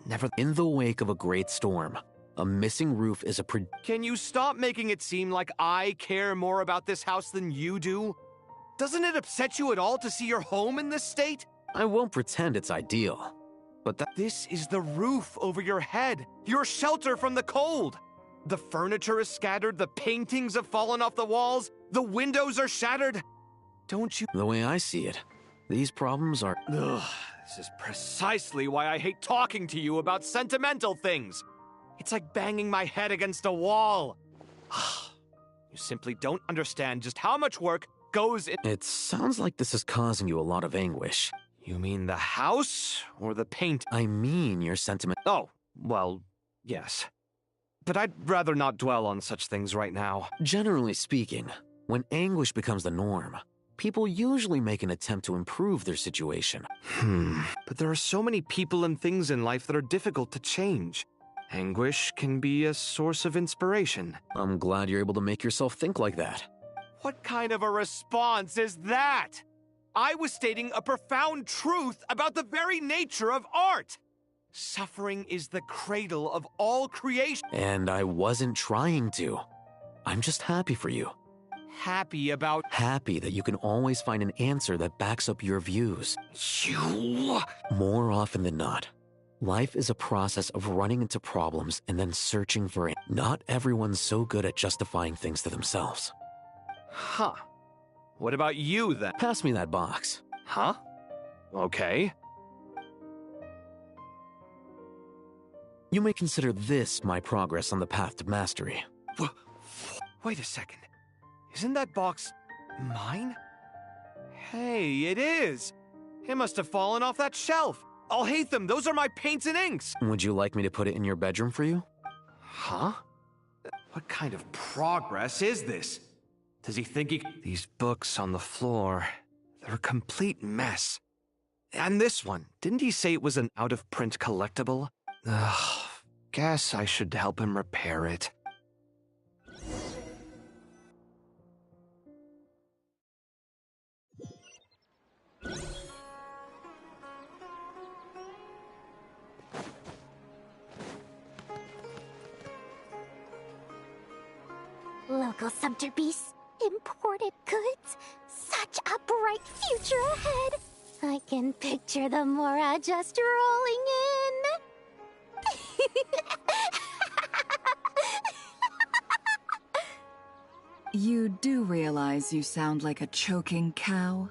Never... In the wake of a great storm, a missing roof is a Can you stop making it seem like I care more about this house than you do? Doesn't it upset you at all to see your home in this state? I won't pretend it's ideal, but This is the roof over your head, your shelter from the cold. The furniture is scattered, the paintings have fallen off the walls, the windows are shattered. Don't you... The way I see it, these problems are... Ugh, this is precisely why I hate talking to you about sentimental things. It's like banging my head against a wall. You simply don't understand just how much work goes in... It sounds like this is causing you a lot of anguish. You mean the house or the paint? I mean your sentiment... Oh, well, yes. But I'd rather not dwell on such things right now. Generally speaking, when anguish becomes the norm, people usually make an attempt to improve their situation. But there are so many people and things in life that are difficult to change. Anguish can be a source of inspiration. I'm glad you're able to make yourself think like that. What kind of a response is that? I was stating a profound truth about the very nature of art. Suffering is the cradle of all creation. And I wasn't trying to. I'm just happy for you. Happy about... Happy that you can always find an answer that backs up your views. You... More often than not, life is a process of running into problems and then searching for it. Not everyone's so good at justifying things to themselves. Huh. What about you, then? Pass me that box. Huh? Okay. You may consider this my progress on the path to mastery. Wait a second. Isn't that box mine? Hey, it is. It must have fallen off that shelf. I'll hate them. Those are my paints and inks. Would you like me to put it in your bedroom for you? Huh? What kind of progress is this? Does he think he... These books on the floor, they're a complete mess. And this one, didn't he say it was an out-of-print collectible? Ugh, guess I should help him repair it. Local subterbeasts, imported goods, such a bright future ahead. I can picture the Mora just rolling in. You do realize you sound like a choking cow?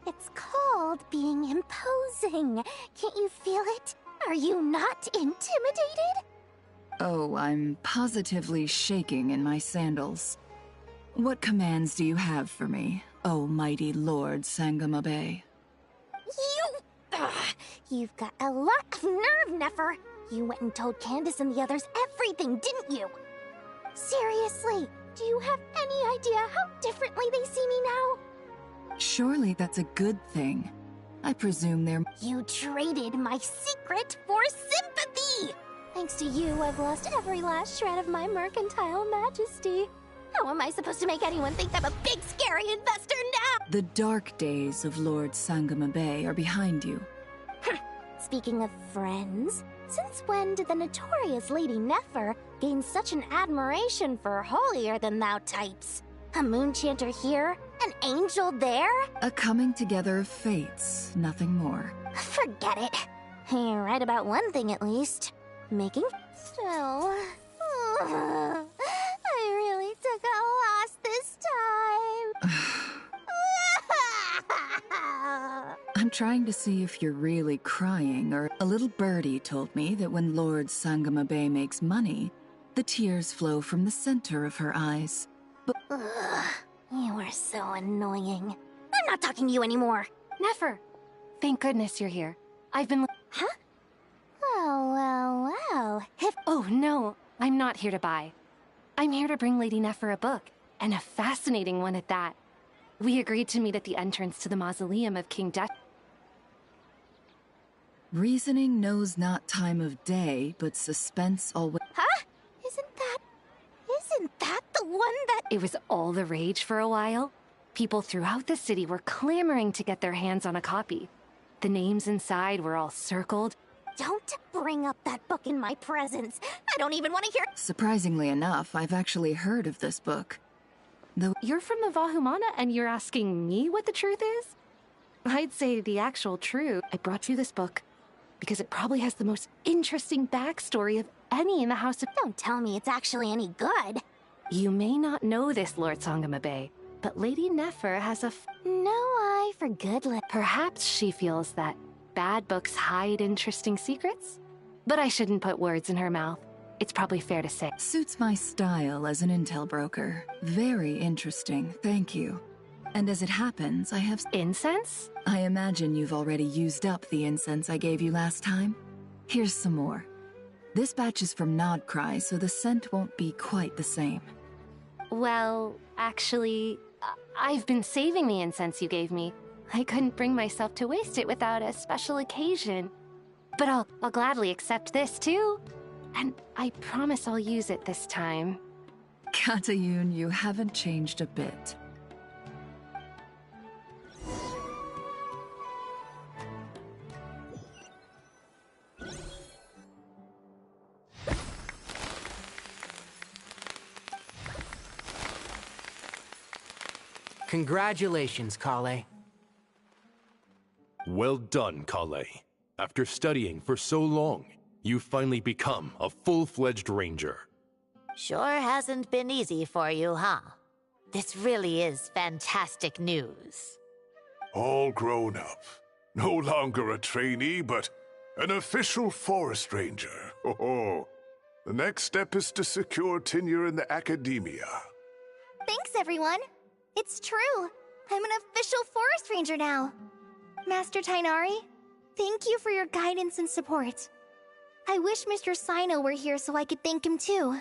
It's called being imposing. Can't you feel it? Are you not intimidated? Oh, I'm positively shaking in my sandals. What commands do you have for me, oh mighty Lord Sangamabe? You've got a lot of nerve, Nefer. You went and told Candace and the others everything, didn't you? Seriously, do you have any idea how differently they see me now? Surely that's a good thing. I presume they're... You traded my secret for sympathy! Thanks to you, I've lost every last shred of my mercantile majesty. How am I supposed to make anyone think I'm a big, scary investor now? The dark days of Lord Sangamabe are behind you. Speaking of friends, since when did the notorious Lady Nefer gain such an admiration for holier-than-thou types? A moon chanter here? An angel there? A coming together of fates, nothing more. Forget it. You're right about one thing at least. Making... Still... I really took a loss this time. I'm trying to see if you're really crying, or a little birdie told me that when Lord Sangamabe makes money, the tears flow from the center of her eyes. But... You are so annoying. I'm not talking to you anymore. Nefer, thank goodness you're here. I've been... Huh? Well. Oh, no, I'm not here to buy. I'm here to bring Lady Nefer a book, and a fascinating one at that. We agreed to meet at the entrance to the mausoleum of King Dottore. Reasoning knows not time of day, but suspense always... Huh? Isn't that the one that... It was all the rage for a while. People throughout the city were clamoring to get their hands on a copy. The names inside were all circled. Don't bring up that book in my presence. I don't even want to hear... Surprisingly enough, I've actually heard of this book. Though... You're from the Vahumana and you're asking me what the truth is? I'd say the actual truth. I brought you this book because it probably has the most interesting backstory of any in the House of... Don't tell me it's actually any good. You may not know this, Lord Sangamabe, but Lady Nefer has a no eye for good lip. Perhaps she feels that bad books hide interesting secrets? But I shouldn't put words in her mouth. It's probably fair to say. Suits my style as an intel broker. Very interesting, thank you. And as it happens, I have... Incense? I imagine you've already used up the incense I gave you last time. Here's some more. This batch is from Nodcry, so the scent won't be quite the same. Well, actually, I've been saving the incense you gave me. I couldn't bring myself to waste it without a special occasion. But I'll gladly accept this, too. And I promise I'll use it this time. Katayun, you haven't changed a bit. Congratulations, Kale. Well done, Kale. After studying for so long, you finally become a full-fledged ranger. Sure hasn't been easy for you, huh? This really is fantastic news. All grown up. No longer a trainee, but an official forest ranger. Oh, the next step is to secure tenure in the academia. Thanks, everyone. It's true. I'm an official forest ranger now. Master Tainari, thank you for your guidance and support. I wish Mr. Sino were here so I could thank him too.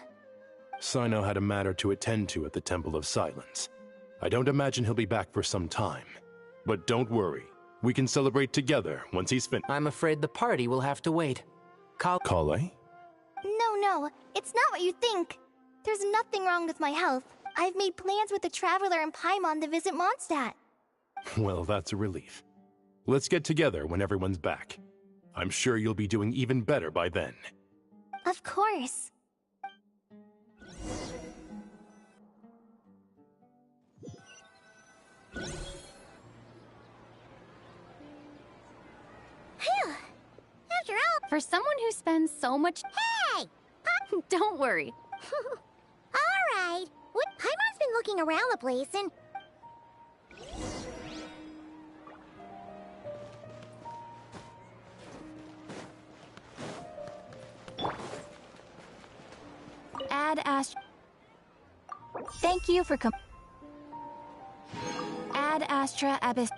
Sino had a matter to attend to at the Temple of Silence. I don't imagine he'll be back for some time. But don't worry, we can celebrate together once he's finished. I'm afraid the party will have to wait. Kale? No, it's not what you think. There's nothing wrong with my health. I've made plans with the Traveler and Paimon to visit Mondstadt. Well, that's a relief. Let's get together when everyone's back. I'm sure you'll be doing even better by then. Of course. Phew. After all... For someone who spends so much... Hey! Don't worry. Alright. Paimon's been looking around the place and... Thank you for Ad Astra Abyss.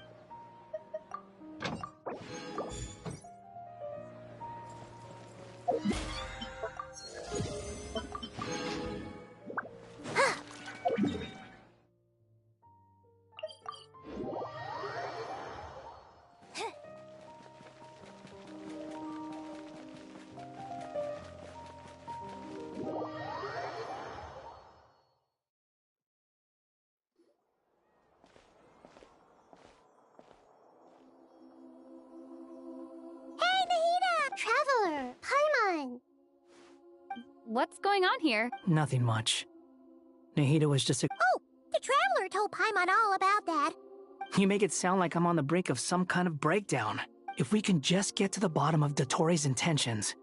Traveler! Paimon! What's going on here? Nothing much. Nahida was just a... Oh! The Traveler told Paimon all about that. You make it sound like I'm on the brink of some kind of breakdown. If we can just get to the bottom of Dottore's intentions,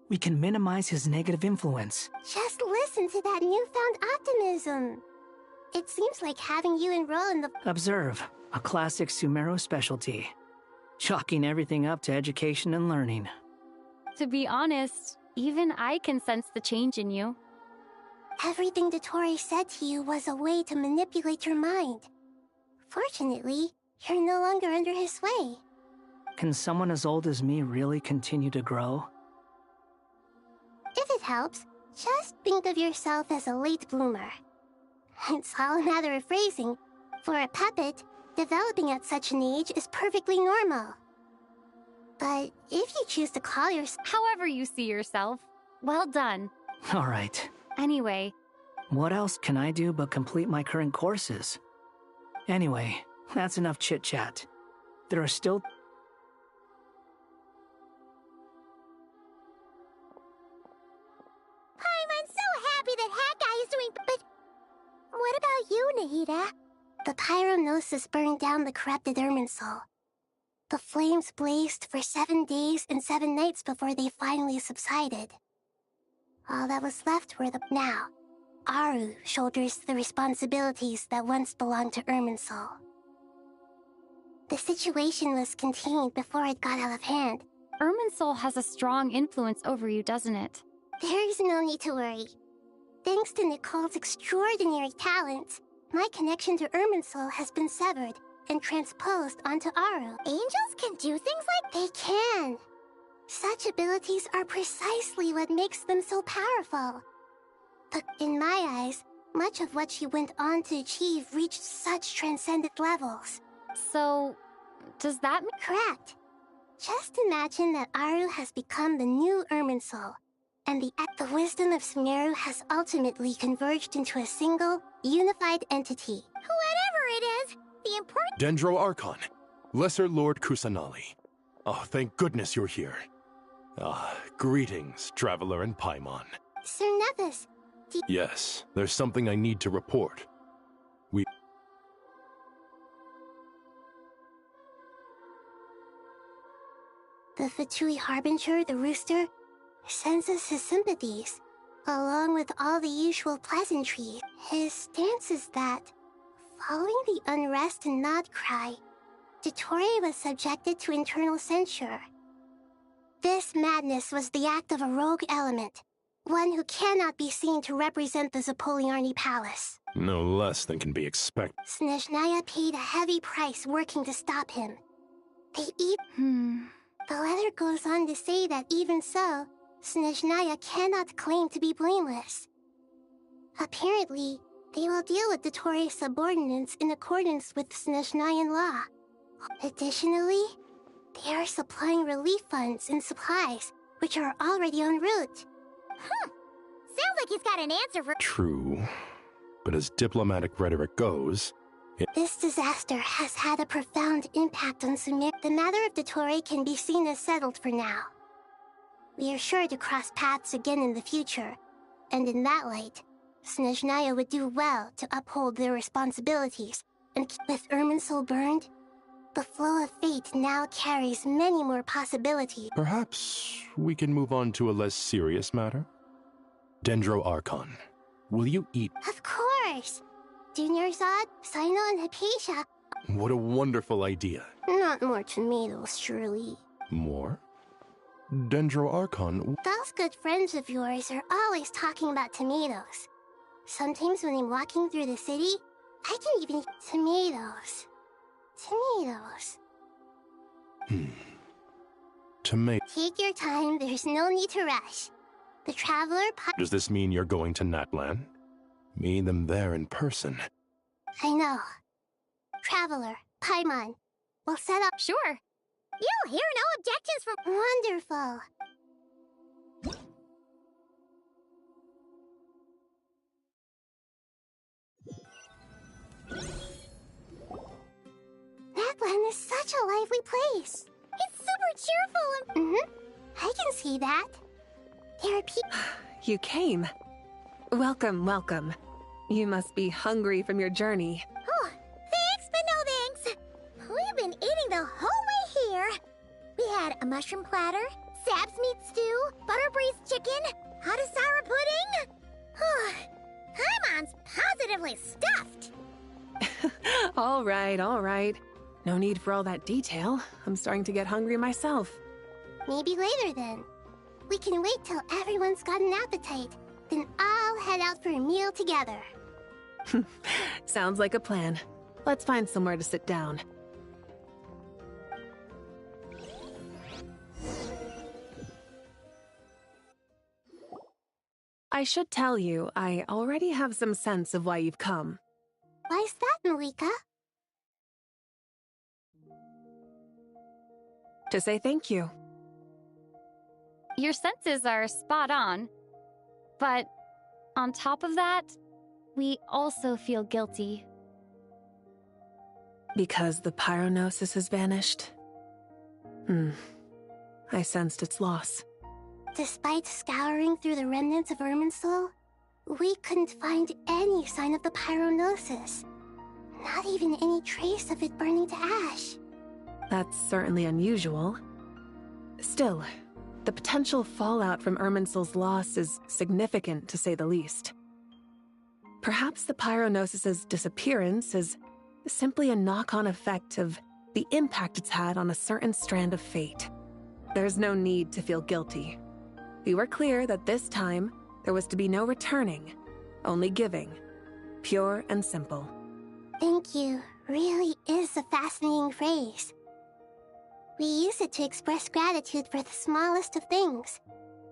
we can minimize his negative influence. Just listen to that newfound optimism. It seems like having you enroll in the... Observe. A classic Sumero specialty. Chalking everything up to education and learning. To be honest, even I can sense the change in you. Everything Dottore said to you was a way to manipulate your mind. Fortunately, you're no longer under his sway. Can someone as old as me really continue to grow? If it helps, just think of yourself as a late bloomer. It's all a matter of phrasing. For a puppet, developing at such an age is perfectly normal. But if you choose to call yourself... However you see yourself. Well done. All right. Anyway. What else can I do but complete my current courses? Anyway, that's enough chit-chat. There are still... I'm so happy that Hat Guy is doing... But what about you, Nahida? The pyronosis burned down the corrupted Irminsul. The flames blazed for 7 days and 7 nights before they finally subsided. All that was left were the... Now, Aru shoulders the responsibilities that once belonged to Irminsul. The situation was contained before it got out of hand. Irminsul has a strong influence over you, doesn't it? There is no need to worry. Thanks to Nicole's extraordinary talents, my connection to Irminsul has been severed and transposed onto Aru. Angels can do things like... They can. Such abilities are precisely what makes them so powerful. But in my eyes, much of what she went on to achieve reached such transcendent levels. So, does that mean... Correct. Just imagine that Aru has become the new Irminsul, and the wisdom of Sumeru has ultimately converged into a single, unified entity. Whatever it is, the important... Dendro Archon, Lesser Lord Kusanali. Oh, thank goodness you're here. Greetings, Traveler and Paimon. Sir Nepis, Yes, there's something I need to report. The Fatui Harbinger, the Rooster, sends us his sympathies, along with all the usual pleasantries. His stance is that, following the unrest and Nod Cry, Dottore was subjected to internal censure. This madness was the act of a rogue element, one who cannot be seen to represent the Zapoliarni Palace. No less than can be expected. Snezhnaya paid a heavy price working to stop him. The letter goes on to say that even so, Snezhnaya cannot claim to be blameless. Apparently, they will deal with Dottore's subordinates in accordance with Snezhnayan law. Additionally, they are supplying relief funds and supplies, which are already en route. Sounds like he's got an answer for... True, but as diplomatic rhetoric goes... This disaster has had a profound impact on Sumeru. The matter of Dottore can be seen as settled for now. We are sure to cross paths again in the future, and in that light, Snezhnaya would do well to uphold their responsibilities, and with Irminsul burned, the flow of fate now carries many more possibilities. Perhaps we can move on to a less serious matter? Dendro Archon, will you eat? Of course! Junior Zod, Sino, and Hypatia. What a wonderful idea. Not more tomatoes, surely. More? Dendro Archon... Those good friends of yours are always talking about tomatoes. Sometimes when I'm walking through the city, I can even eat tomatoes. Tomatoes. Tomato... Take your time, there's no need to rush. The Traveler... Does this mean you're going to Natlan? Meet them there in person. I know. Traveler, Paimon, we'll set up... Sure. You'll hear no objections from... Wonderful. Natlan is such a lively place. It's super cheerful and... I can see that. There are people... You came. Welcome, welcome. You must be hungry from your journey. Oh, thanks, but no thanks. We've been eating the whole way here. We had a mushroom platter, Sab's meat stew, butter braised chicken, Hadasara pudding. Paimon's positively stuffed. All right, all right. No need for all that detail. I'm starting to get hungry myself. Maybe later then. We can wait till everyone's got an appetite. Then I'll head out for a meal together. Sounds like a plan. Let's find somewhere to sit down. I should tell you, I already have some sense of why you've come. Why's that, Malika? to say thank you. Your senses are spot on. But on top of that, we also feel guilty. Because the pyronosis has vanished? I sensed its loss. Despite scouring through the remnants of Irminsul, we couldn't find any sign of the pyronosis. Not even any trace of it burning to ash. That's certainly unusual. Still, the potential fallout from Irminsul's loss is significant, to say the least. Perhaps the pyronosis's disappearance is simply a knock-on effect of the impact it's had on a certain strand of fate. There's no need to feel guilty. We were clear that this time, there was to be no returning, only giving. Pure and simple. Thank you really is a fascinating phrase. We use it to express gratitude for the smallest of things.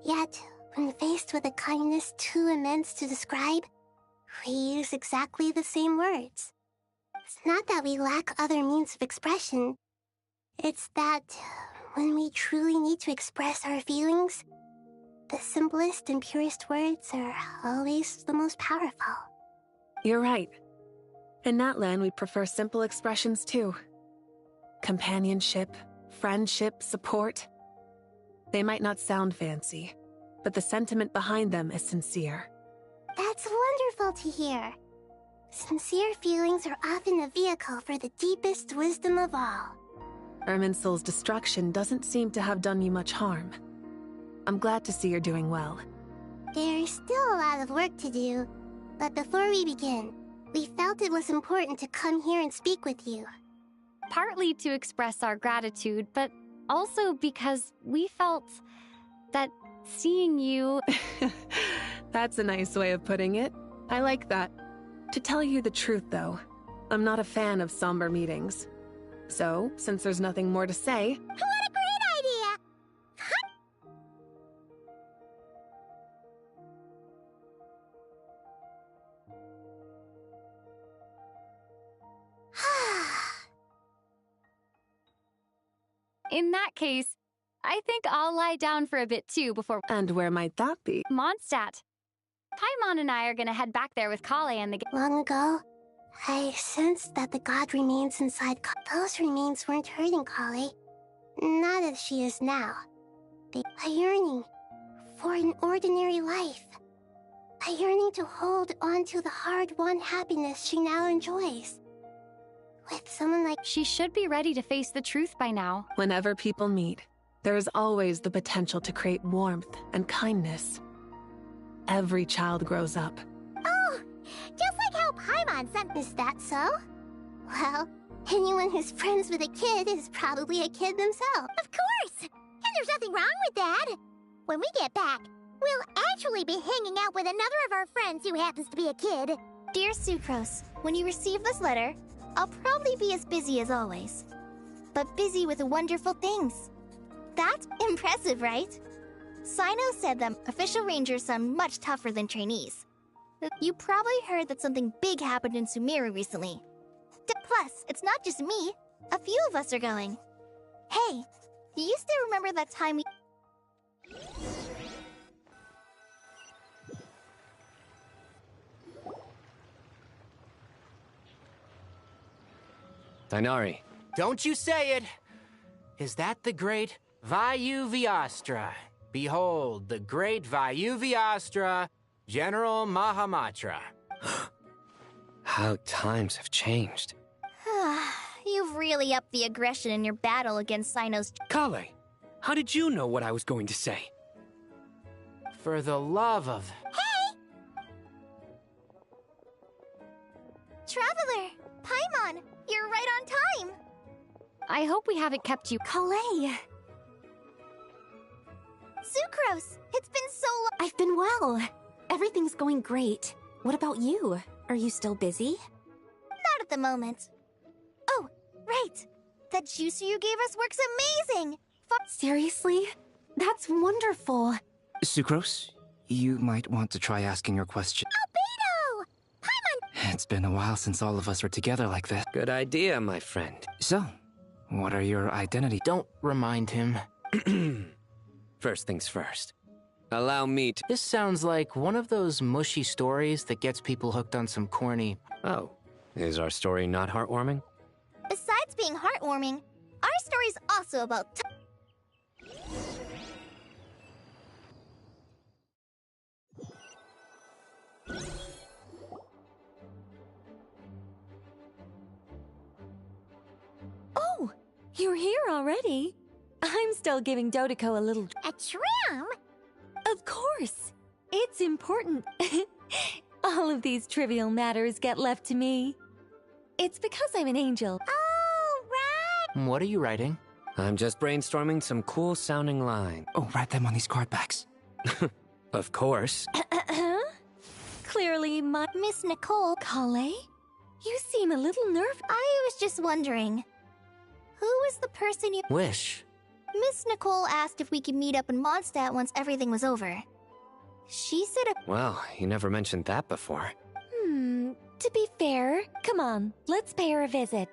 Yet, when faced with a kindness too immense to describe, we use exactly the same words. It's not that we lack other means of expression. It's that when we truly need to express our feelings, the simplest and purest words are always the most powerful. You're right. In Natlan, we prefer simple expressions too. Companionship, friendship, support. They might not sound fancy, but the sentiment behind them is sincere. That's wonderful to hear. Sincere feelings are often a vehicle for the deepest wisdom of all. Irminsul's destruction doesn't seem to have done you much harm. I'm glad to see you're doing well. There's still a lot of work to do, but before we begin, we felt it was important to come here and speak with you. Partly to express our gratitude, but also because we felt that seeing you... That's a nice way of putting it. I like that. To tell you the truth, though, I'm not a fan of somber meetings. So, since there's nothing more to say... What a great idea! In that case, I think I'll lie down for a bit too before... And where might that be? Mondstadt. Paimon and I are gonna head back there with Kale and the... Long ago, I sensed that the god remains inside those remains weren't hurting Kale. Not as she is now. A yearning for an ordinary life. A yearning to hold on to the hard-won happiness she now enjoys. With someone like... She should be ready to face the truth by now. Whenever people meet, there is always the potential to create warmth and kindness. Every child grows up. Oh, just like how Paimon sent. Is that so? Well, anyone who's friends with a kid is probably a kid themselves. Of course! And there's nothing wrong with that. When we get back, we'll actually be hanging out with another of our friends who happens to be a kid. Dear Sucrose, when you receive this letter, I'll probably be as busy as always. But busy with wonderful things. That's impressive, right? Sino said that official rangers sound much tougher than trainees. You probably heard that something big happened in Sumeru recently. Plus, it's not just me. A few of us are going. Hey, do you still remember that time we... Dainari. Don't you say it! Is that the great Vayu-Vyastra? Behold, the great Vayu-Vyastra, General Mahamatra. How times have changed. You've really upped the aggression in your battle against Sino's... Kale, how did you know what I was going to say? For the love of... Hey! Traveler! Paimon! You're right on time! I hope we haven't kept you... Kale! Sucrose! It's been so long! I've been well. Everything's going great. What about you? Are you still busy? Not at the moment. Oh, right! That juicer you gave us works amazing! Seriously? That's wonderful. Sucrose, you might want to try asking your question. Albedo! Paimon! It's been a while since all of us were together like this. Good idea, my friend. So, What are your identity? Don't remind him. First things first. Allow me to... This sounds like one of those mushy stories that gets people hooked on some corny... Oh, is our story not heartwarming? Besides being heartwarming, our story's also about... Oh, you're here already. I'm still giving Dottore a little... A trim? Of course. It's important. All of these trivial matters get left to me. It's because I'm an angel. Oh, right! What are you writing? I'm just brainstorming some cool-sounding line. Oh, write them on these card backs. Of course. Clearly, my... Miss Nicole... Kale? You seem a little nervous. I was just wondering, who was the person you... Wish. Miss Nicole asked if we could meet up in Mondstadt once everything was over. She said Well, you never mentioned that before. To be fair, come on, let's pay her a visit.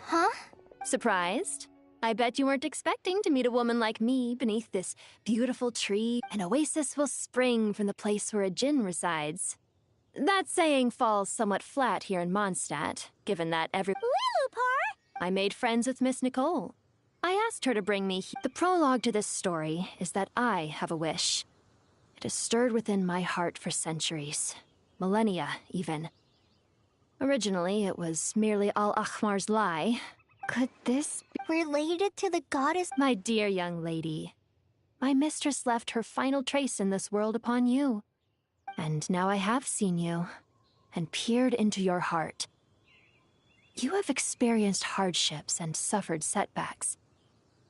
Huh? Surprised? I bet you weren't expecting to meet a woman like me beneath this beautiful tree. An oasis will spring from the place where a djinn resides. That saying falls somewhat flat here in Mondstadt, given that Lilupar! I made friends with Miss Nicole. I asked her to bring me The prologue to this story is that I have a wish. It has stirred within my heart for centuries. Millennia, even. Originally, it was merely Al-Ahmar's lie. Could this be related to the goddess? My dear young lady, my mistress left her final trace in this world upon you. And now I have seen you, and peered into your heart. You have experienced hardships and suffered setbacks.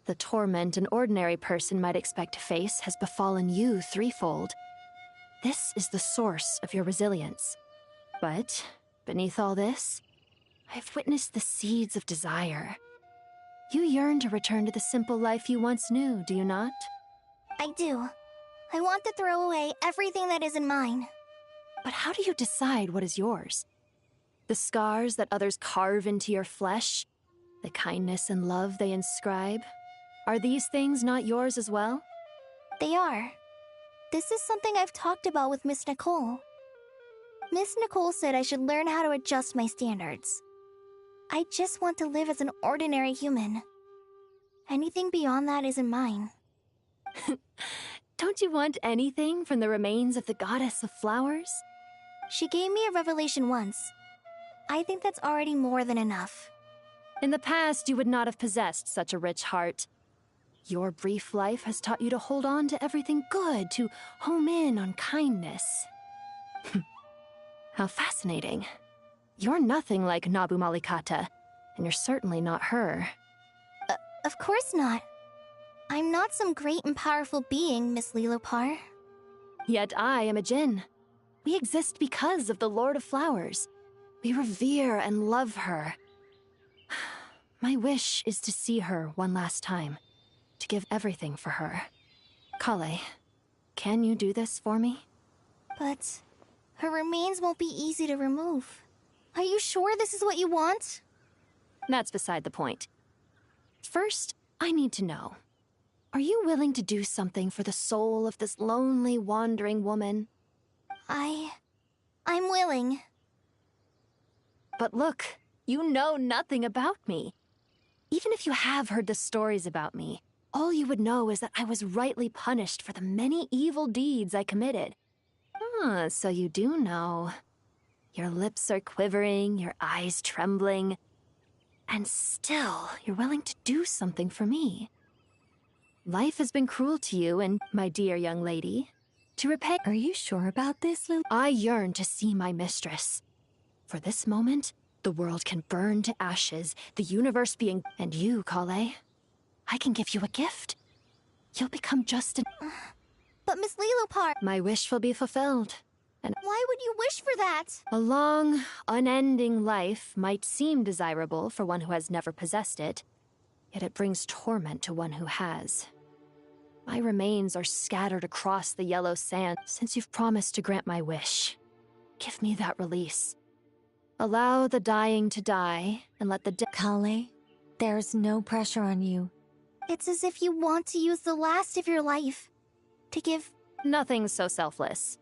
The torment an ordinary person might expect to face has befallen you threefold. This is the source of your resilience. But beneath all this, I've witnessed the seeds of desire. You yearn to return to the simple life you once knew, do you not? I do. I want to throw away everything that isn't mine. But how do you decide what is yours? The scars that others carve into your flesh? The kindness and love they inscribe? Are these things not yours as well? They are. This is something I've talked about with Miss Nicole. Miss Nicole said I should learn how to adjust my standards. I just want to live as an ordinary human. Anything beyond that isn't mine. Don't you want anything from the remains of the goddess of flowers? She gave me a revelation once. I think that's already more than enough. In the past, you would not have possessed such a rich heart. Your brief life has taught you to hold on to everything good, to home in on kindness. How fascinating. You're nothing like Nabu Malikata, and you're certainly not her. Of course not. I'm not some great and powerful being, Miss Lilupar. Yet I am a djinn. We exist because of the Lord of Flowers. We revere and love her. My wish is to see her one last time, to give everything for her. Kale, can you do this for me? But her remains won't be easy to remove. Are you sure this is what you want? That's beside the point. First, I need to know. Are you willing to do something for the soul of this lonely, wandering woman? I'm willing. But look, you know nothing about me. Even if you have heard the stories about me, all you would know is that I was rightly punished for the many evil deeds I committed. Ah, so you do know. Your lips are quivering, your eyes trembling, and still you're willing to do something for me. Life has been cruel to you and my dear young lady. To repay— Are you sure about this, Lil? I yearn to see my mistress. For this moment, the world can burn to ashes, the universe being— And you, Kale, I can give you a gift. You'll become just an— But Miss Lilupar— My wish will be fulfilled. And why would you wish for that? a long, unending life might seem desirable for one who has never possessed it, yet it brings torment to one who has. My remains are scattered across the yellow sand since you've promised to grant my wish. Give me that release. Allow the dying to die, and let the Kale, there's no pressure on you. It's as if you want to use the last of your life to give. Nothing so selfless.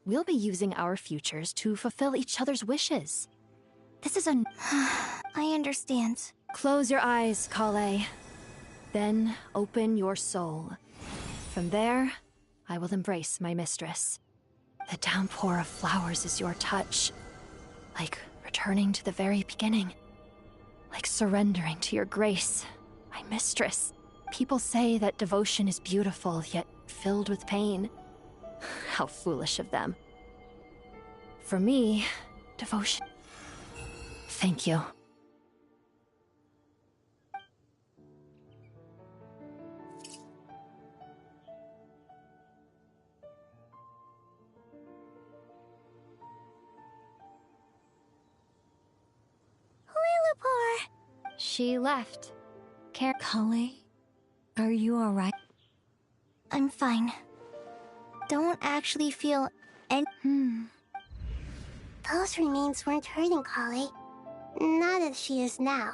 We'll be using our futures to fulfill each other's wishes. This is a... I understand. Close your eyes, Kale. Then open your soul. From there, I will embrace my mistress. The downpour of flowers is your touch. Like returning to the very beginning. Like surrendering to your grace, my mistress. People say that devotion is beautiful, yet filled with pain. How foolish of them. For me, devotion... Thank you. She left. Kale, are you alright? I'm fine. Don't actually feel any. Those remains weren't hurting Kale. Not as she is now.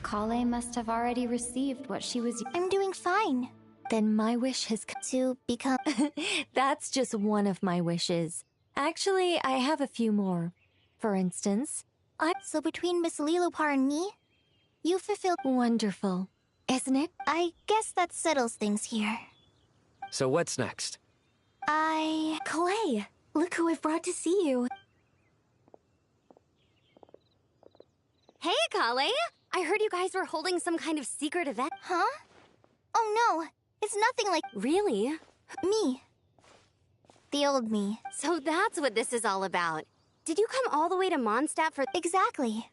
Kale must have already received what she was. I'm doing fine. Then my wish has come to become. That's just one of my wishes. Actually, I have a few more. For instance, So between Miss Lilopar and me, you fulfilled. Wonderful, isn't it? I guess that settles things here. So what's next? Kale, look who I've brought to see you. Hey, Kale! I heard you guys were holding some kind of secret event. Huh? Oh no, it's nothing like. Really? Me. The old me. So that's what this is all about. Did you come all the way to Mondstadt for— Exactly.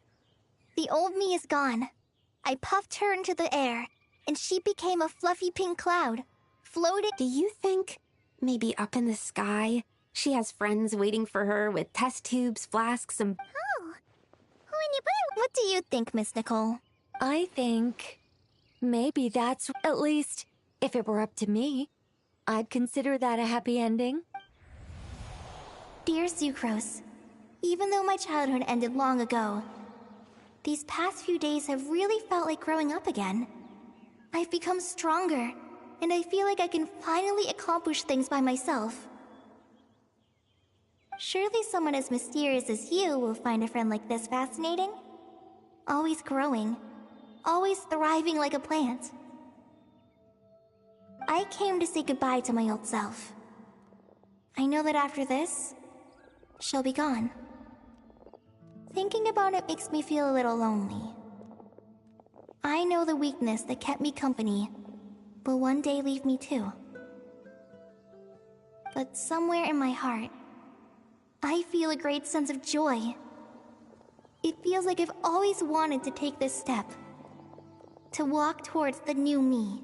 The old me is gone. I puffed her into the air, and she became a fluffy pink cloud, floating. Do you think maybe up in the sky she has friends waiting for her with test tubes, flasks, and... Oh. When you put it... What do you think, Miss Nicole? I think maybe that's, at least, if it were up to me, I'd consider that a happy ending. Dear Sucrose, even though my childhood ended long ago, these past few days have really felt like growing up again. I've become stronger, and I feel like I can finally accomplish things by myself. Surely someone as mysterious as you will find a friend like this fascinating? Always growing, always thriving like a plant. I came to say goodbye to my old self. I know that after this, she'll be gone. Thinking about it makes me feel a little lonely. I know the weakness that kept me company will one day leave me too. But somewhere in my heart, I feel a great sense of joy. It feels like I've always wanted to take this step, to walk towards the new me.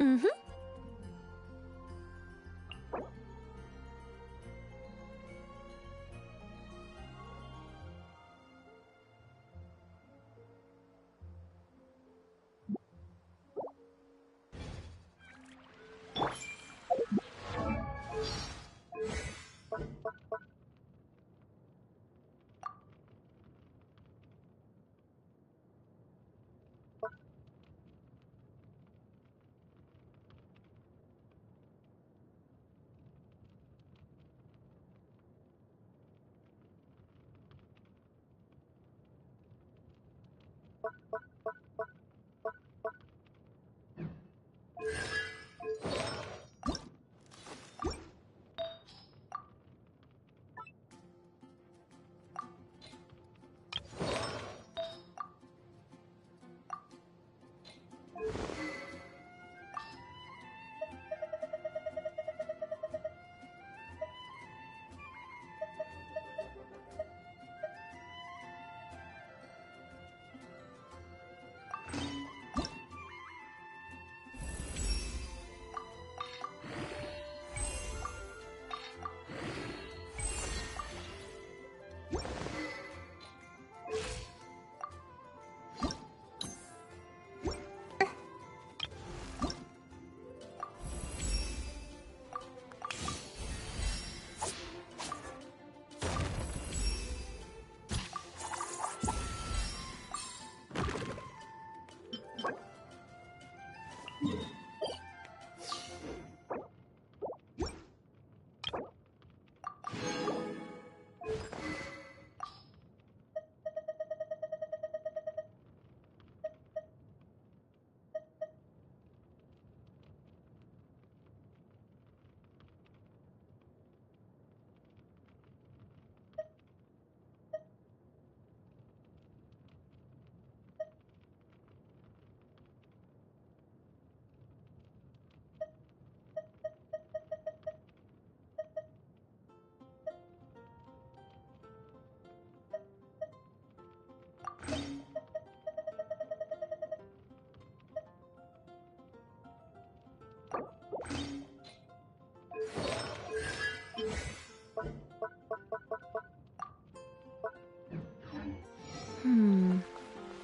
Mm-hmm.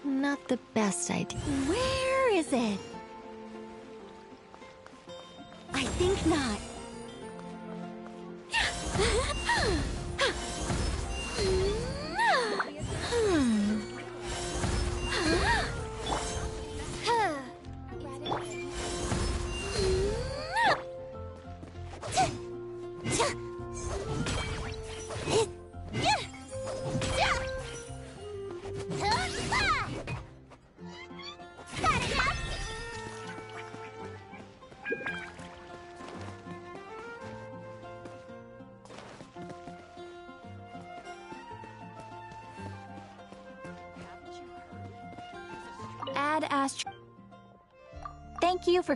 Not the best idea. Where is it? I think not. Add Astro. Thank you for